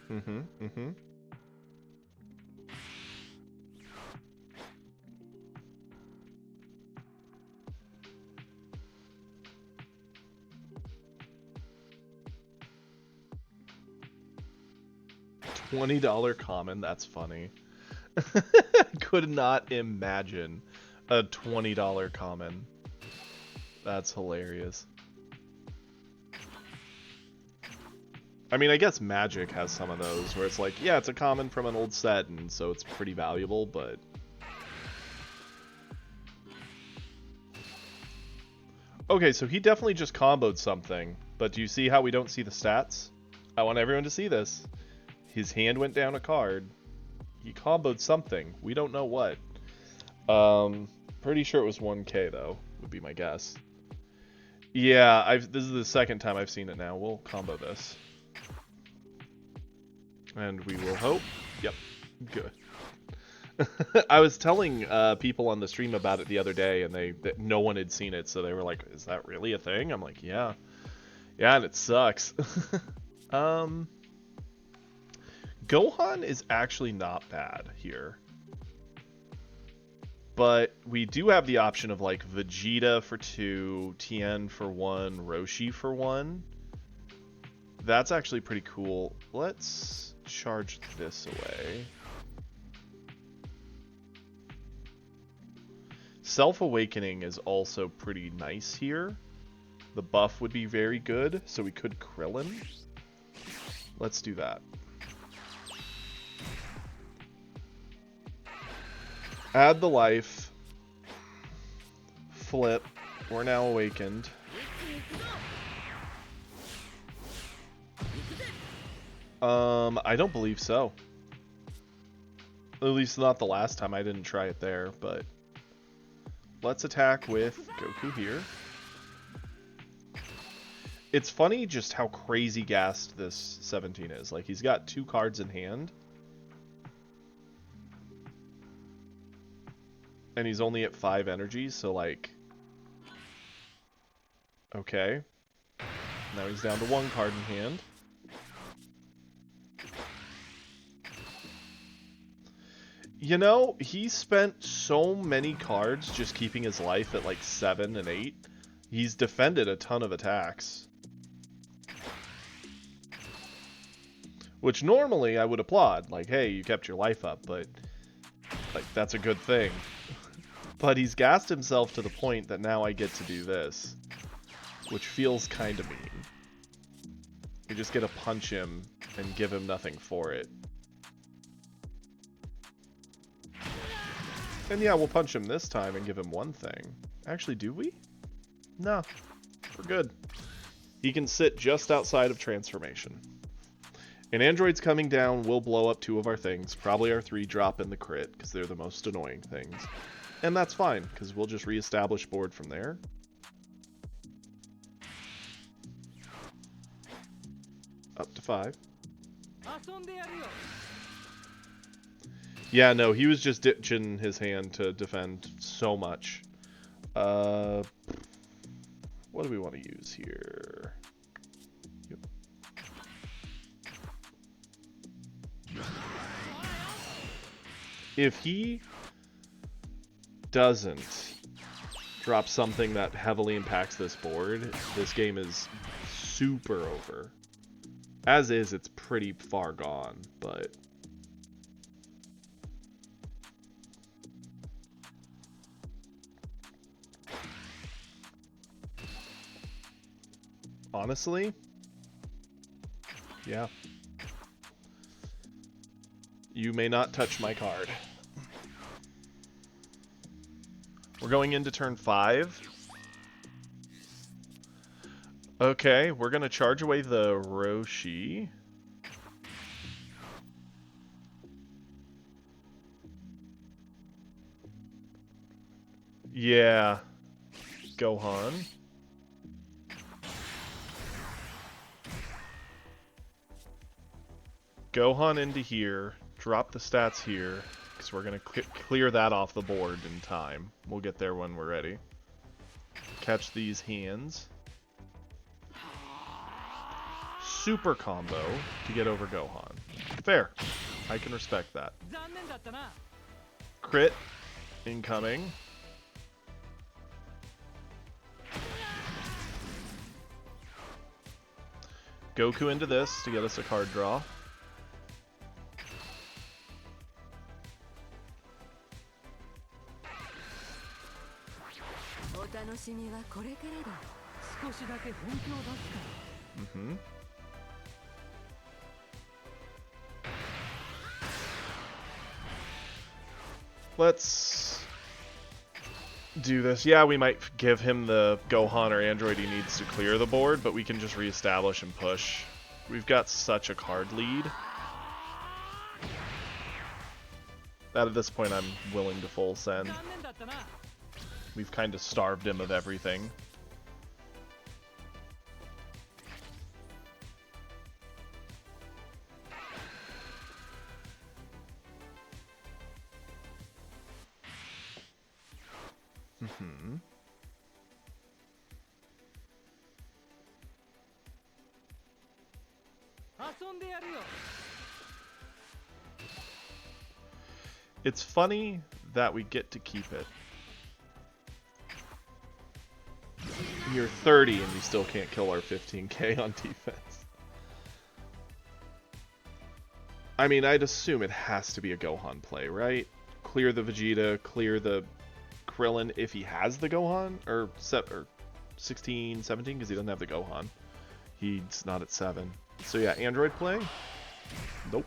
Mm-hmm. $20 common, that's funny. Could not imagine a $20 common. That's hilarious. I mean, I guess Magic has some of those where it's like, yeah, it's a common from an old set, and so it's pretty valuable, but... Okay, so he definitely just comboed something, but do you see how we don't see the stats? I want everyone to see this. His hand went down a card. He comboed something. We don't know what. Pretty sure it was 1k, though, would be my guess. Yeah, this is the second time I've seen it now. We'll combo this. And we will hope. Yep. Good. I was telling people on the stream about it the other day, and no one had seen it, so they were like, "Is that really a thing?" I'm like, "Yeah, yeah," and it sucks. Gohan is actually not bad here. But we do have the option of like Vegeta for 2, Tien for 1, Roshi for 1. That's actually pretty cool. Let's charge this away. Self-Awakening is also pretty nice here. The buff would be very good, so we could Krillin. Let's do that. Add the life. Flip. We're now awakened. I don't believe so. At least not the last time. I didn't try it there, but let's attack with Goku here. It's funny just how crazy gassed this 17 is. Like, he's got 2 cards in hand. And he's only at 5 energies, so like... Okay. Now he's down to 1 card in hand. You know, he spent so many cards just keeping his life at like 7 and 8. He's defended a ton of attacks. Which normally I would applaud. Like, hey, you kept your life up, but like that's a good thing. But he's gassed himself to the point that now I get to do this. Which feels kind of mean. You just get to punch him and give him nothing for it. And yeah, we'll punch him this time and give him 1 thing. Actually, do we? No. We're good. He can sit just outside of transformation. And androids coming down will blow up 2 of our things. Probably our 3 drop in the crit, because they're the most annoying things. And that's fine, because we'll just reestablish board from there. Up to 5. Yeah, no, he was just ditching his hand to defend so much. What do we want to use here? Yep. If he doesn't drop something that heavily impacts this board, this game is super over. As is, it's pretty far gone, but... Honestly? Yeah. You may not touch my card. We're going into turn 5. Okay, we're gonna charge away the Roshi. Yeah. Gohan. Gohan into here, drop the stats here, because we're going to clear that off the board in time. We'll get there when we're ready. Catch these hands. Super combo to get over Gohan. Fair. I can respect that. Crit incoming. Goku into this to get us a card draw. Mm-hmm. Let's do this. Yeah, we might give him the Gohan or Android he needs to clear the board, but we can just reestablish and push. We've got such a card lead that at this point I'm willing to full send. We've kind of starved him of everything. Mm-hmm. It's funny that we get to keep it. You're 30 and you still can't kill our 15k on defense. I mean, I'd assume it has to be a Gohan play, right? Clear the Vegeta, clear the Krillin if he has the Gohan, or 16, 17, because he doesn't have the Gohan. He's not at 7. So yeah, Android play? Nope.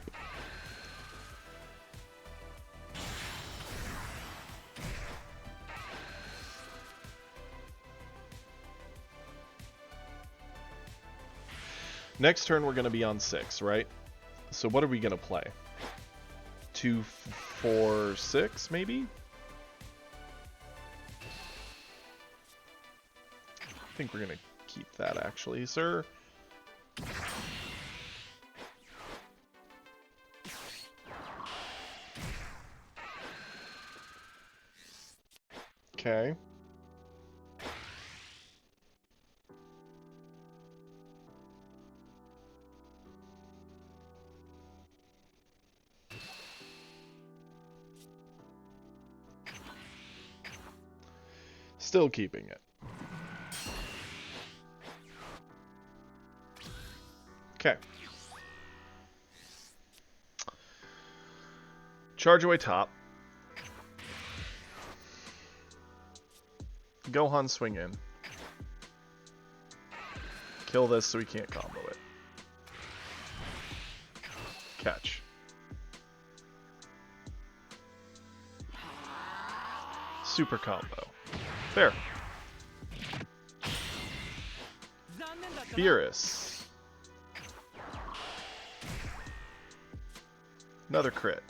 Next turn we're going to be on 6, right? So what are we going to play? 2, 4, 6, maybe? I think we're going to keep that, actually, sir. Okay. Still keeping it. Okay. Charge away top. Gohan swing in. Kill this so we can't combo it. Catch. Super combo. Fair. Beerus. Another crit.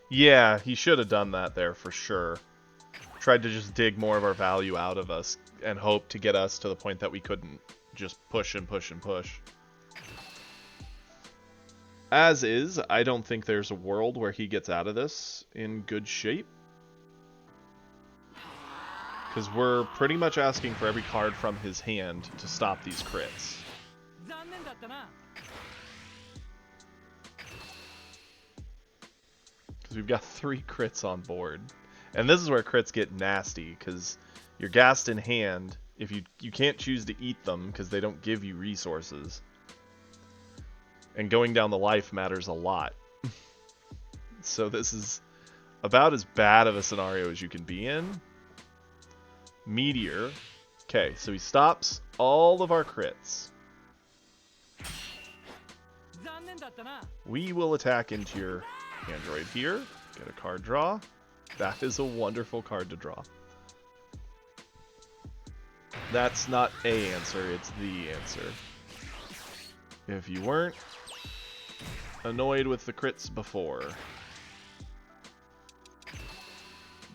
Yeah, he should have done that there for sure. Tried to just dig more of our value out of us and hope to get us to the point that we couldn't just push and push and push. As is, I don't think there's a world where he gets out of this in good shape. Because we're pretty much asking for every card from his hand to stop these crits. Because we've got 3 crits on board. And this is where crits get nasty, because you're gassed in hand. If you can't choose to eat them, because they don't give you resources. And going down the life matters a lot. So this is about as bad of a scenario as you can be in. Meteor. Okay, so he stops all of our crits. We will attack into your Android here. Get a card draw. That is a wonderful card to draw. That's not a answer, it's the answer. If you weren't annoyed with the crits before,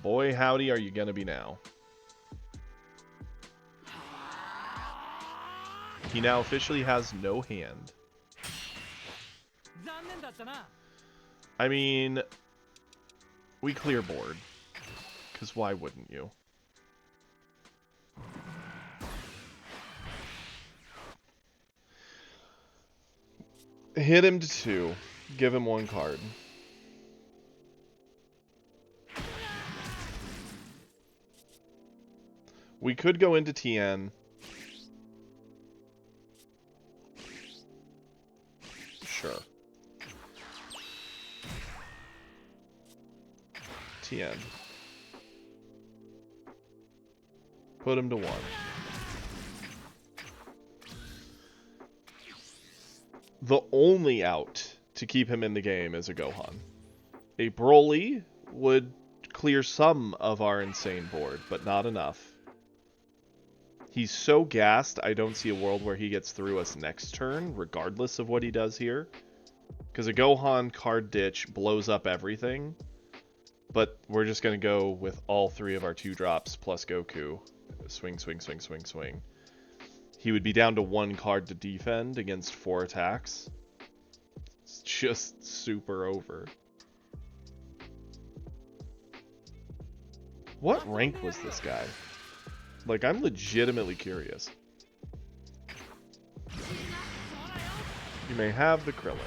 boy howdy are you gonna be now. He now officially has no hand. I mean, we clear board, because why wouldn't you? Hit him to 2. Give him 1 card. We could go into TN. Sure. TN. Put him to 1. The only out to keep him in the game is a Gohan. A Broly would clear some of our insane board, but not enough. He's so gassed, I don't see a world where he gets through us next turn, regardless of what he does here. Because a Gohan card ditch blows up everything. But we're just going to go with all 3 of our 2-drops plus Goku. Swing, swing, swing, swing, swing. He would be down to 1 card to defend against 4 attacks. It's just super over. What rank was this guy? Like, I'm legitimately curious. You may have the Krillin.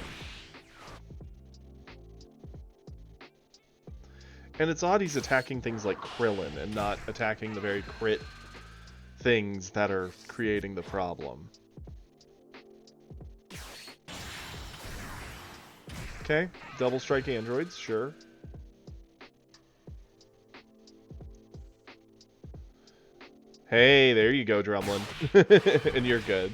And it's odd he's attacking things like Krillin and not attacking the very crit things that are creating the problem. Okay, double strike androids, sure. Hey, there you go, Drumlin. And you're good.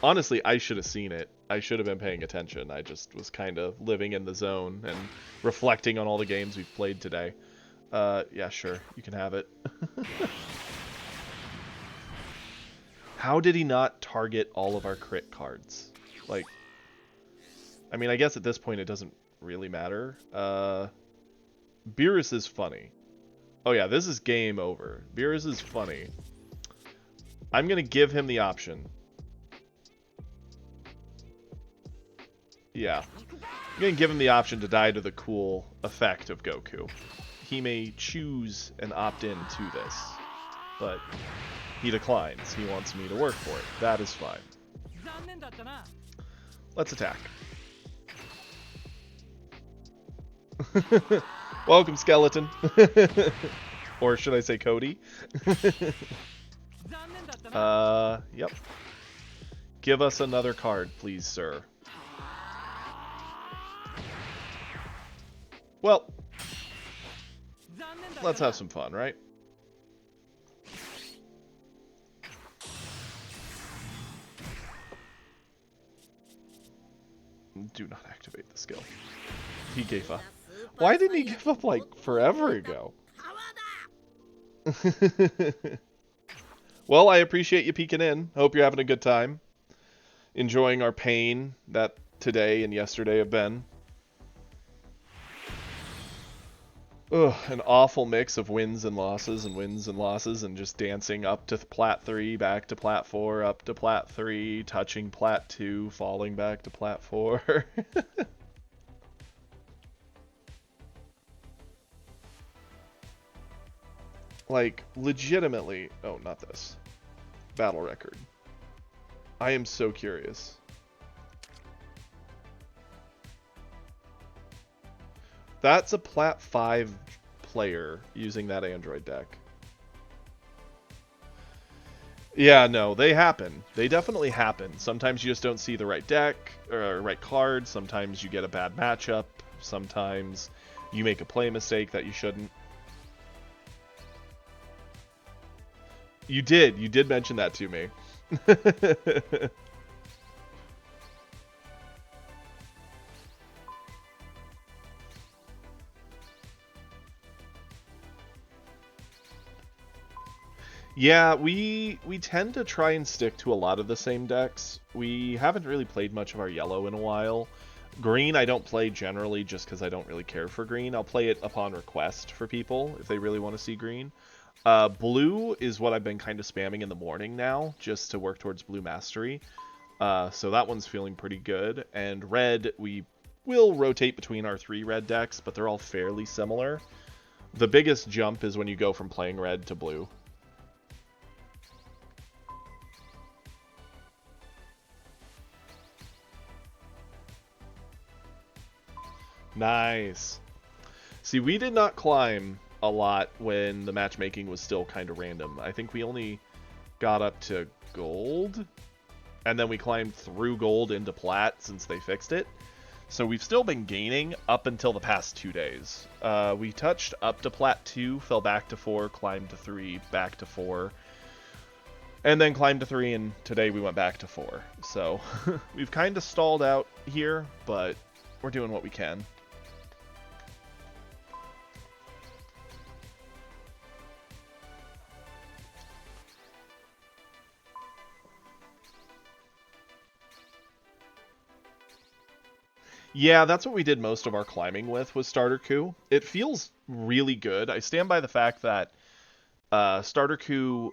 Honestly, I should have seen it. I should have been paying attention. I just was kind of living in the zone and reflecting on all the games we've played today. Yeah, sure. You can have it. How did he not target all of our crit cards? Like, I mean, I guess at this point it doesn't really matter. Beerus is funny. Oh yeah, this is game over. Beerus is funny. I'm going to give him the option. Yeah. I'm going to give him the option to die to the cool effect of Goku. He may choose and opt in to this, but he declines. He wants me to work for it. That is fine. Let's attack. Welcome, Skeleton. Or should I say Cody? Yep. Give us another card, please, sir. Well, let's have some fun, right? Do not activate the skill. He gave up. Why didn't he give up, like, forever ago? Well, I appreciate you peeking in. Hope you're having a good time. Enjoying our pain that today and yesterday have been. Ugh, an awful mix of wins and losses and just dancing up to Plat 3, back to Plat 4, up to Plat 3, touching Plat 2, falling back to Plat 4. Like, legitimately... Oh, not this. Battle record. I am so curious. That's a Plat 5 player using that Android deck. Yeah, no, they happen. They definitely happen. Sometimes you just don't see the right deck, or right card. Sometimes you get a bad matchup. Sometimes you make a play mistake that you shouldn't. You did mention that to me. Yeah, we tend to try and stick to a lot of the same decks. We haven't really played much of our yellow in a while. Green I don't play generally just because I don't really care for green. I'll play it upon request for people if they really want to see green. Blue is what I've been kind of spamming in the morning now, just to work towards blue mastery. So that one's feeling pretty good. And red, we will rotate between our 3 red decks, but they're all fairly similar. The biggest jump is when you go from playing red to blue. Nice. See, we did not climb a lot when the matchmaking was still kind of random. I think we only got up to gold, and then we climbed through gold into plat since they fixed it. So we've still been gaining up until the past 2 days. We touched up to plat 2, fell back to 4, climbed to 3, back to 4, and then climbed to 3, and today we went back to 4. So we've kind of stalled out here, but we're doing what we can. Yeah, that's what we did most of our climbing with, was Starter Coup. It feels really good. I stand by the fact that Starter Coup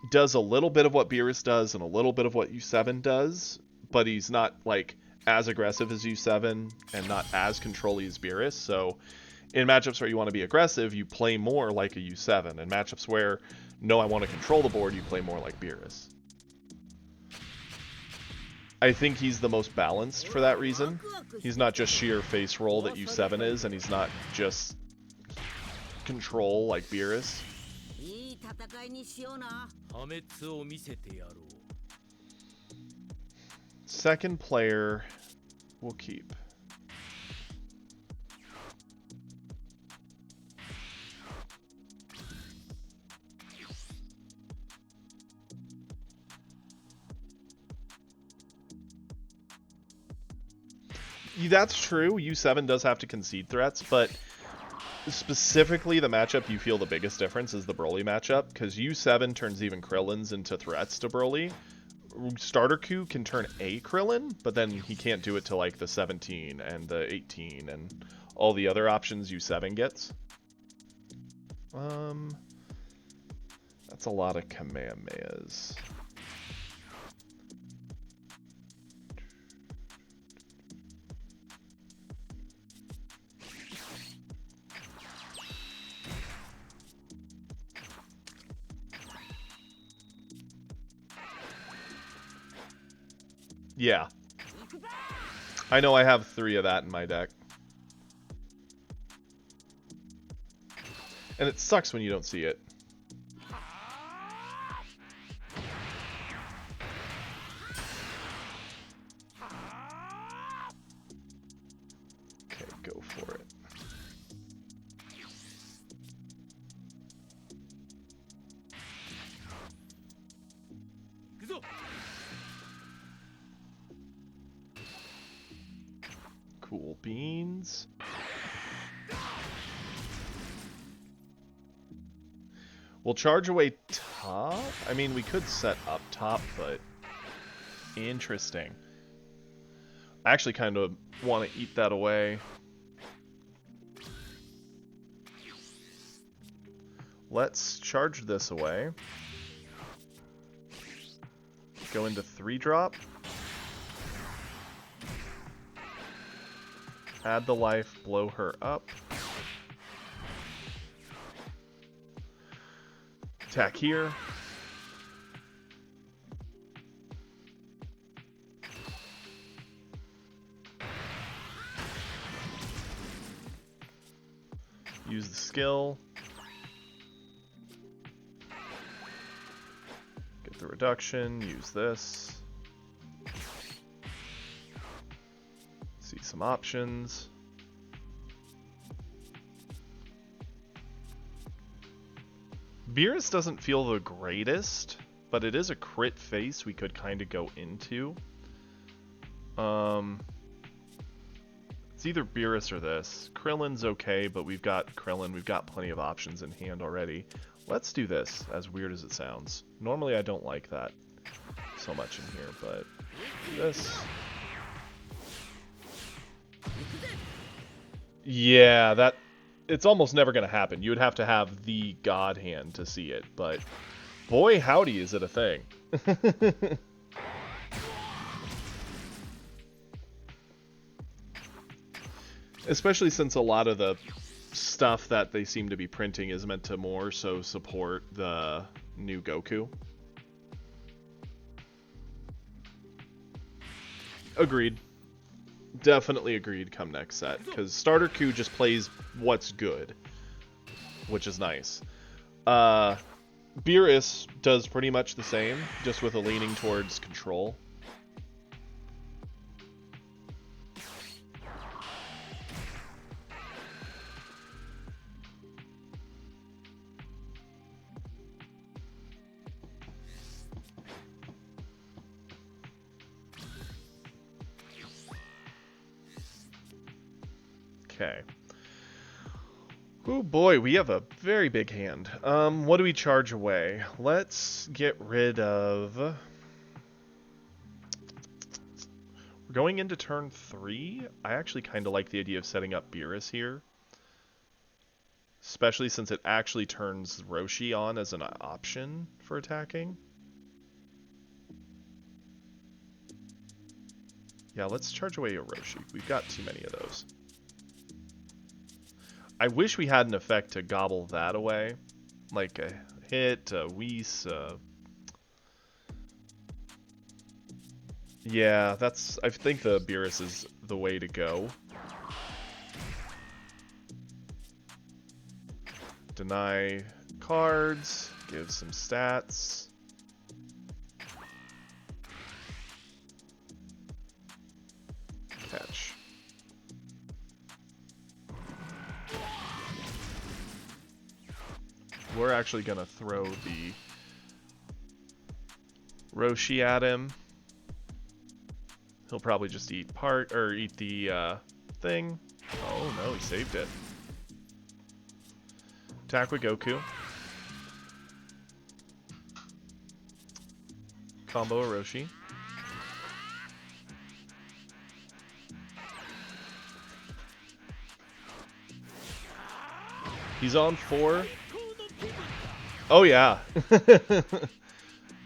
does a little bit of what Beerus does and a little bit of what U7 does, but he's not, like, as aggressive as U7 and not as controlly as Beerus. So in matchups where you want to be aggressive, you play more like a U7. In matchups where, no, I want to control the board, you play more like Beerus. I think he's the most balanced for that reason. He's not just sheer face roll that U7 is, and he's not just control like Beerus. Second player we'll keep. That's true. U7 does have to concede threats, but specifically the matchup you feel the biggest difference is the Broly matchup, because U7 turns even Krillins into threats to Broly. Starter Q can turn a Krillin, but then he can't do it to like the 17 and the 18 and all the other options U7 gets. That's a lot of Kamehamehas. Yeah. I know I have 3 of that in my deck. And it sucks when you don't see it. Okay, go for it. Cool beans. We'll charge away top? I mean, we could set up top, but... Interesting. I actually kind of want to eat that away. Let's charge this away. Go into 3-drop. Add the life, blow her up. Attack here. Use the skill. Get the reduction, use this. See some options. Beerus doesn't feel the greatest, but it is a crit face we could kind of go into. It's either Beerus or this. Krillin's okay, but we've got Krillin. We've got plenty of options in hand already. Let's do this, as weird as it sounds. Normally I don't like that so much in here, but this... Yeah, that... It's almost never going to happen. You would have to have the God Hand to see it, but... Boy, howdy, is it a thing. Especially since a lot of the stuff that they seem to be printing is meant to more so support the new Goku. Agreed. Definitely agreed come next set, because Starter Q just plays what's good, which is nice. Beerus does pretty much the same, just with a leaning towards control. Okay. Oh boy, we have a very big hand. What do we charge away? Let's get rid of... We're going into turn 3. I actually kind of like the idea of setting up Beerus here. Especially since it actually turns Roshi on as an option for attacking. Yeah, let's charge away a Roshi. We've got too many of those. I wish we had an effect to gobble that away. Like a hit, a Whis, yeah, that's... I think the Beerus is the way to go. Deny cards, give some stats. Catch. We're actually gonna throw the Roshi at him. He'll probably just eat the thing. Oh no, he saved it. Attack with Goku. Combo Orochi. He's on 4. Oh yeah.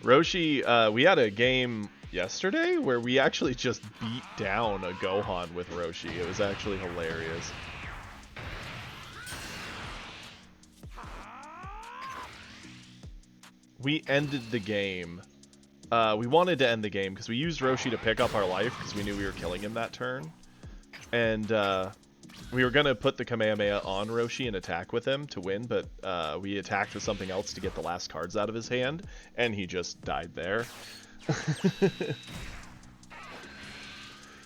Roshi, we had a game yesterday where we actually just beat down a Gohan with Roshi. It was actually hilarious. We ended the game. We wanted to end the game because we used Roshi to pick up our life because we knew we were killing him that turn. And we were going to put the Kamehameha on Roshi and attack with him to win, but we attacked with something else to get the last cards out of his hand, and he just died there.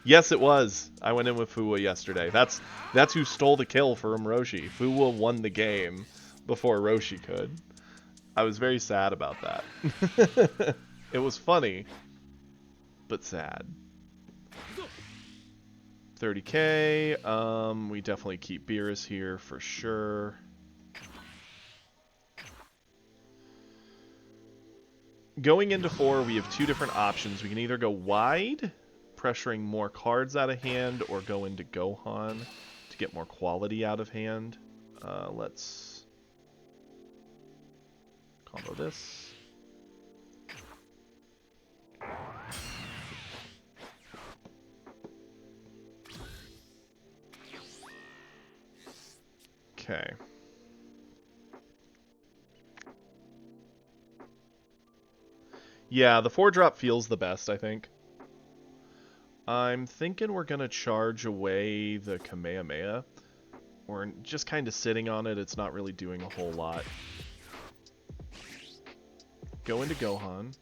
Yes, it was. I went in with Fuwa yesterday. That's who stole the kill from Roshi. Fuwa won the game before Roshi could. I was very sad about that. It was funny, but sad. 30k. We definitely keep Beerus here for sure. Going into 4, we have 2 different options. We can either go wide, pressuring more cards out of hand, or go into Gohan to get more quality out of hand. Let's combo this. Okay. Yeah, the 4-drop feels the best, I think. I'm thinking we're going to charge away the Kamehameha. We're just kind of sitting on it. It's not really doing a whole lot. Go into Gohan.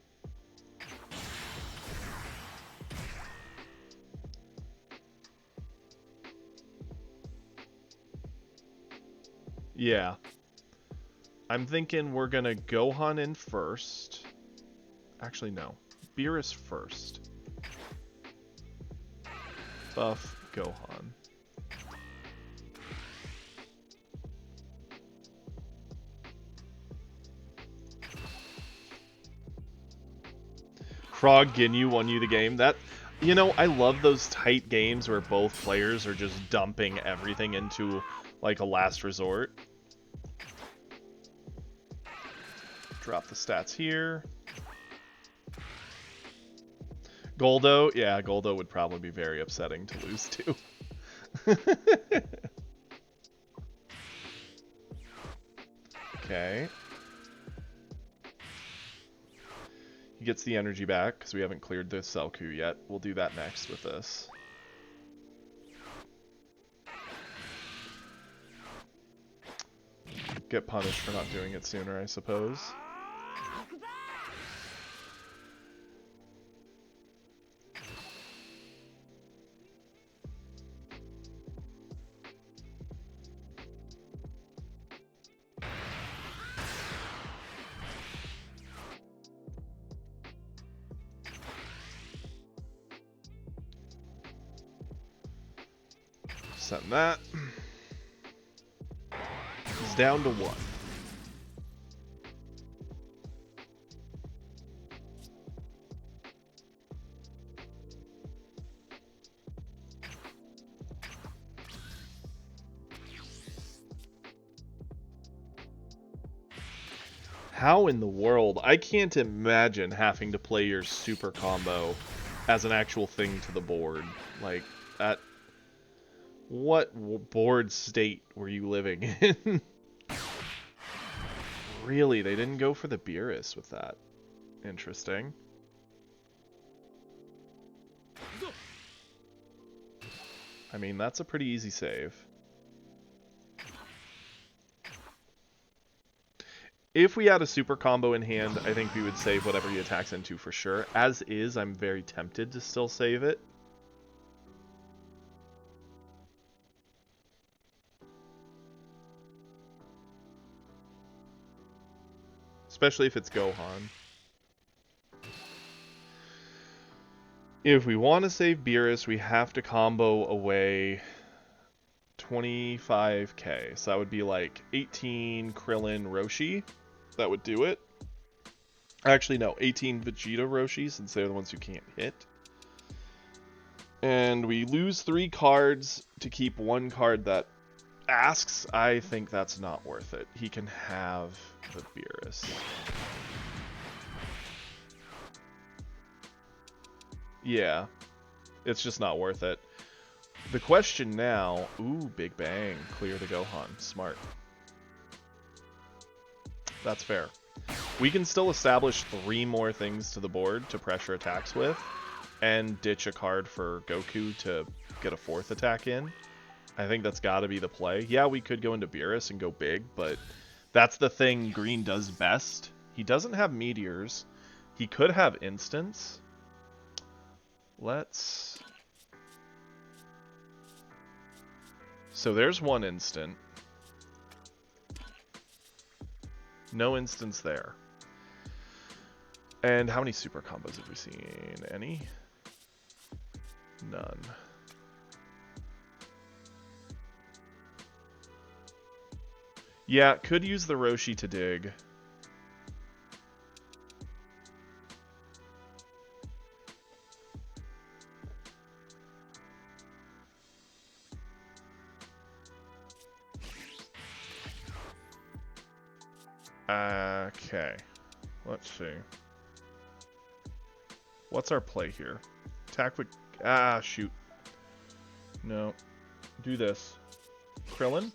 Yeah. I'm thinking we're going to Gohan in first. Actually, no. Beerus first. Buff Gohan. Frog Ginyu won you the game. That, you know, I love those tight games where both players are just dumping everything into like a last resort. Drop the stats here. Goldo, yeah, Goldo would probably be very upsetting to lose to. Okay. He gets the energy back because we haven't cleared the Selku yet. We'll do that next with this. Get punished for not doing it sooner, I suppose. Setting that. He's down to 1. How in the world? I can't imagine having to play your super combo as an actual thing to the board. Like, that... What board state were you living in? Really? They didn't go for the Beerus with that. Interesting. I mean, that's a pretty easy save. If we had a super combo in hand, I think we would save whatever he attacks into for sure. As is, I'm very tempted to still save it. Especially if it's Gohan. If we want to save Beerus, we have to combo away 25k. So that would be like 18 Krillin Roshi. That would do it. Actually, no, 18 Vegeta Roshi, since they're the ones who can't hit. And we lose 3 cards to keep 1 card that asks. I think that's not worth it. He can have the Beerus. Yeah, it's just not worth it. The question now... Ooh, Big Bang. Clear the Gohan. Smart. That's fair. We can still establish 3 more things to the board to pressure attacks with, and ditch a card for Goku to get a 4th attack in. I think that's got to be the play. Yeah, we could go into Beerus and go big, but that's the thing Green does best. He doesn't have Meteors. He could have Instants. Let's... So there's 1 instant. No instants there. And how many super combos have we seen? Any? None. Yeah, could use the Roshi to dig. Okay. Let's see. What's our play here? Attack with... Ah, shoot. No. Do this. Krillin?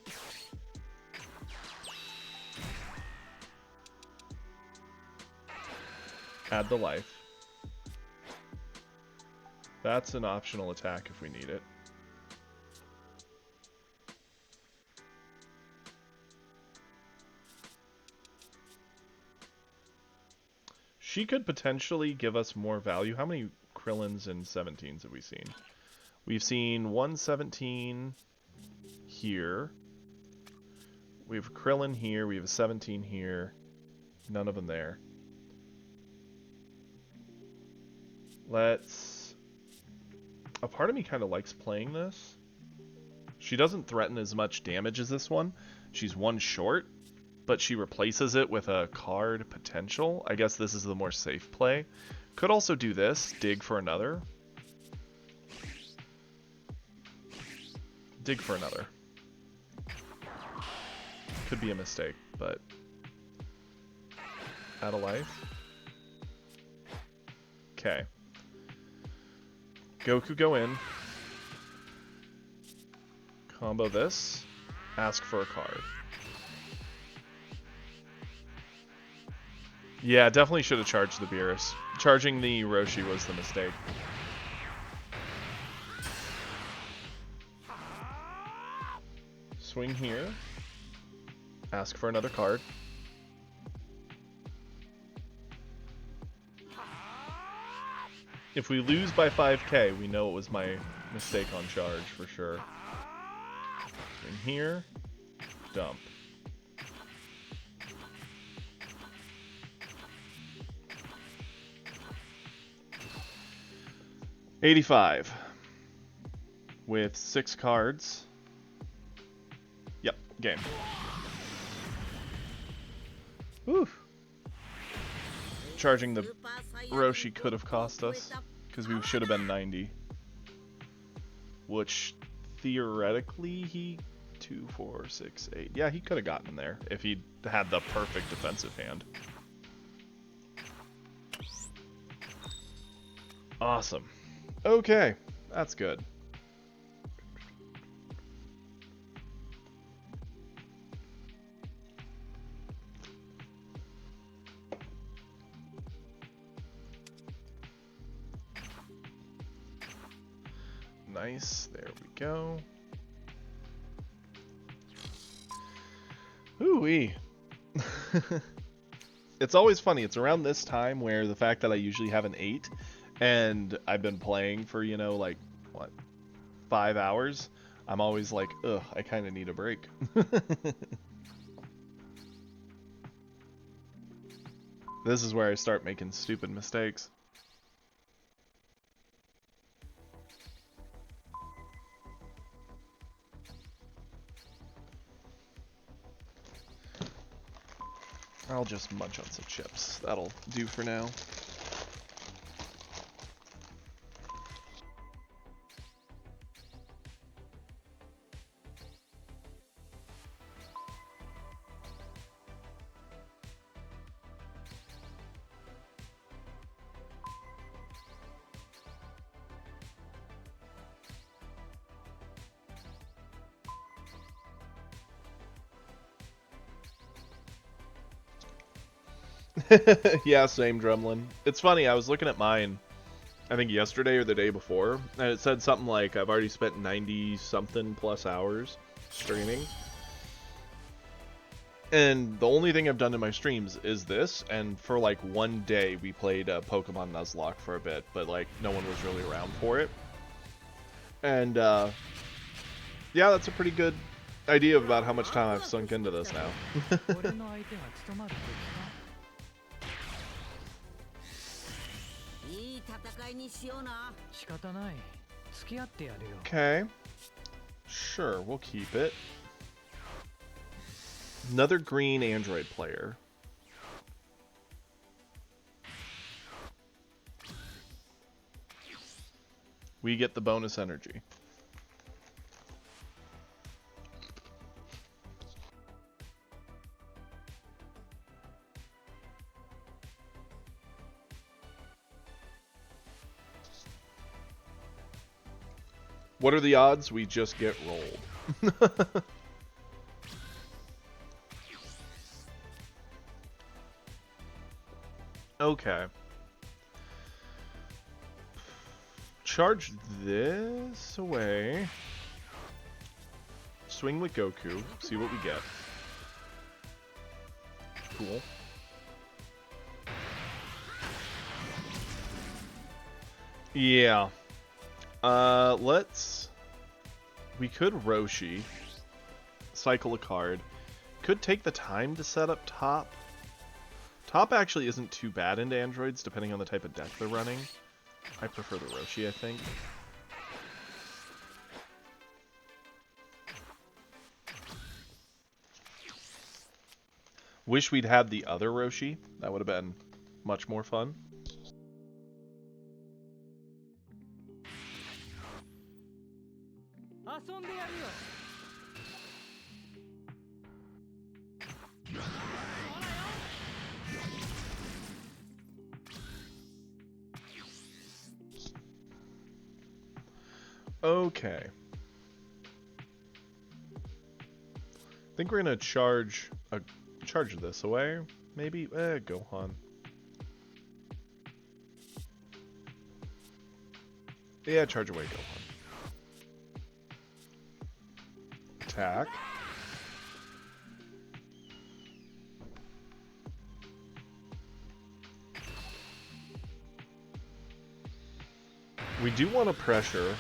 Add the life. That's an optional attack if we need it. She could potentially give us more value. How many Krillins and 17s have we seen? We've seen 117 here. We have a Krillin here. We have a 17 here. None of them there. Let's... A part of me kind of likes playing this. She doesn't threaten as much damage as this one. She's 1 short, but she replaces it with a card potential. I guess this is the more safe play. Could also do this, dig for another. Dig for another. Could be a mistake, but... Add a life. Okay. Goku go in. Combo this. Ask for a card. Yeah, definitely should have charged the Beerus. Charging the Roshi was the mistake. Swing here. Ask for another card. If we lose by 5k, we know it was my mistake on charge for sure. Swing here. Dump. $85 with 6 cards. Yep, game. Woo. Charging the Roshi could have cost us because we should have been 90, which theoretically he 2, 4, 6, 8. Yeah, he could have gotten there if he had the perfect defensive hand. Awesome. Okay, that's good. Nice, there we go. Ooh-wee. It's always funny. It's around this time where the fact that I usually have an 8 and I've been playing for, you know, like, what, 5 hours? I'm always like, ugh, I kind of need a break. This is where I start making stupid mistakes. I'll just munch on some chips. That'll do for now. Yeah, same, Drumlin. It's funny, I was looking at mine, I think yesterday or the day before, and it said something like, I've already spent 90-something plus hours streaming. And the only thing I've done in my streams is this, and for like one day we played Pokemon Nuzlocke for a bit, but like no one was really around for it. And yeah, that's a pretty good idea about how much time I've sunk into this now. Okay. Sure, we'll keep it. Another green android player. We get the bonus energy. What are the odds? We just get rolled. Okay. Charge this away. Swing with Goku. See what we get. Cool. Yeah. We could Roshi. Cycle a card. Could take the time to set up Top. Top actually isn't too bad into androids, depending on the type of deck they're running. I prefer the Roshi, I think. Wish we'd had the other Roshi. That would have been much more fun. Okay. I think we're gonna charge this away. Maybe Gohan. Yeah, charge away Gohan. Attack. We do want to pressure.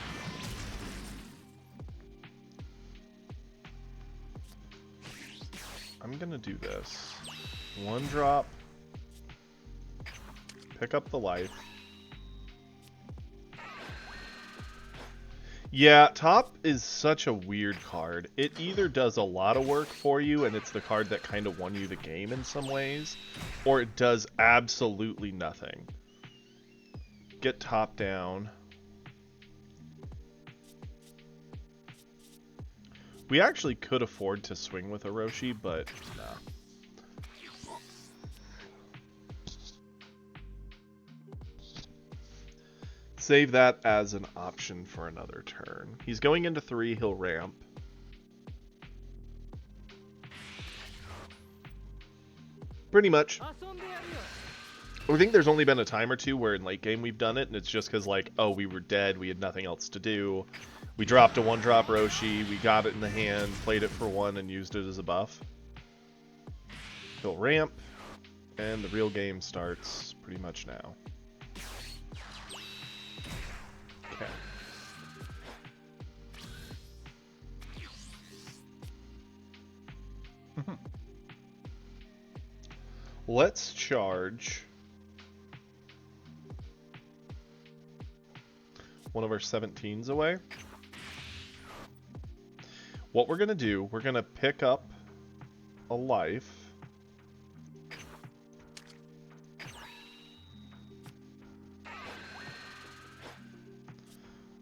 I'm gonna do this. One drop. Pick up the life. Yeah, Top is such a weird card. It either does a lot of work for you and it's the card that kind of won you the game in some ways, or it does absolutely nothing. Get Top down. We actually could afford to swing with Orochi, but nah. Save that as an option for another turn. He's going into 3, he'll ramp. Pretty much. I think there's only been a time or two where in late game we've done it, and it's just because, like, oh, we were dead, we had nothing else to do. We dropped a 1-drop Roshi, we got it in the hand, played it for 1, and used it as a buff. He'll ramp. And the real game starts pretty much now. Okay. Let's charge one of our 17s away. What we're going to do, we're going to pick up a life.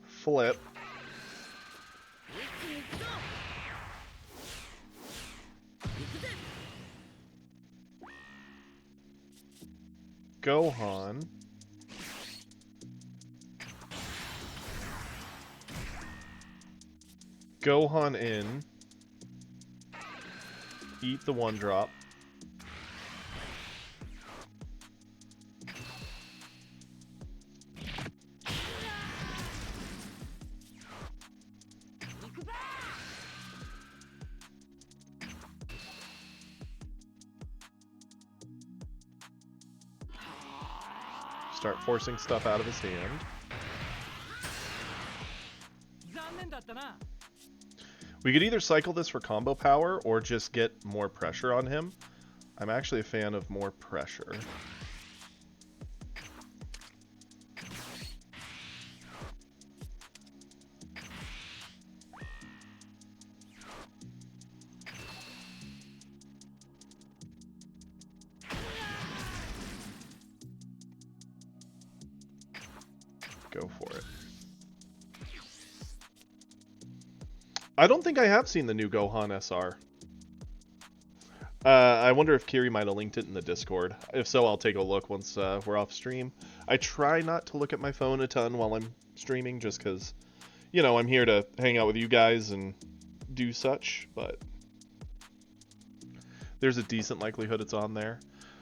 Flip. Gohan. Gohan in. Eat the one drop. Start forcing stuff out of his hand. We could either cycle this for combo power or just get more pressure on him. I'm actually a fan of more pressure. Go for it. I don't think I have seen the new Gohan SR. I wonder if Kiri might have linked it in the Discord. If so, I'll take a look once we're off stream. I try not to look at my phone a ton while I'm streaming, just because, you know, I'm here to hang out with you guys and do such, but there's a decent likelihood it's on there.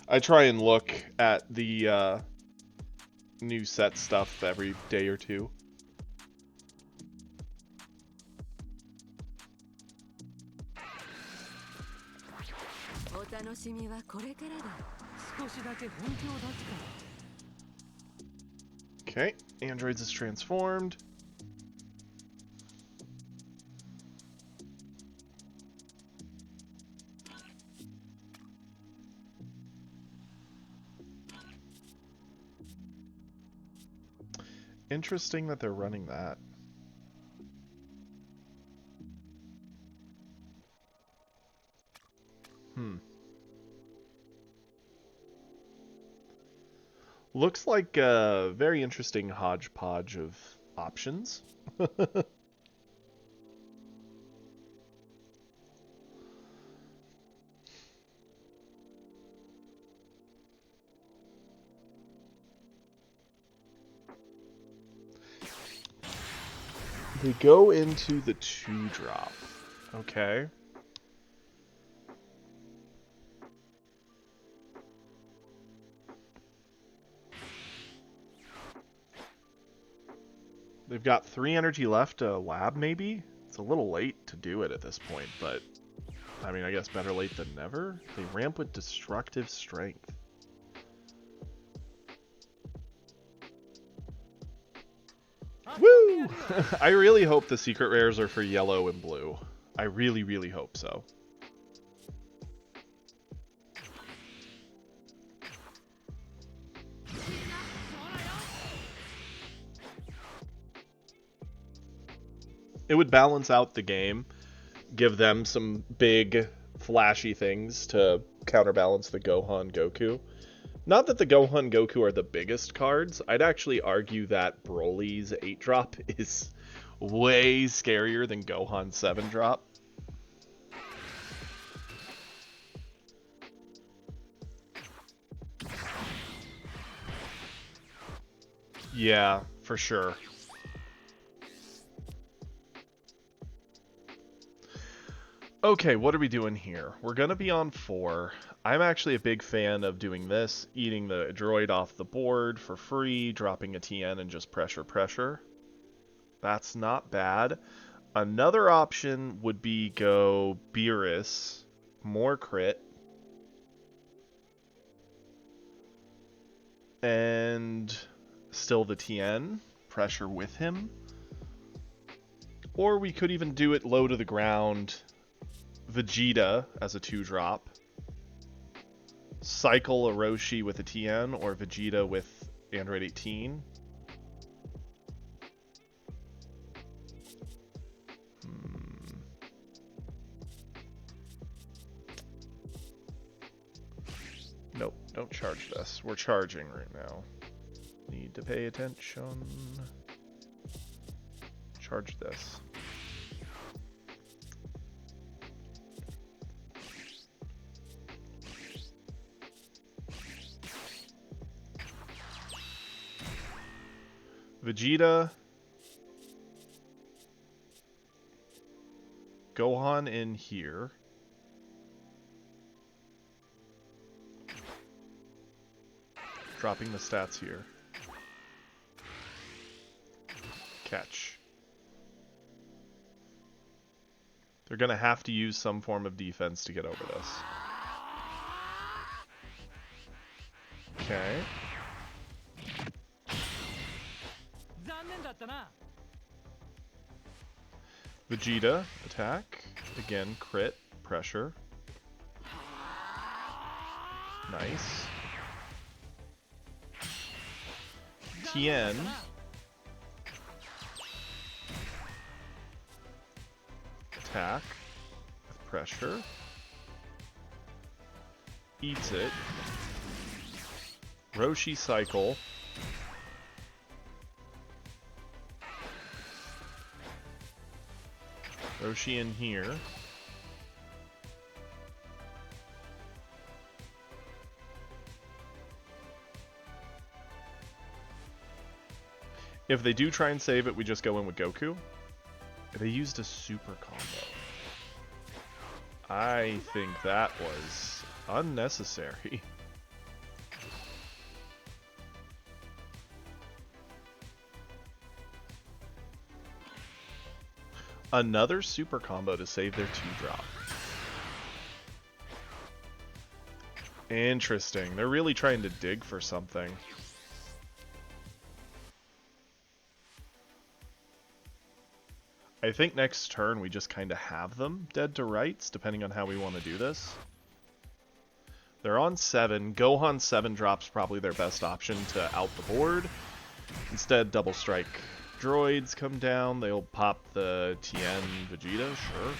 I try and look at the new set stuff every day or two. Okay, Androids is transformed. Interesting that they're running that. Looks like a very interesting hodgepodge of options. They go into the 2-drop. Okay. They've got 3 energy left to lab, maybe? It's a little late to do it at this point, but I mean, I guess better late than never. They ramp with destructive strength. Woo! I really hope the secret rares are for yellow and blue. I really, really hope so. It would balance out the game, give them some big, flashy things to counterbalance the Gohan Goku. Not that the Gohan Goku are the biggest cards. I'd actually argue that Broly's 8-drop is way scarier than Gohan's 7-drop. Yeah, for sure. Okay, what are we doing here? We're going to be on 4. I'm actually a big fan of doing this, eating the droid off the board for free, dropping a TN and just pressure. That's not bad. Another option would be go Beerus, more crit. And still the Tien, pressure with him. Or we could even do it low to the ground, Vegeta as a 2-drop. Cycle a Roshi with a Tien, or Vegeta with Android 18. Nope, don't charge this. We're charging right now. Need to pay attention. Charge this. Vegeta. Gohan in here. Dropping the stats here. Catch. They're gonna have to use some form of defense to get over this. Okay. Vegeta, attack. Again, crit, pressure. Nice. Tien. Attack. With pressure. Eats it. Roshi cycle. Roshi in here. If they do try and save it, we just go in with Goku. They used a super combo. I think that was unnecessary. Another super combo to save their 2-drop. Interesting. They're really trying to dig for something. I think next turn we just kind of have them dead to rights, depending on how we want to do this. They're on 7. Gohan 7-drop's probably their best option to out the board. Instead, double strike droids come down. They'll pop the Tien Vegeta, sure.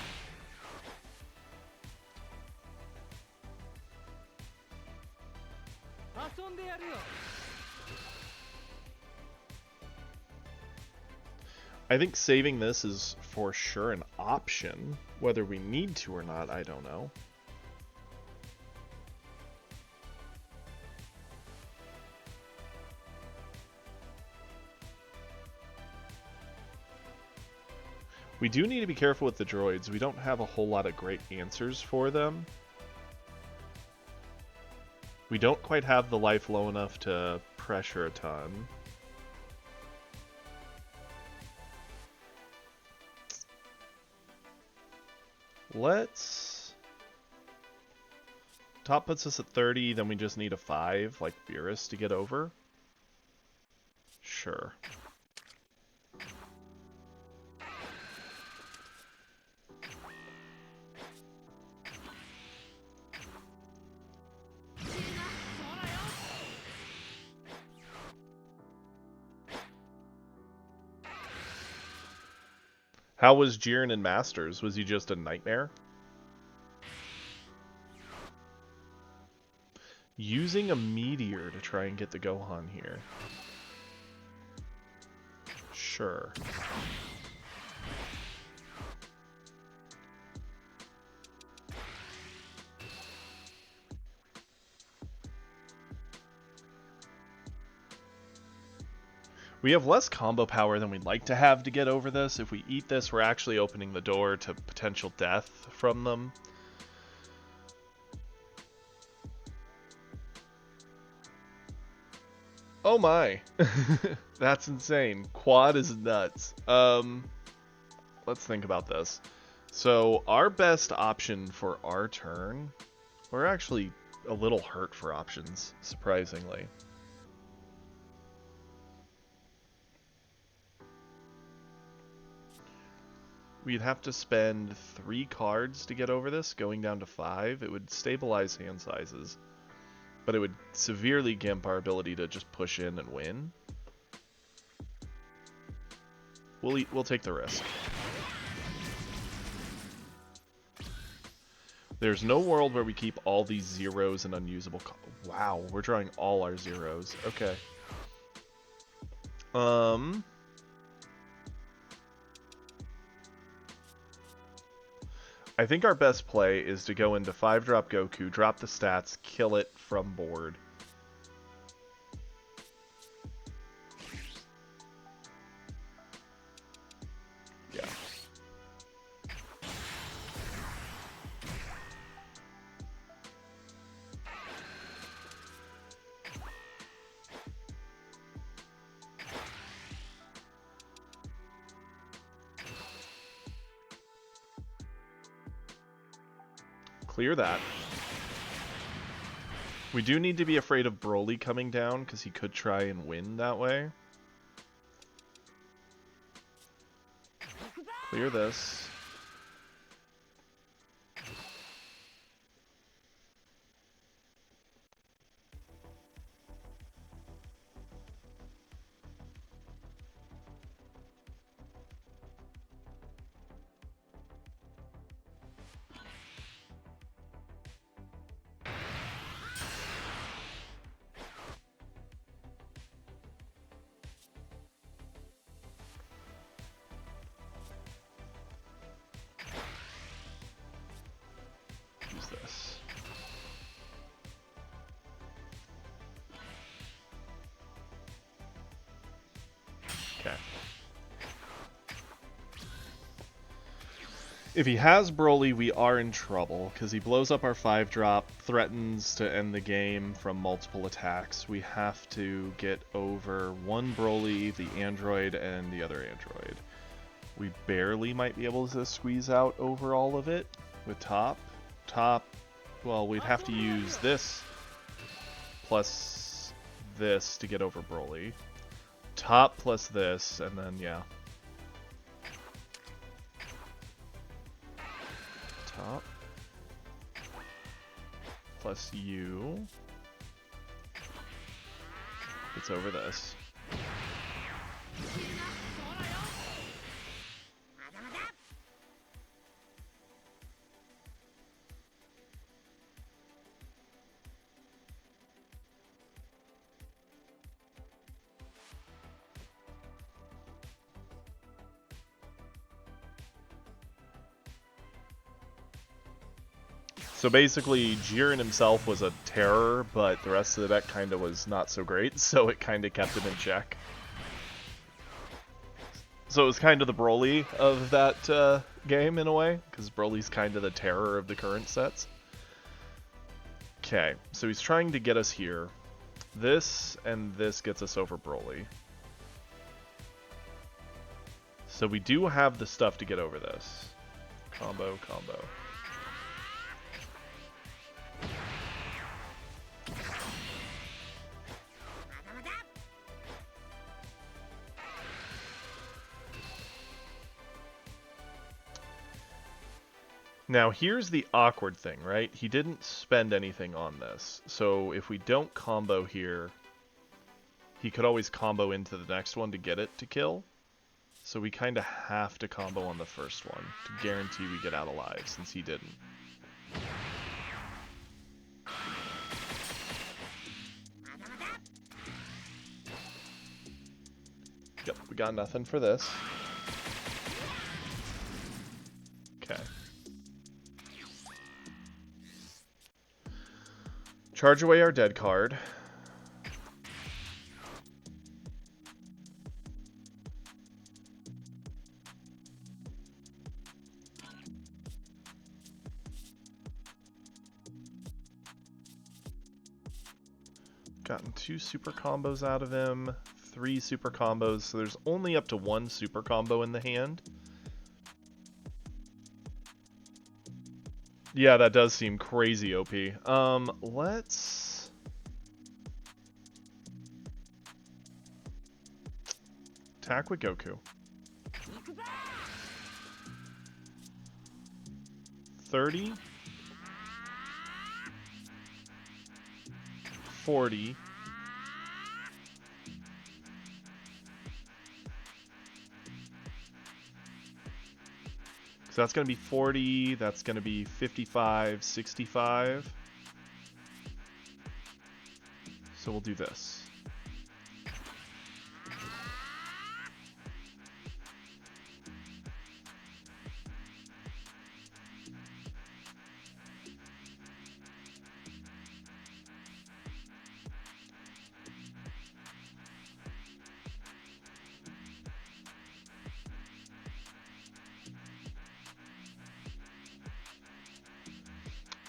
I think saving this is for sure an option. Whether we need to or not, I don't know. We do need to be careful with the droids. We don't have a whole lot of great answers for them. We don't quite have the life low enough to pressure a ton. Let's... Top puts us at 30, then we just need a 5, like Beerus, to get over. Sure. How was Jiren in Masters? Was he just a nightmare? Using a meteor to try and get the Gohan here. Sure. We have less combo power than we'd like to have to get over this. If we eat this, we're actually opening the door to potential death from them. Oh my. That's insane. Quad is nuts. Let's think about this. So our best option for our turn, we're actually a little hurt for options, surprisingly. We'd have to spend 3 cards to get over this, going down to 5. It would stabilize hand sizes, but it would severely gimp our ability to just push in and win. We'll take the risk. There's no world where we keep all these zeros and unusable. Wow, we're drawing all our zeros. Okay. I think our best play is to go into 5-drop Goku, drop the stats, kill it from board. Yeah. Clear that. We do need to be afraid of Broly coming down, because he could try and win that way. Clear this. Use this. Okay. If he has Broly, we are in trouble, because he blows up our 5-drop, threatens to end the game from multiple attacks. We have to get over one Broly, the android, and the other android. We barely might be able to squeeze out over all of it with top. Top, well, we'd have to use this plus this to get over Broly. Top plus this, and then, yeah. Top plus you. It's over this. So basically, Jiren himself was a terror, but the rest of the deck kind of was not so great, so it kind of kept him in check. So it was kind of the Broly of that game, in a way, because Broly's kind of the terror of the current sets. Okay, so he's trying to get us here. This and this gets us over Broly. So we do have the stuff to get over this. Combo, combo. Now here's the awkward thing, right? He didn't spend anything on this. So if we don't combo here, he could always combo into the next one to get it to kill. So we kind of have to combo on the first one to guarantee we get out alive, since he didn't. Yep, we got nothing for this. Okay. Charge away our dead card. Gotten 2 super combos out of him, 3 super combos, so there's only up to 1 super combo in the hand. Yeah, that does seem crazy OP. Let's... attack with Goku. 30, 40, so that's going to be 40, that's going to be 55, 65. So we'll do this.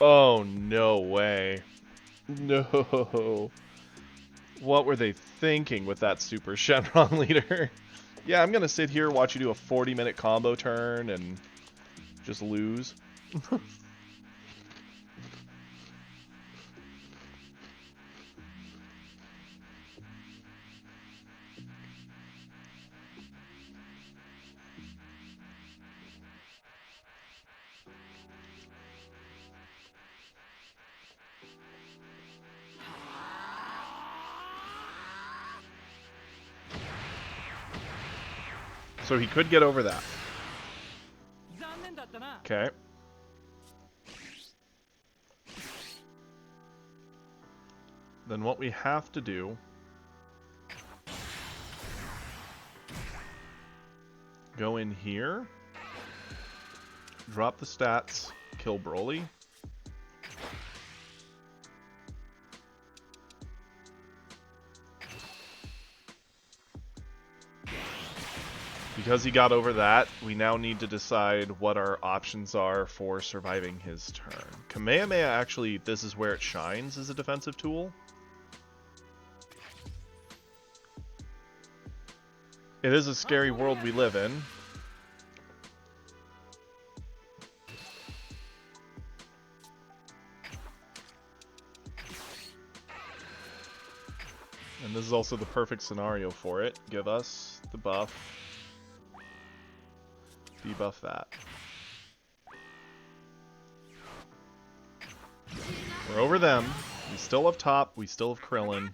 Oh, no way. No. What were they thinking with that Super Shenron leader? Yeah, I'm gonna sit here, watch you do a 40-minute combo turn, and just lose. So he could get over that. Okay. Then what we have to do... go in here. Drop the stats. Kill Broly. Because he got over that, we now need to decide what our options are for surviving his turn. Kamehameha actually, this is where it shines as a defensive tool. It is a scary world we live in. And this is also the perfect scenario for it. Give us the buff. Debuff that. We're over them. We still have top. We still have Krillin.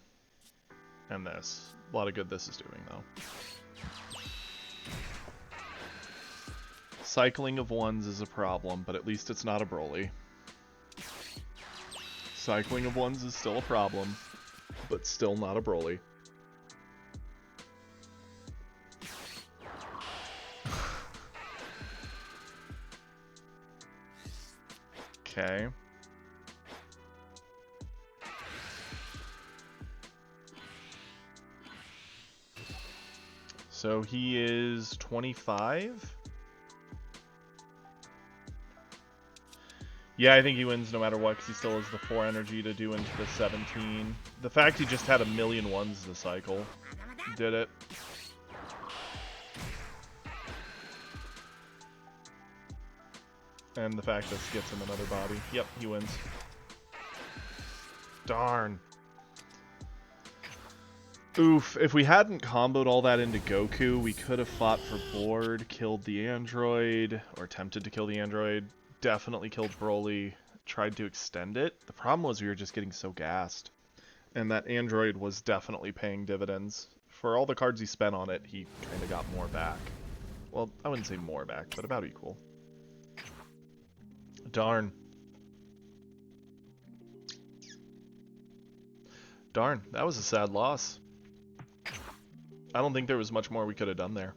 And this. A lot of good this is doing, though. Cycling of ones is a problem, but at least it's not a Broly. Cycling of ones is still a problem, but still not a Broly. Okay. So he is 25? Yeah, I think he wins no matter what, because he still has the 4 energy to do into the 17. The fact he just had 1,000,000 ones this cycle did it. And the fact this gets him another body. Yep, he wins. Darn. Oof, if we hadn't comboed all that into Goku, we could have fought for board, killed the android, or attempted to kill the android. Definitely killed Broly, tried to extend it. The problem was we were just getting so gassed. And that android was definitely paying dividends. For all the cards he spent on it, he kind of got more back. Well, I wouldn't say more back, but about equal. Darn. Darn, that was a sad loss. I don't think there was much more we could have done there.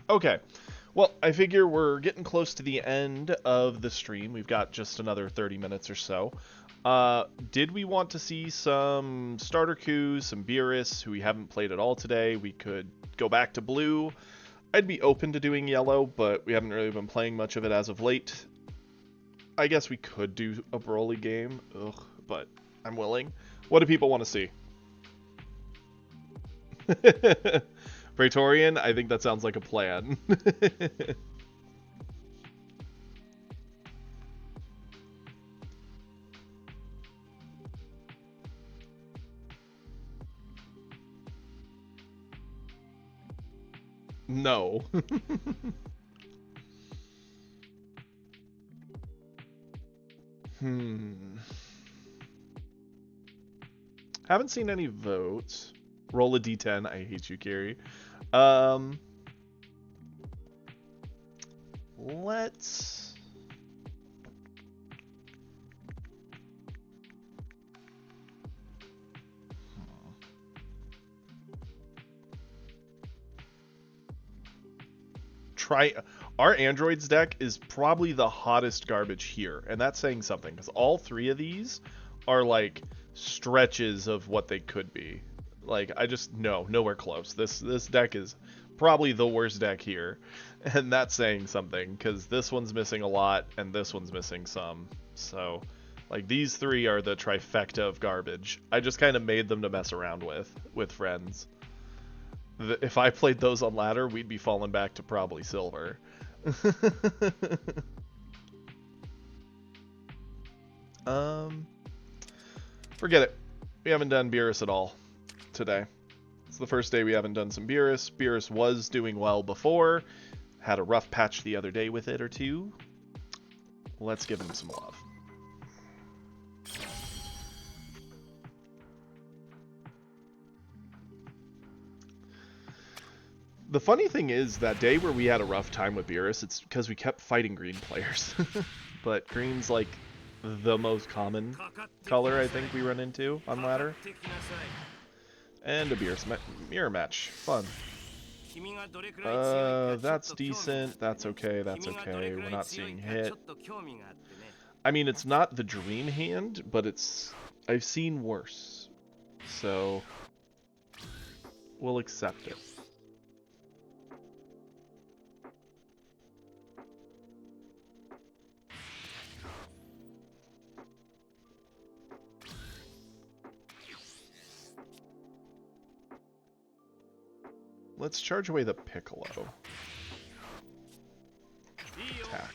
Okay. Well, I figure we're getting close to the end of the stream. We've got just another 30 minutes or so. Did we want to see some starter coups, some Beerus, who we haven't played at all today? We could go back to blue. I'd be open to doing yellow, but we haven't really been playing much of it as of late. I guess we could do a Broly game, but I'm willing. What do people want to see? Praetorian? I think that sounds like a plan. No. Haven't seen any votes. Roll a d10. I hate you, Gary. Let's... Try... Our androids deck is probably the hottest garbage here, and that's saying something, because all three of these are, like, stretches of what they could be. Like, nowhere close. This deck is probably the worst deck here, and that's saying something, because this one's missing a lot, and this one's missing some. So, like, these three are the trifecta of garbage. I just kind of made them to mess around with friends. If I played those on ladder, we'd be falling back to probably silver. Forget it. We haven't done Beerus at all today. It's the first day we haven't done some Beerus. Beerus was doing well before. Had a rough patch the other day with it or two. Let's give him some love. The funny thing is, that day where we had a rough time with Beerus, it's because we kept fighting green players. But green's like the most common color I think we run into on ladder. And a Beerus mirror match. Fun. That's decent. That's okay. That's okay. We're not seeing hit. I mean, it's not the dream hand, but I've seen worse. So we'll accept it. Let's charge away the Piccolo. Attack.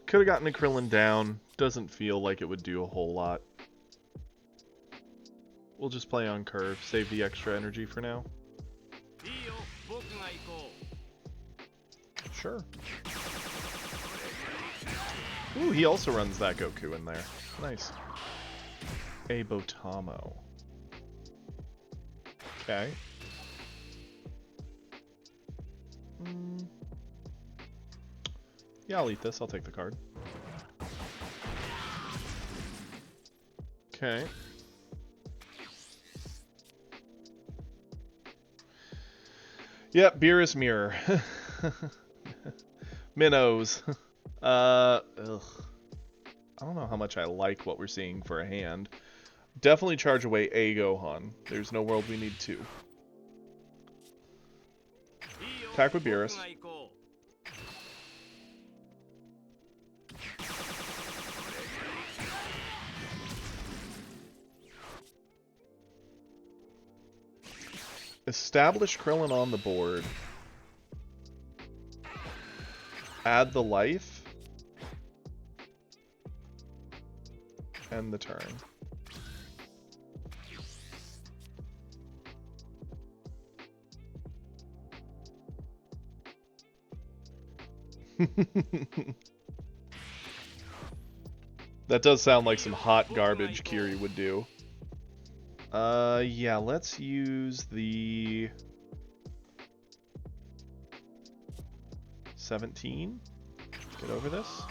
Could have gotten a Krillin down. Doesn't feel like it would do a whole lot. We'll just play on curve. Save the extra energy for now. Sure. Ooh, he also runs that Goku in there. Nice. A Botamo. Okay. Yeah, I'll eat this. I'll take the card. Okay. Yep, Beerus mirror. Minnows. Ugh. I don't know how much I like what we're seeing for a hand. Definitely charge away a Gohan. There's no world we need two. Attack with Beerus. Establish Krillin on the board. Add the life. End the turn. That does sound like some hot garbage Kiri would do. Yeah, let's use the 17. Get over this.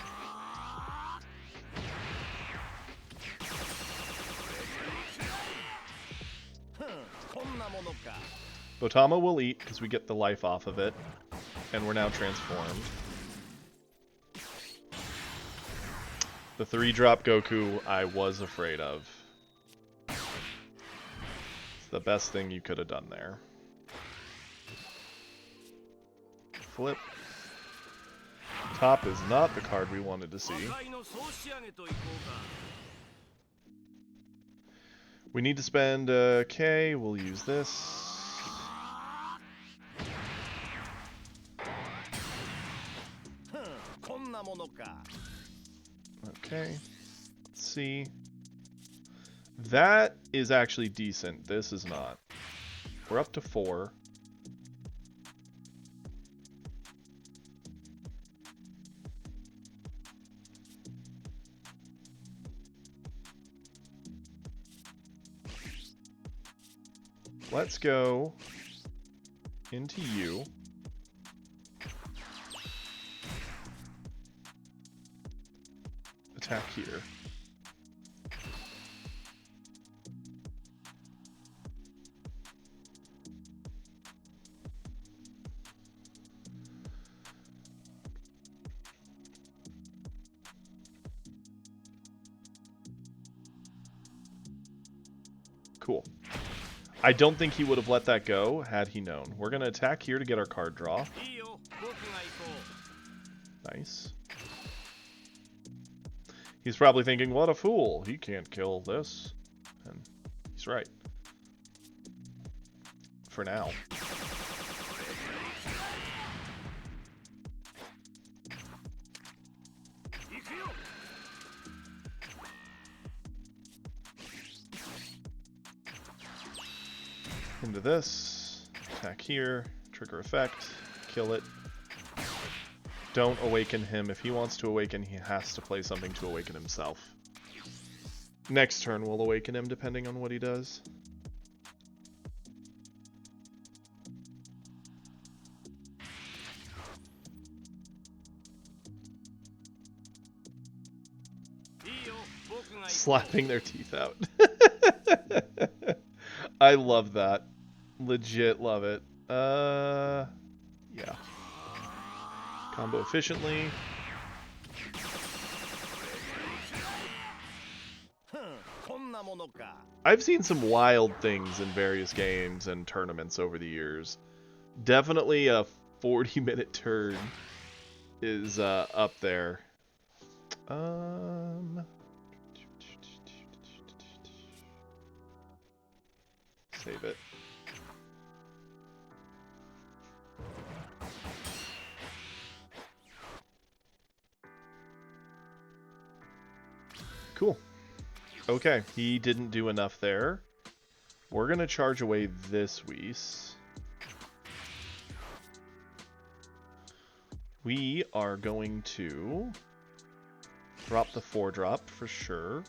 Botamo will eat because we get the life off of it, and we're now transformed. The 3-drop Goku I was afraid of. It's the best thing you could have done there. Flip. Top is not the card we wanted to see. We need to spend K. We'll use this. Okay. Let's see. That is actually decent. This is not. We're up to 4. Let's go into you. Attack here. Cool. I don't think he would have let that go had he known. We're going to attack here to get our card draw. Nice. He's probably thinking, what a fool. He can't kill this. And he's right. For now. Into this. Attack here. Trigger effect. Kill it. Don't awaken him. If he wants to awaken, he has to play something to awaken himself. Next turn we'll awaken him depending on what he does. Slapping their teeth out. I love that. Legit love it. Yeah. Combo efficiently. I've seen some wild things in various games and tournaments over the years. Definitely a 40-minute turn is up there. Save it. Cool. Okay, he didn't do enough there. We're going to charge away this Whis. We are going to drop the 4-drop for sure.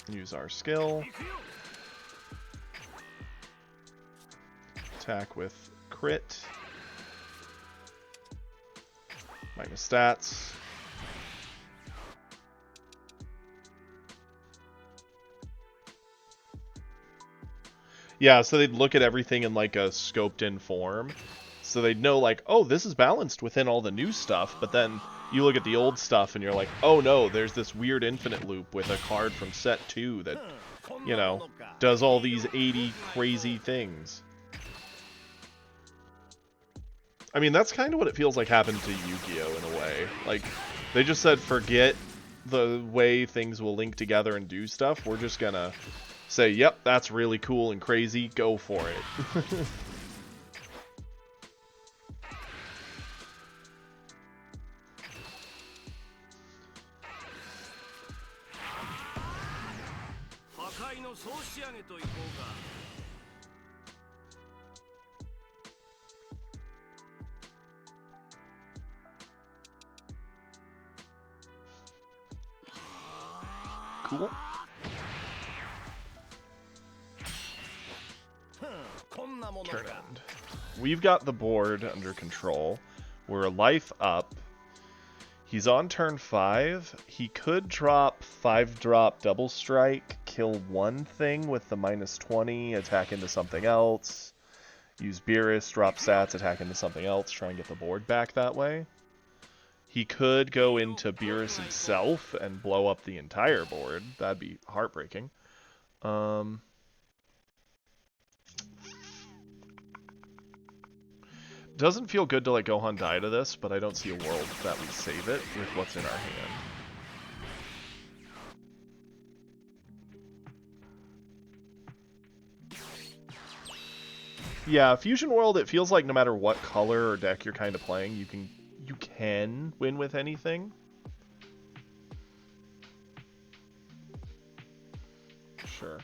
Use our skill. Attack with crit. Minus stats. Yeah, so they'd look at everything in like a scoped-in form. So they'd know like, oh, this is balanced within all the new stuff, but then you look at the old stuff and you're like, oh no, there's this weird infinite loop with a card from set 2 that, you know, does all these 80 crazy things. I mean, that's kind of what it feels like happened to Yu-Gi-Oh! In a way. Like, they just said, forget the way things will link together and do stuff. We're just gonna say, yep, that's really cool and crazy, go for it. Cool. Turn end. We've got the board under control. We're a life up. He's on turn 5. He could drop 5-drop double strike, kill one thing with the -20, attack into something else. Use Beerus, drop stats, attack into something else, try and get the board back that way. He could go into Beerus himself and blow up the entire board. That'd be heartbreaking. Doesn't feel good to let Gohan die to this, but I don't see a world that we save it with what's in our hand. Yeah, Fusion World, it feels like no matter what color or deck you're kind of playing, you can win with anything. Sure.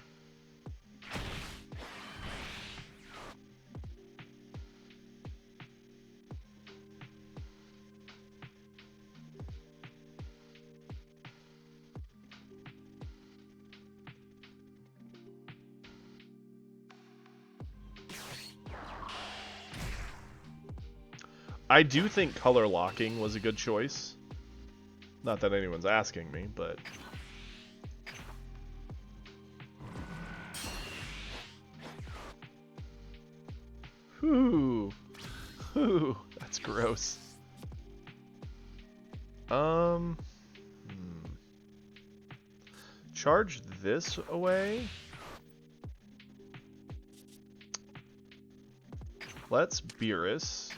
I do think color locking was a good choice. Not that anyone's asking me, but... Whew. Whew. That's gross. Charge this away. Let's Beerus.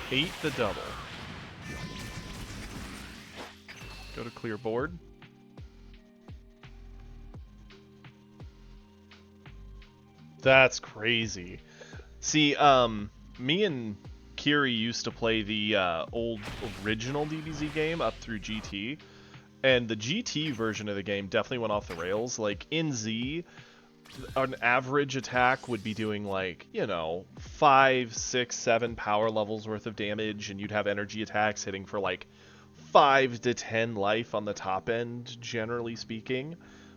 Ate the double. Go to clear board. That's crazy. See, me and Kiri used to play the old original DBZ game up through GT, and the GT version of the game definitely went off the rails. Like, in Z, an average attack would be doing, like, you know, 5, 6, 7 power levels worth of damage, and you'd have energy attacks hitting for, like, 5 to 10 life on the top end, generally speaking.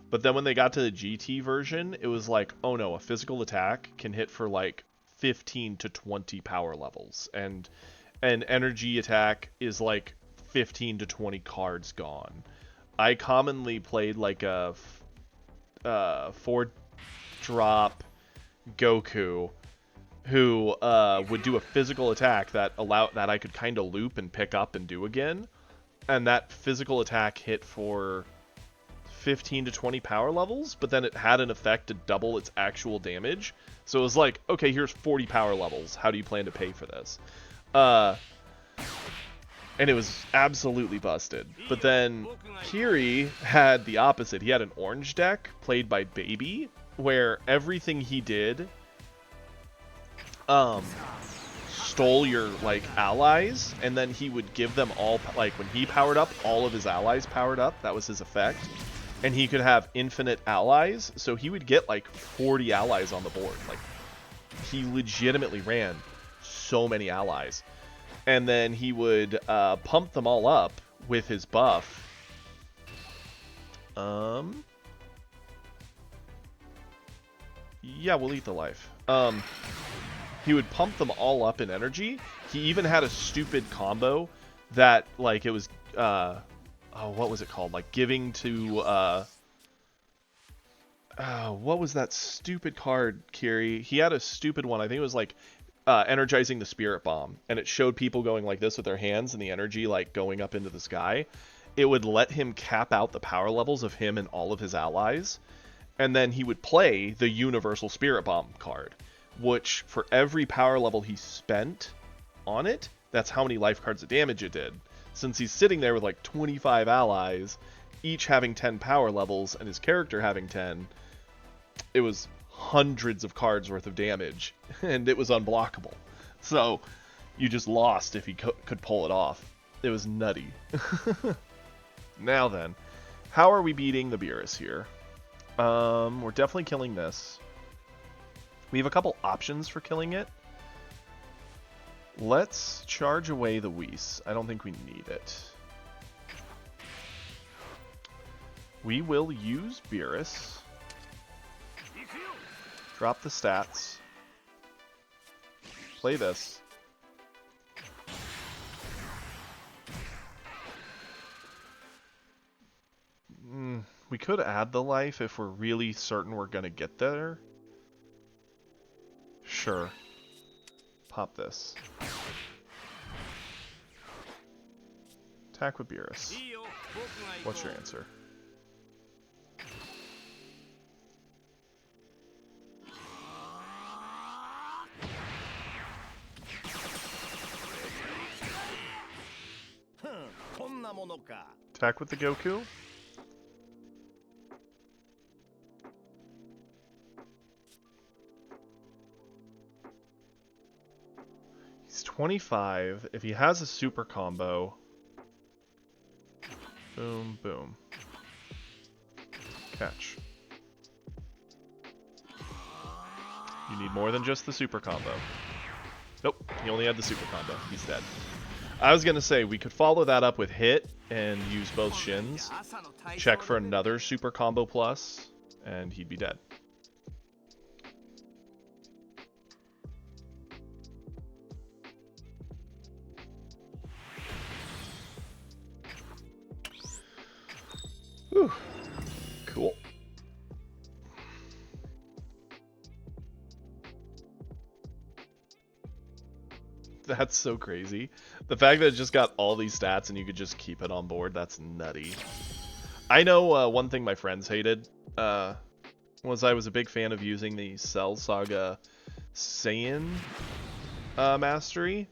But then when they got to the GT version, it was like, oh no, a physical attack can hit for, like, 15 to 20 power levels, and an energy attack is, like, 15 to 20 cards gone. I commonly played, like, a 4-drop Goku who would do a physical attack that I could kind of loop and pick up and do again, and that physical attack hit for 15 to 20 power levels, but then it had an effect to double its actual damage. So it was like, okay, here's 40 power levels. How do you plan to pay for this? And it was absolutely busted. But then Kiri had the opposite. He had an orange deck played by Baby, where everything he did stole your, like, allies, and then he would give them all, like, when he powered up, all of his allies powered up. That was his effect. And he could have infinite allies, so he would get, like, 40 allies on the board. Like, he legitimately ran so many allies. And then he would pump them all up with his buff. Yeah, we'll eat the life. He would pump them all up in energy. He even had a stupid combo that, like, it was, what was it called? Like, giving to, what was that stupid card, Kiri? He had a stupid one. I think it was, like, energizing the Spirit Bomb. And it showed people going like this with their hands and the energy, like, going up into the sky. It would let him cap out the power levels of him and all of his allies. And then he would play the Universal Spirit Bomb card, which for every power level he spent on it, that's how many life cards of damage it did. Since he's sitting there with like 25 allies, each having 10 power levels, and his character having 10, it was hundreds of cards worth of damage, and it was unblockable. So you just lost if he could pull it off. It was nutty. Now then, how are we beating the Beerus here? We're definitely killing this. We have a couple options for killing it. Let's charge away the Whis. I don't think we need it. We will use Beerus. Drop the stats. Play this. We could add the life if we're really certain we're gonna get there. Sure. Pop this. Attack with Beerus. What's your answer? Attack with the Goku? He's 25. If he has a super combo... Boom, boom. Catch. You need more than just the super combo. Nope, he only had the super combo. He's dead. I was gonna say, we could follow that up with hit and use both shins, check for another super combo plus, and he'd be dead. Whew. Cool. That's so crazy. The fact that it just got all these stats and you could just keep it on board, that's nutty. I know one thing my friends hated was I was a big fan of using the Cell Saga Saiyan mastery,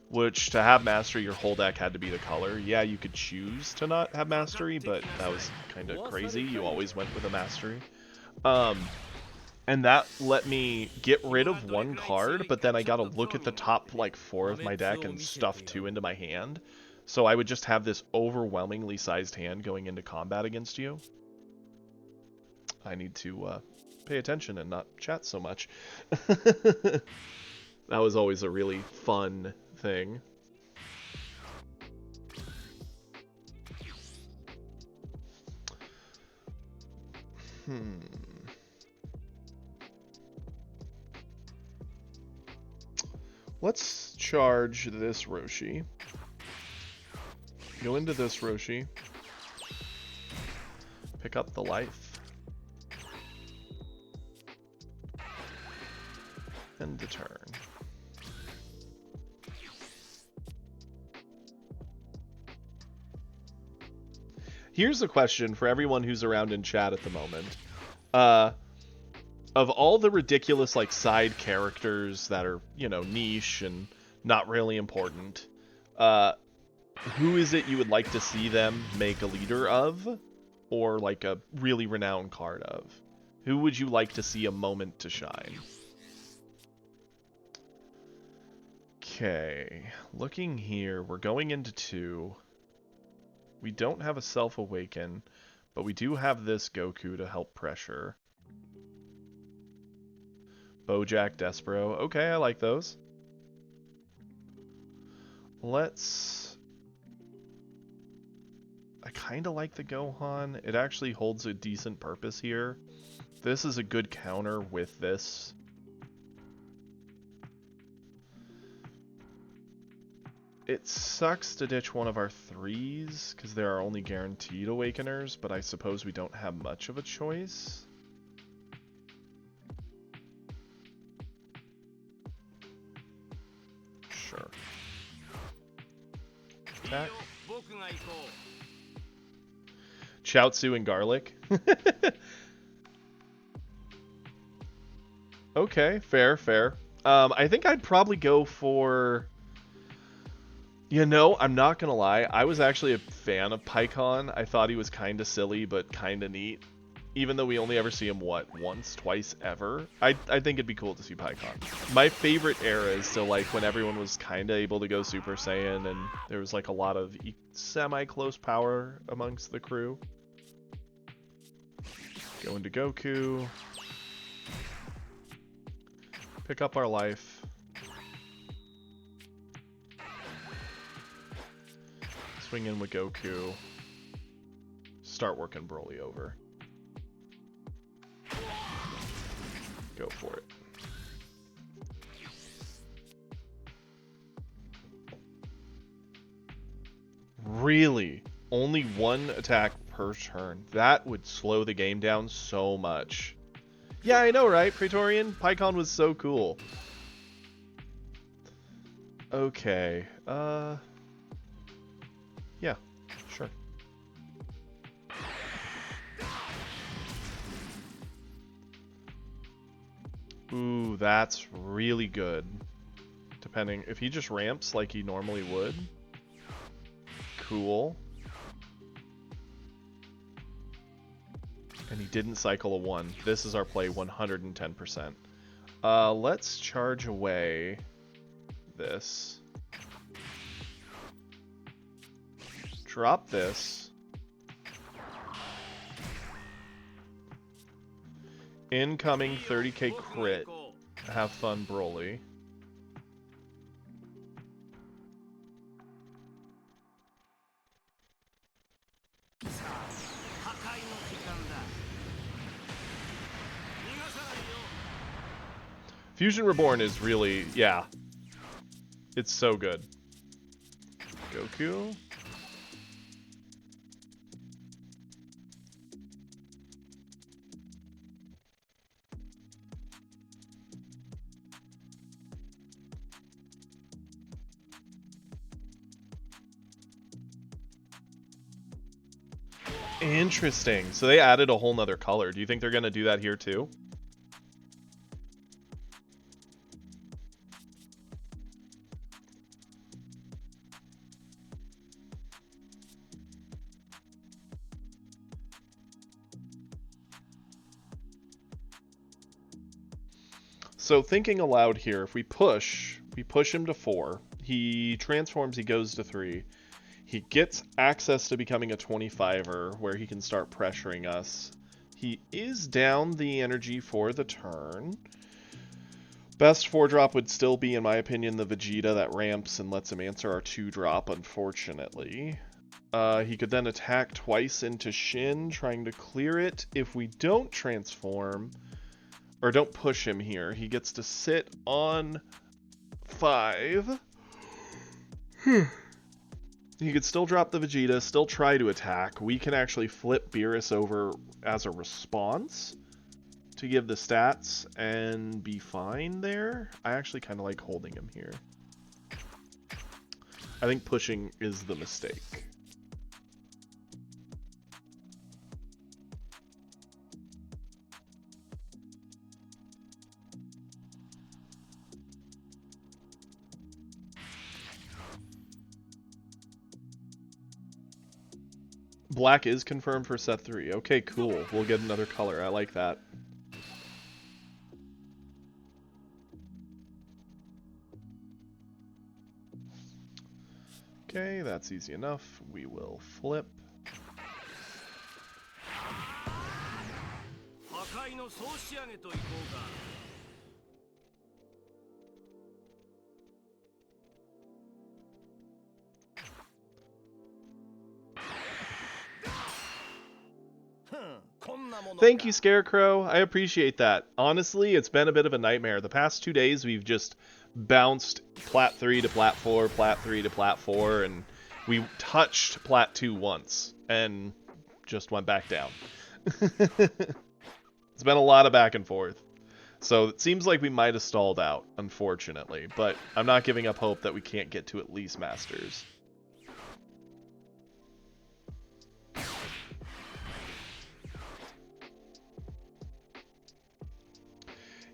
which to have mastery, your whole deck had to be the color. Yeah, you could choose to not have mastery, but that was kind of crazy. You always went with a mastery. And that let me get rid of one card, but then I gotta look at the top, like, 4 of my deck and stuff 2 into my hand. So I would just have this overwhelmingly sized hand going into combat against you. I need to pay attention and not chat so much. That was always a really fun thing. Let's charge this Roshi. Go into this Roshi. Pick up the life. End the turn. Here's a question for everyone who's around in chat at the moment. Of all the ridiculous, like, side characters that are, you know, niche and not really important, who is it you would like to see them make a leader of? Or, like, a really renowned card of? Who would you like to see a moment to shine? Okay, looking here, we're going into 2. We don't have a Self-Awaken, but we do have this Goku to help pressure. Bojack, Despero. Okay, I like those. Let's... I kind of like the Gohan. It actually holds a decent purpose here. This is a good counter with this. It sucks to ditch one of our 3s, because there are only guaranteed Awakeners, but I suppose we don't have much of a choice. Sure. Attack. Chaozu and Garlic. Okay, fair, fair. I think I'd probably go for... You know, I'm not gonna lie, I was actually a fan of Pikkon. I thought he was kinda silly, but kinda neat. Even though we only ever see him, what, once, twice, ever? I think it'd be cool to see Pikkon. My favorite era is still, like, when everyone was kinda able to go Super Saiyan, and there was, like, a lot of semi-close power amongst the crew. Go into Goku. Pick up our life. Swing in with Goku. Start working Broly over. Go for it. Really? Only one attack per turn. That would slow the game down so much. Yeah, I know, right? Praetorian? PyCon was so cool. Okay. Yeah, sure. Ooh, that's really good. Depending, if he just ramps like he normally would. Cool. And he didn't cycle a 1. This is our play 110%. Let's charge away this. Drop this. Incoming 30k crit. Have fun, Broly. Fusion Reborn is really, yeah. It's so good. Goku. Interesting. So they added a whole nother color. Do you think they're going to do that here too? So thinking aloud here, if we push him to 4. He transforms, he goes to 3. He gets access to becoming a 25er where he can start pressuring us. He is down the energy for the turn. Best 4-drop would still be, in my opinion, the Vegeta that ramps and lets him answer our 2-drop, unfortunately. He could then attack twice into Shin, trying to clear it. If we don't transform, or don't push him here, he gets to sit on 5. He could still drop the Vegeta, still try to attack. We can actually flip Beerus over as a response to give the stats and be fine there. I actually kind of like holding him here. I think pushing is the mistake. Black is confirmed for set 3. Okay, cool. We'll get another color. I like that. Okay, that's easy enough. We will flip. Thank you, Scarecrow. I appreciate that. Honestly, it's been a bit of a nightmare. The past 2 days, we've just bounced Plat 3 to Plat 4, Plat 3 to Plat 4, and we touched Plat 2 once, and just went back down. It's been a lot of back and forth. So it seems like we might have stalled out, unfortunately, but I'm not giving up hope that we can't get to at least Masters.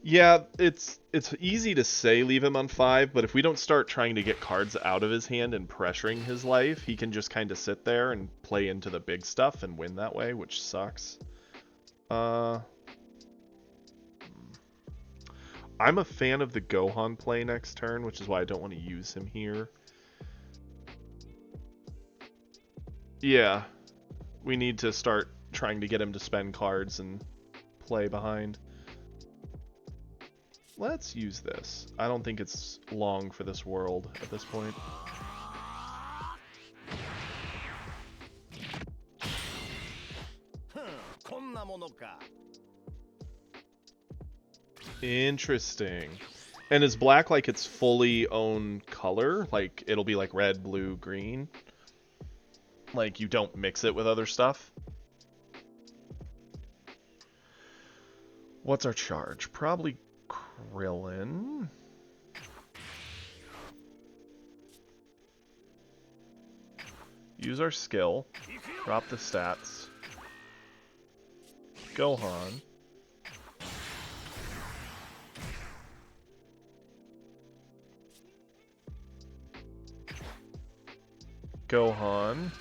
Yeah, it's easy to say leave him on 5, but if we don't start trying to get cards out of his hand and pressuring his life, he can just kind of sit there and play into the big stuff and win that way, which sucks. I'm a fan of the Gohan play next turn, which is why I don't want to use him here. Yeah, we need to start trying to get him to spend cards and play behind. Let's use this. I don't think it's long for this world at this point. Interesting. And is black like its fully own color? Like it'll be like red, blue, green? Like you don't mix it with other stuff? What's our charge? Probably Krillin. Use our skill. Drop the stats. Gohan. Gohan.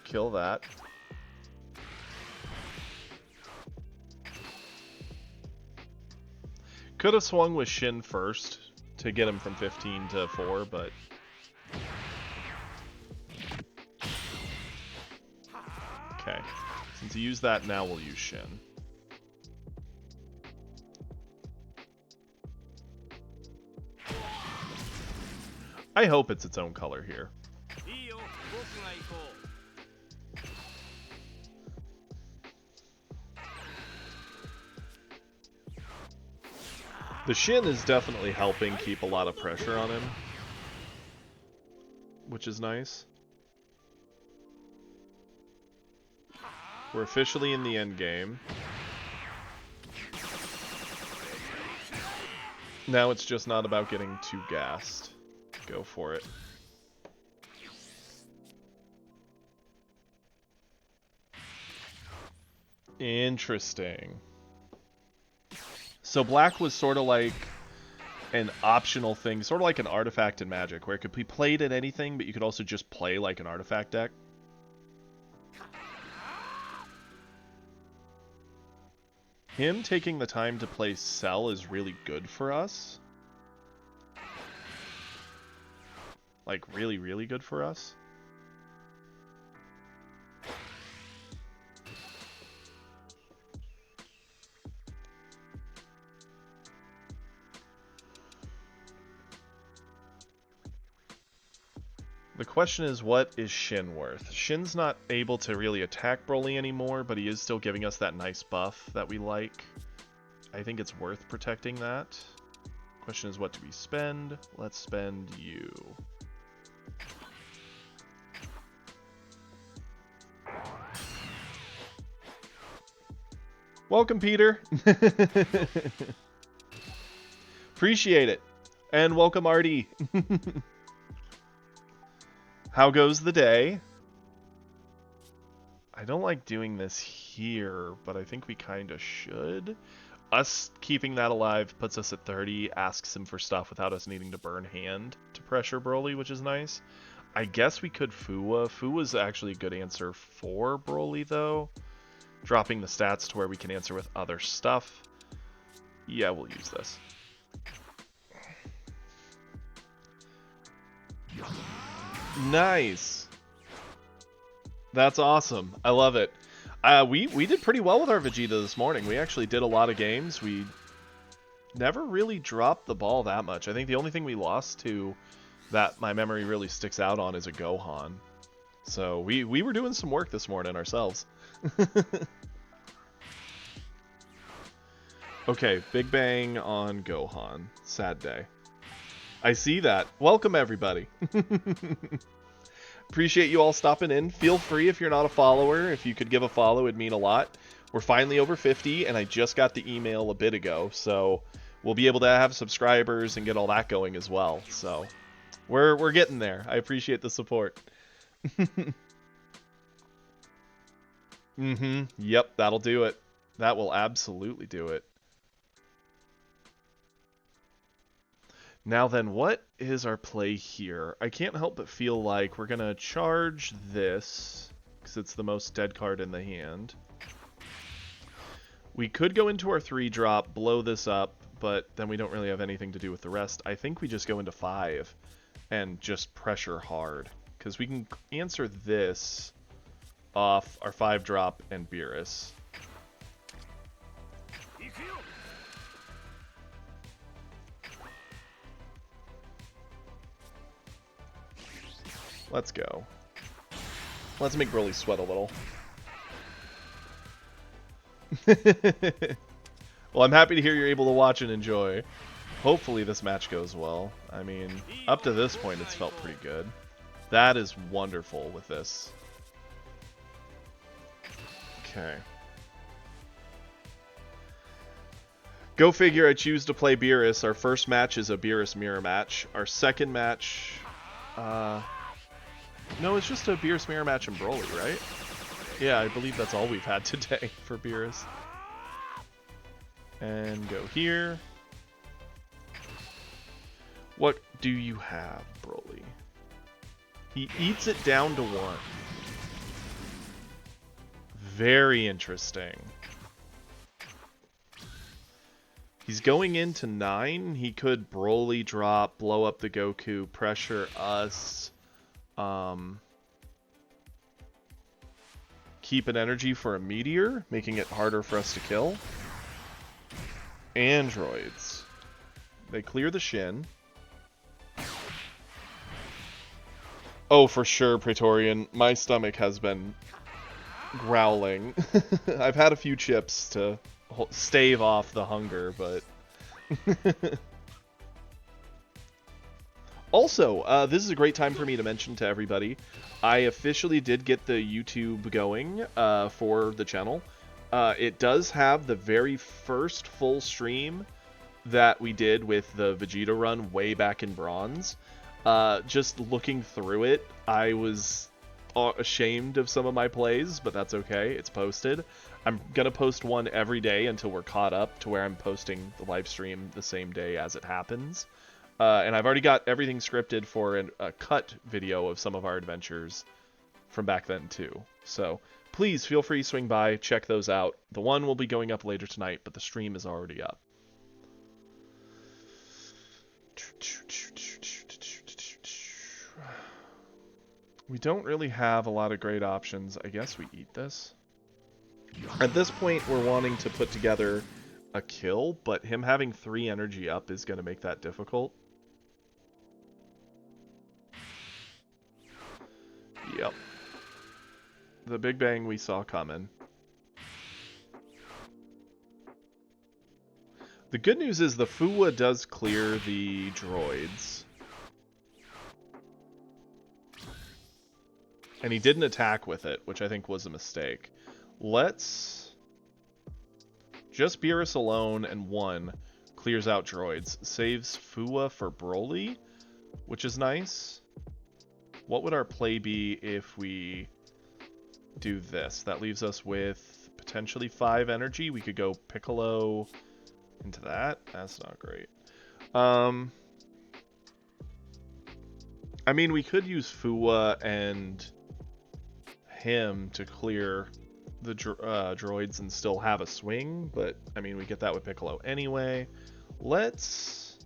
Kill that. Could have swung with Shin first to get him from 15 to 4, but... Okay. Since he used that, now we'll use Shin. I hope it's its own color here. The Shin is definitely helping keep a lot of pressure on him, which is nice. We're officially in the end game. Now it's just not about getting too gassed. Go for it. Interesting. So black was sort of like an optional thing, sort of like an artifact in Magic, where it could be played in anything, but you could also just play like an artifact deck. Him taking the time to play Cell is really good for us. Like, really, really good for us. The question is, what is Shin worth? Shin's not able to really attack Broly anymore, but he is still giving us that nice buff that we like. I think it's worth protecting that. Question is, what do we spend? Let's spend you. Welcome, Peter. Appreciate it. And welcome, Artie. How goes the day? I don't like doing this here, but I think we kind of should. Us keeping that alive puts us at 30, asks him for stuff without us needing to burn hand to pressure Broly, which is nice. I guess we could Fuwa. Fuwa's actually a good answer for Broly, though. Dropping the stats to where we can answer with other stuff. Yeah, we'll use this. Nice. That's awesome. I love it. We did pretty well with our Vegeta this morning. We actually did a lot of games. We never really dropped the ball that much. I think the only thing we lost to that my memory really sticks out on is a Gohan. So we were doing some work this morning ourselves. Okay, Big Bang on Gohan. Sad day. I see that. Welcome, everybody. Appreciate you all stopping in. Feel free, if you're not a follower, if you could give a follow, it'd mean a lot. We're finally over 50, and I just got the email a bit ago, so we'll be able to have subscribers and get all that going as well. So we're getting there. I appreciate the support. Yep, that'll do it. That will absolutely do it. Now then, what is our play here? I can't help but feel like we're going to charge this, because it's the most dead card in the hand. We could go into our 3-drop, blow this up, but then we don't really have anything to do with the rest. I think we just go into 5 and just pressure hard, because we can answer this off our 5-drop and Beerus. Let's go. Let's make Broly sweat a little. Well, I'm happy to hear you're able to watch and enjoy. Hopefully this match goes well. I mean, up to this point it's felt pretty good. That is wonderful with this. Okay. Go figure, I choose to play Beerus. Our first match is a Beerus mirror match. Our second match... no, it's just a Beerus mirror match in Broly, right? Yeah, I believe that's all we've had today for Beerus. And go here. What do you have, Broly? He eats it down to 1. Very interesting. He's going into 9. He could Broly drop, blow up the Goku, pressure us. Keep an energy for a meteor, making it harder for us to kill. Androids. They clear the Shin. Oh, for sure, Praetorian. My stomach has been growling. I've had a few chips to stave off the hunger, but... Also, this is a great time for me to mention to everybody, I officially did get the YouTube going for the channel. It does have the very first full stream that we did with the Vegeta run way back in Bronze. Just looking through it, I was ashamed of some of my plays, but that's okay. It's posted. I'm gonna post one every day until we're caught up to where I'm posting the live stream the same day as it happens. And I've already got everything scripted for a cut video of some of our adventures from back then too. So please feel free to swing by, check those out. The one will be going up later tonight, but the stream is already up. We don't really have a lot of great options. I guess we eat this. At this point, we're wanting to put together a kill, but him having 3 energy up is going to make that difficult. Yep. The Big Bang we saw coming. The good news is the Fuwa does clear the droids. And he didn't attack with it, which I think was a mistake. Let's... Just Beerus alone and 1 clears out droids. Saves Fuwa for Broly, which is nice. What would our play be if we do this? That leaves us with potentially 5 energy. We could go Piccolo into that. That's not great. I mean, we could use Fuwa and him to clear the droids and still have a swing, but I mean, we get that with Piccolo anyway. Let's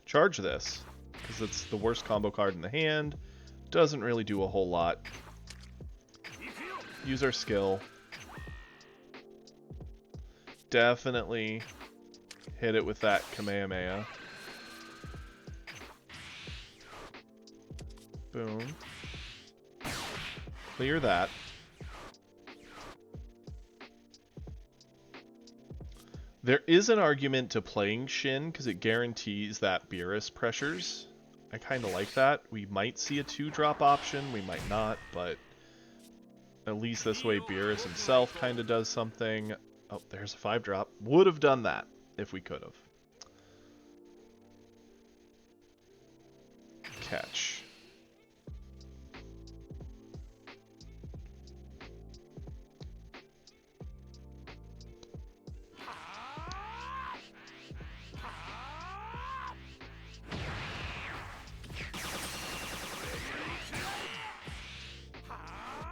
charge this, because it's the worst combo card in the hand. Doesn't really do a whole lot. Use our skill. Definitely hit it with that Kamehameha. Boom. Clear that. There is an argument to playing Shin because it guarantees that Beerus pressures. I kind of like that. We might see a 2-drop option, we might not, but at least this way Beerus himself kind of does something. Oh, there's a 5-drop. Would have done that if we could have. Catch.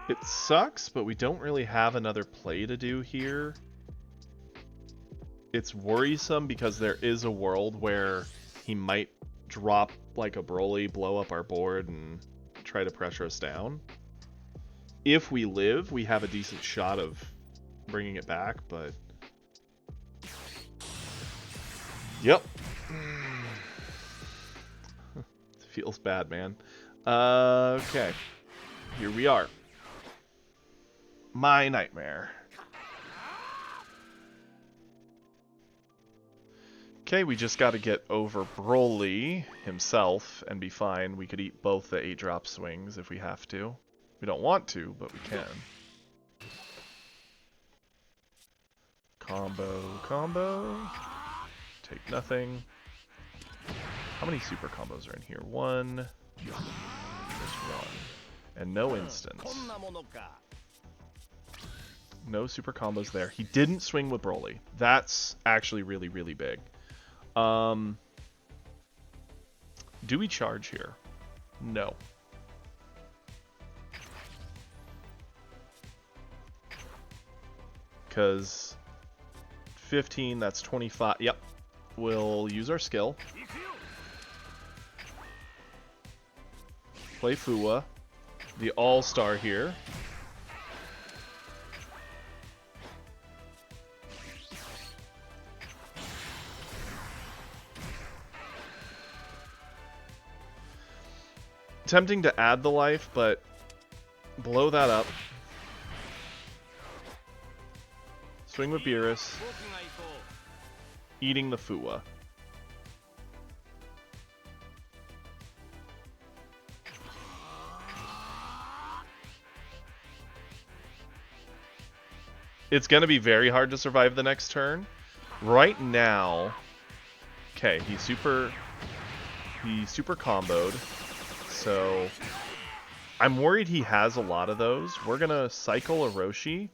It sucks, but we don't really have another play to do here. It's worrisome because there is a world where he might drop like a Broly, blow up our board, and try to pressure us down. If we live, we have a decent shot of bringing it back, but... Yep. It feels bad, man. Okay. Here we are. My nightmare. Okay, we just gotta get over Broly himself and be fine. We could eat both the 8-drop swings if we have to. We don't want to, but we can. Combo. Take nothing. How many super combos are in here? One. Just one. And no instants. No super combos there. He didn't swing with Broly. That's actually really, really big. Do we charge here? No. Because 15, that's 25. Yep. We'll use our skill. Play Fuwa. The all-star here. Tempting to add the life, but blow that up. Swing with Beerus. Eating the Fuwa. It's going to be very hard to survive the next turn. Right now... Okay, he's super comboed. So... I'm worried he has a lot of those. We're going to cycle Orochi.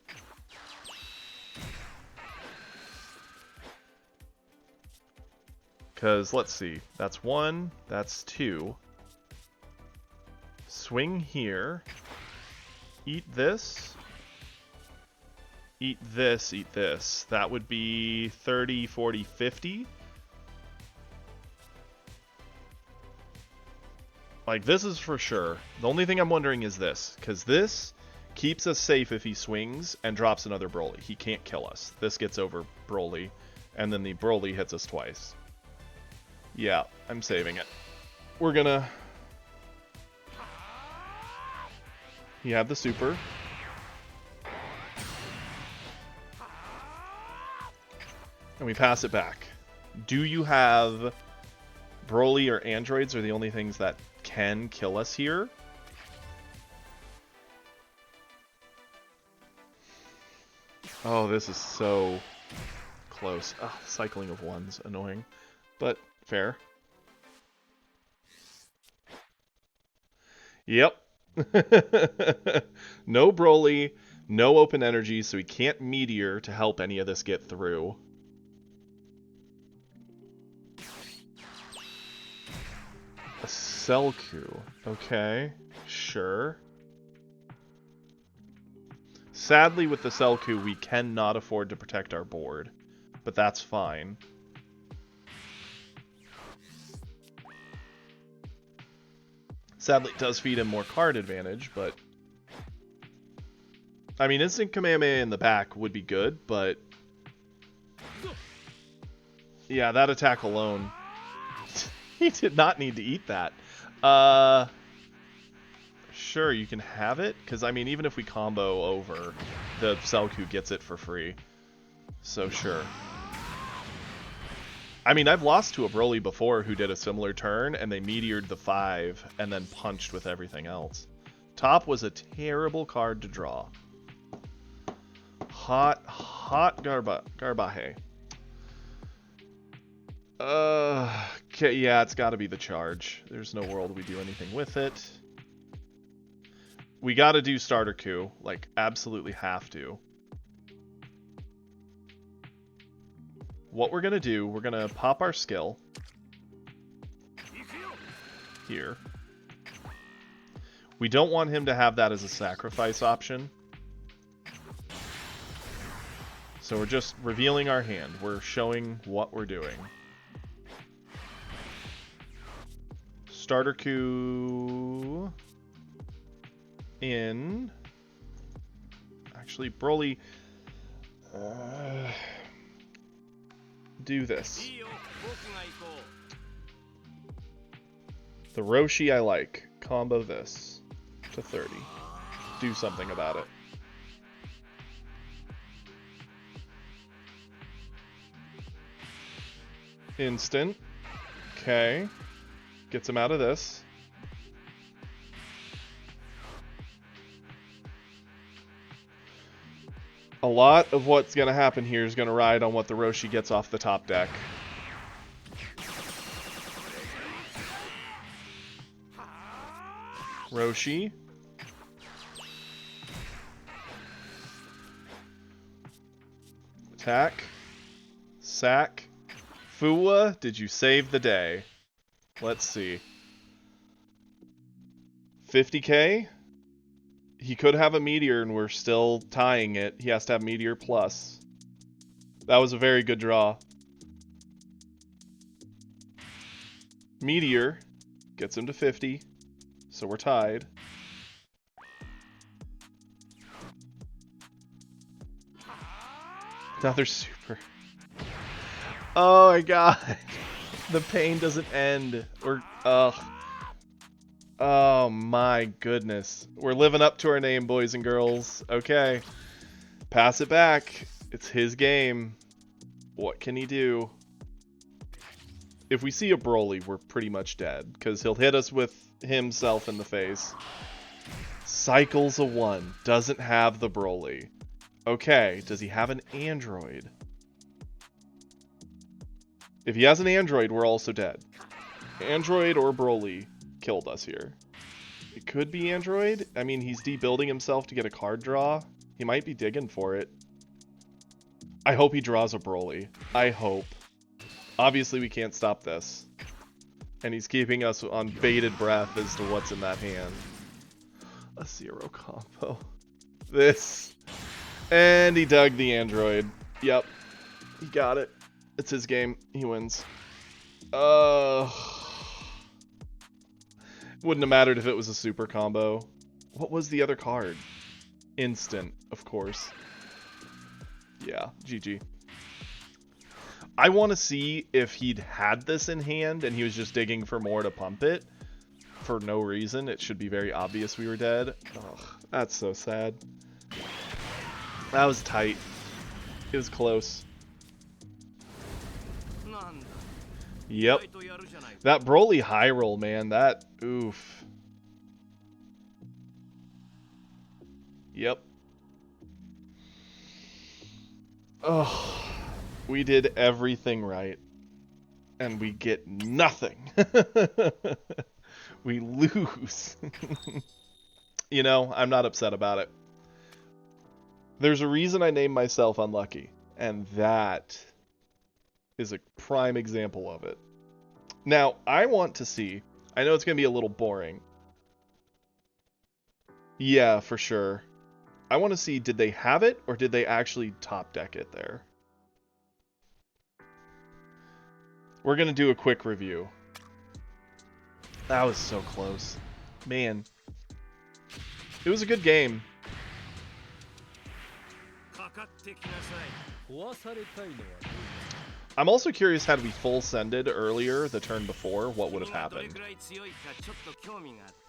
Because, let's see. That's one. That's two. Swing here. Eat this. Eat this, eat this. That would be 30, 40, 50. Like, this is for sure. The only thing I'm wondering is this. Because this keeps us safe if he swings and drops another Broly. He can't kill us. This gets over Broly. And then the Broly hits us twice. Yeah, I'm saving it. We're gonna... He had the super. And we pass it back. Do you have... Broly or androids are the only things that can kill us here? Oh, this is so close. Oh, cycling of ones, annoying. But fair. Yep. No Broly, no open energy, so he can't Meteor to help any of this get through. A Selku. Okay, sure. Sadly, with the Selku, we cannot afford to protect our board, but that's fine. Sadly, it does feed him more card advantage, but... I mean, Instant Kamehameha in the back would be good, but... Yeah, that attack alone... He did not need to eat that. Sure, you can have it, because, I mean, even if we combo over, the Selku gets it for free. So, sure. I mean, I've lost to a Broly before who did a similar turn, and they meteored the 5, and then punched with everything else. Top was a terrible card to draw. Hot Garbahe. Okay, yeah, it's gotta be the charge. There's no world we do anything with it. We gotta do starter coup. Like, absolutely have to. What we're gonna do, we're gonna pop our skill. Here. We don't want him to have that as a sacrifice option. So we're just revealing our hand. We're showing what we're doing. Starter coup in... Actually, Broly... do this. The Roshi I like. Combo this to 30. Do something about it. Instant. Okay. Gets him out of this. A A lot of what's going to happen here is going to ride on what the Roshi gets off the top deck. Roshi. Attack. Sack. Fuwa, did you save the day? Let's see. 50k? He could have a Meteor and we're still tying it. He has to have Meteor plus. That was a very good draw. Meteor gets him to 50. So we're tied. Another super. Oh my god. The pain doesn't end. We're oh my goodness. We're living up to our name, boys and girls. Okay. Pass it back. It's his game. What can he do? If we see a Broly, we're pretty much dead. Because he'll hit us with himself in the face. Cycles a 1. Doesn't have the Broly. Okay. Does he have an android? If he has an android, we're also dead. Android or Broly killed us here. It could be android. I mean, he's debuilding himself to get a card draw. He might be digging for it. I hope he draws a Broly. I hope. Obviously, we can't stop this. And he's keeping us on bated breath as to what's in that hand. A 0 combo. This. And he dug the android. Yep. He got it. It's his game. He wins. Wouldn't have mattered if it was a super combo. What was the other card? Instant, of course. Yeah, GG. I want to see if he'd had this in hand and he was just digging for more to pump it. For no reason. It should be very obvious we were dead. Ugh, that's so sad. That was tight. It was close. Yep. That Broly high roll, man. That, oof. Yep. Oh, we did everything right. And we get nothing. We lose. You know, I'm not upset about it. There's a reason I named myself Unlucky. And that is a prime example of it. Now, I want to see... I know it's going to be a little boring. Yeah, for sure. I want to see, did they have it, or did they actually top deck it there? We're going to do a quick review. That was so close. Man. It was a good game. I'm also curious, had we full sended earlier the turn before, what would have happened?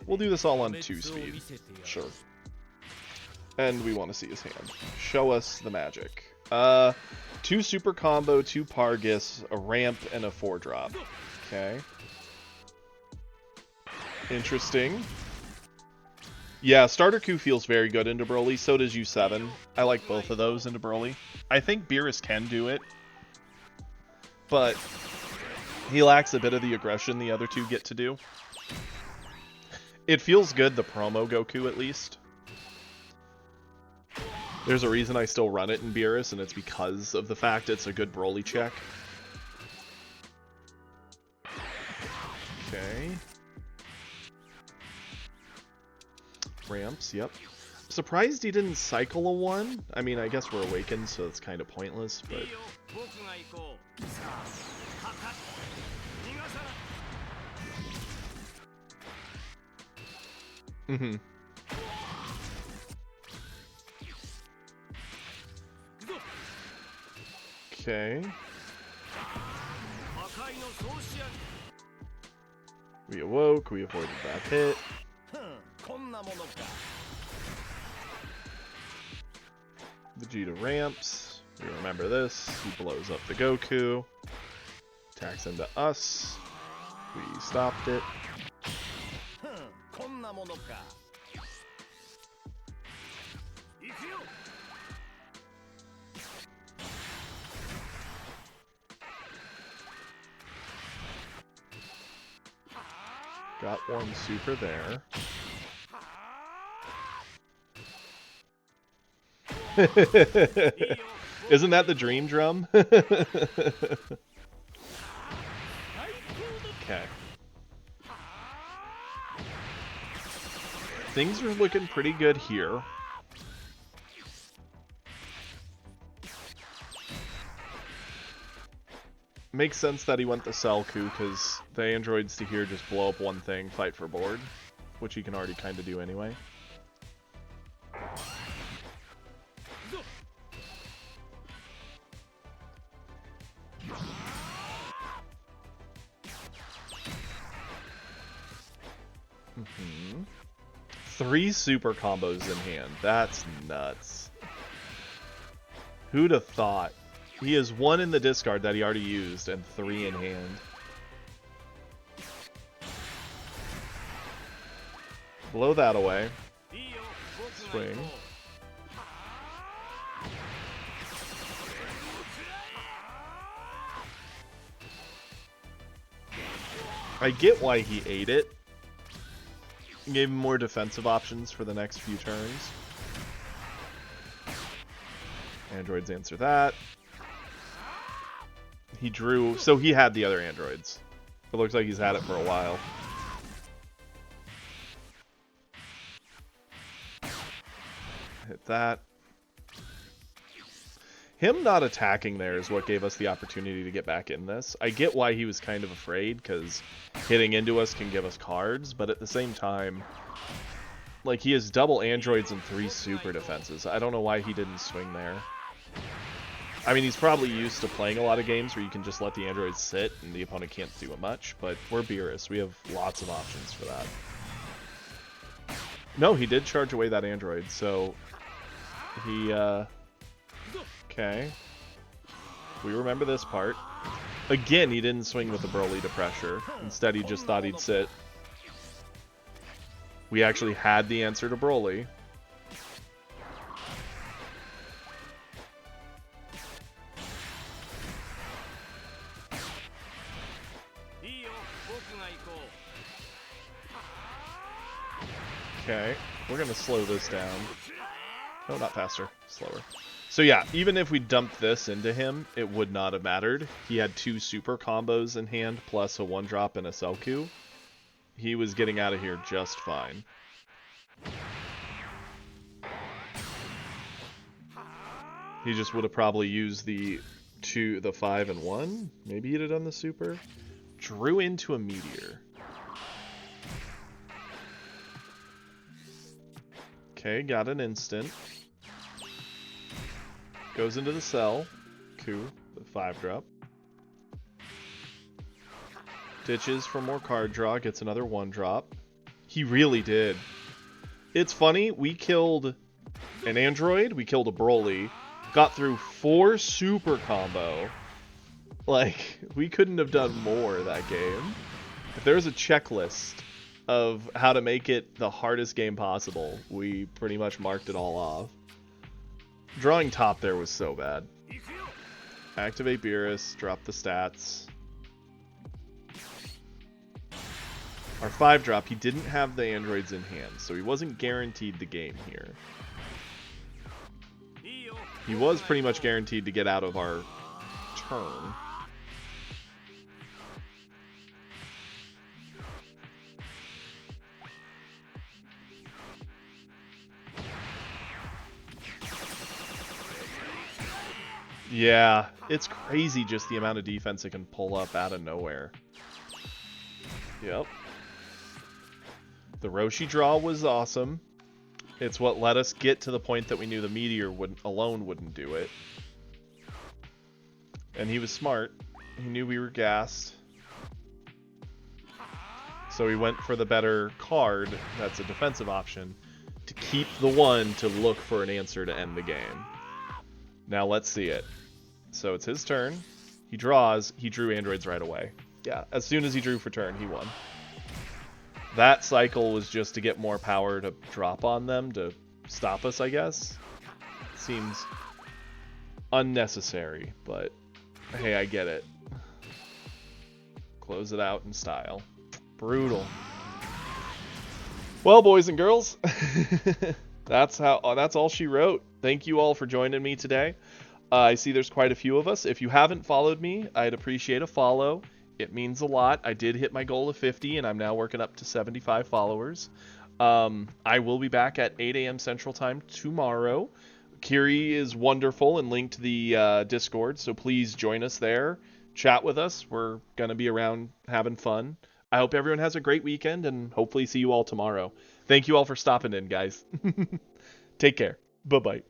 We'll do this all on 2 speed. Sure. And we want to see his hand. Show us the magic. 2 super combo, 2 Pargus, a ramp, and a 4-drop. Okay. Interesting. Yeah, Starter Q feels very good into Broly, so does U7. I like both of those into Broly. I think Beerus can do it, but he lacks a bit of the aggression the other two get to do. It feels good, the promo Goku at least. There's a reason I still run it in Beerus, and it's because of the fact it's a good Broly check. Okay. Ramps, yep. Surprised he didn't cycle a 1. I mean, I guess we're awakened, so it's kind of pointless, but... Mm-hmm. Okay. We awoke, we avoided that hit. Vegeta ramps. We remember this. He blows up the Goku. Attacks into us. We stopped it. Got one super there. Isn't that the dream drum? Okay. Things are looking pretty good here. Makes sense that he went the Selku, because the androids to here just blow up one thing, fight for board, which he can already kind of do anyway. Mm-hmm. 3 super combos in hand. That's nuts. Who'd have thought? He has 1 in the discard that he already used and 3 in hand. Blow that away. Swing. I get why he ate it. Gave him more defensive options for the next few turns. Androids answer that. He drew, so he had the other androids. It looks like he's had it for a while. Hit that. Him not attacking there is what gave us the opportunity to get back in this. I get why he was kind of afraid, because hitting into us can give us cards, but at the same time, like, he has double androids and 3 super defenses. I don't know why he didn't swing there. I mean, he's probably used to playing a lot of games where you can just let the androids sit and the opponent can't do much, but we're Beerus. We have lots of options for that. No, he did charge away that android, so he, okay. We remember this part. Again, he didn't swing with the Broly to pressure. Instead, he just thought he'd sit. We actually had the answer to Broly. Okay, we're gonna slow this down. No, not faster, slower. So yeah, even if we dumped this into him, it would not have mattered. He had 2 super combos in hand, plus a 1-drop and a Selku. He was getting out of here just fine. He just would have probably used the 5 and 1. Maybe he'd have done the super. Drew into a meteor. Okay, got an instant. Goes into the cell. Coup, the 5-drop. Ditches for more card draw, gets another 1-drop. He really did. It's funny, we killed an android, we killed a Broly, got through 4 super combo. Like, we couldn't have done more that game. If there's a checklist of how to make it the hardest game possible, we pretty much marked it all off. Drawing top there was so bad. Activate Beerus, drop the stats. Our 5-drop, he didn't have the androids in hand, so he wasn't guaranteed the game here. He was pretty much guaranteed to get out of our turn. Yeah, it's crazy just the amount of defense it can pull up out of nowhere. Yep. The Roshi draw was awesome. It's what let us get to the point that we knew the meteor alone wouldn't do it. And he was smart. He knew we were gassed. So he went for the better card, that's a defensive option, to keep the 1 to look for an answer to end the game. Now let's see it. So it's his turn. He draws. He drew androids right away. Yeah, as soon as he drew for turn, he won. That cycle was just to get more power to drop on them to stop us, I guess. Seems unnecessary, but hey, I get it. Close it out in style. Brutal. Well, boys and girls, that's all she wrote. Thank you all for joining me today. I see there's quite a few of us. If you haven't followed me, I'd appreciate a follow. It means a lot. I did hit my goal of 50, and I'm now working up to 75 followers. I will be back at 8 a.m. Central Time tomorrow. Kiri is wonderful and linked to the Discord, so please join us there. Chat with us. We're going to be around having fun. I hope everyone has a great weekend, and hopefully see you all tomorrow. Thank you all for stopping in, guys. Take care. Bye-bye.